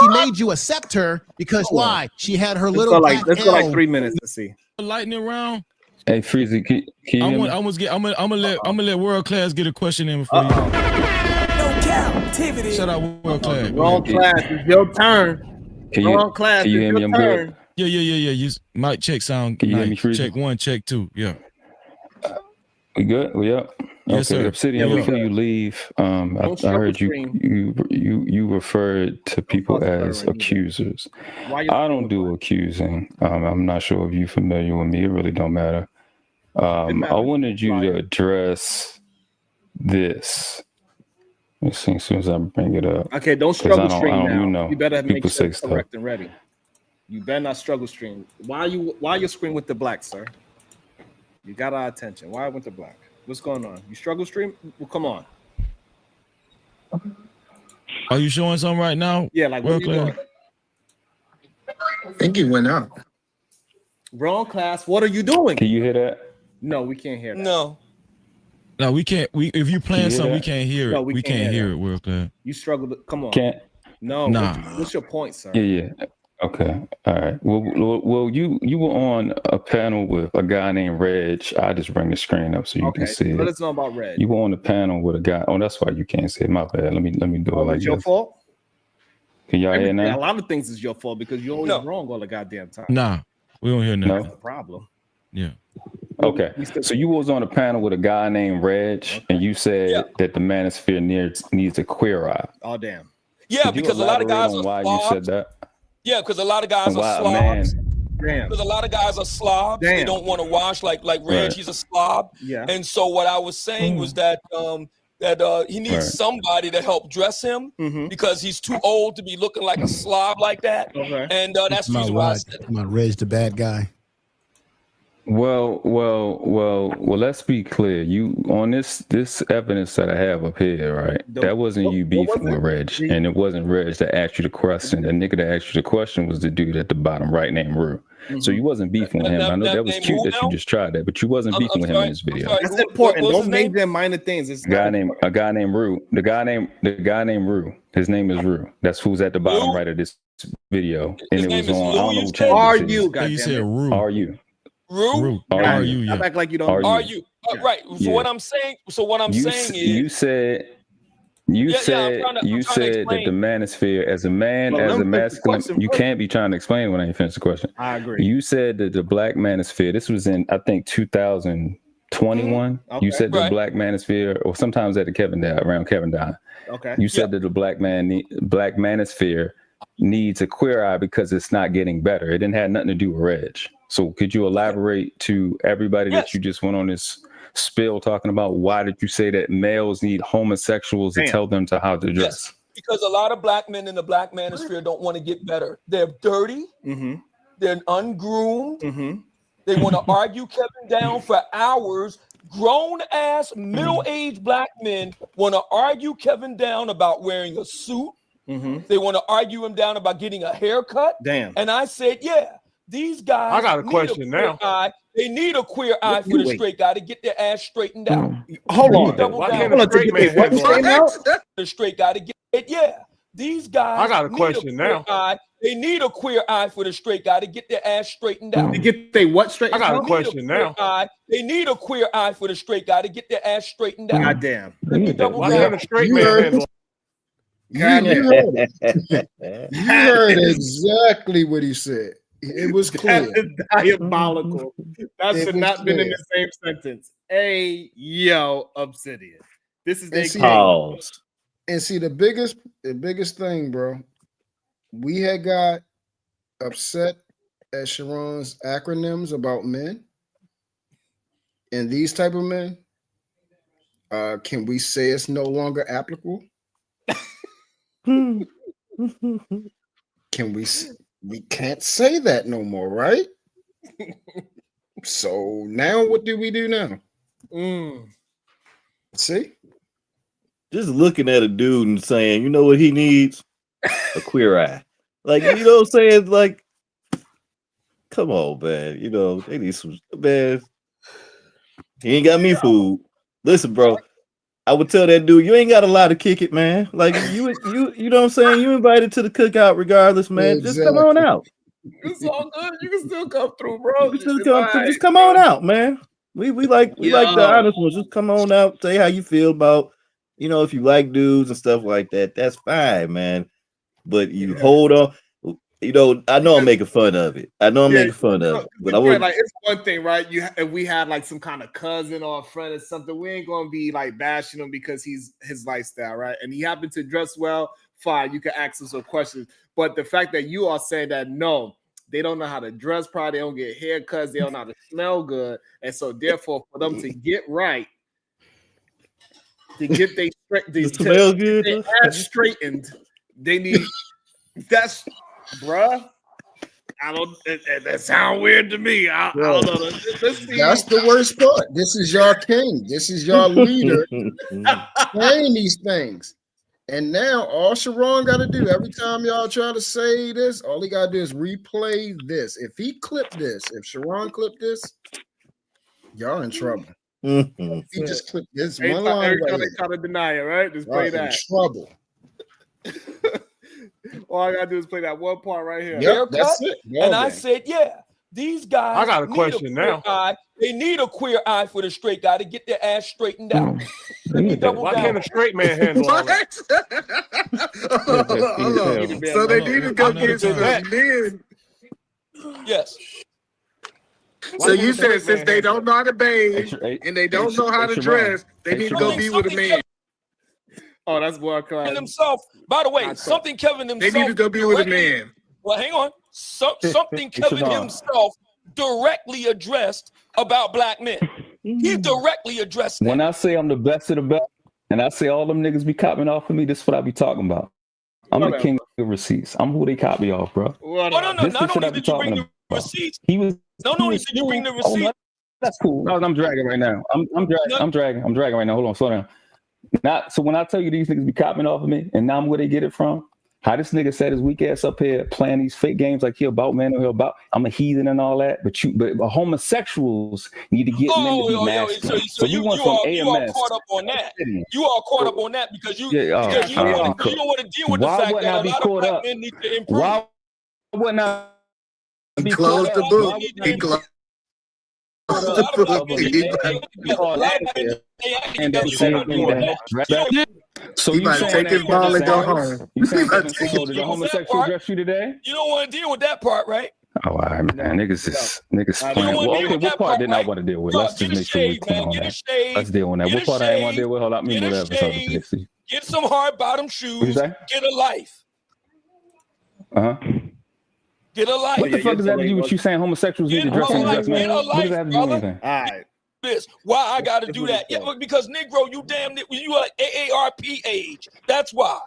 made you accept her because why? She had her little black let's go like L. 3 minutes to see. Lightning round. Hey, Freezy, can you hear me? I'm gonna let world class get a question in before you. No captivity. Shut up, world class. Wrong class. It's your turn. Wrong class. Can you hear It's me? your I'm turn. good. Yeah. You mic check sound. Can you hear me, nice. Freezy? Check 1, check 2. Yeah. We good? We up? Yes, Okay, sir. Obsidian, Yeah, before you leave, I heard you referred to people as accusers. I don't do accusing. I'm not sure if you're familiar with me. It really don't matter. I wanted you to address this. Let's see, as soon as I bring it up. Okay, don't 'Cause struggle I don't, stream now. you know, You better make people sure say it's stuff. correct and ready. You better not struggle stream. Why you scream with the black, sir? You got our attention. Why with the black? What's going on? You struggle stream? Well, come on. Are you showing something right now? Yeah, like what are you doing? I think he went out. Wrong class. What are you doing? Can you hear that? No, we can't hear that. No, we can't. If you playing Can you hear something, we that? can't hear it. No, we can't hear it, world class. You struggle. Come on. Can't. No. Nah. What's your point, sir? Yeah. Okay. All right. Well, you were on a panel with a guy named Reg. I just bring the screen up so you can see Let it. us know about Red. You were on the panel with a guy. Oh, that's why you can't see it. My bad. Let me do it like It's your this. fault. Can y'all hear A now? lot of things is your fault because you're always wrong all the goddamn time. Nah, we don't hear nothing. That's the problem. Yeah. Okay. So you was on a panel with a guy named Reg, and you said that the manosphere needs a queer eye. Oh damn. Yeah, Could you because a lot of elaborate guys on are why slobs. you said that? Yeah, because a lot of guys And why are a man? slobs. Damn. Because a lot of guys are slobs. They Damn. don't want to wash like Reg. Right. He's a slob. Yeah. And so what I was saying was that he needs Right. somebody to help dress him because he's too old to be looking like a slob like that. Okay. And that's the reason why I said it. My Reg the bad guy. Well. Let's be clear. You on this evidence that I have up here, right? That wasn't you beefing with Reg, and it wasn't Reg that asked you the question. The nigga that asked you the question was the dude at the bottom right named Rue. So you wasn't beefing with him. I know that was cute that you just tried that, but you wasn't beefing with him in this video. That's important. Don't major in minor things. It's A guy named Rue. The guy named Rue. His name is Rue. That's who's at the bottom right of this video, and it was on. I don't know what channel. Are this is. you? You said Rue. Are you? Rue? Are you? Stop Yeah. act like you don't. Are Are you? you? Right. So Yeah. what I'm saying. So what I'm saying is. You said I'm said trying to that the explain. manosphere as a man, Well, as let a me finish the masculine, question you first. can't be trying to explain when I ain't finished the question. I agree. You said that the black manosphere, this was in I think 2021. Okay. You said the Right. black manosphere, or sometimes at the around Kevin Dye. Okay. You said that the black manosphere needs a queer eye because it's not getting better. It didn't have nothing to do with Reg. So could you elaborate to everybody that you just went on this spill talking about why did you say that males need homosexuals to tell them to how to dress? Yes. Because a lot of black men in the black manosphere don't want to get better. They're dirty. Mm-hmm. They're ungroomed. Mm-hmm. They want to argue Kevin down for hours. Grown ass middle-aged black men want to argue Kevin down about wearing a suit. Mm-hmm. They want to argue him down about getting a haircut. Damn. And I said, yeah, these guys. I got a need question queer now. eye. They need a queer eye for the straight guy to get their ass straightened out. Hold on. Double Why down. can't a straight man handle that? The straight guy to get it. Yeah, these guys. I got a need question queer now. eye. They need a queer eye for the straight guy to get their ass straightened out. To get they what straight? I got a They need question queer now. eye. They need a queer eye for the straight guy to get their ass straightened out. God damn. Double Why down. can't a straight man handle You heard exactly what he said. It was clear. That is diabolical. That It should was not been in clear. the same sentence. Hey, yo, Obsidian. This is And the see, game. and see the biggest thing, bro. We had got upset at Sharon's acronyms about men and these type of men. Can we say it's no longer applicable? Can we can't say that no more, right? So now what do we do now? See? just looking at a dude and saying, you know what he needs? A queer eye. Like, you know what I'm saying? Like, come on, man. You know, they need some, man. He ain't got me food. Listen, bro. I would tell that dude, you ain't got a lot to kick it, man. Like you know what I'm saying? You invited to the cookout regardless, man. Just come on out. It's all good. You can still come through, bro. You can still come through. Just come on out, man. We like the honest ones. Just come on out, say how you feel about, you know, if you like dudes and stuff like that. That's fine, man. But you hold on. You know, I know I'm making fun of it. I know I'm making fun of it. But I would like, it's one thing, right? If we had like some kind of cousin or a friend or something, we ain't gonna be like bashing him because he's his lifestyle, right? And he happened to dress well, fine. You can ask him some questions. But the fact that you are saying that no, they don't know how to dress properly, they don't get haircuts, they don't know how to smell good, and so therefore, for them to get right, to get they smell good, they ass straightened, they need that's. Bruh, I don't. That sound weird to me. I don't know. That's the worst part. This is your king. This is your leader saying these things. And now all Sharon got to do every time y'all try to say this, all he got to do is replay this. If he clipped this, if Sharon clipped this, y'all in trouble. If he just clipped this one line, every time they try to deny it, right? Just play that. In trouble. All I gotta do is play that one part right here. Yep, that's it. And I said, yeah, these guys. I got a question now. They need a queer eye for the straight guy to get their ass straightened out. Why can't a straight man handle all that? So they need to go get some men. Yes. So you said since they don't know how to bathe and they don't know how to dress, they need to go be with a man. Oh, that's world class. Himself. By the way, something Kevin himself. They need to go be with a man. Well, hang on. Something Kevin himself directly addressed about black men. He directly addressed that. When I say I'm the best of the best, and I say all them niggas be copying off of me, this is what I be talking about. I'm the king of receipts. I'm who they copy off, bro. Oh, no. Not only did you bring the receipts. Not only did you bring the receipts. That's cool. No, I'm dragging right now. I'm dragging right now. Hold on, slow down. So when I tell you these niggas be copying off of me, and now I'm where they get it from, how this nigga set his weak ass up here playing these fake games like he about man or he about I'm a heathen and all that, but homosexuals need to get men to be masculine. So you went from AMS. You are caught up on that. You are caught up on that because you don't want to deal with the fact that a lot of black men need to improve. Why wouldn't I be closed the book? He closed. So he might take his ball and go home. So did the homosexual dress you today? You don't want to deal with that part, right? Oh, all right, man. Niggas playing. Well, okay, what part didn't I want to deal with? Let's just make sure we clear on that. Let's deal on that. What part I didn't want to deal with? Hold up, me whatever. Get some hard bottom shoes. Get a life. Get a life. What the fuck does that have to do with you saying homosexuals need to dress in dress, man? What does that have to do with anything? All right. This. Why I got to do that? Yeah, because Negro, you damn it, you are AARP age. That's why.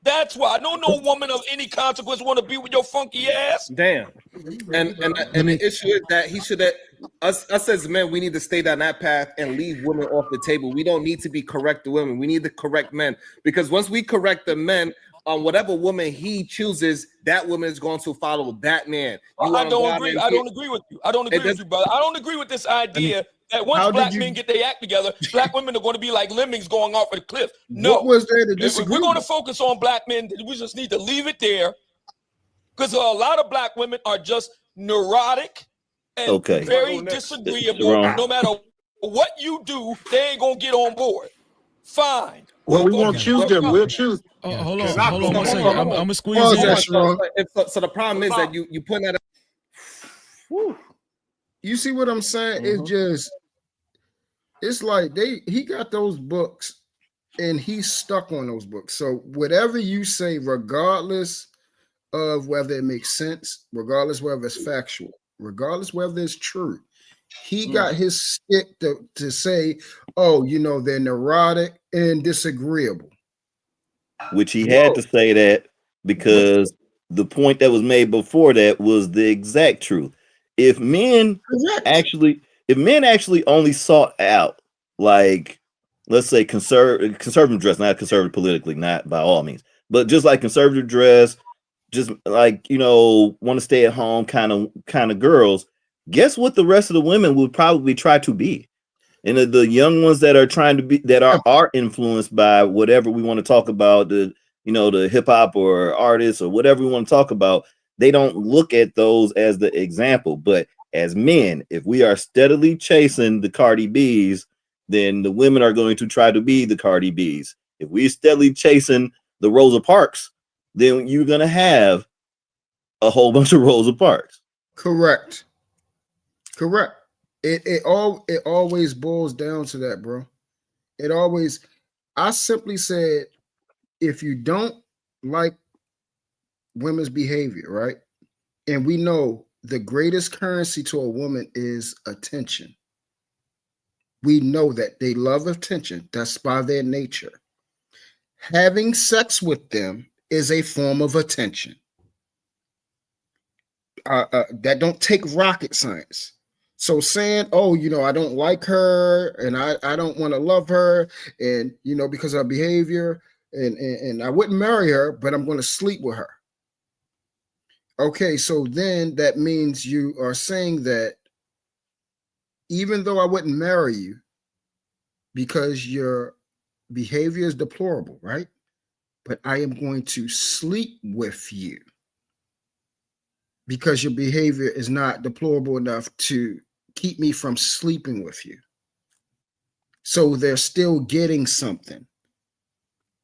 That's why. No woman of any consequence want to be with your funky ass. Damn. And the issue is that he should have us as men, we need to stay down that path and leave women off the table. We don't need to be correct the women. We need to correct men. Because once we correct the men, whatever woman he chooses, that woman is going to follow that man. I don't agree. I don't agree with you. I don't agree with you, brother. I don't agree with this idea that once black men get their act together, black women are going to be like lemmings going off a cliff. No. What was there to If disagree? we're going to focus on black men, we just need to leave it there because a lot of black women are just neurotic and very disagreeable. No matter what you do, they ain't going to get on board. Fine. Well, we won't choose them. We'll choose. Hold on 1 second. I'm gonna squeeze in. So the problem is that you put that. You see what I'm saying? It's like he got those books and he's stuck on those books. So whatever you say, regardless of whether it makes sense, regardless whether it's factual, regardless whether it's true, he got his stick to say, oh, they're neurotic and disagreeable. Which he had to say that because the point that was made before that was the exact truth. If men actually only sought out like let's say conservative dress, not conservative politically, not by all means, but just like conservative dress, just like, you know, want to stay at home kind of girls, guess what the rest of the women would probably try to be? And the young ones that are trying to be, that are influenced by whatever we want to talk about, the, you know, the hip hop or artists or whatever we want to talk about, they don't look at those as the example. But as men, if we are steadily chasing the Cardi B's, then the women are going to try to be the Cardi B's. If we steadily chasing the Rosa Parks, then you're gonna have a whole bunch of Rosa Parks. Correct. It always boils down to that, bro. It always. I simply said, if you don't like women's behavior, right? And we know the greatest currency to a woman is attention. We know that they love attention. That's by their nature. Having sex with them is a form of attention. That don't take rocket science. So saying, oh, you know, I don't like her and I don't want to love her, and, you know, because of her behavior, and I wouldn't marry her, but I'm going to sleep with her. Okay, so then that means you are saying that even though I wouldn't marry you because your behavior is deplorable, right? But I am going to sleep with you because your behavior is not deplorable enough to keep me from sleeping with you. So they're still getting something.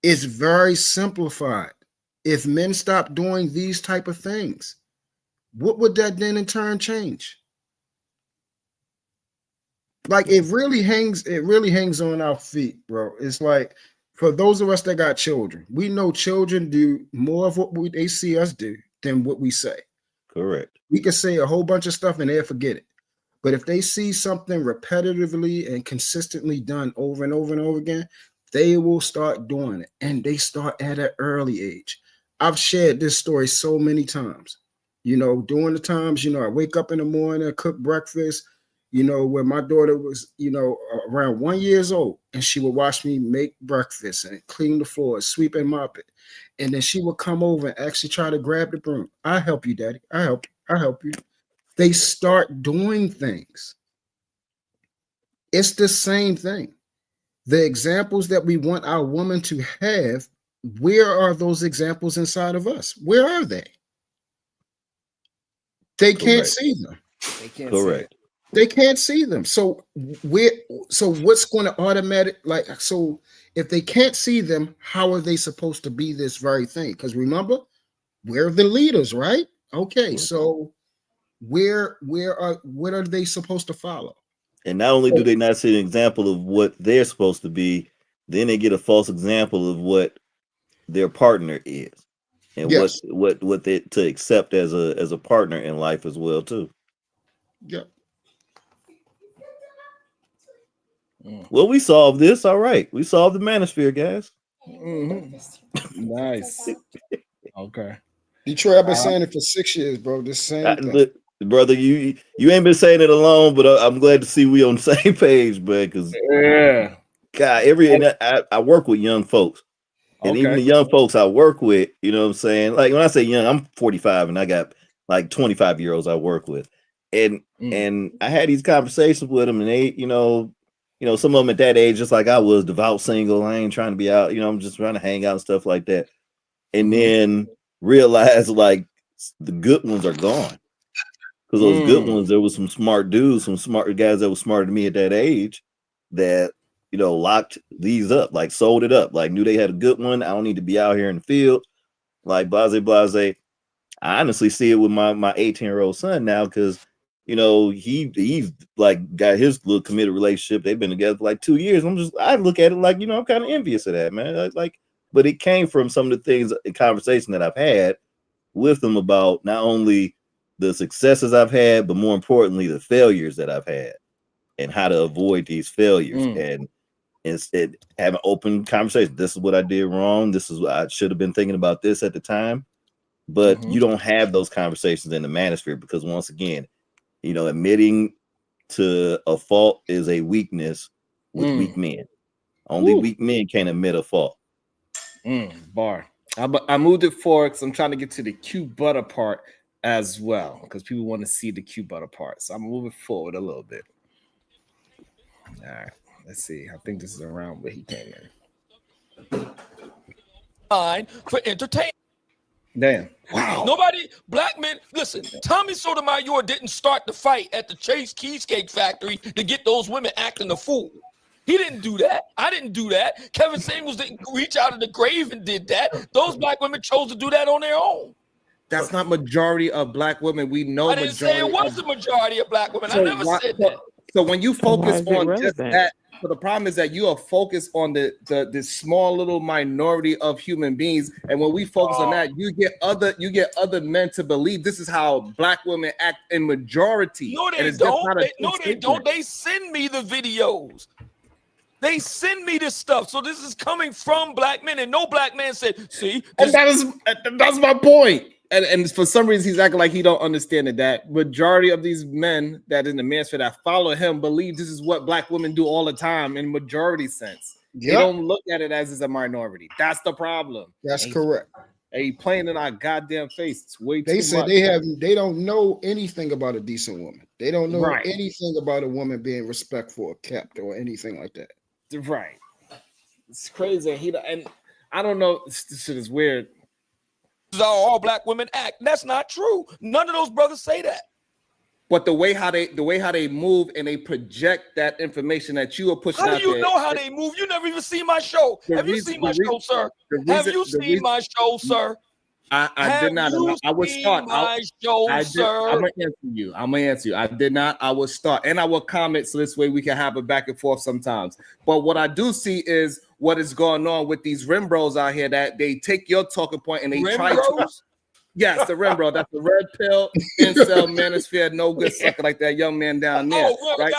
It's very simplified. If men stop doing these type of things, what would that then in turn change? Like it really hangs on our feet, bro. It's like, for those of us that got children, we know children do more of what they see us do than what we say. Correct. We can say a whole bunch of stuff and they'll forget it. But if they see something repetitively and consistently done over and over and over again, they will start doing it. And they start at an early age. I've shared this story so many times. You know, during the times, you know, I wake up in the morning, I cook breakfast, you know, when my daughter was, you know, around 1 year old, and she would watch me make breakfast and clean the floor, sweep and mop it. And then she would come over and actually try to grab the broom. I help you, Daddy. I help you. They start doing things. It's the same thing. The examples that we want our woman to have, where are those examples inside of us? Where are they? They can't see them. They can't Correct. They can't see them. So what's going to automatic, like, so if they can't see them, how are they supposed to be this very thing? Because remember, we're the leaders, right? Okay, so what are they supposed to follow? And not only do they not see an example of what they're supposed to be, then they get a false example of what their partner is, and what they to accept as a partner in life as well too. Yep. Well, we solved this. All right, we solved the manosphere, guys. Mm-hmm. Nice. Okay. Detroit, I've been saying it for 6 years, bro. The same thing. Brother, you ain't been saying it alone, but I'm glad to see we on the same page, man. Because God, I work with young folks, and even the young folks I work with, you know what I'm saying? Like when I say young, I'm 45, and I got like 25-year-olds I work with, and I had these conversations with them, and they, you know, some of them at that age, just like I was, devout single. I ain't trying to be out, you know, I'm just trying to hang out and stuff like that, and then realize like the good ones are gone. Because those good ones, there was some smart dudes, some smart guys that were smarter than me at that age that, you know, locked these up, like sold it up, like knew they had a good one. I don't need to be out here in the field, like blase. I honestly see it with my 18-year-old son now, because, you know, he's like got his little committed relationship. They've been together for like 2 years. I look at it like, you know, I'm kind of envious of that, man. Like, but it came from some of the things in conversation that I've had with them about not only the successes I've had, but more importantly, the failures that I've had and how to avoid these failures. And instead have an open conversation. This is what I did wrong. This is what I should have been thinking about this at the time. But you don't have those conversations in the manosphere, because once again, you know, admitting to a fault is a weakness with weak men. Only weak men can't admit a fault. Bar. I moved it forward because I'm trying to get to the cute butter part as well, because people want to see the cute butter part. So I'm moving forward a little bit. All right, let's see. I think this is around where he came in. Fine for entertainment. Damn. Wow. Nobody, black men, listen, Tommy Sotomayor didn't start the fight at the Chase Cheesecake Factory to get those women acting a fool. He didn't do that. I didn't do that. Kevin Samuels didn't reach out of the grave and did that. Those black women chose to do that on their own. That's not majority of black women. We know I didn't say it was the majority of black women. I never said that. So when you focus on just relevant? that, so the problem is that you are focused on the small little minority of human beings, and when we focus on that, you get other men to believe this is how black women act in majority. No, they don't. They send me the videos. They send me this stuff. So this is coming from black men, and no black man said, see. And that's my point. And for some reason, he's acting like he don't understand it. That majority of these men that in the manosphere that follow him believe this is what black women do all the time in majority sense. Yep. They don't look at it as a minority. That's the problem. That's correct. And he playing in our goddamn face. It's way too They said much. they don't know anything about a decent woman. They don't know anything about a woman being respectful or kept or anything like that. Right. It's crazy. And I don't know. This shit is weird. This is how all black women act. That's not true. None of those brothers say that. But the way how they move and they project that information that you are pushing out there. How do you know how they move? You never even seen my show. Have you seen my show, sir? Have you seen my show, sir? I did not. I would start. I'm gonna answer you. I did not. I will start, and I will comment so this way we can have a back and forth sometimes. But what I do see is what is going on with these rim bros out here that they take your talking point and they try to. Yes, the rim bro. That's the red pill, incel, manosphere, no good sucker like that young man down there. Oh, right?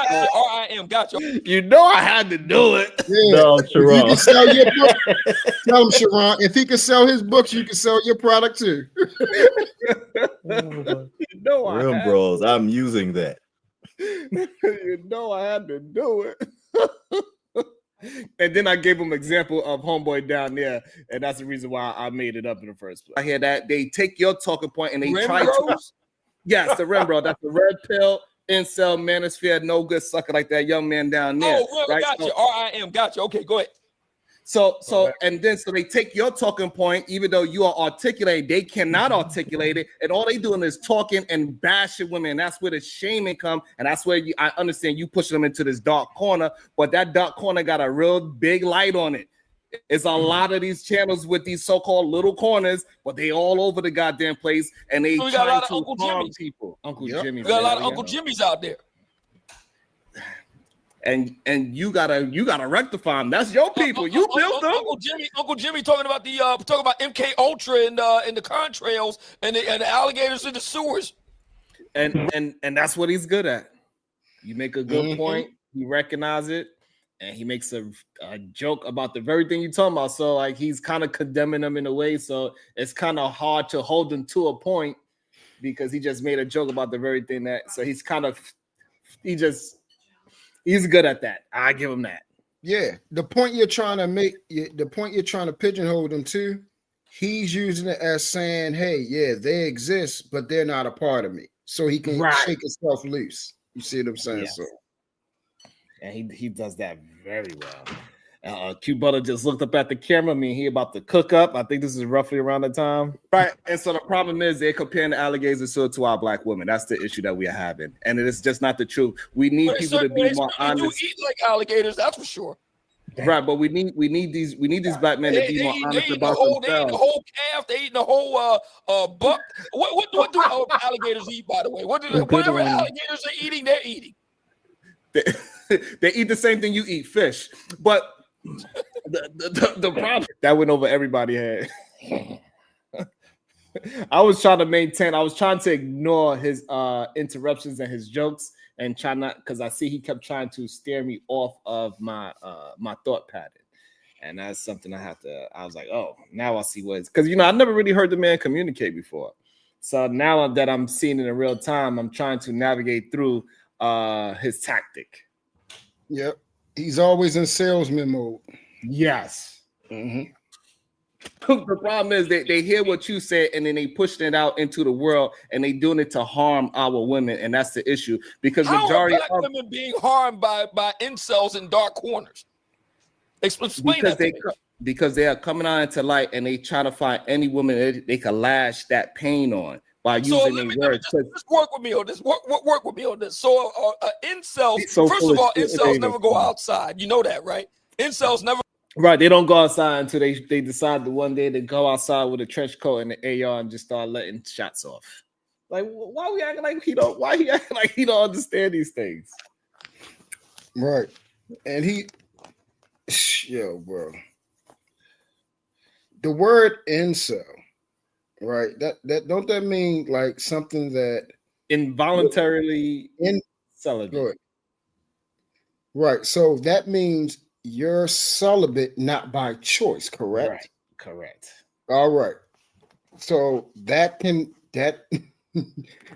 Got you. You know I had to do it. Yeah. No, Sharon. You can sell your book. Tell him, Sharon. If he can sell his books, you can sell your product too. You know Rim bros, I'm using that. You know I had to do it. And then I gave him an example of homeboy down there, and that's the reason why I made it up in the first place. I hear that they take your talking point and they try to. Yes, the rim bro. That's the red pill, incel, manosphere, no good sucker like that young man down there. Oh, right? Got you. R-I-M. Got you. Okay, go ahead. So they take your talking point, even though you are articulated, they cannot articulate it, and all they doing is talking and bashing women. And that's where the shaming come, and that's where I understand you pushing them into this dark corner, but that dark corner got a real big light on it. It's a lot of these channels with these so-called little corners, but they all over the goddamn place, and they try to harm people. Uncle Jimmy, we got a lot of Uncle Jimmys out there. And you gotta rectify them. That's your people. You built them. Uncle Jimmy talking about MK Ultra and the contrails and the alligators in the sewers. And that's what he's good at. You make a good point. He recognize it, and he makes a joke about the very thing you're talking about. So like he's kind of condemning them in a way. So it's kind of hard to hold him to a point because he just made a joke about the very thing that. So he's good at that. I give him that. Yeah, the point you're trying to make, the point you're trying to pigeonhole them to, he's using it as saying, "Hey, yeah, they exist, but they're not a part of me." So he can shake himself loose. You see what I'm saying? Yes. So, and he does that very well. Q Butter just looked up at the camera. I mean, he about to cook up. I think this is roughly around the time, right? And so the problem is they're comparing the alligators to our black women. That's the issue that we're having, and it is just not the truth. We need people to be more honest. You eat like alligators, that's for sure. Right, but we need these black men to be more honest about themselves. They eat the whole calf. They eat the whole buck. What do alligators eat? By the way, whatever alligators are eating, they're eating. They eat the same thing you eat, fish. But the problem that went over everybody's head. I was trying to ignore his interruptions and his jokes and try not, because I see he kept trying to steer me off of my thought pattern. And that's something I was like, oh, now I see what it's, because I never really heard the man communicate before. So now that I'm seeing it in real time, I'm trying to navigate through his tactic. Yep. He's always in salesman mode. Yes. Mm-hmm. The problem is they hear what you said and then they pushing it out into the world and they doing it to harm our women, and that's the issue. Because How majority are black of women being harmed by incels in dark corners? Explain because that to me. because they are coming out into light and they try to find any woman they can lash that pain on by So using their words. just work with me on this. Work with me on this. So incels, So first full of of all, shit, it incels ain't never no go fun. outside. You know that, right? Incels never. Right, they don't go outside until they decide the one day to go outside with a trench coat and the AR and just start letting shots off. Like, why we acting like he don't? Why he acting like he don't understand these things? Right, and yo, bro. The word incel, right? That don't that mean like something that involuntarily celibate? Good. Right, so that means you're celibate, not by choice, correct? Right, correct. All right. So that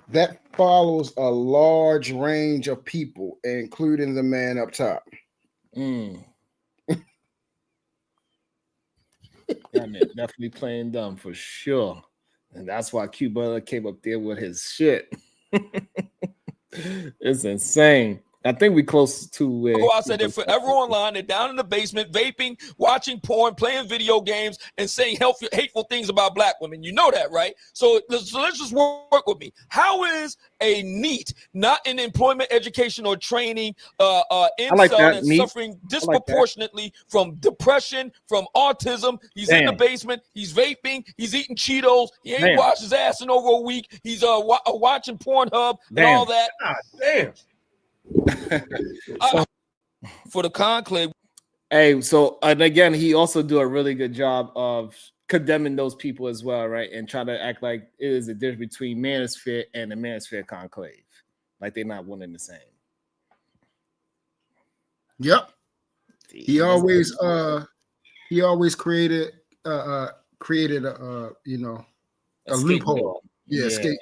that follows a large range of people, including the man up top. That man definitely playing dumb for sure. And that's why Q Butler came up there with his shit. It's insane. I think we close to where Go outside. They're forever online. They're down in the basement, vaping, watching porn, playing video games, and saying hateful things about black women. You know that, right? So let's just work with me. How is a NEET, not in employment, education, or training, incel that's suffering disproportionately from depression, from autism? He's in the basement. He's vaping. He's eating Cheetos. He ain't washed his ass in over a week. He's watching Pornhub and all that. God damn. For the conclave. Hey, so and again, he also do a really good job of condemning those people as well, right? And trying to act like it is a difference between manosphere and the manosphere conclave, like they're not one and the same. Yep. He always created a loophole. Escape.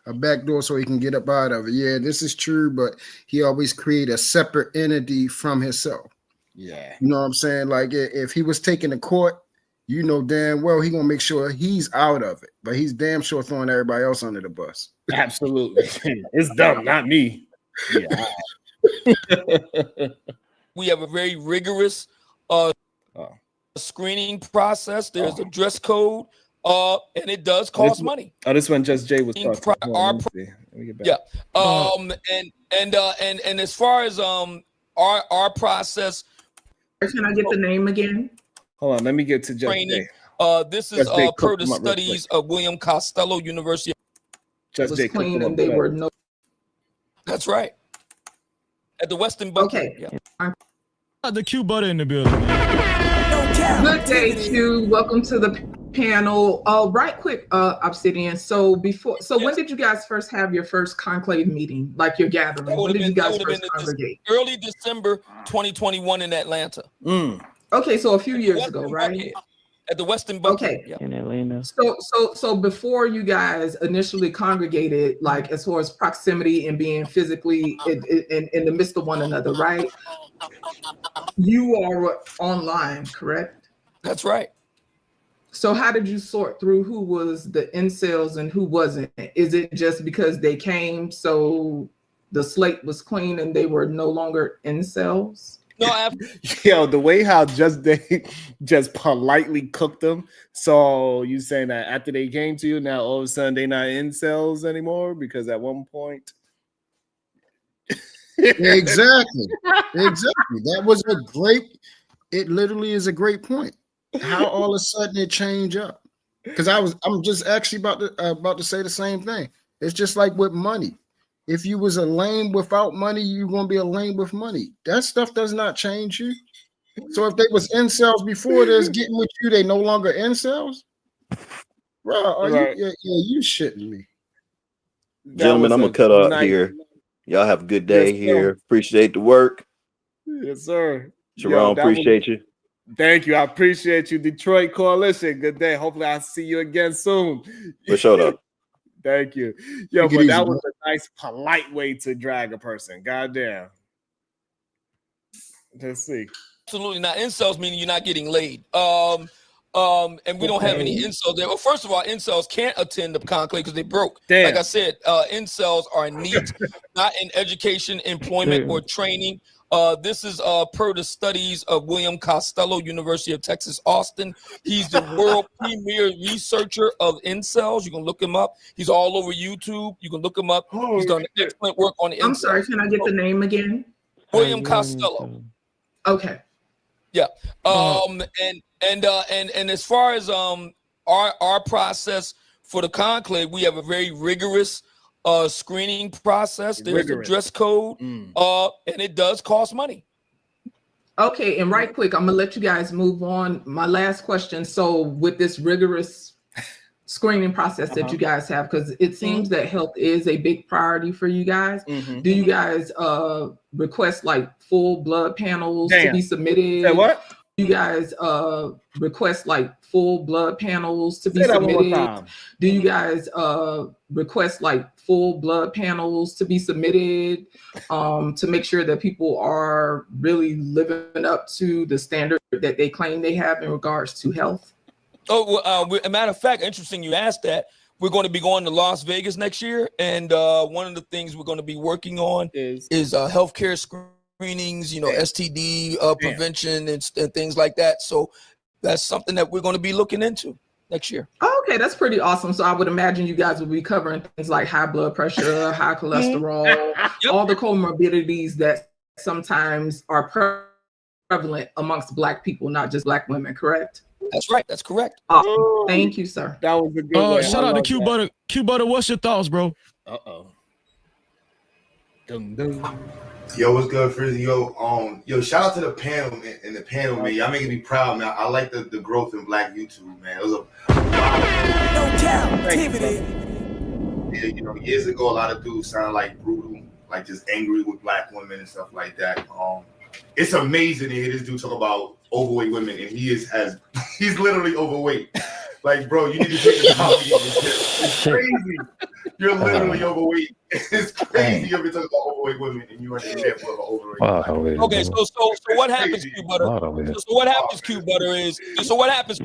A back door so he can get up out of it. Yeah, this is true, but he always create a separate entity from himself. Yeah. You know what I'm saying? Like if he was taking the court, you know damn well he gonna make sure he's out of it, but he's damn sure throwing everybody else under the bus. Absolutely. It's dumb, not me. Yeah. We have a very rigorous screening process. There's a dress code, and it does cost money. Oh, this one just Jay was talking. Let me get back. Yeah. And as far as our process. Can I get the name again? Hold on, let me get to Just training. Jay. This is per the studies of William Costello University. Just Jay, clean and they were no. That's right. At the Western Bucket. Okay. Yeah. The Q Butter in the building. Good day, Q. Welcome to the panel. Right quick, Obsidian. So when did you guys first have your first conclave meeting, like your gathering? When did you guys first congregate? Early December 2021 in Atlanta. Okay, so a few years ago, right? At the Western Bucket. Okay. Yeah. In Atlanta. So before you guys initially congregated, like as far as proximity and being physically in the midst of one another, right? You are online, correct? That's right. So how did you sort through who was the incels and who wasn't? Is it just because they came so the slate was clean and they were no longer incels? No, yo, the way how they just politely cooked them. So you saying that after they came to you, now all of a sudden they not incels anymore? Because at one point. Exactly. That was it literally is a great point. How all of a sudden it changed up. Because I'm just actually about to say the same thing. It's just like with money. If you was a lame without money, you're gonna be a lame with money. That stuff does not change you. So if they was incels before this getting with you, they no longer incels. Bro, you shitting me. Gentlemen, I'm gonna cut out here. Y'all have a good day here. Appreciate the work. Yes, sir. Sharon, appreciate you. Thank you. I appreciate you, Detroit Coalition. Good day. Hopefully I'll see you again soon. For sure though. Thank you. Yo, but that was a nice, polite way to drag a person. Goddamn. Let's see. Absolutely not. Incels meaning you're not getting laid. And we don't have any incels there. Well, first of all, incels can't attend the conclave because they broke. Damn. Like I said, incels are neat, not in education, employment, or training. This is per the studies of William Costello, University of Texas, Austin. He's the world premier researcher of incels. You can look him up. He's all over YouTube. You can look him up. He's done excellent work on the incels. I'm sorry, can I get the name again? William Costello. Okay. Yeah. And as far as our process for the conclave, we have a very rigorous screening process. There's a dress code, and it does cost money. Okay, and right quick, I'm gonna let you guys move on. My last question. So with this rigorous screening process that you guys have, because it seems that health is a big priority for you guys. Do you guys request like full blood panels to be submitted? Say what? You guys request like full blood panels to be submitted? Do you guys request like full blood panels to be submitted to make sure that people are really living up to the standard that they claim they have in regards to health? Oh, well, a matter of fact, interesting you asked that. We're going to be going to Las Vegas next year, and one of the things we're going to be working on is healthcare screenings, STD prevention and things like that. So that's something that we're going to be looking into next year. Okay, that's pretty awesome. So I would imagine you guys will be covering things like high blood pressure, high cholesterol, all the comorbidities that sometimes are prevalent amongst Black people, not just Black women, correct? That's right. That's correct. Awesome. Thank you, sir. That was a good one. Shout out to Q Butter. Q Butter, what's your thoughts, bro? Yo, what's good, Frizzy? Yo, shout out to the panel and the panel, man. Y'all making me proud, man. I like the growth in Black YouTube, man. It was years ago, a lot of dudes sounded like brutal, like just angry with Black women and stuff like that. It's amazing to hear this dude talk about overweight women, and he's literally overweight. Like, bro, you need to take this out. It's crazy. You're literally overweight. It's crazy you've been talking about overweight women, and you are in there for overweight. Okay, so what happens, Q Butter? So what happens, Q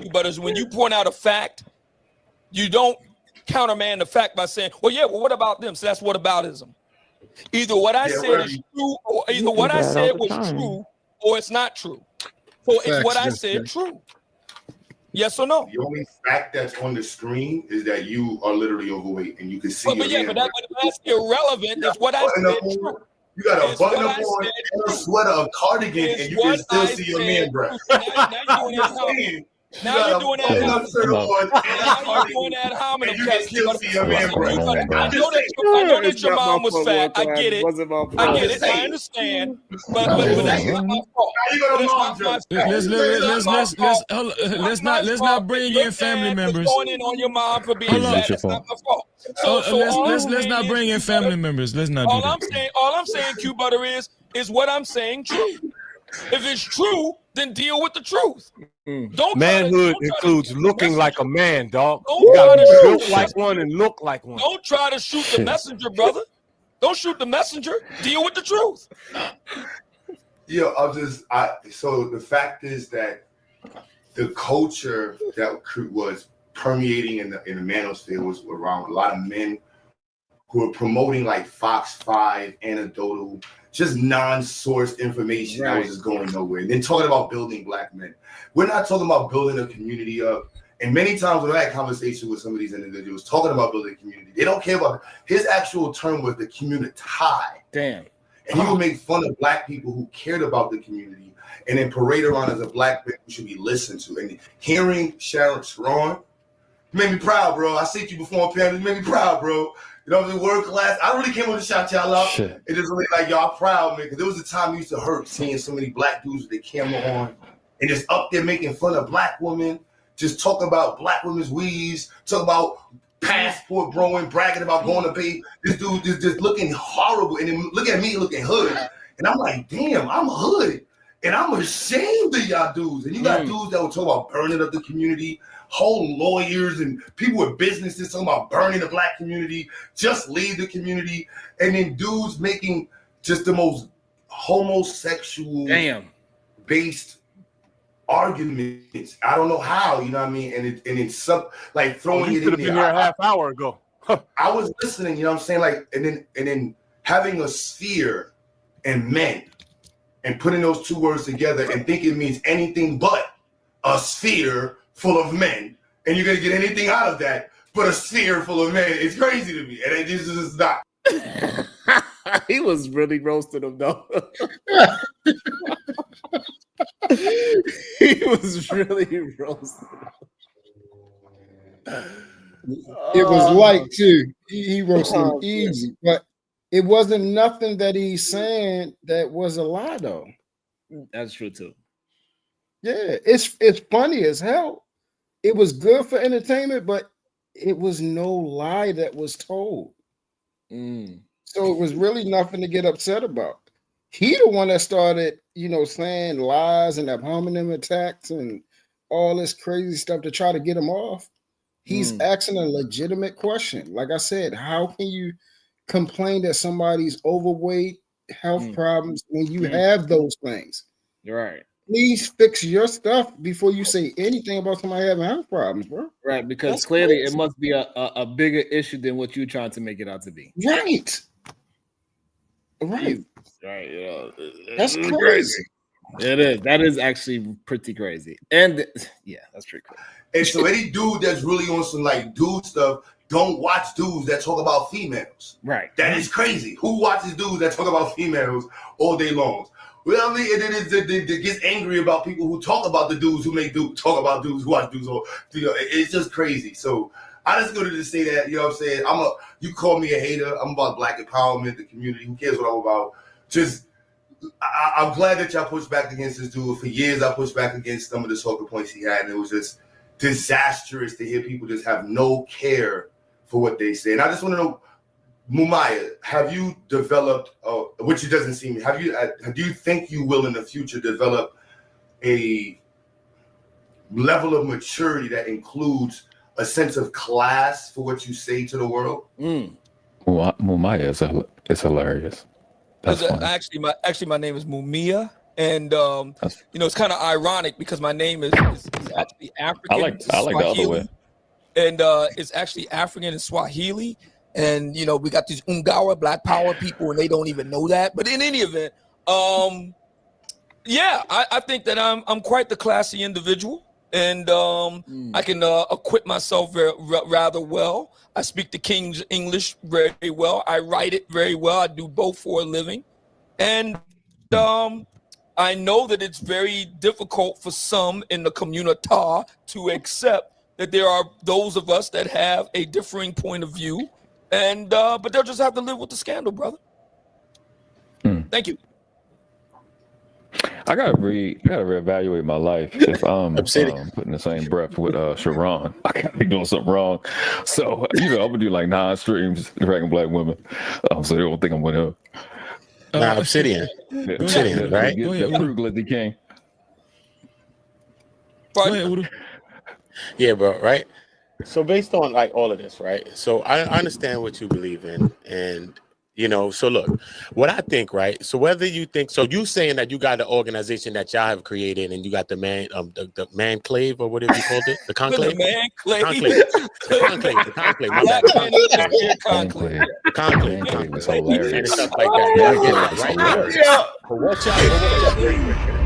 Butter, is when you point out a fact, you don't countermand the fact by saying, well, what about them? So that's whataboutism. Either what I said is true, or either what I said was true, or it's not true. So it's what I said true. Yes or no? The only fact that's on the screen is that you are literally overweight, and you can see. But that's irrelevant. It's what I said true. You got a button up on and a sweater, a cardigan, and you can still see your man breath. Now you're doing that. Now you're doing that hominem. You can still see your man breath. I know that your mom was fat. I get it. I understand. But that's not my fault. Let's not bring in family members. Going in on your mom for being fat. That's not my fault. Let's not bring in family members. Let's not do that. All I'm saying, Q Butter, is what I'm saying true. If it's true, then deal with the truth. Manhood includes looking like a man, dog. You gotta be built like one and look like one. Don't try to shoot the messenger, brother. Don't shoot the messenger. Deal with the truth. So the fact is that the culture that was permeating in the manosphere was around a lot of men who are promoting like Fox 5, anecdotal, just non-sourced information that was just going nowhere. And then talking about building Black men. We're not talking about building a community up. And many times when I had conversation with some of these individuals talking about building a community, they don't care about his actual term was the community. Damn. And he would make fun of Black people who cared about the community and then parade around as a Black man who should be listened to. And hearing Sharon made me proud, bro. I seen you before on panel. You made me proud, bro. You know, the word class. I really came on to shout y'all out. It is really like y'all proud, man. Because there was a time it used to hurt seeing so many Black dudes with their camera on and just up there making fun of Black women, just talking about Black women's weaves, talking about passport broing, bragging about going to pay. This dude just looking horrible, and then look at me looking hood. And I'm like, damn, I'm hood. And I'm ashamed of y'all dudes. And you got dudes that will talk about burning up the community, whole lawyers and people with businesses talking about burning the Black community, just leave the community. And then dudes making just the most homosexual based arguments. I don't know how, you know what I mean? And it's like throwing you it should in have been there. here a half hour ago. I was listening, you know what I'm saying? Like, and then having a sphere and men and putting those two words together and think it means anything but a sphere full of men. And you're gonna get anything out of that but a sphere full of men. It's crazy to me. And it just is not. He was really roasting him though. He was really roasting him. It was light too. He roasted him easy, but it wasn't nothing that he's saying that was a lie though. That's true too. Yeah, it's funny as hell. It was good for entertainment, but it was no lie that was told. So it was really nothing to get upset about. He the one that started, saying lies and ad hominem attacks and all this crazy stuff to try to get him off. He's asking a legitimate question. Like I said, how can you complain that somebody's overweight, health problems when you have those things? You're right. Please fix your stuff before you say anything about somebody having health problems, bro. Right, because That's clearly crazy. it must be a bigger issue than what you're trying to make it out to be. Right. Right. Right. That's crazy. It is. That is actually pretty crazy. And yeah, that's pretty cool. And so any dude that's really on some like dude stuff, don't watch dudes that talk about females. Right. That is crazy. Who watches dudes that talk about females all day long? Well, I mean, and it gets angry about people who talk about the dudes who make dudes talk about dudes who watch dudes. It's just crazy. So I just go to say that, you know what I'm saying? You call me a hater. I'm about black empowerment, the community. Who cares what I'm about? I'm glad that y'all pushed back against this dude. For years, I pushed back against some of the talking points he had, and it was just disastrous to hear people just have no care for what they say. And I just want to know, Mumaya, have you developed, which it doesn't seem, do you think you will in the future develop a level of maturity that includes a sense of class for what you say to the world? Mumaya is hilarious. That's funny. Actually, my name is Mumia, and it's kind of ironic because my name is actually African. I like the other way. And it's actually African and Swahili. And, we got these Ungawa Black Power people, and they don't even know that. But in any event, I think that I'm quite the classy individual. And I can acquit myself rather well. I speak the King's English very well. I write it very well. I do both for a living. And I know that it's very difficult for some in the community to accept that there are those of us that have a differing point of view. And but they'll just have to live with the scandal, brother. Thank you. I gotta reevaluate my life if I'm putting the same breath with Sharon. I gotta be doing something wrong. So I'm gonna do like 9 streams dragging black women. So they don't think I'm with her. Obsidian. Obsidian, right? Get through, Glizzy King. Yeah, bro, right? So based on like all of this, right? So I understand what you believe in, and so look, what I think, right? So whether you think, so you saying that you got an organization that y'all have created, and you got the the manclave or whatever you called it, the conclave, the conclave, my bad, conclave, and stuff like that, right?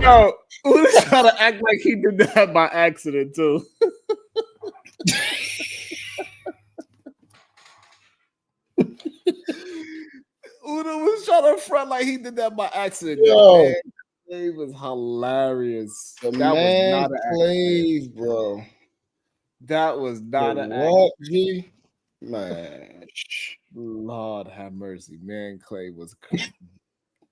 Yo, Uda's trying to act like he did that by accident too. Uda was trying to front like he did that by accident. Yo, it was hilarious. The That was not an manclave, accident, bro. That was not an What, accident. G? Man, Lord have mercy. Man, Clay was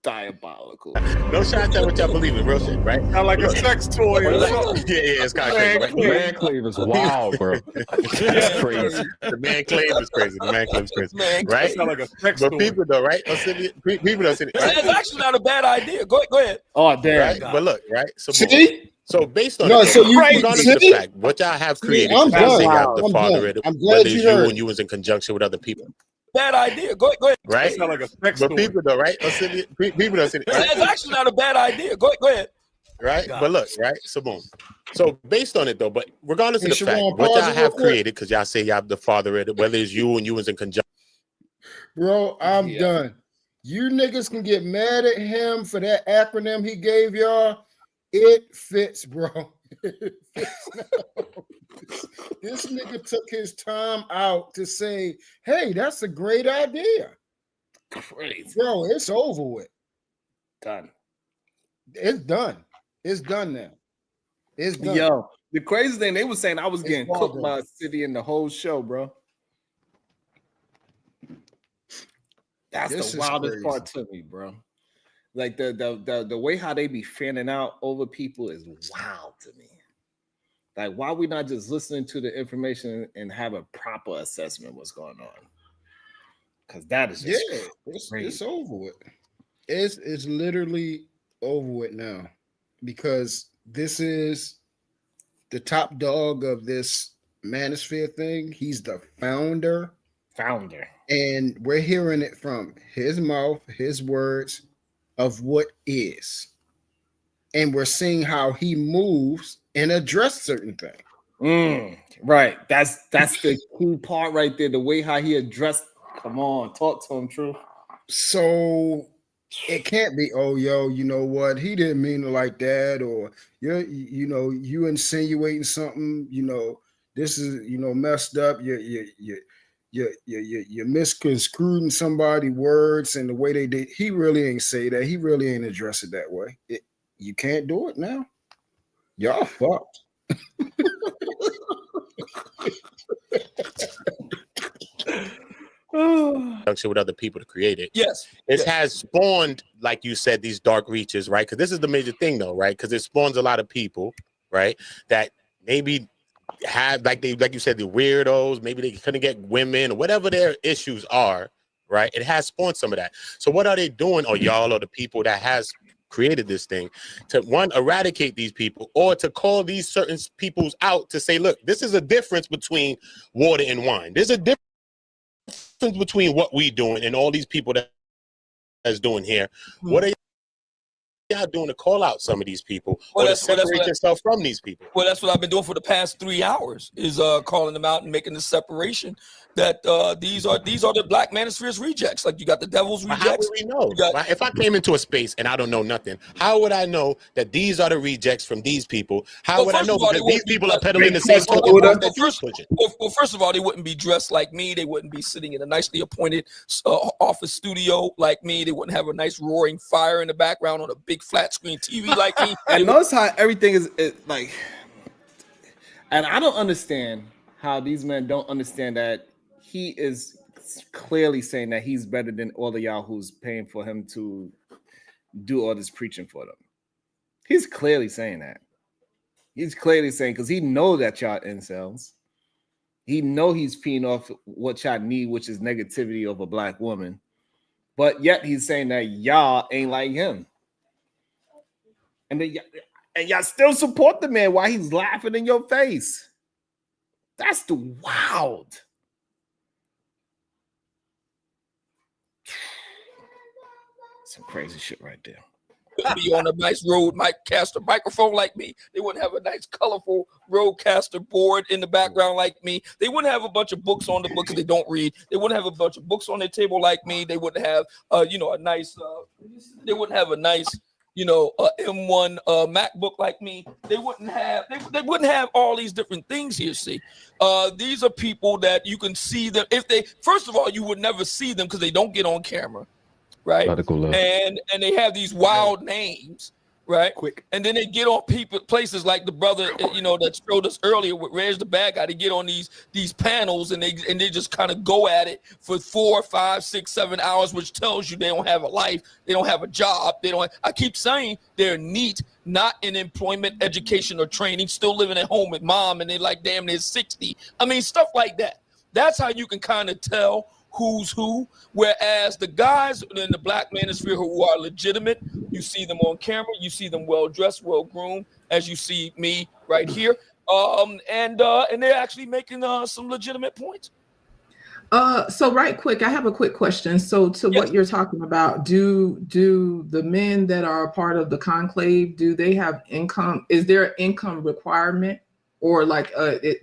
diabolical. No shots at what y'all believe in, real shit, right? Sound like a sex toy or something. Yeah, it's kind of crazy, right? Manclave is wild, bro. That's crazy. The manclave is crazy. The manclave is crazy, right? Sound like a sex But toy. people though, right? People don't see it. It's actually not a bad idea. Go ahead. Oh, damn. Right? But look, right? So, See? so based on No, it, so you- regardless of the see? fact, what y'all have created, I'm because done. they got the I'm father, done. it, I'm glad whether you it's you heard. and you was in conjunction with other people, Bad idea. Go ahead. right? Sound like a sex But toy. people though, right? People don't see it. Right? It's actually not a bad idea. Go ahead. right? But look, right? So boom. So based on it though, but regardless of the fact, Sharon, what pause y'all it real have quick. created, because y'all say y'all the father of it, whether it's you and you was in conjunction. Bro, I'm done. You niggas can get mad at him for that acronym he gave y'all. It fits, bro. It fits now. This nigga took his time out to say, hey, that's a great idea. Crazy. Bro, it's over with. Done. It's done. It's done now. It's done. Yo, the crazy thing, they were saying I was getting all cooked done. by a city in the whole show, bro. That's This the is wildest crazy. part to me, bro. Like the way how they be fanning out over people is wild to me. Like, why we not just listening to the information and have a proper assessment what's going on? Because that is just it's over with. It's literally over with now, because this is the top dog of this manosphere thing. He's the founder, and we're hearing it from his mouth, his words of what is, and we're seeing how he moves and address certain things. Right. That's the key part right there. The way how he addressed. Come on, talk to him, True. So it can't be, oh, yo, you know what? He didn't mean it like that, or you insinuating something. This is messed up. You misconstruing somebody's words and the way they did. He really ain't say that. He really ain't address it that way. You can't do it now. Y'all fucked. With other people to create it. Yes. It has spawned, like you said, these dark reaches, right? Because this is the major thing, though, right? Because it spawns a lot of people, right? That maybe have, like you said, the weirdos, maybe they couldn't get women or whatever their issues are, right? It has spawned some of that. So what are they doing, or y'all or the people that has created this thing, to one, eradicate these people, or to call these certain peoples out to say, look, this is a difference between water and wine. There's a difference between what we doing and all these people that's doing here. What are y'all doing to call out some of these people, or to separate yourself from these people? Well, that's what I've been doing for the past 3 hours, is calling them out and making the separation that these are the Black Manosphere's rejects. Like, you got the devil's rejects. How would we know? If I came into a space and I don't know nothing, how would I know that these are the rejects from these people? How would I know? Because these people are peddling the same talking points that you're pushing. Well, first of all, they wouldn't be dressed like me. They wouldn't be sitting in a nicely appointed office studio like me. They wouldn't have a nice roaring fire in the background on a big flat screen TV like me. And notice how everything is like, and I don't understand how these men don't understand that he is clearly saying that he's better than all of y'all who's paying for him to do all this preaching for them. He's clearly saying that. He's clearly saying, because he know that y'all incels. He know he's peeing off what y'all need, which is negativity of a Black woman. But yet he's saying that y'all ain't like him. And y'all still support the man while he's laughing in your face. That's the wild. Some crazy shit right there. Be on a nice roadcaster microphone like me. They wouldn't have a nice colorful roadcaster board in the background like me. They wouldn't have a bunch of books on the books they don't read. They wouldn't have a bunch of books on their table like me. They wouldn't have a nice they wouldn't have a nice M1 MacBook like me. They wouldn't have all these different things here. See, these are people that you can see them. If they, first of all, you would never see them because they don't get on camera, right? And they have these wild names, right? Quick. And then they get on places like the brother, that showed us earlier with Reg the bad guy. They get on these panels and they just kind of go at it for 4, 5, 6, 7 hours, which tells you they don't have a life, they don't have a job, I keep saying they're neat, not in employment, education, or training, still living at home with mom, and they're like damn near 60. I mean, stuff like that. That's how you can kind of tell who's who. Whereas the guys in the Black Manosphere who are legitimate, you see them on camera, you see them well dressed, well groomed, as you see me right here, and they're actually making some legitimate points. So right quick, I have a quick question. So to what you're talking about, do the men that are a part of the conclave, do they have income? Is there an income requirement, or like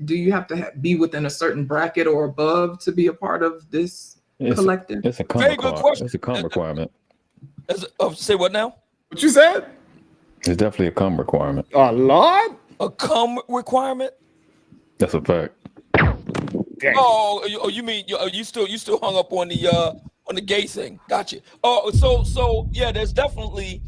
do you have to be within a certain bracket or above to be a part of this collective? It's a cum Very good question. It's a cum requirement. Say what now? What you said? It's definitely a cum requirement. Oh Lord. A cum requirement? That's a fact. Oh, you mean you still hung up on the gay thing? Gotcha. Oh, so yeah, there's definitely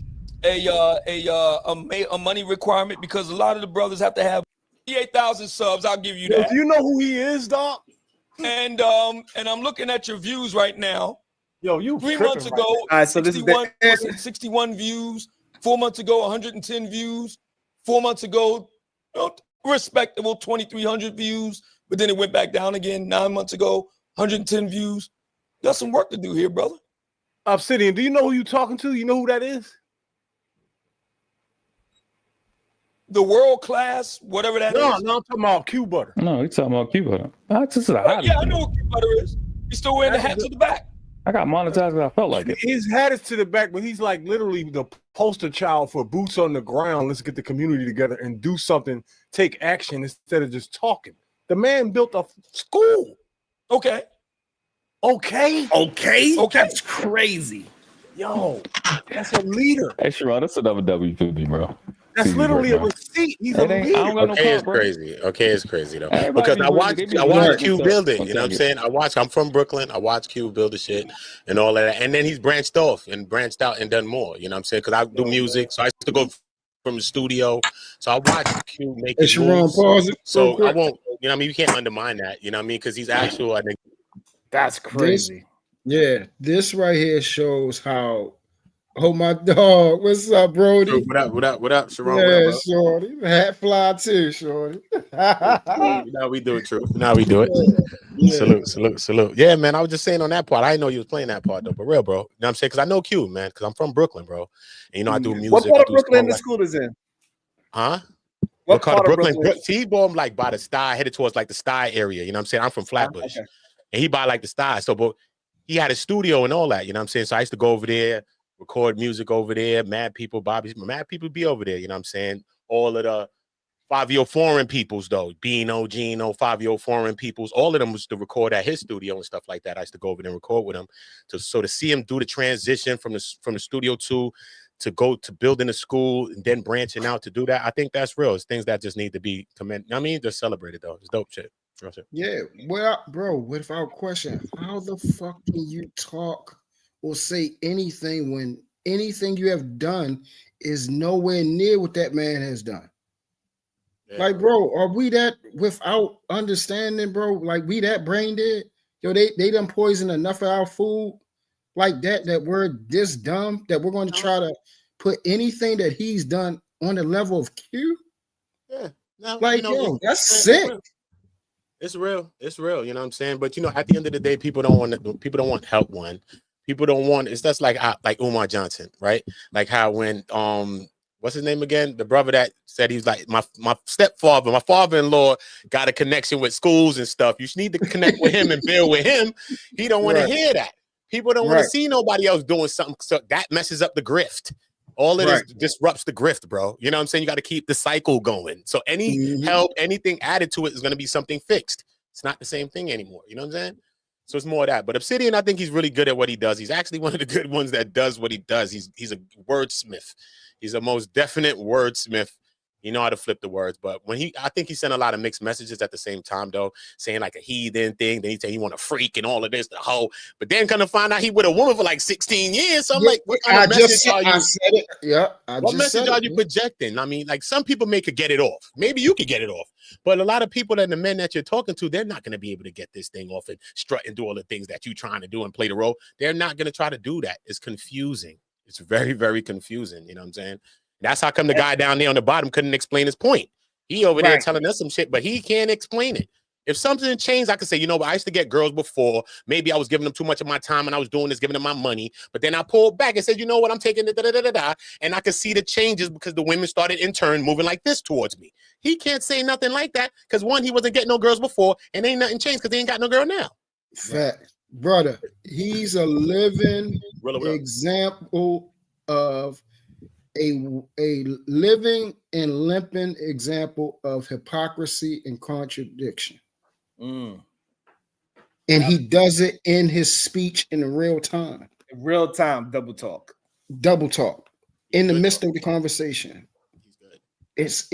a money requirement because a lot of the brothers have to have 58,000 subs. I'll give you that. Do you know who he is, dog? And I'm looking at your views right now. Yo, you 3 tripping months right ago, now. All right, so this is 61 views. 4 months ago, 110 views. 4 months ago, respectable 2,300 views. But then it went back down again 9 months ago, 110 views. Got some work to do here, brother. Obsidian, do you know who you talking to? You know who that is? The world class, whatever that is. No, I'm talking about Q Butter. No, he's talking about Q Butter. This is a hobby. Yeah, I know what Q Butter is. He's still wearing the hat to the back. I got monetized because I felt like it. His hat is to the back, but he's like literally the poster child for boots on the ground. Let's get the community together and do something, take action instead of just talking. The man built a school. Okay. That's crazy. Yo, that's a leader. Hey, Sharon, that's another W for me, bro. That's literally a receipt. He's a leader. Okay, it's crazy. Okay, it's crazy though. Because I watched Q build it. You know what I'm saying? I'm from Brooklyn. I watched Q build the shit and all of that. And then he's branched out and done more. You know what I'm saying? Because I do music. So I used to go from the studio. So I watched Q make his moves. So I won't, you know what I mean? You can't undermine that, you know what I mean? Because he's actual, I think. That's crazy. This right here shows how. Oh my dog, what's up, Brody? What up, Sharon? Yeah, what up, Shorty. Hat fly too, Shorty. Now we do it, true. Now we do it. Yeah. Salute. Yeah, man. I was just saying on that part. I didn't know you was playing that part though, but real, bro. You know what I'm saying? Because I know Q, man. Because I'm from Brooklyn, bro. And I do music. What part of Brooklyn the school is in? Huh? What part of Brooklyn? Brooklyn? See, he born like by the Sty, headed towards like the Sty area. You know what I'm saying? I'm from Flatbush, and he by like the Sty. So, but he had a studio and all that. You know what I'm saying? So I used to go over there, record music over there. Mad people be over there. You know what I'm saying? All of the 5-year foreign peoples, though, Bino, Gino, 5-year foreign peoples, all of them was to record at his studio and stuff like that. I used to go over there and record with him. So to see him do the transition from the studio to go to building a school and then branching out to do that, I think that's real. It's things that just need to be commended. I mean, just celebrated though. It's dope shit. Yeah, well, bro, without question, how the fuck can you talk or say anything when anything you have done is nowhere near what that man has done? Yeah. Like, bro, are we that without understanding, bro? Like, we that brain dead? Yo, they done poisoned enough of our food like that we're this dumb that we're going to try to put anything that he's done on the level of Q? Yeah. No, like, yo, that's sick. It's real. You know what I'm saying? But at the end of the day, people don't want help. People don't want. It's just like Umar Johnson, right? Like how when what's his name again? The brother that said he's like my stepfather, my father-in-law got a connection with schools and stuff. You need to connect with him and build with him. He don't want to hear that. People don't want to see nobody else doing something. So that messes up the grift. All of this disrupts the grift, bro. You know what I'm saying? You got to keep the cycle going. So any help, anything added to it is going to be something fixed. It's not the same thing anymore. You know what I'm saying? So it's more of that. But Obsidian, I think he's really good at what he does. He's actually one of the good ones that does what he does. He's a wordsmith. He's a most definite wordsmith. You know how to flip the words. But I think he sent a lot of mixed messages at the same time, though, saying like a heathen thing. Then he said he want a freak and all of this, the whole. But then kind of find out he with a woman for like 16 years. So I'm like, what kind of message are you? I said it. Yeah. What message are you projecting? I mean, like some people could get it off. Maybe you could get it off. But a lot of people and the men that you're talking to, they're not going to be able to get this thing off and strut and do all the things that you're trying to do and play the role. They're not going to try to do that. It's confusing. It's very, very confusing. You know what I'm saying? That's how come the guy down there on the bottom couldn't explain his point. He over there telling us some shit, but he can't explain it. If something changed, I could say, you know, but I used to get girls before. Maybe I was giving them too much of my time and I was doing this, giving them my money. But then I pulled back and said, you know what, I'm taking the and I could see the changes because the women started in turn moving like this towards me. He can't say nothing like that because one, he wasn't getting no girls before and ain't nothing changed because he ain't got no girl now. Fact, brother. He's a living Real well. example of a living and limping example of hypocrisy and contradiction. Mm. And he does it in his speech in real time. Real time double talk. Double talk in the midst of the conversation. It's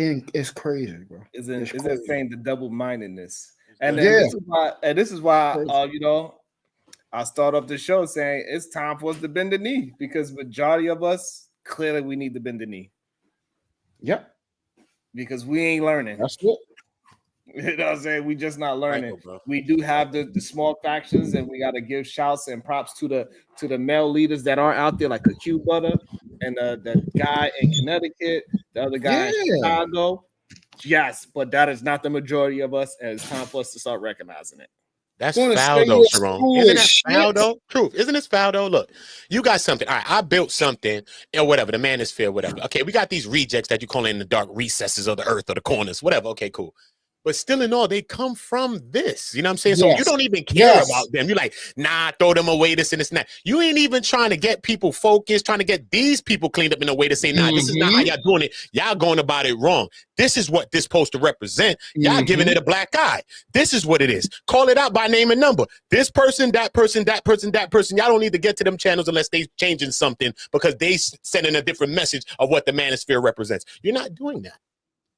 crazy, bro. It's crazy. insane, the double-mindedness. And Yeah. this is why you know, I start off the show saying it's time for us to bend the knee, because majority of us clearly we need to bend the knee. Yep. Because we ain't learning. That's it. You know what I'm saying? We just not learning. We do have the small factions, and we got to give shouts and props to the male leaders that are out there, like a Q Butter and the guy in Connecticut, the other guy in Chicago. Yes, but that is not the majority of us, and it's time for us to start recognizing it. That's foul though, Sharon. Isn't that foul though? Truth. Isn't this foul though? Look, you got something. All right, I built something or whatever, the manosphere, whatever. Okay, we got these rejects that you call in the dark recesses of the earth or the corners, whatever. Okay, cool. But still in all, they come from this. You know what I'm saying? So you don't even care about them. You're like, nah, throw them away, this and this and that. You ain't even trying to get people focused, trying to get these people cleaned up in a way to say, nah, this is not how y'all doing it. Y'all going about it wrong. This is what this supposed to represent. Y'all giving it a black eye. This is what it is. Call it out by name and number. This person, that person, that person, that person. Y'all don't need to get to them channels unless they changing something because they sending a different message of what the manosphere represents. You're not doing that.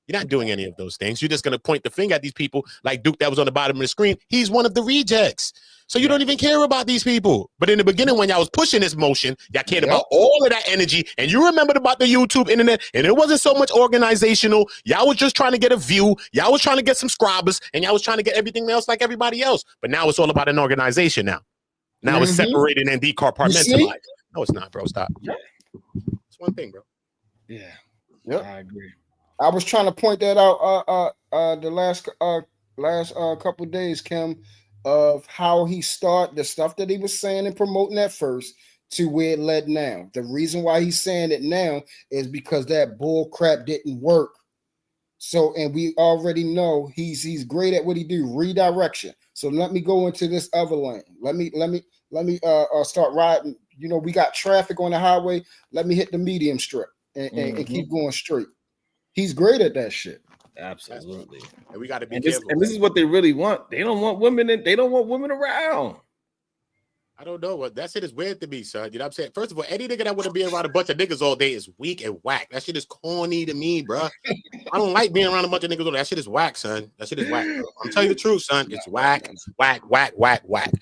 You're not doing any of those things. You're just going to point the finger at these people like Duke that was on the bottom of the screen. He's one of the rejects. So you don't even care about these people. But in the beginning, when y'all was pushing this motion, y'all cared about all of that energy. And you remembered about the YouTube, internet, and it wasn't so much organizational. Y'all was just trying to get a view. Y'all was trying to get some subscribers, and y'all was trying to get everything else like everybody else. But now it's all about an organization now. Now it's separated and decompartmentalized. No, it's not, bro. Stop. It's one thing, bro. Yeah. Yep. I agree. I was trying to point that out the last couple of days, Kim, of how he started the stuff that he was saying and promoting at first to where it led now. The reason why he's saying it now is because that bull crap didn't work. So, and we already know he's great at what he do, redirection. So let me go into this other lane. Let me start riding. You know, we got traffic on the highway. Let me hit the medium strip and keep going straight. He's great at that shit. Absolutely. And we got to be careful. And this is what they really want. They don't want women they don't want women around. I don't know what that shit is weird to me, son. You know what I'm saying? First of all, any nigga that want to be around a bunch of niggas all day is weak and whack. That shit is corny to me, bro. I don't like being around a bunch of niggas all day. That shit is whack, son. That shit is whack, bro. I'm telling you the truth, son. It's whack, whack, whack, whack, whack.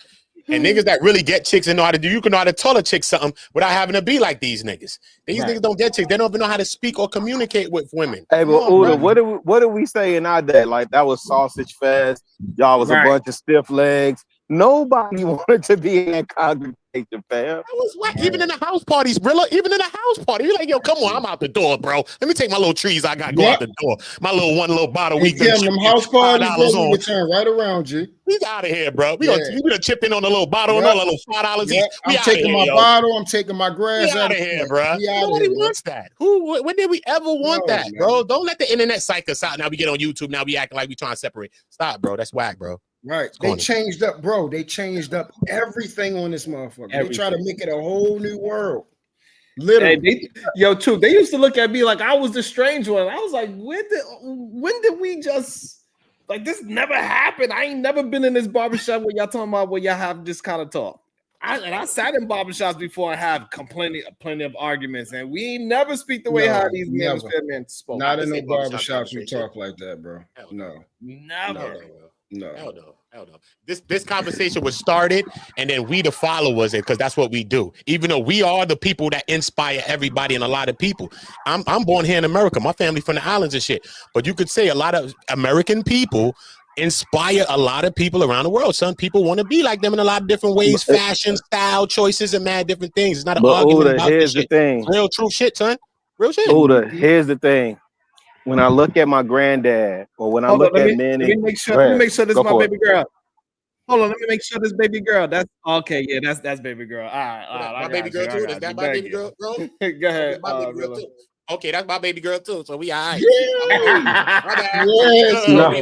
And niggas that really get chicks and know how to do, you can know how to tell a chick something without having to be like these niggas. These niggas don't get chicks. They don't even know how to speak or communicate with women. Hey, but Uda, what did we say in our day? Like that was sausage fest. Y'all was a bunch of stiff legs. Nobody wanted to be in that congregation, fam. That was whack. Even in the house parties, Brilla. Even in the house party, you're like, yo, come on, I'm out the door, bro. Let me take my little trees. I got go out the door. My little bottle. We them house parties, bro, we turn right around, G. We out of here, bro. We gonna chip in on the little bottle and all the little $5 each. I'm taking my bottle. I'm taking my grass. We out of here, bro. Nobody wants that. When did we ever want that, bro? Don't let the internet psych us out. Now we get on YouTube. Now we acting like we trying to separate. Stop, bro. That's whack, bro. Right. They changed up, bro. They changed up everything on this motherfucker. They try to make it a whole new world. Literally. Hey, they used to look at me like I was the strange one. I was like, when did we just like this never happened? I ain't never been in this barbershop where y'all talking about where y'all have this kind of talk. I sat in barbershops before and have plenty of arguments, and we ain't never speak the way how these men spoke. Not in no barbershops we talk like that, bro. No. Never. No. Hell no. This conversation was started, and then we the followers, because that's what we do. Even though we are the people that inspire everybody and a lot of people. I'm born here in America. My family from the islands and shit. But you could say a lot of American people inspire a lot of people around the world. Some people want to be like them in a lot of different ways, fashion, style, choices, and mad different things. It's not an argument about here's this the thing. Real true shit, son. Real shit. Uda, here's the thing. When I look at my granddad, or when I look at men, let me make sure this is my baby girl. Hold on, let me make sure this baby girl. That's okay. Yeah, that's baby girl. All right. My baby girl too. Is that my baby girl, bro? Go ahead. My baby girl too. Okay, that's my baby girl too. So we all right. Yes. No.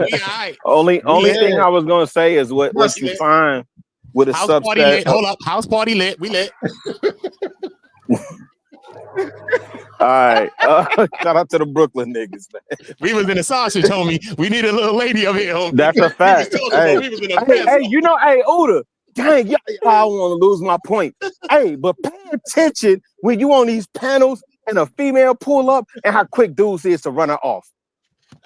Only thing I was gonna say is what you find with a House party subset. lit. Hold up. House party lit. We lit. All right. Shout out to the Brooklyn niggas, man. We was in a sausage, homie. We need a little lady over here, homie. That's a fact. We was talking Hey, about we was in a hey, mess. you know, hey, Uda, dang, I want to lose my point. Hey, but pay attention when you on these panels and a female pull up and how quick dudes is to run her off.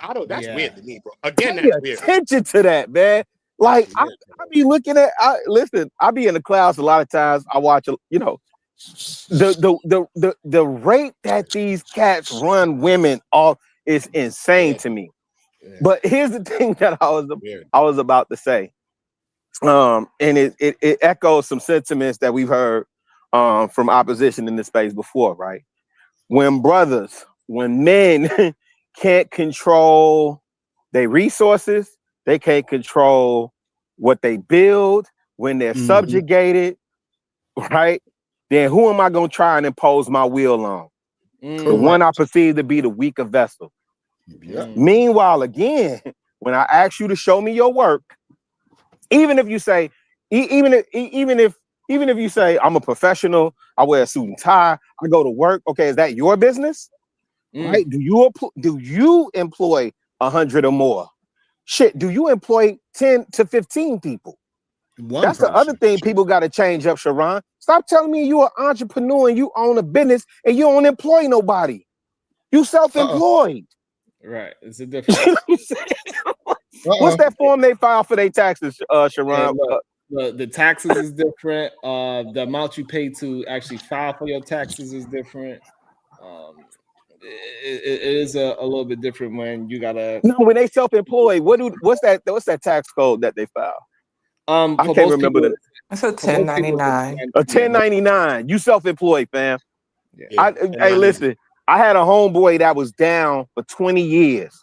I don't. That's weird to me, bro. Again, Pay that's weird. attention to that, man. Like I be looking at. Listen, I be in the class a lot of times. I watch, you know, the rate that these cats run women off is insane to me. But here's the thing that I was about to say, and it echoes some sentiments that we've heard from opposition in this space before, right? When men can't control their resources, they can't control what they build, when they're subjugated, right? Then who am I going to try and impose my will on? The one I perceive to be the weaker vessel. Meanwhile, again, when I ask you to show me your work, even if you say, even if you say I'm a professional, I wear a suit and tie, I go to work. Okay, is that your business? Right? Do you employ 100 or more? Shit, do you employ 10 to 15 people? That's the other thing people got to change up, Sharon. Stop telling me you're an entrepreneur and you own a business and you don't employ nobody. You self-employed. Right. It's a difference. What's that form they file for their taxes, Sharon? The taxes is different. The amount you pay to actually file for your taxes is different. It is a little bit different when you gotta. No, when they self-employed, what's that tax code that they file? I For can't remember people, It's a 1099. A 1099. You self-employed, fam. Yeah. Hey, listen. I had a homeboy that was down for 20 years.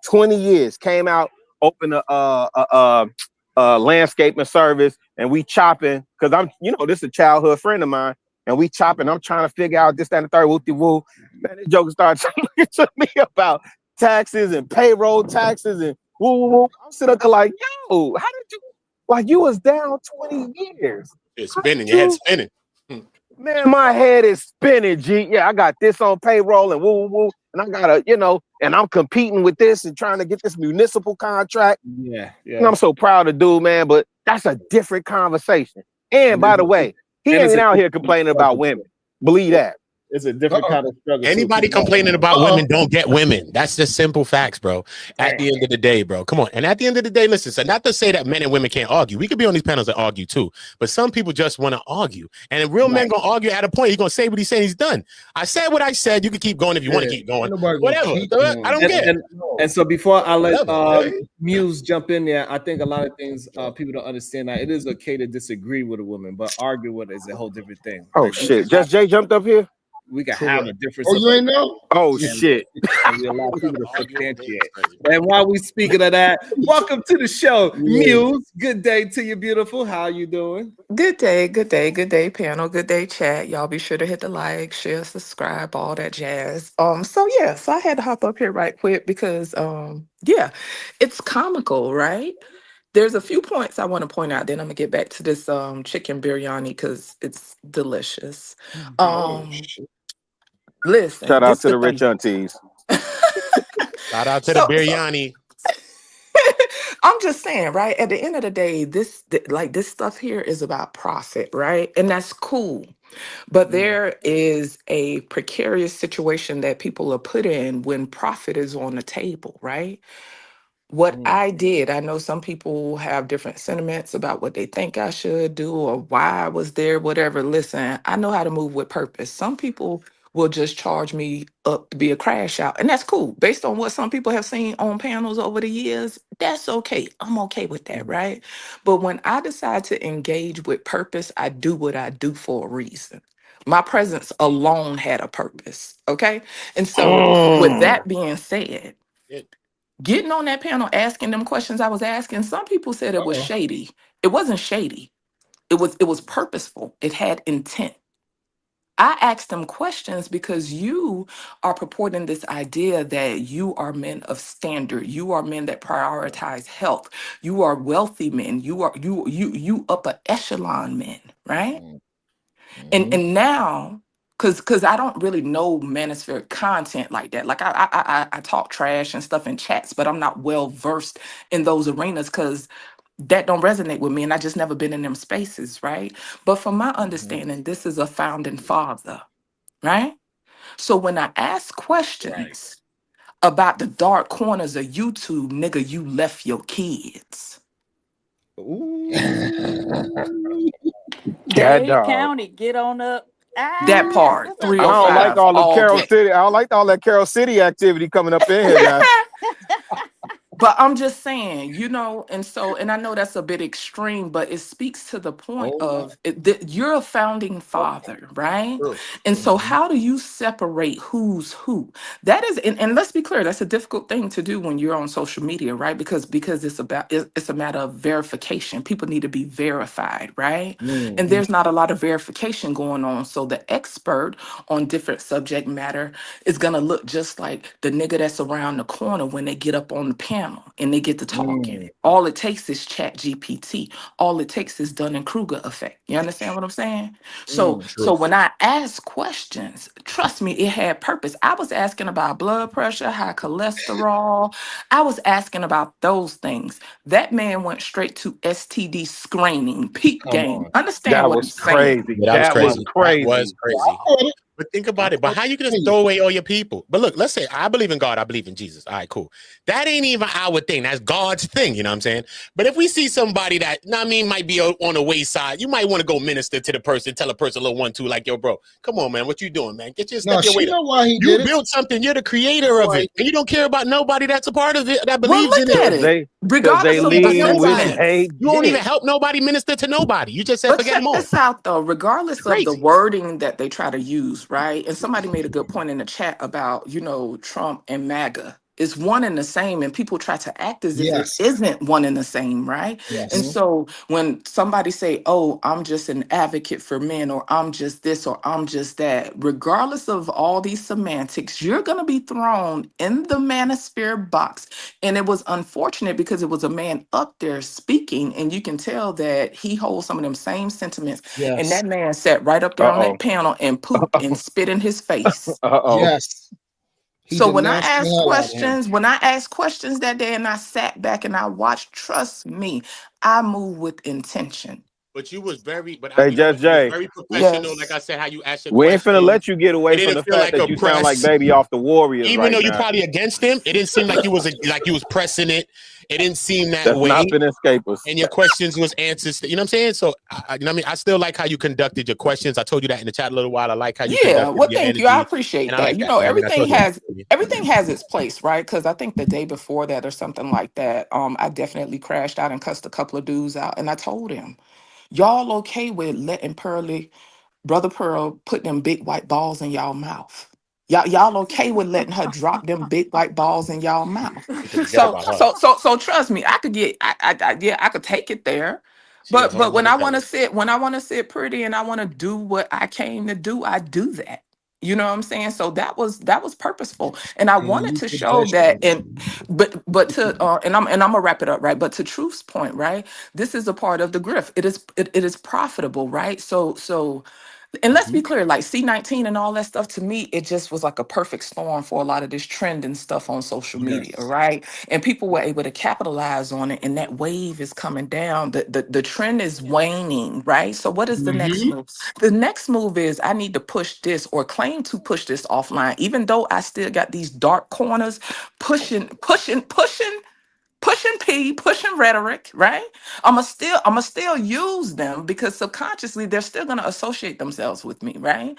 20 years. Came out, opened a landscaping service, and we chopping because this is a childhood friend of mine, and we chopping. I'm trying to figure out this, that, and the third. Whoop-de-woo. Man, this joker started talking to me about taxes and payroll taxes and woo. I'm sitting up there like, yo, how did you? Like you was down 20 years. It's spinning. Your head's spinning. Man, my head is spinning, G. Yeah, I got this on payroll and woo. And I gotta, and I'm competing with this and trying to get this municipal contract. Yeah. And I'm so proud of dude, man, but that's a different conversation. And by the way, he ain't out here complaining about women. Believe that. It's a different kind of struggle. Anybody complaining about women don't get women. That's just simple facts, bro. At the end of the day, bro. Come on. And at the end of the day, listen, so not to say that men and women can't argue. We could be on these panels and argue too. But some people just want to argue. And a real man gonna argue at a point. He's gonna say what he's saying, he's done. I said what I said. You can keep going if you want to keep going. Whatever. I don't care. And so before I let Muse jump in there, I think a lot of things people don't understand that it is okay to disagree with a woman, but argue with it is a whole different thing. Oh shit. Just Jay jumped up here? We can have a difference. Oh, you ain't know? Oh shit! And we allow people to substantiate. And while we speaking of that, welcome to the show, Muse. Good day to you, beautiful. How you doing? Good day, panel. Good day, chat. Y'all be sure to hit the like, share, subscribe, all that jazz. So I had to hop up here right quick because it's comical, right? There's a few points I want to point out. Then I'm gonna get back to this chicken biryani because it's delicious. Listen. Shout out to the rich aunties. Shout out to the biryani. I'm just saying, right? At the end of the day, this stuff here is about profit, right? And that's cool. But there is a precarious situation that people are put in when profit is on the table, right? What I did, I know some people have different sentiments about what they think I should do or why I was there, whatever. Listen, I know how to move with purpose. Some people will just charge me up to be a crash out. And that's cool. Based on what some people have seen on panels over the years, that's okay. I'm okay with that, right? But when I decide to engage with purpose, I do what I do for a reason. My presence alone had a purpose, okay? And so with that being said, getting on that panel, asking them questions I was asking, some people said it was shady. It wasn't shady. It was purposeful. It had intent. I asked them questions because you are purporting this idea that you are men of standard. You are men that prioritize health. You are wealthy men. You upper echelon men, right? And now, because I don't really know manosphere content like that. Like I talk trash and stuff in chats, but I'm not well versed in those arenas because that don't resonate with me, and I just never been in them spaces, right? But from my understanding, this is a founding father, right? So when I ask questions about the dark corners of YouTube, nigga, you left your kids. Cat Dade dog. County, get on up. That part, What's up, I don't Dade? like 305 all the all Carol day. City. I don't like all that Carol City activity coming up in here now. But I'm just saying, and I know that's a bit extreme, but it speaks to the point of that you're a founding father, right? And so, how do you separate who's who? That is, and let's be clear, that's a difficult thing to do when you're on social media, right? Because it's a matter of verification. People need to be verified, right? And there's not a lot of verification going on. So the expert on different subject matter is gonna look just like the nigga that's around the corner when they get up on the panel and they get to talking. All it takes is chat GPT. All it takes is Dunning-Kruger effect. You understand what I'm saying? So when I ask questions, trust me, it had purpose. I was asking about blood pressure, high cholesterol. I was asking about those things. That man went straight to STD screening, peak game. Understand That what I'm was saying? crazy. Yeah, that was That was crazy. That was crazy. crazy. But think about it. But how you gonna throw away all your people? But look, let's say I believe in God, I believe in Jesus. All right, cool. That ain't even our thing. That's God's thing. You know what I'm saying? But if we see somebody that, might be on the wayside, you might want to go minister to the person, tell a person a little 1-2, like, yo, bro, come on, man, what you doing, man? Get your No, step your she weight up. know why he You did it. built something. You're the creator of it, and you don't care about nobody that's a part of it that Well, believes in look it. at it. Because they Regardless of the lean with sentiments. Hey You won't even Dick. help nobody minister to nobody. You just said But forget them check all. this out though, regardless of the Crazy. wording that they try to use, right? And somebody made a good point in the chat about, Trump and MAGA. It's one and the same, and people try to act as if it Yes. isn't one and the same, right? And Yes. so when somebody say, "Oh, I'm just an advocate for men," or "I'm just this," or "I'm just that," regardless of all these semantics, you're gonna be thrown in the manosphere box. And it was unfortunate because it was a man up there speaking, and you can tell that he holds some of them same sentiments. And Yes. that man sat right up there on Uh-oh. that panel and pooped and spit in his face. Uh-oh. Yes. He So when I denounced the asked hell out of him. questions that day and I sat back and I watched, trust me, I move with intention. But you was very, Hey, you know Just what? You was Jay, very professional. Like Yes. I said, how you asked your we ain't finna questions. let you get It away from didn't the feel fact like that a you sound like press. Baby off the Warriors Even right though you now. probably against him, it didn't seem like you was like you was pressing it. It didn't seem that That's not way. finna escape us. And your questions was answers. You know what I'm saying? So, I still like how you conducted your questions. I told you that in the chat a little while. I like how you Yeah, conducted well, your thank you. I energy, and appreciate I that. like that. You know what I mean? I told you that. Everything has its place, right? Because I think the day before that or something like that, I definitely crashed out and cussed a couple of dudes out, and I told him, "Y'all okay with letting Brother Pearl put them big white balls in y'all mouth? Y'all okay with letting her drop them big white balls in y'all mouth?" You can forget So about her. so trust me, I could get I could take it there. She a But whole when nother I want to color. sit pretty and I want to do what I came to do, I do that. You know what I'm saying? So that was purposeful, and I And wanted you to show possess your that. And but to and I'm gonna wrap it up, right? But to Truth's point, right? This is a part of the grift. It is profitable, right? So and let's be clear, like C19 and all that stuff, to me, it just was like a perfect storm for a lot of this trend and stuff on social media, yes. right? And people were able to capitalize on it, and that wave is coming down. The trend is waning, right? So what is the next move? The next move is I need to push this or claim to push this offline, even though I still got these dark corners pushing rhetoric, right? I'ma still use them because subconsciously they're still gonna associate themselves with me, right?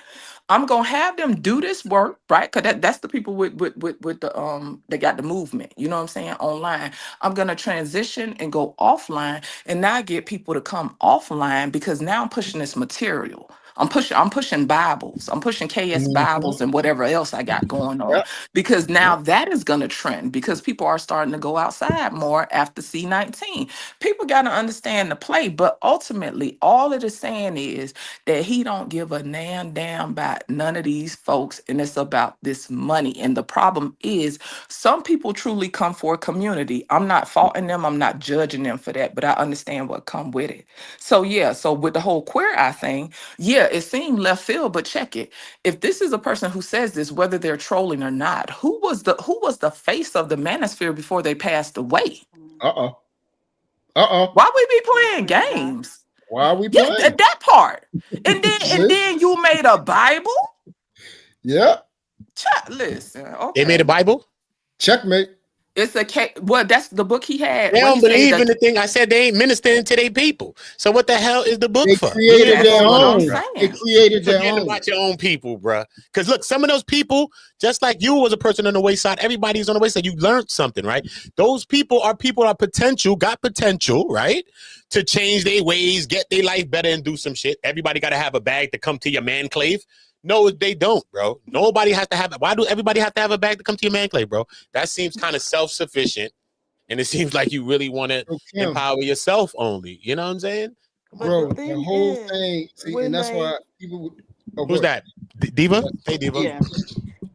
I'm gonna have them do this work, right? Because that's the people with the they got the movement, you know what I'm saying, online. I'm gonna transition and go offline and now get people to come offline because now I'm pushing this material. I'm pushing Bibles. I'm pushing KS Bibles and whatever else I got going on, Yep. because now that is going to trend, because people are starting to go outside more after C19. People got to understand the play, but ultimately all it is saying is that he don't give a damn about none of these folks, and it's about this money. And the problem is some people truly come for a community. I'm not faulting them, I'm not judging them for that, but I understand what come with it. So yeah, so with the whole queer eye thing, yeah, it seemed left field, but check it. If this is a person who says this, whether they're trolling or not, who was the face of the manosphere before they passed away? Why we be playing games? Why are we Yeah, playing? that part. And then See? you made a Bible? Yeah. Listen, They okay. made a Bible. Checkmate. It's a case. Well, that's the book he had. They What he don't say believe that in the thing. I said they ain't ministering to their people. So what the hell is the book They for? created that's their what I'm own. They saying. created their Forget own. about your own people, bruh. Because look, some of those people, just like you was a person on the wayside, everybody's on the wayside. You learned something, right? Those people are got potential, right? To change their ways, get their life better, and do some shit. Everybody got to have a bag to come to your man clave. No, they don't, bro. Nobody has to have it. Why do everybody have to have a bag to come to your man clave, bro? That seems kind of self-sufficient. And it seems like you really want to empower yourself only. You know what I'm saying? Bro, the whole thing. See, and that's why people would. Oh, Who's that? Diva? Hey, Diva. Yeah.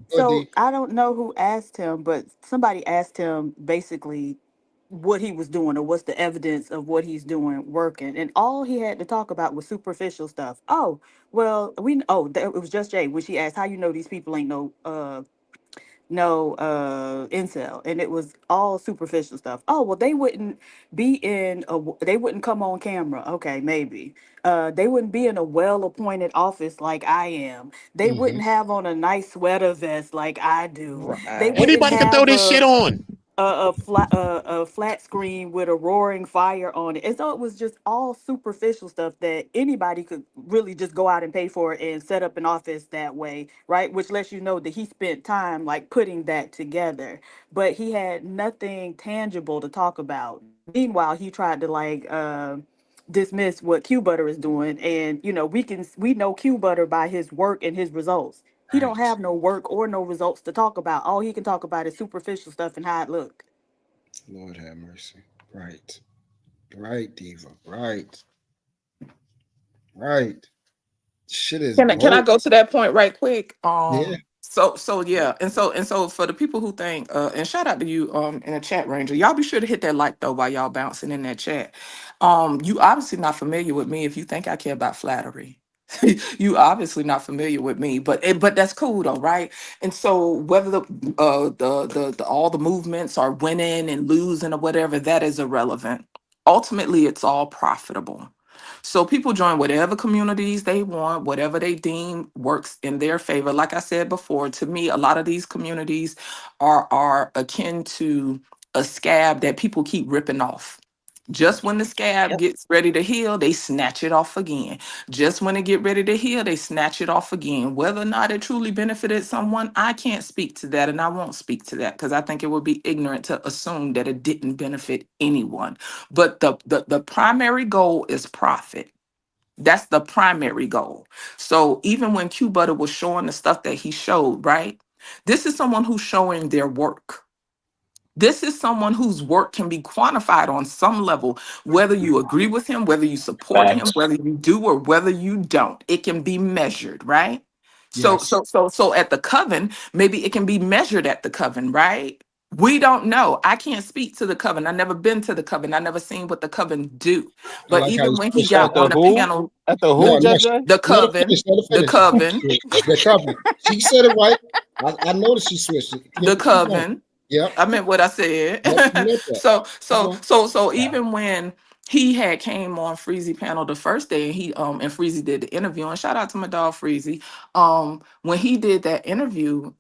So I don't know who asked him, but somebody asked him basically what he was doing or what's the evidence of what he's doing working. And all he had to talk about was superficial stuff. Oh, well, it was just Jay, when she asked how you know these people ain't no incel, and it was all superficial stuff. Oh, well, they wouldn't they wouldn't come on camera. Okay, maybe they wouldn't be in a well-appointed office like I am. They wouldn't have on a nice sweater vest like I do. They wouldn't Anybody can throw have this shit on. a flat screen with a roaring fire on it. And so it was just all superficial stuff that anybody could really just go out and pay for and set up an office that way, right? Which lets you know that he spent time like putting that together, but he had nothing tangible to talk about. Meanwhile, he tried to dismiss what Q Butter is doing, and we know Q Butter by his work and his results. He don't have no work or no results to talk about. All he can talk about is superficial stuff and how it look. Lord have mercy. Right. Right, Diva. Right. Right. Shit is Can I broke. go to that point right quick? Yeah. So yeah, and so for the people who think, and shout out to you in the chat, Ranger. Y'all be sure to hit that like though while y'all bouncing in that chat. You obviously not familiar with me if you think I care about flattery. You obviously not familiar with me, but that's cool though, right? And so whether the all the movements are winning and losing or whatever, that is irrelevant. Ultimately, it's all profitable. So people join whatever communities they want, whatever they deem works in their favor. Like I said before, to me, a lot of these communities are akin to a scab that people keep ripping off. Just when the scab gets ready to heal, they snatch it off again. Just when it get ready to heal, they snatch it off again. Whether or not it truly benefited someone, I can't speak to that, and I won't speak to that because I think it would be ignorant to assume that it didn't benefit anyone. But the primary goal is profit. That's the primary goal. So even when Q Butter was showing the stuff that he showed, right? This is someone who's showing their work. This is someone whose work can be quantified on some level, whether you agree with him, whether you support him, Facts. whether you do or whether you don't. It can be measured, right? So at the coven, maybe it can be measured at the coven, right? We don't know. I can't speak to the coven. I never been to the coven. I never seen what the coven do. I But like how you even when he switched got that. on the panel, At the No, who, no, Judge? the let her coven, finish. Let her the finish. coven, The covenant. She said it right. I noticed she switched it. the Keep going. coven. Yep. I meant what I said. Yep. You meant that. Keep going. So even when he had came on Freezy panel the first day, and and Freezy did the interview, and shout out to my dog Freezy. When he did that interview,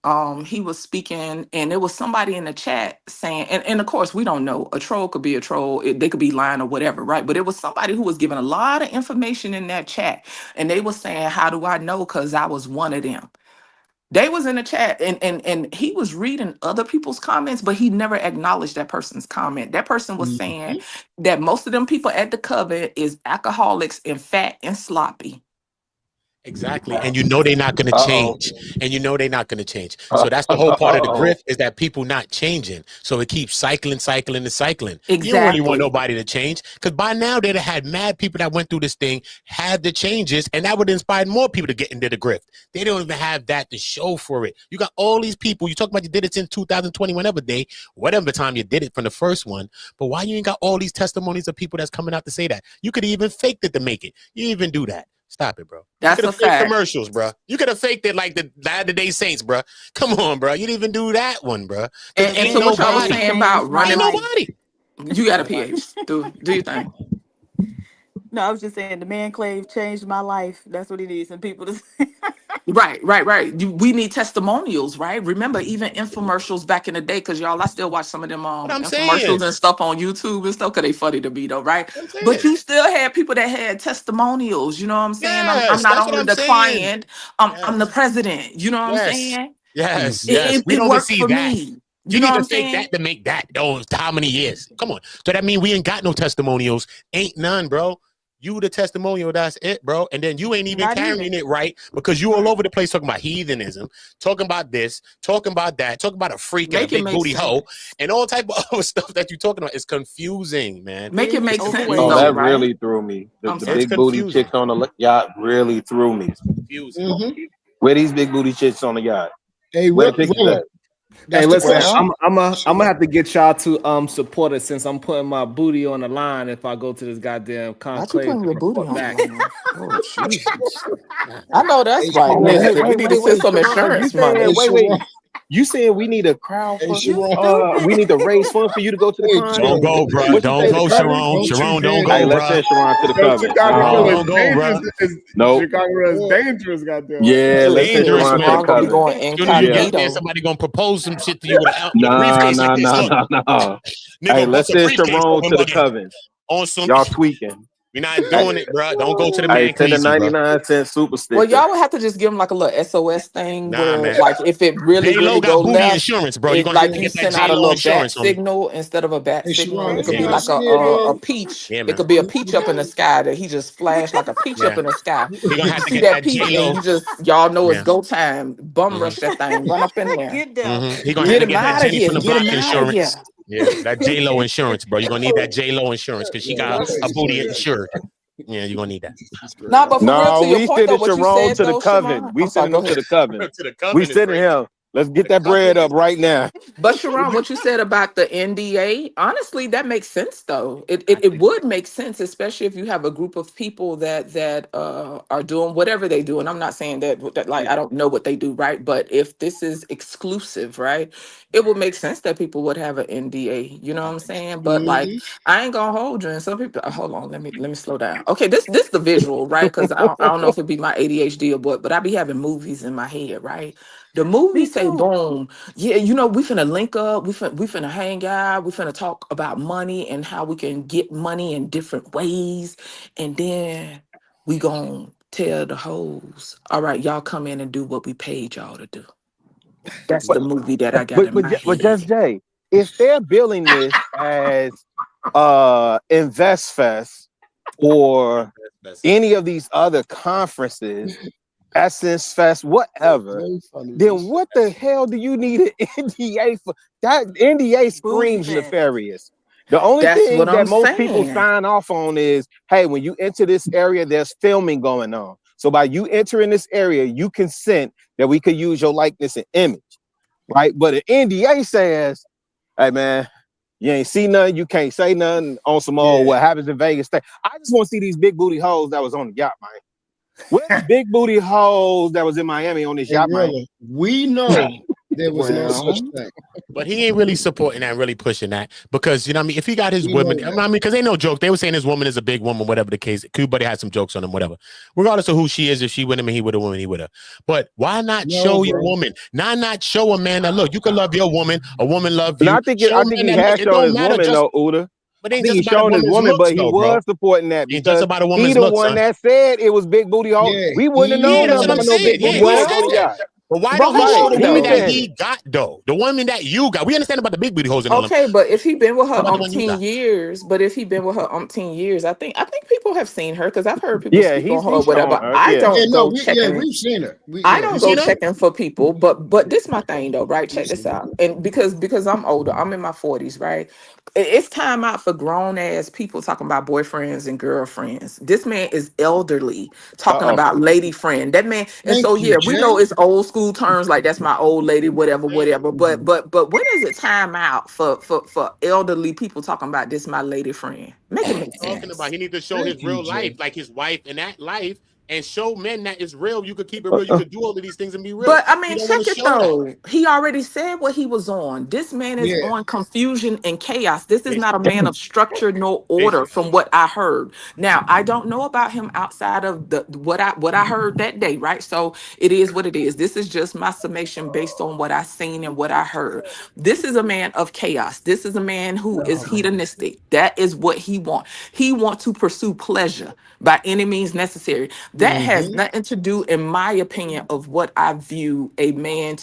he was speaking, and there was somebody in the chat saying, and of course we don't know, a troll could be a troll, they could be lying or whatever, right? But it was somebody who was giving a lot of information in that chat, and they were saying, how do I know? Because I was one of them. They was in the chat, and he was reading other people's comments, but he never acknowledged that person's comment. That person was saying that most of them people at the coven is alcoholics and fat and sloppy. Exactly. And you know they're not going to change. And you know they're not going to change. So that's the whole part of the grift is that people not changing. So it keeps cycling. You don't really want Exactly. nobody to change because by now they'd have had mad people that went through this thing, had the changes, and that would inspire more people to get into the grift. They don't even have that to show for it. You got all these people. You talk about you did it since 2020, whatever time you did it from the first one. But why you ain't got all these testimonies of people that's coming out to say that? You could even fake it to make it. You even do that. Stop it, bro. That's you could a have faked fact. commercials, bro. You could have faked it like the Latter Day Saints, bro. Come on, bro. You didn't even do that one, bro. And so what y'all was saying about running, Ain't nobody. You got a PH. Do your thing. No, I was just saying the man Clave changed my life. That's what he needs some people to say. Right. We need testimonials, right? Remember, even infomercials back in the day, because y'all, I still watch some of them I'm infomercials saying. and stuff on YouTube and stuff, because they funny to me, though, right? But you still had people that had testimonials, you know what I'm saying? I'm Yes, not that's what only I'm the saying. client, I'm the president, you know what I'm saying? Yes. We It don't even worked see for that. me. You know need what to I'm fake saying? that to make that. Those how many years? Come on. So that means we ain't got no testimonials. Ain't none, bro. You the testimonial, that's it, bro. And then you ain't even carrying it right because you all over the place talking about heathenism, talking about this, talking about that, talking about a freak and a big booty hoe, and all type of other stuff that you're talking about. It's confusing, man. Make it make It's sense, confusing. though, that right? really threw me. The It's big booty confusing. chicks on the yacht really threw me. Confusing. Where these big booty chicks on the yacht? Hey, Where the pictures at? Hey, listen, question. I'm gonna have to get y'all to support it since I'm putting my booty on the line if I go to this goddamn Not you conclave putting to your booty report on the back. line. Oh, Jesus. I know that's right. Oh, wait, Listen, we need to send some Sharon, insurance money. you saying we need a crowd Hey, for Sharon. we need to raise funds for you to go to the Hey, con? Don't go, bro. What you Don't say, the go, coven? Sharon. Sharon, don't Hey, go, let's bro. send Sharon to the Yo, coven. Chicago is Don't go, dangerous. bro. Nope. Chicago is dangerous, goddamn. Yeah, let's send Listen, Dangerous, Sharon to man. the Sharon gonna be coven. going As soon as you get there, incognito. somebody gonna propose some shit to you with a Nah. briefcase like this. Look, Hey, nigga, let's bust a send briefcase Sharon open to the again coven. on some. Y'all tweaking. We're not Hey, doing it, bro. Don't go to the hey, man send a crazy, bro. 99-cent super Well, sticker. y'all would have to just give him like a little SOS thing Nah, where, man. like, if it really, J-Lo really got go booty left, insurance, bro. You're it gonna need like to you get that send out a J-Lo little bat insurance, homie. signal instead of a bat Hey, signal. Sharon, It could can be I like see it? a peach. Yeah, It man. could be a peach up in the sky that he just flashed like a peach up Yeah. in the sky. He gonna You have can to see get that that peach and J-Lo. you just y'all know it's Yeah. go time. Bum rush Mm-hmm. that thing, run up in there. Get down. He gonna have Get to him get that out of Jenny here. from the Get block him out of insurance. here. Yeah, that J-Lo insurance, bro. You're gonna need that J-Lo insurance because she got a booty insured. Yeah, you're gonna need that. Nah, but for real, No, to your we point though, sending what you Sharon said to the though, coven. Sharon. We I'm sorry, sending go him to ahead. the coven. To the We coven is sending crazy. him. Let's get that bread up right now. But Sharon, what you said about the NDA, honestly, that makes sense though. It would make sense, especially if you have a group of people that are doing whatever they do. And I'm not saying that like I don't know what they do, right? But if this is exclusive, right, it would make sense that people would have an NDA. You know what I'm saying? But like I ain't gonna hold you. And some people hold on, let me slow down. Okay, this the visual, right? Because I don't know if it'd be my ADHD or what, but I be having movies in my head, right? The movie Me say too. boom. Yeah, you know, we finna link up, we finna hang out, we finna talk about money and how we can get money in different ways. And then we gon' tell the hoes, all right, y'all come in and do what we paid y'all to do. That's the movie that I got in my But head. just Jay, if they're billing this as Invest Fest or any of these other conferences, Essence Fest, whatever, then what the hell do you need an NDA for? That NDA Bougie screams fest. nefarious. The only That's what thing that I'm most people saying. sign off on is, hey, when you enter this area, there's filming going on. So by you entering this area, you consent that we could use your likeness and image, right? But an NDA says, hey man, you ain't see nothing, you can't say nothing on some old what happens in Vegas. I just want to see these big booty hoes that was on the yacht, man. Where the big booty hoes that was in Miami on this Hey, yacht, man? really, we know there was no such Well, thing. But he ain't really supporting that, really pushing that because you know what I mean. If he got his We women, know I that. mean, because they no joke. They were saying his woman is a big woman, whatever the case. Buddy had some jokes on him, whatever. Regardless of who she is, if she with him and he with a woman, he with her. But why not No, show your bro. woman? Not show a man that look, you can love your woman, a woman love And you. I think Show a man he that look, has it shown don't his matter woman just, though, Uda. but it I ain't think just he's about a showing his woman's woman, looks but he though, bro. was supporting that It ain't just because about a he woman's the looks, one son. that said it was big booty hoes. Yeah, We wouldn't have he Yeah, known that's nothing what I'm about no saying. big Yeah, booty he hoes said on the that. yacht. But why don't he show the women that he got though? The women that you got. We understand about the big booty hoes and all. Okay, but if he been with her What about the one you umpteen got? years, I think people have seen her because I've heard people Yeah, speak on her or he's shown whatever. her. I Yeah. don't go checking. we've seen her. I Yeah. don't You go seen her? checking for people, but this my thing though, right? Check this out. And because I'm older, I'm in my 40s, right? It's time out for grown ass people talking about boyfriends and girlfriends. This man is elderly talking about lady friend. That man, and Thank so you, yeah, we Jay. know it's old school terms like that's my old lady, whatever, whatever. But when is it time out for elderly people talking about this my lady friend? Make it make Talking sense. about he needs to show Thank his you, real Jay. life, like his wife and that life, and show men that it's real. You could keep it real. You could do all of these things and be real. But I He mean, don't want check to it show that. though. He already said what he was on. This man is Yeah. on confusion and chaos. This is not a man of structure nor order, Basically. from what I heard. Now, I don't know about him outside of the what I heard that day, right? So it is what it is. This is just my summation based on what I seen and what I heard. This is a man of chaos. This is a man who is hedonistic. That is what he wants. He wants to pursue pleasure by any means necessary. That has Mm-hmm. nothing to do, in my opinion, of what I view a man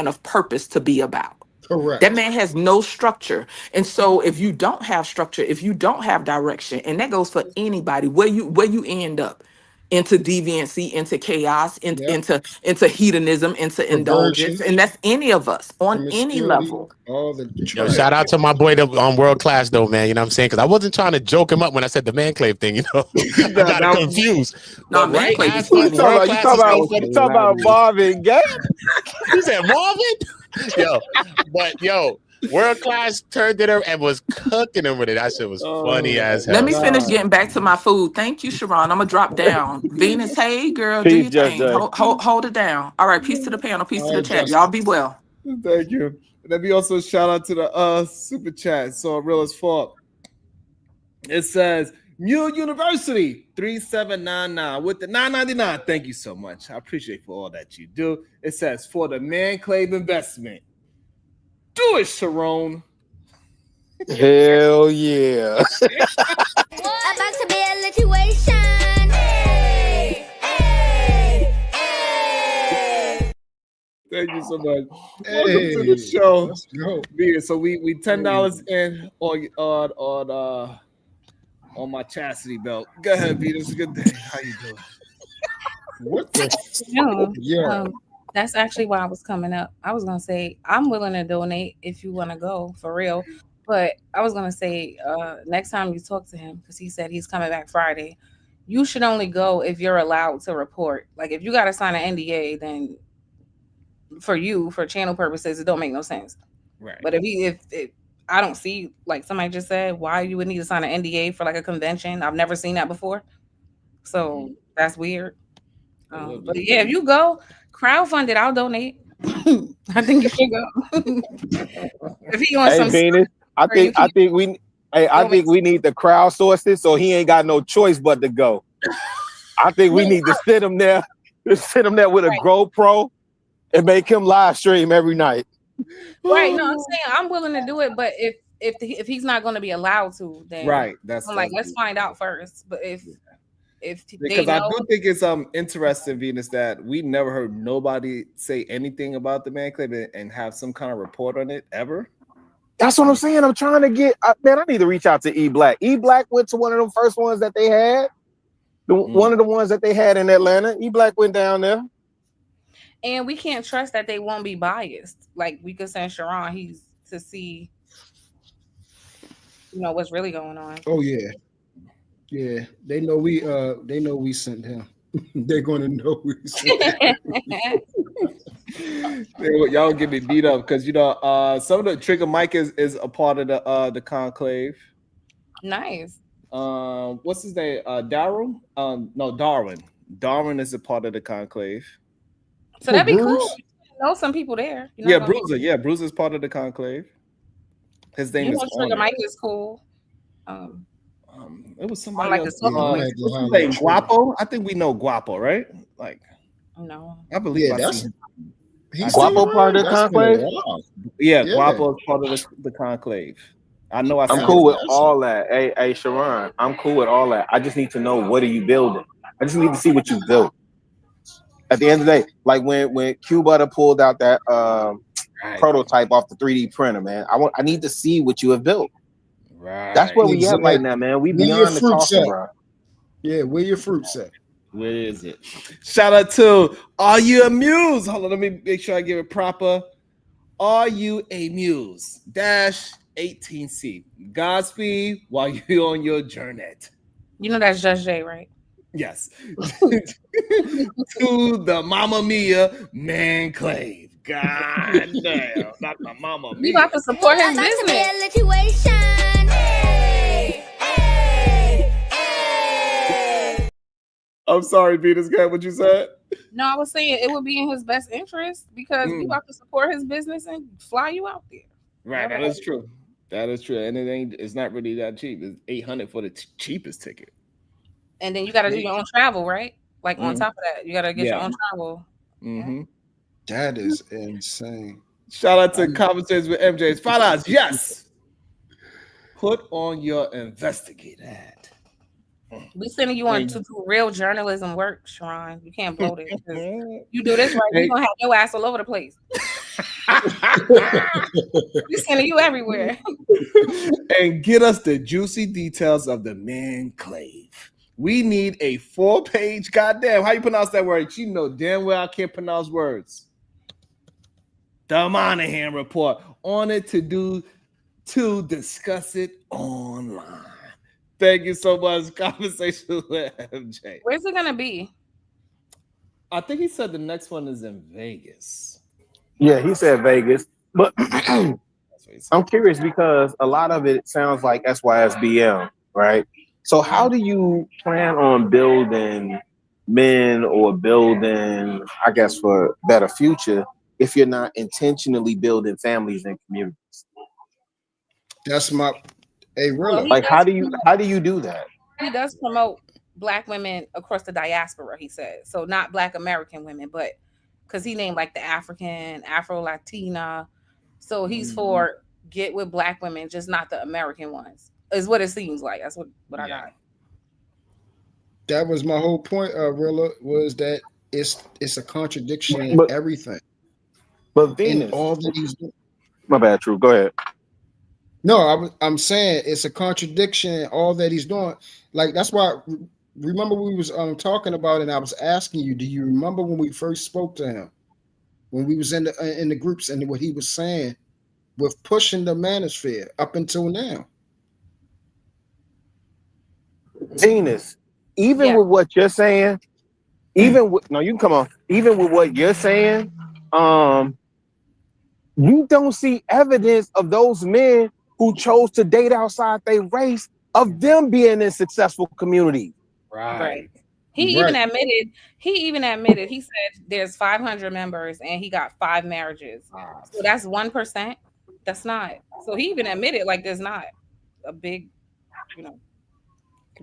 of purpose to be about. That Correct. man has no structure. And so if you don't have structure, if you don't have direction, and that goes for anybody, where you end up into deviancy, into chaos, Yep. into hedonism, into indulgence. Perversion, And that's any of us on any promiscuity, level. all the Yo, trash. shout out to my boy on World Class though, man. You know what I'm saying? Because I wasn't trying to joke him up when I said the man clave thing. You know, I got it confused. Nah, But man right clave is after funny. World You Class is so talking funny. about Marvin Gaye? You said Marvin? Yo, World Class turned it and was cooking him with it. That shit was funny as hell. Let me finish getting back to my food. Thank you, Sharon. I'm gonna drop down. Venus, hey girl, do Peace, your Just thing. Jay. Hold it down. All right, peace to the panel, peace All to the right, chat. Justin. Y'all be well. Thank you. Let me also shout out to the super chat. So real as fuck. It says Mule University 3799 with the 999. Thank you so much. I appreciate for all that you do. It says for the Man Clave investment. Do it, Sharon. Hell yeah. About to be a situation. Hey, hey, hey. Thank you so much. Welcome to the show. Let's go. Yeah, so we $10 in on my chastity belt. Go ahead, B. It's a good day. How you doing? What the No, yeah. that's actually why I was coming up. I was gonna say I'm willing to donate if you want to go for real, but I was gonna say next time you talk to him, because he said he's coming back Friday, you should only go if you're allowed to report. Like if you got to sign an NDA, then for channel purposes, it don't make no sense. Right. But if I don't see, like somebody just said, why you would need to sign an NDA for like a convention. I've never seen that before, so that's weird. But yeah, if you go crowdfund it, I'll donate. I think you should go. If he on Hey some Venus, I think we need to crowdsource it so he ain't got no choice but to go. I think we need to sit him there with a GoPro and make him live stream every night. right. No, I'm saying I'm willing to do it, but if he's not going to be allowed to, then Right. I'm like, let's find out first. But if because I do think it's interesting, Venus, that we never heard nobody say anything about the Man Clave and have some kind of report on it ever. That's what I'm saying. I'm trying to get man. I need to reach out to E Black. E Black went to one of them first ones that they had. One of the ones that they had in Atlanta. E Black went down there. And we can't trust that they won't be biased. Like we could send Sharon, he's to see, what's really going on. Oh yeah. Yeah. They know we sent him. They're gonna know we sent him. Y'all get me beat up because some of the Trigger Mike is a part of the conclave. Nice. What's his name? Darryl? No, Darwin. Darwin is a part of the conclave. So that'd be cool. You know some people there. Yeah, Bruiser. Yeah, Bruiser's part of the conclave. His name is Trigger Mike is cool. It was somebody like else. the What's his name? Guapo. I think we know Guapo, right? Like, no, I believe he's Guapo part of the conclave. Yeah, Guapo is part of the conclave. I know. I'm cool with all that. Hey, Sharon, I'm cool with all that. I just need to know what are you building. I just need to see what you built. At the end of the day, like when Q Butter pulled out that prototype off the 3D printer, man, I need to see what you have built. Right. That's where we at right Exactly. now, man. We Where your beyond the fruits talking, at? bro. Yeah, where your fruits at? Where is it? Shout out to Are You a Muse? Hold on, let me make sure I give it proper. Are you a muse? Dash 18C. Godspeed while you're on your journey. You know that's Just Jay, right? Yes. To the Mamma Mia man clave. God damn, not the Mamma We Mia. about to support his About to be business. a situation. Hey, hey, hey. I'm sorry, Venus Cat, what you said? No, I was saying it would be in his best interest because we about to support his business and fly you out there. Right, that is true. That is true. And it's not really that cheap. It's $800 for the cheapest ticket. And then you got to do your own travel, right? Like on Mhm. top of that, you got to get your own travel. Mm-hmm. That is insane. Shout out to Conversations with MJ's $5. Yes. Put on your investigator hat. We sending you on to do real journalism work, Sharon. You can't blow this. You do this right, we gonna have your ass all over the place. We sending you everywhere. And get us the juicy details of the man clave. We need a 4-page, goddamn, how you pronounce that word? You know damn well I can't pronounce words. The Monahan report on it to discuss it online. Thank you so much. Conversation with MJ. Where's it gonna be? I think he said the next one is in Vegas. Yeah, he said Vegas, but I'm curious because a lot of it sounds like SYSBM, right? So how do you plan on building men or building, I guess, for better future if you're not intentionally building families and communities? That's my really. Like how do you do that? He does promote Black women across the diaspora, he said. So not Black American women, but because he named like the African, Afro-Latina. So he's for get with Black women, just not the American ones, is what it seems like. That's what I got. That was my whole point, Rilla, was that it's a contradiction in everything. But Venus, in all that he's doing. My bad, True. Go ahead. No, I'm saying it's a contradiction in all that he's doing. Like that's why. Remember we was talking about it, and I was asking you, do you remember when we first spoke to him, when we was in the groups, and what he was saying with pushing the manosphere up until now? Venus, even with what you're saying, even with you can come on, even with what you're saying, you don't see evidence of those men who chose to date outside their race of them being in successful communities. Right. He even admitted, he said there's 500 members and he got 5 marriages. So that's 1%. That's not. So he even admitted like there's not a big,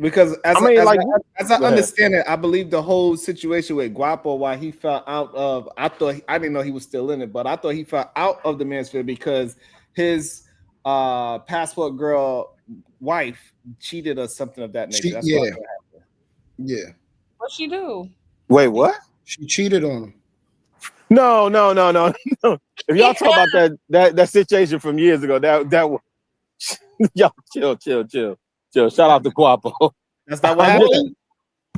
Because as I go understand it, I believe the whole situation with Guapo, why he fell out of, I didn't know he was still in it, but I thought he fell out of the manosphere because his passport girl wife cheated or something of that nature. Yeah. What she do? Wait, what? She cheated on him. No. If y'all talk about that situation from years ago, that y'all chill. Shout out to Guapo. That's not what happened.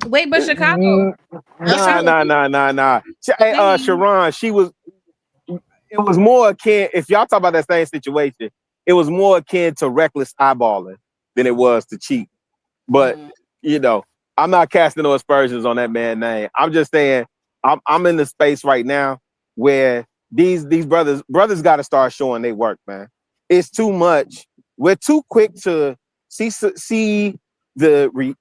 Wait, but Chicago. Nah. Hey, Sharon, it was more akin, if y'all talk about that same situation, it was more akin to reckless eyeballing than it was to cheat. But I'm not casting no aspersions on that man's name. I'm just saying I'm in the space right now where these brothers got to start showing their work, man. It's too much. We're too quick to see the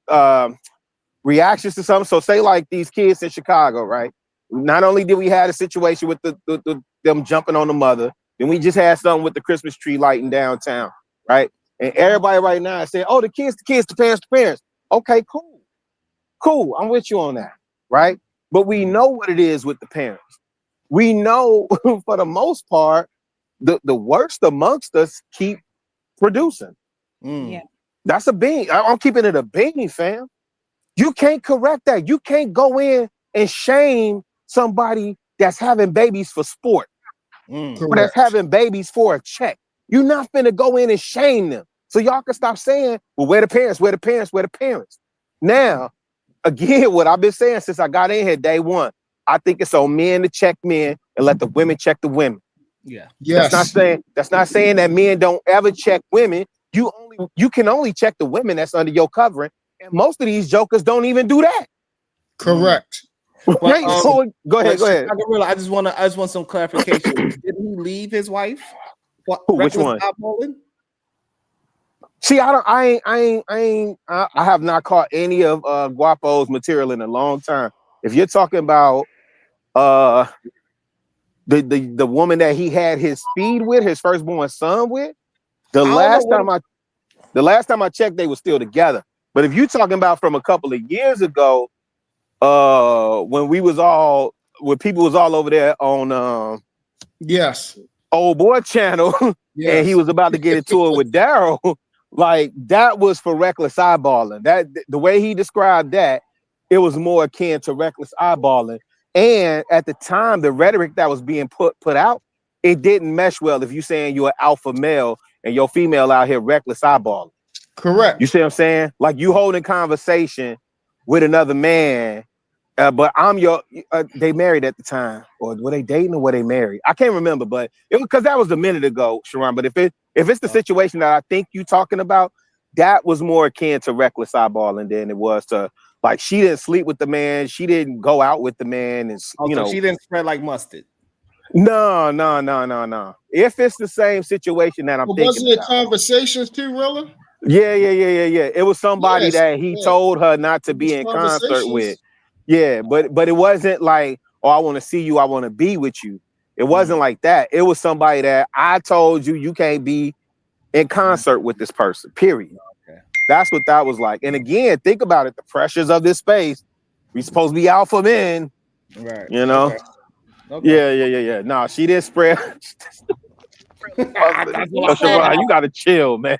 reactions to something. So say like these kids in Chicago, right? Not only did we have a situation with them jumping on the mother, then we just had something with the Christmas tree lighting downtown, right? And everybody right now is saying, oh, the kids, the parents. Okay, cool. I'm with you on that, right? But we know what it is with the parents. We know for the most part, the worst amongst us keep producing. Yeah. That's a bean. I'm keeping it a bean, fam. You can't correct that. You can't go in and shame somebody that's having babies for sport, or that's having babies for a check. You're not finna go in and shame them. So y'all can stop saying, well, where the parents, where the parents, where the parents. Now, again, what I've been saying since I got in here day one, I think it's on men to check men and let the women check the women. Yeah. Yes. That's not saying that men don't ever check women. You can only check the women that's under your covering. And most of these jokers don't even do that. Correct. Right. Go ahead. I just want some clarification. Did he leave his wife? Which one? See, I have not caught any of Guapo's material in a long time. If you're talking about the woman that he had his speed with, his firstborn son with, the last time I checked, they were still together. But if you're talking about from a couple of years ago, when people was all over there on Old Boy channel, and he was about to get into it with Daryl, like that was for reckless eyeballing. That the way he described that, it was more akin to reckless eyeballing. And at the time, the rhetoric that was being put out, it didn't mesh well if you're saying you're an alpha male and your female out here reckless eyeballing. Correct. You see what I'm saying? Like you holding conversation with another man, but I'm they married at the time, or were they dating or were they married? I can't remember, but it was because that was a minute ago, Sharon. But if it's the situation that I think you talking about, that was more akin to reckless eyeballing than it was to like she didn't sleep with the man, she didn't go out with the man, and so she didn't spread like mustard. No. If it's the same situation that I'm thinking, wasn't it conversations too, Rilla? Yeah. It was somebody that he told her not to be in concert with. Yeah, but it wasn't like, oh, I want to see you, I want to be with you. It wasn't like that. It was somebody that I told you can't be in concert with this person, period. Okay. That's what that was like. And again, think about it, the pressures of this space. We supposed to be alpha men. Right. You know? Okay. Yeah. No, she didn't spread. Sharon, you gotta chill, man.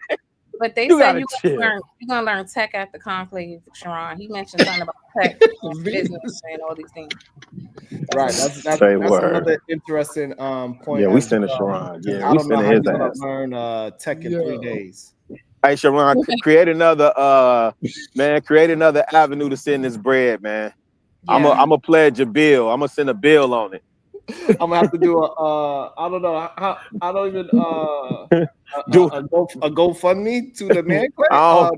But they said you're gonna learn tech at the conclave, Sharon. He mentioned something about tech, business, and all these things. Right. That's another interesting point. Yeah, we send it Sharon. Yeah, I don't know how you're gonna ass. learn tech in 3 days. Hey, Sharon, create another avenue to send this bread, man. Yeah. I'm a pledge a bill. I'm gonna send a bill on it. I'm gonna have to do I don't know how, I don't even a GoFundMe to the man. I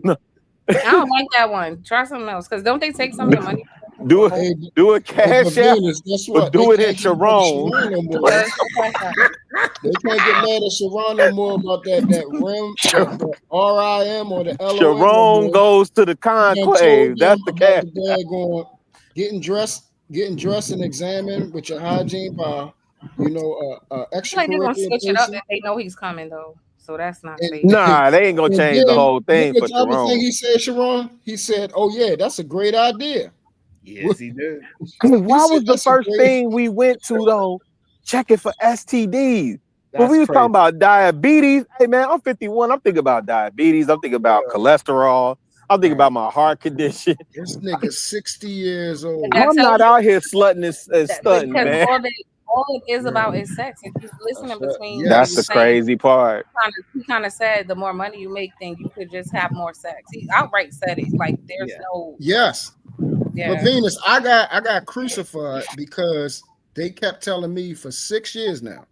don't like that one. Try something else, because don't they take some of the money? Do it cash out, or do it in Sharon. They can't get mad at Sharon no more about that RIM, the RIM or the LOM. Sharon goes to the conclave. That's the cash. Getting dressed and examined with your hygiene by, extra. Like they're gonna switch it up if they know he's coming though. So that's not safe. Nah, they ain't gonna change the whole thing for Sharon. Sharon. Thing he said, Sharon, he said, "Oh yeah, that's a great idea." Yes, he did. Why was the first thing we went to though checking for STDs? When we was talking about diabetes, hey man, I'm 51. I'm thinking about diabetes. I'm thinking about cholesterol. I'm thinking about my heart condition. This nigga 60 years old. I'm not out here slutting and stunting, man. All it is about is sex. If you listening between, that's the crazy part. He kind of said the more money you make, then you could just have more sex. He outright said it. Like there's no. Yes. Yeah. But Venus, I got crucified because they kept telling me for 6 years now.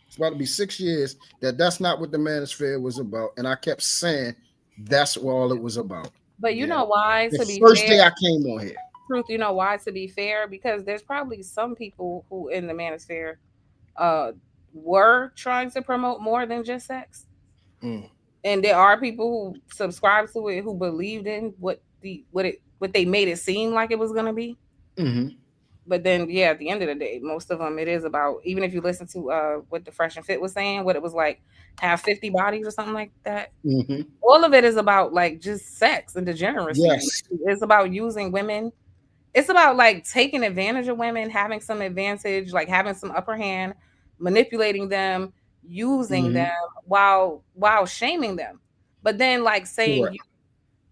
It's about to be 6 years that's not what the manosphere was about, and I kept saying that's all it was about. But you know why? The first day I came on here. Truth, you know why? To be fair, because there's probably some people who in the manosphere were trying to promote more than just sex. And there are people who subscribe to it, who believed in what they made it seem like it was gonna be. But then at the end of the day, most of them, it is about, even if you listen to what the Fresh and Fit was saying, what it was like, have 50 bodies or something like that. All of it is about like just sex and degeneracy. Yes. It's about using women. It's about like taking advantage of women, having some advantage, like having some upper hand, manipulating them, using them while shaming them. But then like saying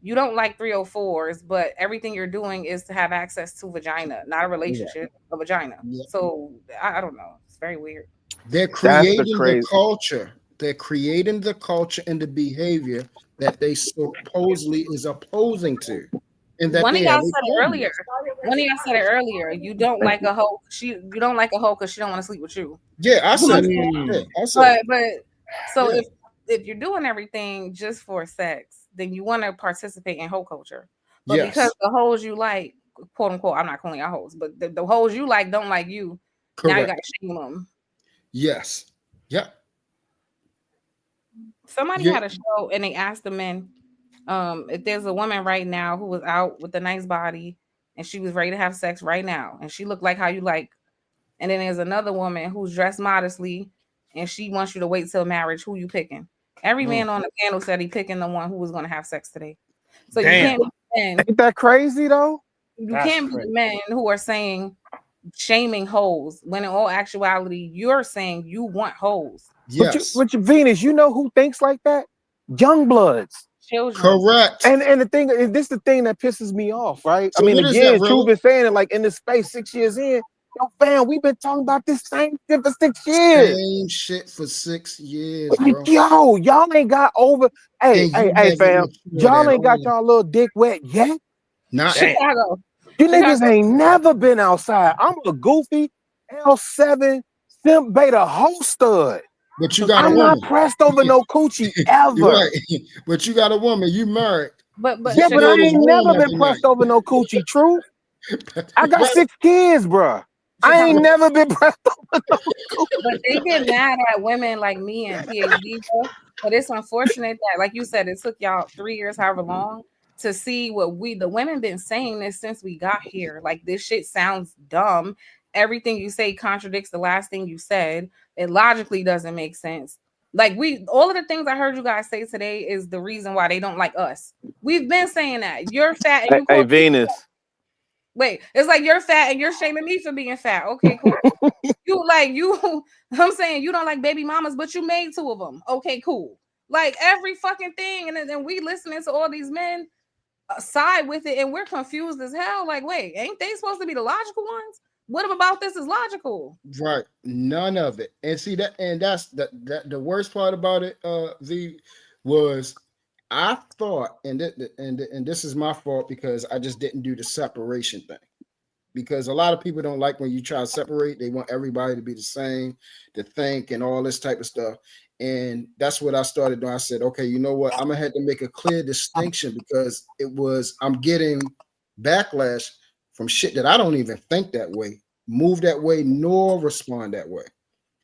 You don't like 304s, but everything you're doing is to have access to vagina, not a relationship, a vagina. So I don't know. It's very weird. They're creating the culture. They're creating the culture and the behavior that they supposedly is opposing to. And that One of they y'all have a said it problem earlier. with. One of y'all said it earlier. You don't like a hoe. You don't like a hoe because she don't want to sleep with you. Yeah, I said it. Yeah, I said But so Yeah. if you're doing everything just for sex, then you want to participate in hoe culture. But because Yes. the hoes you like, quote unquote, I'm not calling y'all hoes, but the hoes you like don't like you. Now you got Correct. to shame them. Yes. Yeah. Somebody Yeah. had a show and they asked the men, if there's a woman right now who was out with a nice body and she was ready to have sex right now and she looked like how you like, and then there's another woman who's dressed modestly and she wants you to wait till marriage, who you picking? Every man on the panel said he picking the one who was going to have sex today. So you can't be men. Ain't that crazy though? You can't be the men who are saying shaming hoes when in all actuality you're saying you want hoes. But you Venus, you know who thinks like that? Young bloods. Children. Correct. And the thing is, this the thing that pisses me off, right? So I mean, what is that, again, True Rilla? been saying it like in this space 6 years in. Yo, fam, we've been talking about this same shit for 6 years. Same shit for 6 years, bro. Yo, y'all ain't got over. Hey, And hey, you hey, haven't fam, matured y'all at ain't got all. y'all little dick wet yet. Not Chicago. You niggas Chicago. ain't never been outside. I'm a goofy L7 simp beta hoe stud. But you got a I'm woman. not pressed over no coochie ever. You're right. But you got a woman. You married. But Yeah, but I Chicago was ain't warm never been every pressed night. over no coochie. True. I got Right. 6 kids, bruh. I ain't never been pressed over no coochie. But they get mad at women like me and PhD, bro. But it's unfortunate that, like you said, it took y'all 3 years, however long, to see what the women been saying this since we got here. Like, this shit sounds dumb. Everything you say contradicts the last thing you said. It logically doesn't make sense. Like, all of the things I heard you guys say today is the reason why they don't like us. We've been saying that. You're fat and you Hey, call me Venus. fat. Wait, it's like you're fat and you're shaming me for being fat. Okay, cool. I'm saying you don't like baby mamas, but you made 2 of them. Okay, cool. Like every fucking thing, and then we listening to all these men side with it, and we're confused as hell. Like, wait, ain't they supposed to be the logical ones? What about this is logical? Right. None of it. And see that, and that's the worst part about it, V, was I thought, and this is my fault because I just didn't do the separation thing. Because a lot of people don't like when you try to separate. They want everybody to be the same, to think, and all this type of stuff. And that's what I started doing. I said, okay, you know what? I'm gonna have to make a clear distinction because I'm getting backlash from shit that I don't even think that way, move that way, nor respond that way.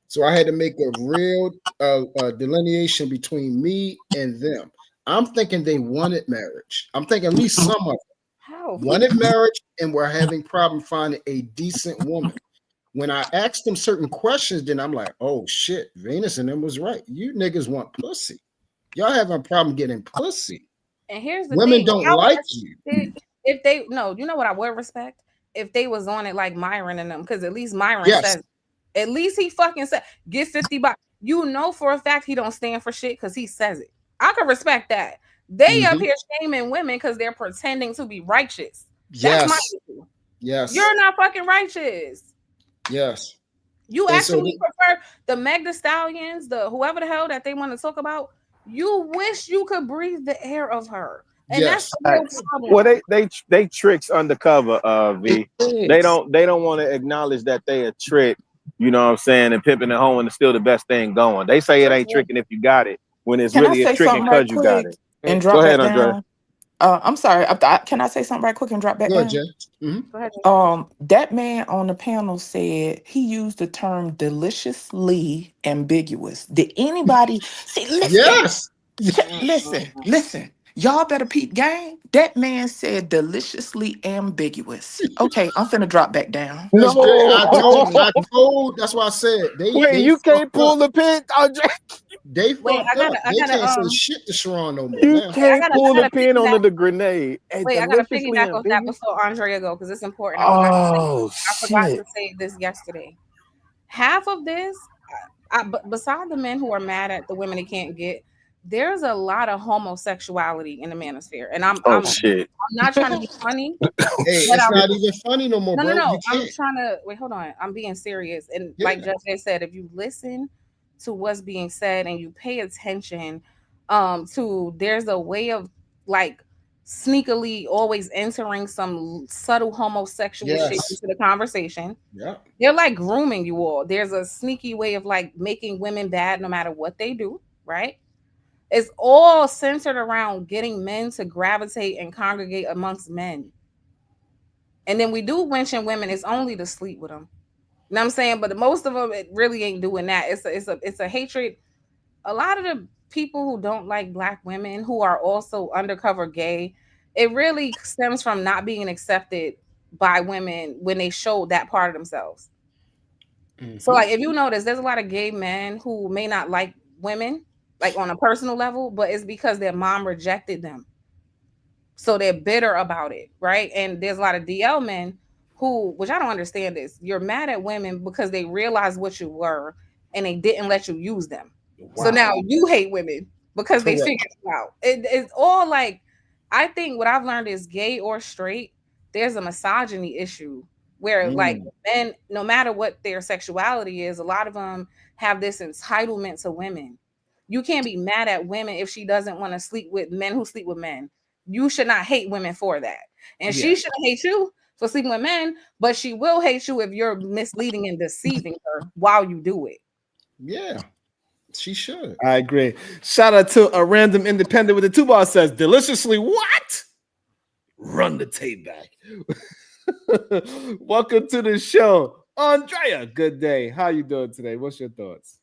So I had to make a real delineation between me and them. I'm thinking they wanted marriage. I'm thinking at least some of them wanted marriage and were having problem finding a decent woman. When I asked them certain questions, then I'm like, oh shit, Venus and them was right. You niggas want pussy. Y'all having a problem getting pussy. And here's the Women thing: don't I would like respect you. it if they you know what I would respect if they was on it like Myron and them, because at least Myron Yes. says, at least he fucking said, get 50 bucks. You know for a fact he don't stand for shit because he says it. I can respect that. They up here shaming women because they're pretending to be righteous. That's my issue. Yes. You're not fucking righteous. Yes. You And actually prefer the Meg the Stallions, the whoever the hell that they want to talk about. You wish you could breathe the air of her. And that's the real problem. Well, they tricks undercover, V. They don't want to acknowledge that they a trick, you know what I'm saying, and pimping at home and it's still the best thing going. They say it ain't tricking if you got it, when it's Can I really a say tricking something right because you got quick it. and Go drop ahead, back Andre. down? I'm sorry. Can I say something right quick and drop back Go ahead, down? Jay. Go ahead. That man on the panel said he used the term deliciously ambiguous. Did anybody see? Listen, Yes. listen. Y'all better peep game. That man said deliciously ambiguous. Okay, I'm finna drop back down. That's great. I No. told. That's why I said Wait, they you can't fucked pull up. the pin, Andre. They Wait, fucked up. They can't say shit to Sharon no more You now. can't pull I the gotta pin on piggyback. the grenade. Hey, Wait, I gotta deliciously piggyback off that ambiguous. before Andrea go because it's important. Oh I forgot shit. to say this yesterday. Half of this, beside the men who are mad at the women they can't get, there's a lot of homosexuality in the manosphere, and I'm shit. I'm not trying to be funny. Hey, it's not even funny no more, bro. You I'm can't. trying to wait. Hold on. I'm being serious. And Yeah. like Judge said, if you listen to what's being said and you pay attention, to there's a way of like sneakily always entering some subtle homosexual shit Yes. into the conversation. Yeah. They're like grooming you all. There's a sneaky way of like making women bad no matter what they do, right? It's all centered around getting men to gravitate and congregate amongst men. And then we do mention women, it's only to sleep with them. You know what I'm saying? But most of them, it really ain't doing that. It's a hatred. A lot of the people who don't like black women, who are also undercover gay, it really stems from not being accepted by women when they show that part of themselves. So like if you notice, there's a lot of gay men who may not like women, like on a personal level, but it's because their mom rejected them. So they're bitter about it, right? And there's a lot of DL men who, which I don't understand this, you're mad at women because they realized what you were and they didn't let you use them. So now you hate women because they figured you out. It's all like, I think what I've learned is gay or straight, there's a misogyny issue where like men, no matter what their sexuality is, a lot of them have this entitlement to women. You can't be mad at women if she doesn't want to sleep with men who sleep with men. You should not hate women for that. And she shouldn't hate you for sleeping with men, but she will hate you if you're misleading and deceiving her while you do it. Yeah, she should. I agree. Shout out to a random independent with the 2 bar says, deliciously what? Run the tape back. Welcome to the show. Andrea, good day. How you doing today? What's your thoughts?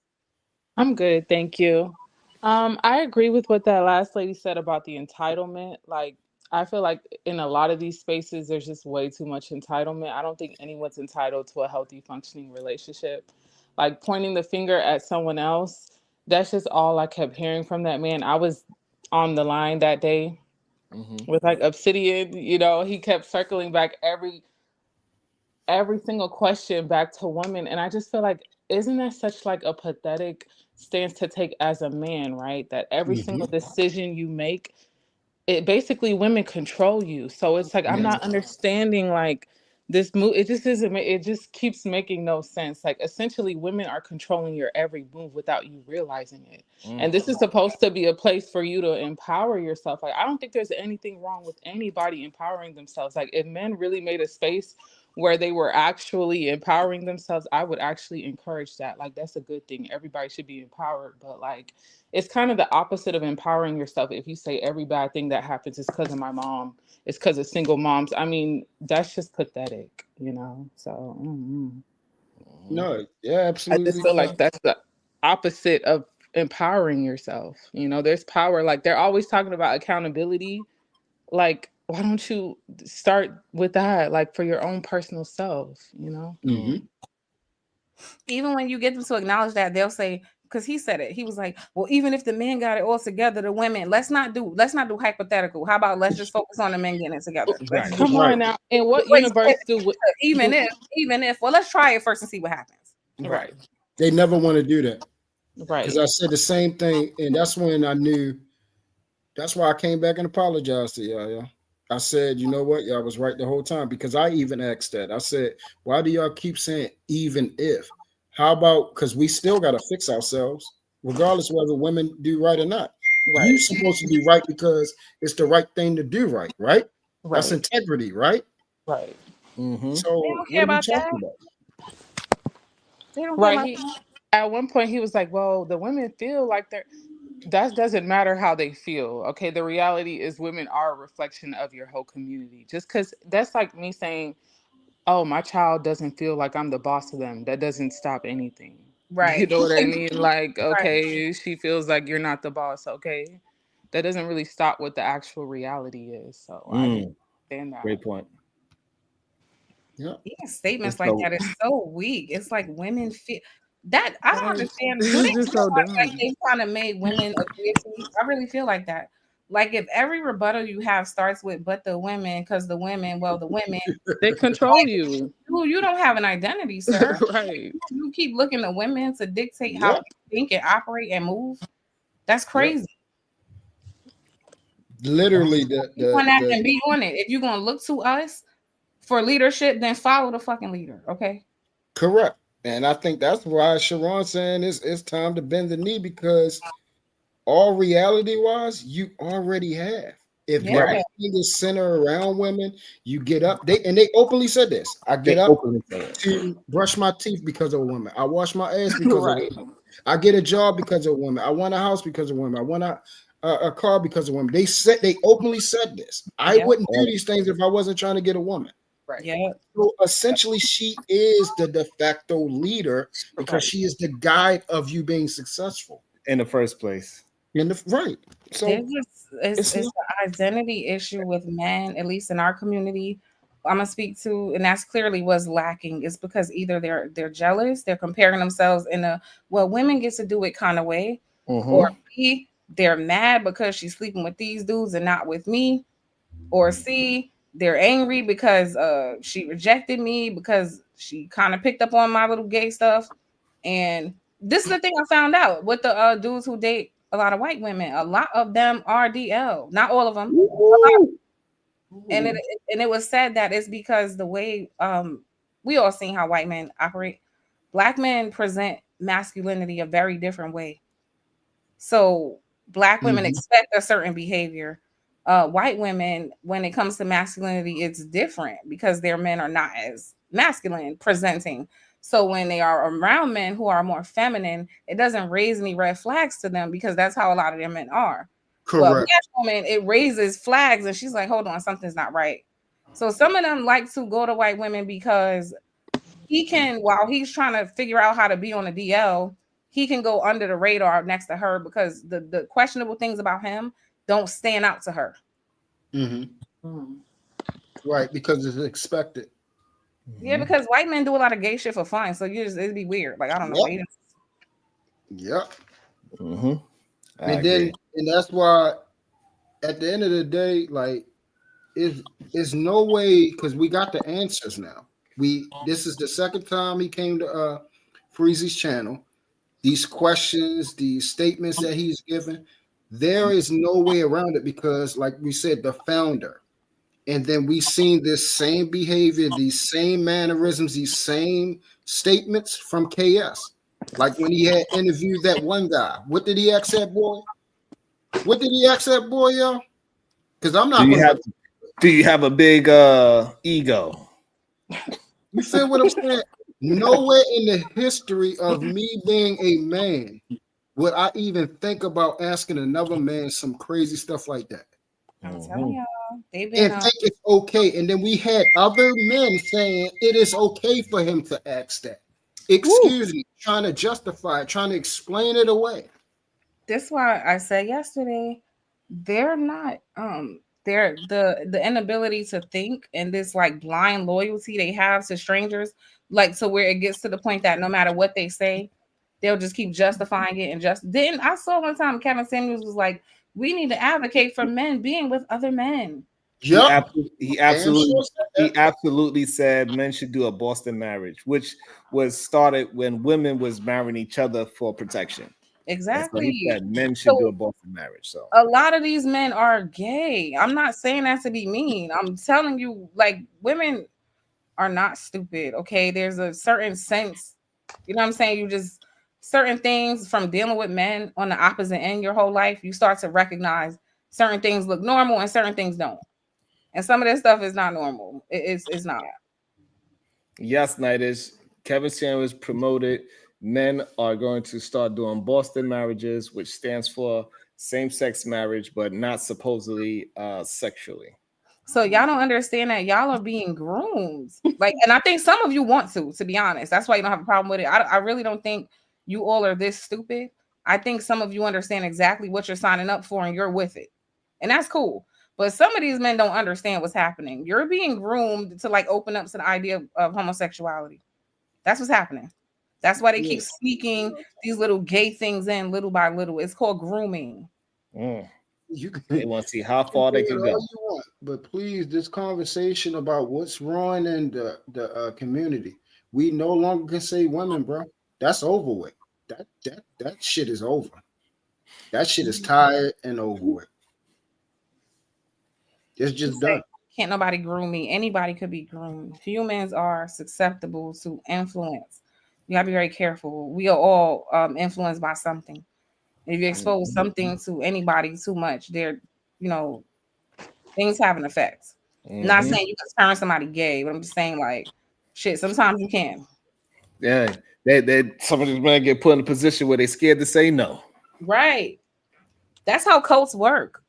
I'm good, thank you. I agree with what that last lady said about the entitlement. Like, I feel like in a lot of these spaces, there's just way too much entitlement. I don't think anyone's entitled to a healthy, functioning relationship. Like, pointing the finger at someone else, that's just all I kept hearing from that man. I was on the line that day with like Obsidian, he kept circling back every single question back to women. And I just feel like, isn't that such like a pathetic stance to take as a man, right? That every single decision you make, it basically women control you. So it's like, I'm not understanding like this move. It just isn't, it just keeps making no sense. Like essentially women are controlling your every move without you realizing it. And this is supposed to be a place for you to empower yourself. Like, I don't think there's anything wrong with anybody empowering themselves. Like if men really made a space where they were actually empowering themselves, I would actually encourage that. Like, that's a good thing. Everybody should be empowered. But like, it's kind of the opposite of empowering yourself. If you say every bad thing that happens is because of my mom, it's because of single moms. I mean, that's just pathetic, So, No, yeah, absolutely. I just feel like that's the opposite of empowering yourself. There's power. Like, they're always talking about accountability. Like, why don't you start with that, like for your own personal self, Even when you get them to acknowledge that, they'll say, because he said it, he was like, well, even if the men got it all together, the women, let's not do hypothetical. How about let's just focus on the men getting it together? Come on now. In what universe even if, well, let's try it first and see what happens. Right. They never want to do that. Right. Because I said the same thing, and that's when I knew. That's why I came back and apologized to y'all. Yeah. I said, you know what? Y'all was right the whole time, because I even asked that. I said, why do y'all keep saying even if? How about, because we still got to fix ourselves, regardless whether women do right or not. Right. You're supposed to be right because it's the right thing to do right, right? That's integrity, right? Right. They So don't care about that. They don't care about that. At one point, he was like, well, the women feel like that doesn't matter how they feel. Okay. The reality is women are a reflection of your whole community. Just because that's like me saying, oh, my child doesn't feel like I'm the boss of them. That doesn't stop anything. Right. You know what I mean? Like, okay, she feels like you're not the boss. Okay. That doesn't really stop what the actual reality is. So I understand that. Great point. Yeah. Statements like that is so weak. It's like women feel that. I don't understand. Do they feel like they kind of made women agree to me? I really feel like that. Like if every rebuttal you have starts with "but the women," because the women, they control you. You don't have an identity, sir. Right. You keep looking to women to dictate how you think and operate and move. That's crazy. Literally, on that and be on it. If you're gonna look to us for leadership, then follow the fucking leader. Okay. Correct. And I think that's why Sharon saying it's time to bend the knee, because all reality wise, you already have. If everything is centered around women, you get up. They openly said this. I get up to brush my teeth because of a woman. I wash my ass because of a woman. I get a job because of a woman. I want a house because of a woman. I want a car because of a woman. They openly said this. I wouldn't do these things if I wasn't trying to get a woman. Right. Yeah. So essentially, she is the de facto leader because she is the guide of you being successful in the first place. So it's an identity issue with men, at least in our community. I'm gonna speak to, and that's clearly what's lacking. It's because either they're jealous, they're comparing themselves in a women get to do it kind of way, or B, they're mad because she's sleeping with these dudes and not with me, or C, they're angry because she rejected me because she kind of picked up on my little gay stuff. And this is the thing I found out with the dudes who date a lot of white women. A lot of them are DL, not all of them. And it was said that it's because the way we all seen how white men operate. Black men present masculinity a very different way. So Black women expect a certain behavior. White women, when it comes to masculinity, it's different because their men are not as masculine presenting. So when they are around men who are more feminine, it doesn't raise any red flags to them because that's how a lot of their men are. Correct. But Black woman, it raises flags and she's like, hold on, something's not right. So some of them like to go to white women because he can, while he's trying to figure out how to be on a DL, he can go under the radar next to her because the questionable things about him don't stand out to her. Right, because it's expected. Yeah, because white men do a lot of gay shit for fun, so it'd be weird. Like I don't know. Yep. And that's why at the end of the day, like it's no way, because we got the answers now. This is the second time he came to Freezy's channel. These questions, these statements that he's given, there is no way around it because, like we said, the founder. And then we seen this same behavior, these same mannerisms, these same statements from KS. Like when he had interviewed that one guy. What did he ask that boy? Y'all? Because I'm not. Do you have a big ego? You feel what I'm saying? Nowhere in the history of me being a man would I even think about asking another man some crazy stuff like that. I'm telling y'all, they've been and think it's okay. And then we had other men saying it is okay for him to ask that. Excuse me, trying to justify it, trying to explain it away. That's why I said yesterday, they're not they're the inability to think and this like blind loyalty they have to strangers, like to where it gets to the point that no matter what they say, they'll just keep justifying it. And then I saw one time Kevin Samuels was like, we need to advocate for men being with other men. Yep. He absolutely said men should do a Boston marriage, which was started when women was marrying each other for protection. Exactly. So he said men should do a Boston marriage. So a lot of these men are gay. I'm not saying that to be mean. I'm telling you, like, women are not stupid. Okay, there's a certain sense, you know what I'm saying? You just certain things from dealing with men on the opposite end your whole life, you start to recognize certain things look normal and certain things don't. And some of this stuff is not normal. It's not. Yes, Nightish. Kevin Samuels promoted men are going to start doing Boston marriages, which stands for same-sex marriage, but not supposedly sexually. So y'all don't understand that y'all are being groomed. Like, and I think some of you want to be honest. That's why you don't have a problem with it. I really don't think you all are this stupid. I think some of you understand exactly what you're signing up for and you're with it. And that's cool. But some of these men don't understand what's happening. You're being groomed to like open up to the idea of homosexuality. That's what's happening. That's why they keep sneaking these little gay things in little by little. It's called grooming. They want to see how far they can go. But please, this conversation about what's wrong in the community, we no longer can say women, bro. That's over with. That shit is over. That shit is tired and over with. It's just done. Can't nobody groom me. Anybody could be groomed. Humans are susceptible to influence. You gotta be very careful. We are all influenced by something. If you expose something to anybody too much, things have an effect. I'm not saying you can turn somebody gay, but I'm just saying like, shit. Sometimes you can. Yeah, some of these men get put in a position where they're scared to say no. Right. That's how cults work.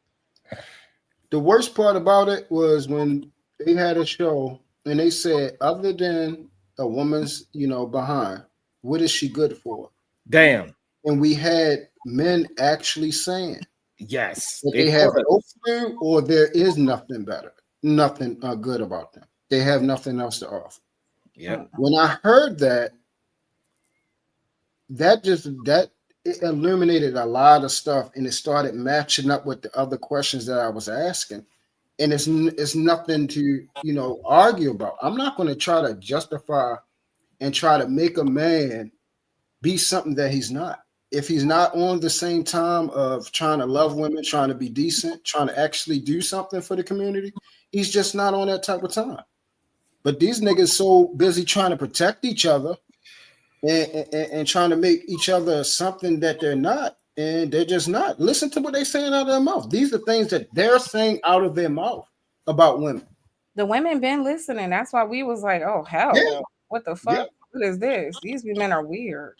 The worst part about it was when they had a show and they said, other than a woman's, behind, what is she good for? Damn. And we had men actually saying, yes, that they have no clue or there is nothing better, nothing good about them. They have nothing else to offer. Yeah. When I heard that it illuminated a lot of stuff, and it started matching up with the other questions that I was asking. And it's nothing to argue about. I'm not going to try to justify and try to make a man be something that he's not. If he's not on the same time of trying to love women, trying to be decent, trying to actually do something for the community, he's just not on that type of time. But these niggas so busy trying to protect each other and trying to make each other something that they're not, and they're just not. Listen to what they're saying out of their mouth. These are things that they're saying out of their mouth about women. The women been listening. That's why we was like, oh hell, no. What the fuck? What is this? These men are weird.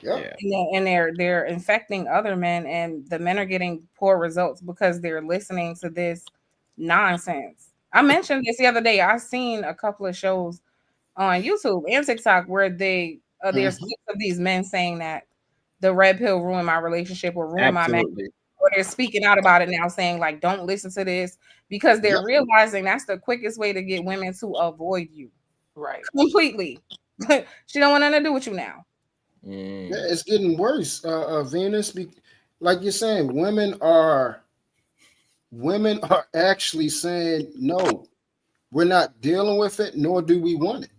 Yeah. And they're infecting other men, and the men are getting poor results because they're listening to this nonsense. I mentioned this the other day. I seen a couple of shows on YouTube and TikTok where there's clips of these men saying that the red pill ruined my relationship or ruined my marriage. Or they're speaking out about it now, saying like, don't listen to this, because they're realizing that's the quickest way to get women to avoid you. Right. Completely. She don't want nothing to do with you now. Yeah, it's getting worse, Venus. Like you're saying, women are actually saying, no, we're not dealing with it, nor do we want it.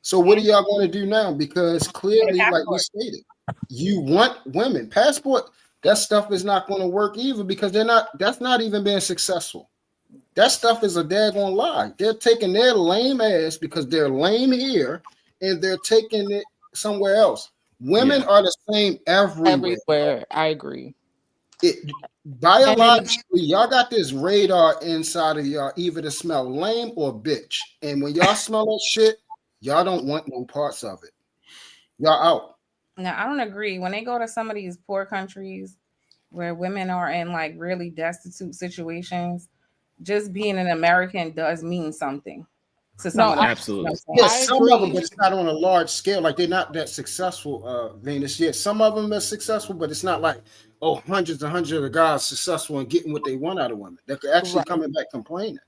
So what are y'all going to do now? Because clearly, like we stated, you want women. Passport, that stuff is not going to work either, because that's not even being successful. That stuff is a daggone lie. They're taking their lame ass because they're lame here, and they're taking it somewhere else. Women are the same everywhere. Everywhere. I agree. Biologically, y'all got this radar inside of y'all, either to smell lame or bitch. And when y'all smell that shit, y'all don't want no parts of it. Y'all out. Now, I don't agree. When they go to some of these poor countries where women are in like really destitute situations, just being an American does mean something to some of them. Absolutely. Yes, some of them, but it's not on a large scale. Like, they're not that successful, Venus. Yes, some of them are successful, but it's not like, hundreds and hundreds of guys successful in getting what they want out of women. They're actually coming back complaining.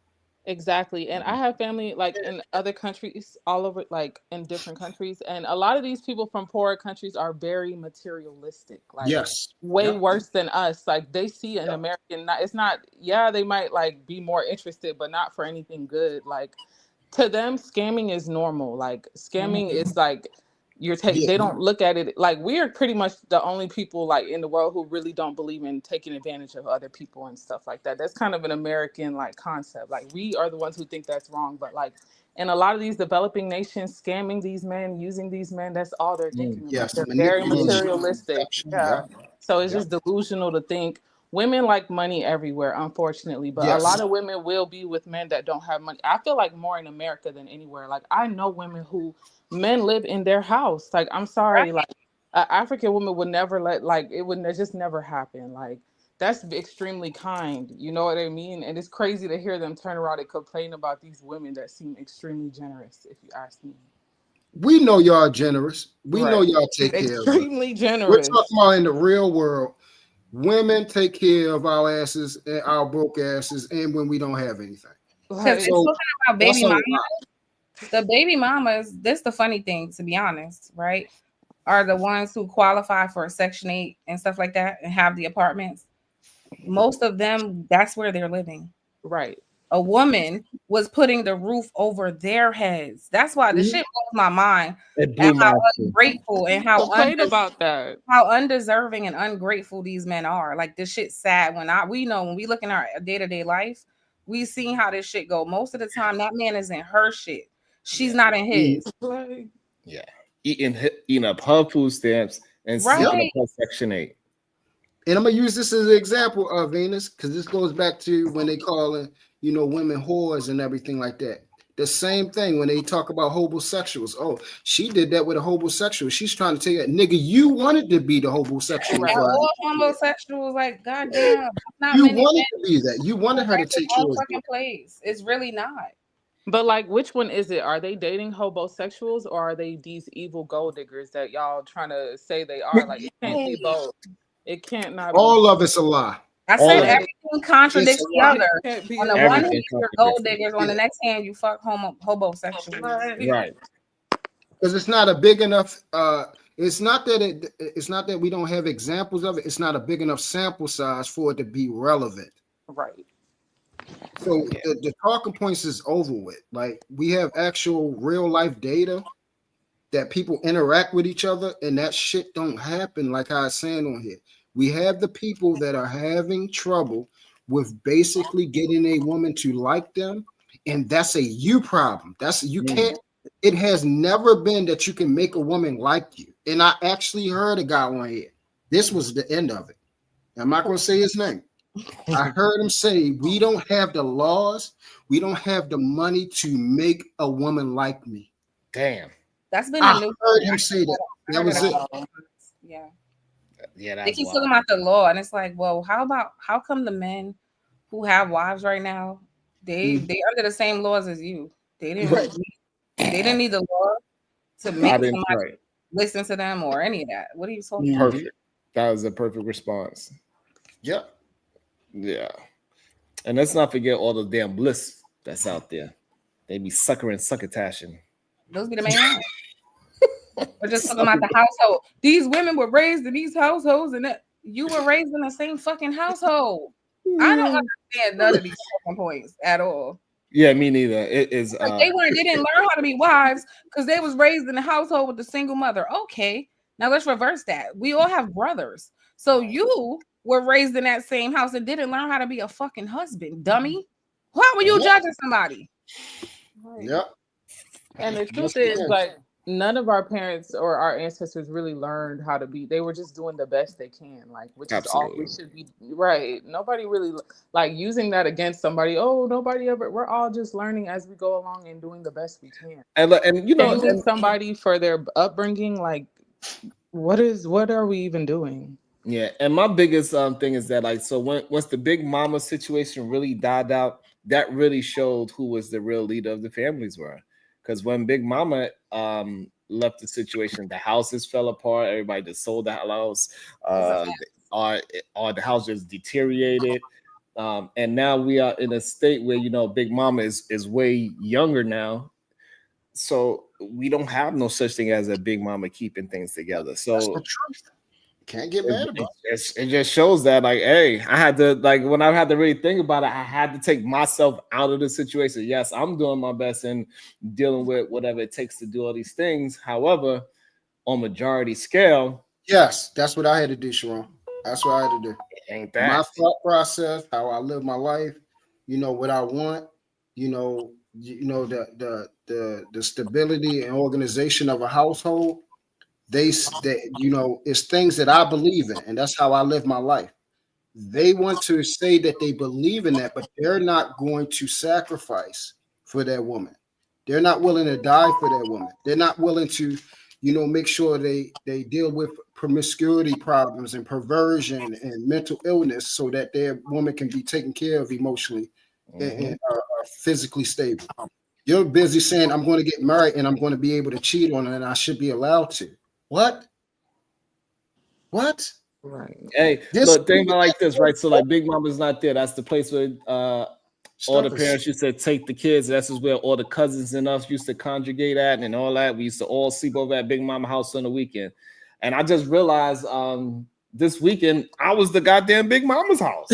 Exactly. And I have family like in other countries, all over, like in different countries. And a lot of these people from poorer countries are very materialistic, like way worse than us. Like they see an American, it's not, they might like be more interested, but not for anything good. Like to them, scamming is normal. Like scamming is like, they don't look at it like we are pretty much the only people like in the world who really don't believe in taking advantage of other people and stuff like that. That's kind of an American like concept. Like we are the ones who think that's wrong, but like in a lot of these developing nations, scamming these men, using these men, that's all they're thinking about. They're very materialistic. So it's just delusional to think women like money everywhere, unfortunately, but a lot of women will be with men that don't have money. I feel like more in America than anywhere. Like I know women who men live in their house. Like, I'm sorry, like an African woman would never it would just never happen. Like, that's extremely kind. You know what I mean? And it's crazy to hear them turn around and complain about these women that seem extremely generous, if you ask me. We know y'all generous. We know y'all take care of us. Extremely generous. We're talking about in the real world. Women take care of our asses and our broke asses, and when we don't have anything. Because so, talking about baby mamas. The baby mamas, this the funny thing, to be honest, right? Are the ones who qualify for Section 8 and stuff like that and have the apartments. Most of them, that's where they're living. Right. A woman was putting the roof over their heads. That's why the shit blows my mind. And how ungrateful and how about that. How undeserving and ungrateful these men are. Like this shit's sad when we know when we look in our day-to-day life, We seen how this shit go. Most of the time, that man is in her shit. She's not in his. Yeah, eating up her food stamps and Right. sleeping up her Section 8. And I'm gonna use this as an example of Venus, because this goes back to when they calling, women whores and everything like that. The same thing when they talk about homosexuals. Oh, she did that with a homosexual. She's trying to tell you, nigga, you wanted to be the homosexual. Right. All homosexuals, like, goddamn, not You many wanted men. to be that. You wanted her to take care of fucking place. It's really not. But like, which one is it? Are they dating homosexuals or are they these evil gold diggers that y'all trying to say they are? Like, it can't be both. It can't not be. All of it's a lie. I said everything contradicts the other. On the one hand, you're gold diggers. On the next hand, you fuck homosexuals. Right. Because it's not a big enough. It's not that we don't have examples of it. It's not a big enough sample size for it to be relevant. Right. So the talking points is over with. Like, we have actual real life data that people interact with each other, and that shit don't happen like I was saying on here. We have the people that are having trouble with basically getting a woman to like them, and that's a you problem. You can't. It has never been that you can make a woman like you. And I actually heard a guy on here. This was the end of it. I'm not going to say his name. I heard him say, we don't have the laws. We don't have the money to make a woman like me. Damn. That's been I a new. heard him say that. That was it. Yeah. Yeah, They that's keep wild. talking about the law, and it's like, well, how come the men who have wives right now, they under the same laws as you? They didn't need the law to make somebody listen to them or any of that. What are you talking about? Perfect. That was a perfect response. Yep. Yeah. And let's not forget all the damn bliss that's out there. They be suckering, succotashing. Those be the main ones. We're just talking about the household. These women were raised in these households, and that you were raised in the same fucking household. I don't understand none of these fucking points at all. Yeah, me neither. It is. Like they didn't learn how to be wives because they was raised in a household with a single mother. Okay, now let's reverse that. We all have brothers, so you were raised in that same house and didn't learn how to be a fucking husband, dummy. How were you judging somebody? Yep. And the truth is, like, none of our parents or our ancestors really learned how to be. They were just doing the best they can, like, which is all we should be. Right. Nobody really like using that against somebody. Oh, nobody ever. We're all just learning as we go along and doing the best we can. And you know, and somebody for their upbringing, like, what are we even doing? Yeah, and my biggest thing is that, like, so once the Big Mama situation really died out, that really showed who was the real leader of the families were. Because when Big Mama left the situation, the houses fell apart. Everybody just sold the house. The house just deteriorated. And now we are in a state where, Big Mama is way younger now. So we don't have no such thing as a Big Mama keeping things together. So that's the truth. Can't get mad about it. It just shows that, like, hey, I had to, like, when I had to really think about it, I had to take myself out of the situation. Yes, I'm doing my best in dealing with whatever it takes to do all these things. However, on majority scale, yes, that's what I had to do, Sharon. That's what I had to do. Ain't that my thought process, how I live my life, what I want, the stability and organization of a household. It's things that I believe in, and that's how I live my life. They want to say that they believe in that, but they're not going to sacrifice for that woman. They're not willing to die for that woman. They're not willing to, make sure they deal with promiscuity problems and perversion and mental illness so that their woman can be taken care of emotionally and are physically stable. You're busy saying, I'm going to get married and I'm going to be able to cheat on her and I should be allowed to. What? Right. Hey, look, think about it like this, right? So, like, Big Mama's not there. That's the place where all the parents used to take the kids. That's where all the cousins and us used to congregate at and all that. We used to all sleep over at Big Mama house on the weekend. And I just realized this weekend I was the goddamn Big Mama's house.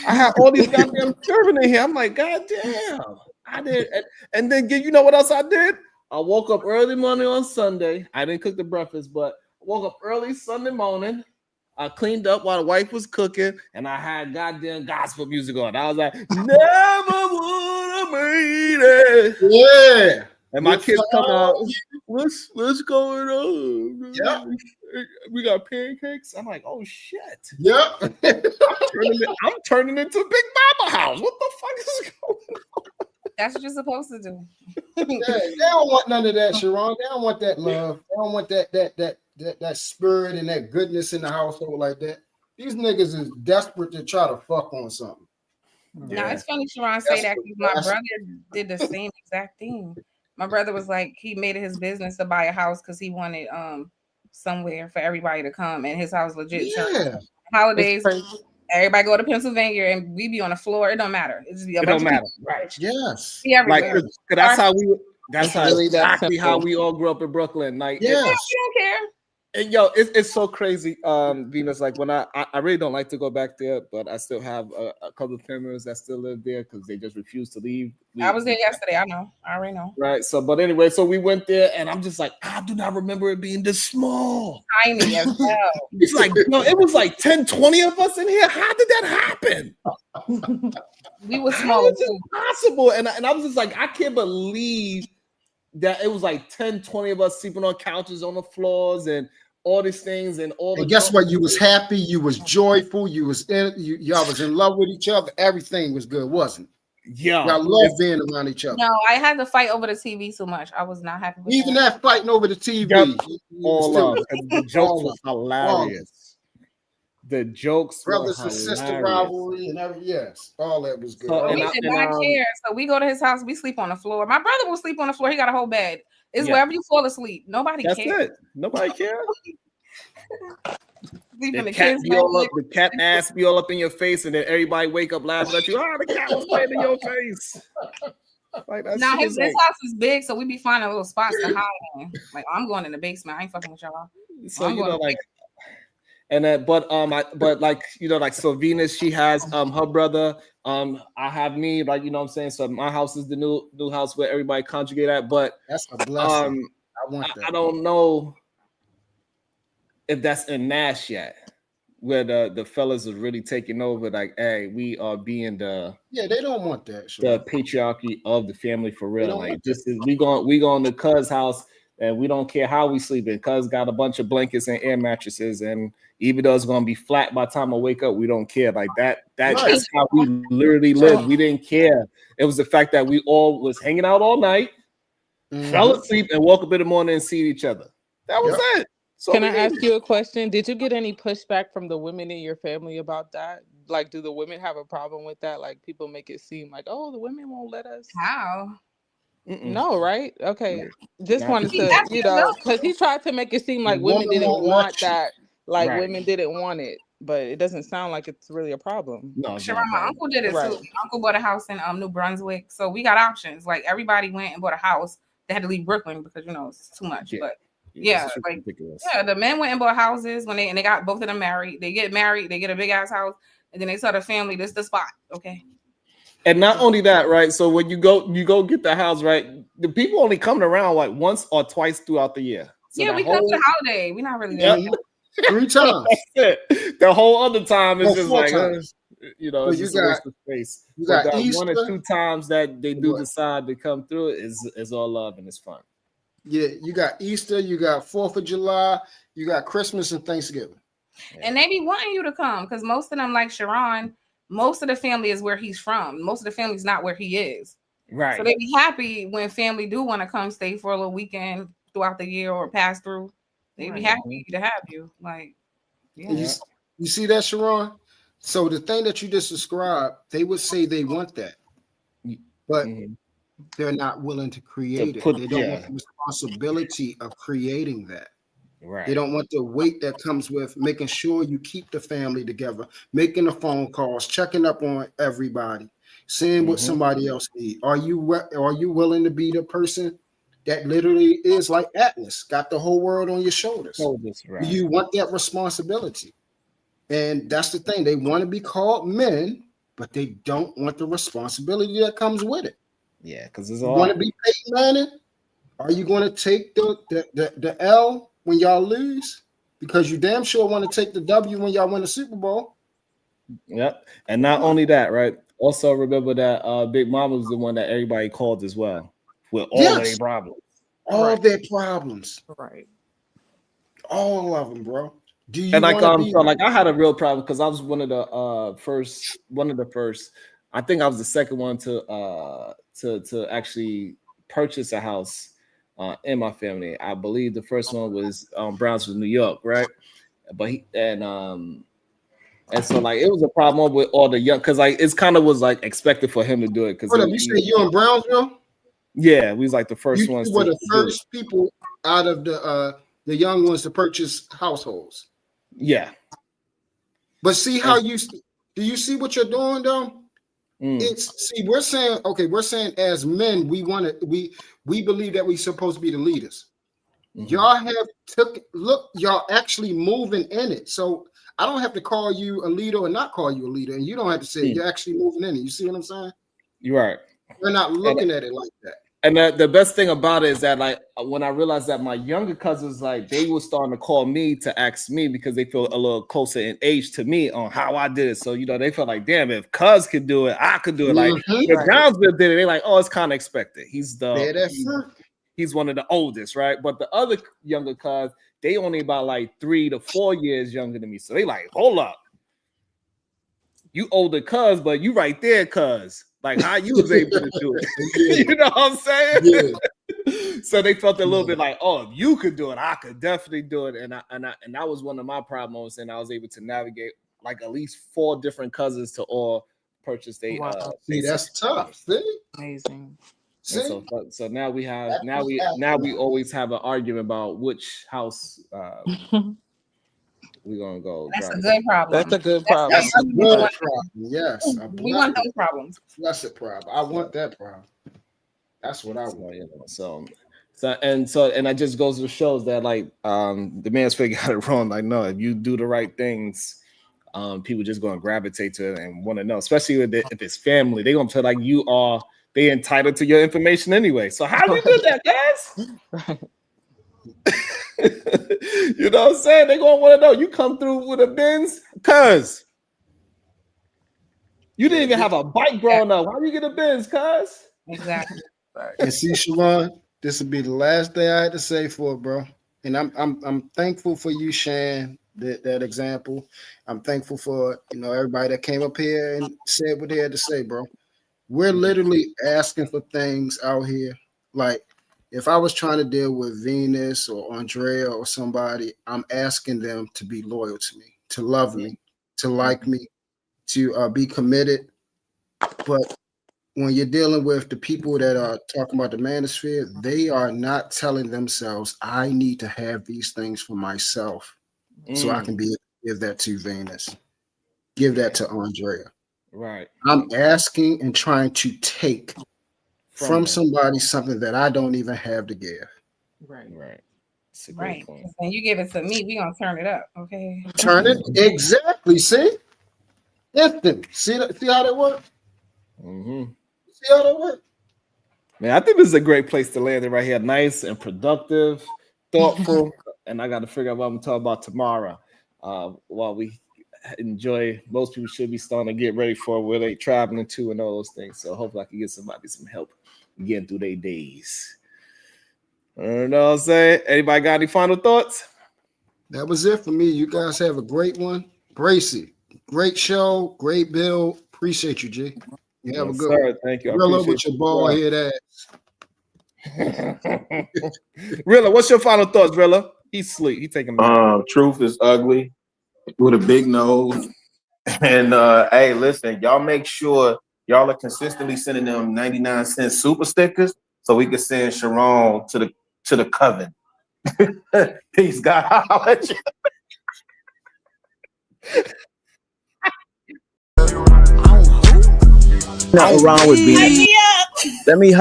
I had all these goddamn children in here. I'm like, goddamn, I did. And then, you know what else I did? I woke up early morning on Sunday. I didn't cook the breakfast, but I woke up early Sunday morning. I cleaned up while the wife was cooking, and I had goddamn gospel music on. I was like, never would have made it. Yeah. And my kids come out, what's going on? Yep. We got pancakes. I'm like, oh shit. Yep. I'm turning into Big Mama house. What the fuck is going on? That's what you're supposed to do. Yeah, they don't want none of that, Sharon. They don't want that love. They don't want that spirit and that goodness in the household like that. These niggas is desperate to try to fuck on something. Now it's funny Sharon say that because my brother did the same exact thing. My brother was like, he made it his business to buy a house because he wanted somewhere for everybody to come, and his house legit. Yeah. Holidays, everybody go to Pennsylvania and we be on the floor. It don't matter. It just be a bunch of people. Right. Yes. Be everywhere. Like, cause that's how we. That's really exactly that how simple. we all grew up in Brooklyn. Like, Yes. You don't care. and yo, it's so crazy. Venus, like when I really don't like to go back there, but I still have a couple of family members that still live there because they just refuse to leave. I was there yesterday. I know. I already know. Right. So, but anyway, so we went there, and I'm just like, I do not remember it being this small. Tiny as hell. It's like, no, it was like 10, 20 of us in here. How did that happen? We were How small is it possible? And I was just like, I can't believe that it was like 10, 20 of us sleeping on couches on the floors and all these things and all. And guess what? You was happy. You was joyful. Y'all was in love with each other. Everything was good, wasn't it? Yeah, y'all love being around each other. No, I had to fight over the TV so much. I was not happy with Even that fighting over the TV. All love. The jokes were hilarious. The jokes brothers were and sister hilarious. rivalry and every all that was good. We did not care. So we go to his house, we sleep on the floor. My brother will sleep on the floor. He got a whole bed. It's wherever you fall asleep. Nobody That's cares. it. Nobody cares. The The cat ass be all up in your face, and then everybody wake up laughing at you. Oh, the cat was playing in your face. Like that now shit his is like, house is big, so we be finding little spots to hide in. Like, I'm going in the basement. I ain't fucking with y'all. so you know, like, and then but like, you know, like, so Venus, she has her brother. I have me, like, you know what I'm saying. So my house is the new house where everybody conjugate at. But that's a blessing. I want that. I don't know if that's in Nash yet, where the fellas are really taking over. Like, hey, we are being the they don't want that. The patriarchy of the family for real. Like, this is we going to Cuz house, and we don't care how we sleep in. Cuz got a bunch of blankets and air mattresses, and even though it's gonna be flat by the time I wake up, we don't care. Like that's how we literally lived. We didn't care. It was the fact that we all was hanging out all night, fell asleep, and woke up in the morning and see each other. That was it. So Can I ask you a question? Did you get any pushback from the women in your family about that? Like, do the women have a problem with that? Like, people make it seem like, oh, the women won't let us. How? No, right? Okay. Just Not wanted to, you know, because he tried to make it seem like women didn't want that. Like, women didn't want it. But it doesn't sound like it's really a problem. No, Sharon, my uncle did it too. My uncle bought a house in New Brunswick. So we got options. Like, everybody went and bought a house. They had to leave Brooklyn because, you know, it's too much. But like, the men went and bought houses when they got both of them married. They get married, they get a big ass house, and then they tell the family, this is the spot. Okay. And not only that, right? So when you go get the house, right? The people only coming around like once or twice throughout the year. So we come to the holiday. We're not really there. 3 times. That's it. The whole other time is just like, you know, it's you just a waste of space. You but got that Easter. 1 or 2 times that they do decide to come through is all love and it's fun. Yeah, you got Easter, you got 4th of July, you got Christmas and Thanksgiving. And they be wanting you to come because most of them, like Sharon, most of the family is where he's from. Most of the family's not where he is. Right. So they be happy when family do want to come stay for a little weekend throughout the year or pass through. They be happy to have you. Like, You see that, Sharon? So the thing that you just described, they would say they want that, but they're not willing to create it. They don't want the responsibility of creating that. Right. They don't want the weight that comes with making sure you keep the family together, making the phone calls, checking up on everybody, seeing what somebody else needs. Are you willing to be the person that literally is like Atlas, got the whole world on your shoulders? Right. Do you want that responsibility? And that's the thing. They want to be called men, but they don't want the responsibility that comes with it. Yeah, because it's You all want to be Peyton Manning? Are you going to take the L when y'all lose? because you damn sure want to take the W when y'all win the Super Bowl. Yep. And not only that, right? Also remember that Big Mama was the one that everybody called as well with all of their problems. All their problems. Right. All of them, bro. Do you And like want to be so like I had a real problem because I was one of the first. I think I was the second one to actually purchase a house in my family. I believe the first one was Brownsville, New York, right? But and so like it was a problem with all the young because like it's kind of was like expected for him to do it because you say you in Brownsville? Yeah, we was like the first ones. You were the first people out of the young ones to purchase households. Yeah. But see how do you see what you're doing though? We're saying as men, we believe that we're supposed to be the leaders. Y'all y'all actually moving in it. So I don't have to call you a leader or not call you a leader, and you don't have to say you're actually moving in it. You see what I'm saying? You're right. We're not looking at it like that. And the best thing about it is that like when I realized that my younger cousins like they were starting to call me to ask me because they feel a little closer in age to me on how I did it. So they felt like, damn, if Cuz could do it, I could do it. Like if Brownsville did it, they like, oh, it's kind of expected. He's one of the oldest, right? But the other younger Cuz, they only about like 3 to 4 years younger than me. So they like, hold up. You older Cuz, but you right there, Cuz. Like how you was able to do it. You know what I'm saying? Yeah. So they felt a little bit like, oh, if you could do it, I could definitely do it. And that was one of my problems. And I was able to navigate like at least 4 different cousins to all purchase they see, that's tough. See? Amazing. So now we always have an argument about which house we're gonna go. That's a good problem. That's a good problem. That's a good problem. Yes. We want those problems. That's a problem. I want that problem. That's what I want. So I just goes to shows that like the man's figure got it wrong. Like, no, if you do the right things, people just gonna gravitate to it and want to know, especially if it's family, they gonna feel like they entitled to your information anyway. So how do you do that, guys? You know what I'm saying? They gonna want to know. You come through with a Benz, cuz you didn't even have a bike growing up. How do you get a Benz, cuz? Exactly. And see, Siobhan, this will be the last thing I had to say for it, bro. And I'm thankful for you sharing that example. I'm thankful for everybody that came up here and said what they had to say, bro. We're literally asking for things out here. Like if I was trying to deal with Venus or Andrea or somebody, I'm asking them to be loyal to me, to love me, to like me, to be committed. But when you're dealing with the people that are talking about the manosphere, they are not telling themselves, I need to have these things for myself so I can give that to Venus, give that to Andrea. Right. I'm asking and trying to take from somebody something that I don't even have to give. Right. Right. When you give it to me, we're gonna turn it up. Okay. Turn it exactly. See? Instant. See how that works? Mm-hmm. See how that works? Man, I think this is a great place to land it right here. Nice and productive, thoughtful. And I got to figure out what I'm going to talk about tomorrow. While we enjoy, most people should be starting to get ready for where they traveling to and all those things. So hopefully I can get somebody some help getting through their days. You know what I'm saying? Anybody got any final thoughts? That was it for me. You guys have a great one. Bracy, great show, great build. Appreciate you, G. You have a good one. Thank you. Real with your bald head ass. Rilla, what's your final thoughts, Rilla? He's asleep. He taking truth is ugly with a big nose. And hey, listen, y'all make sure y'all are consistently sending them 99-cent super stickers so we can send Sharon to the coven. Peace, God. I'll let you. Nothing wrong with being. Let me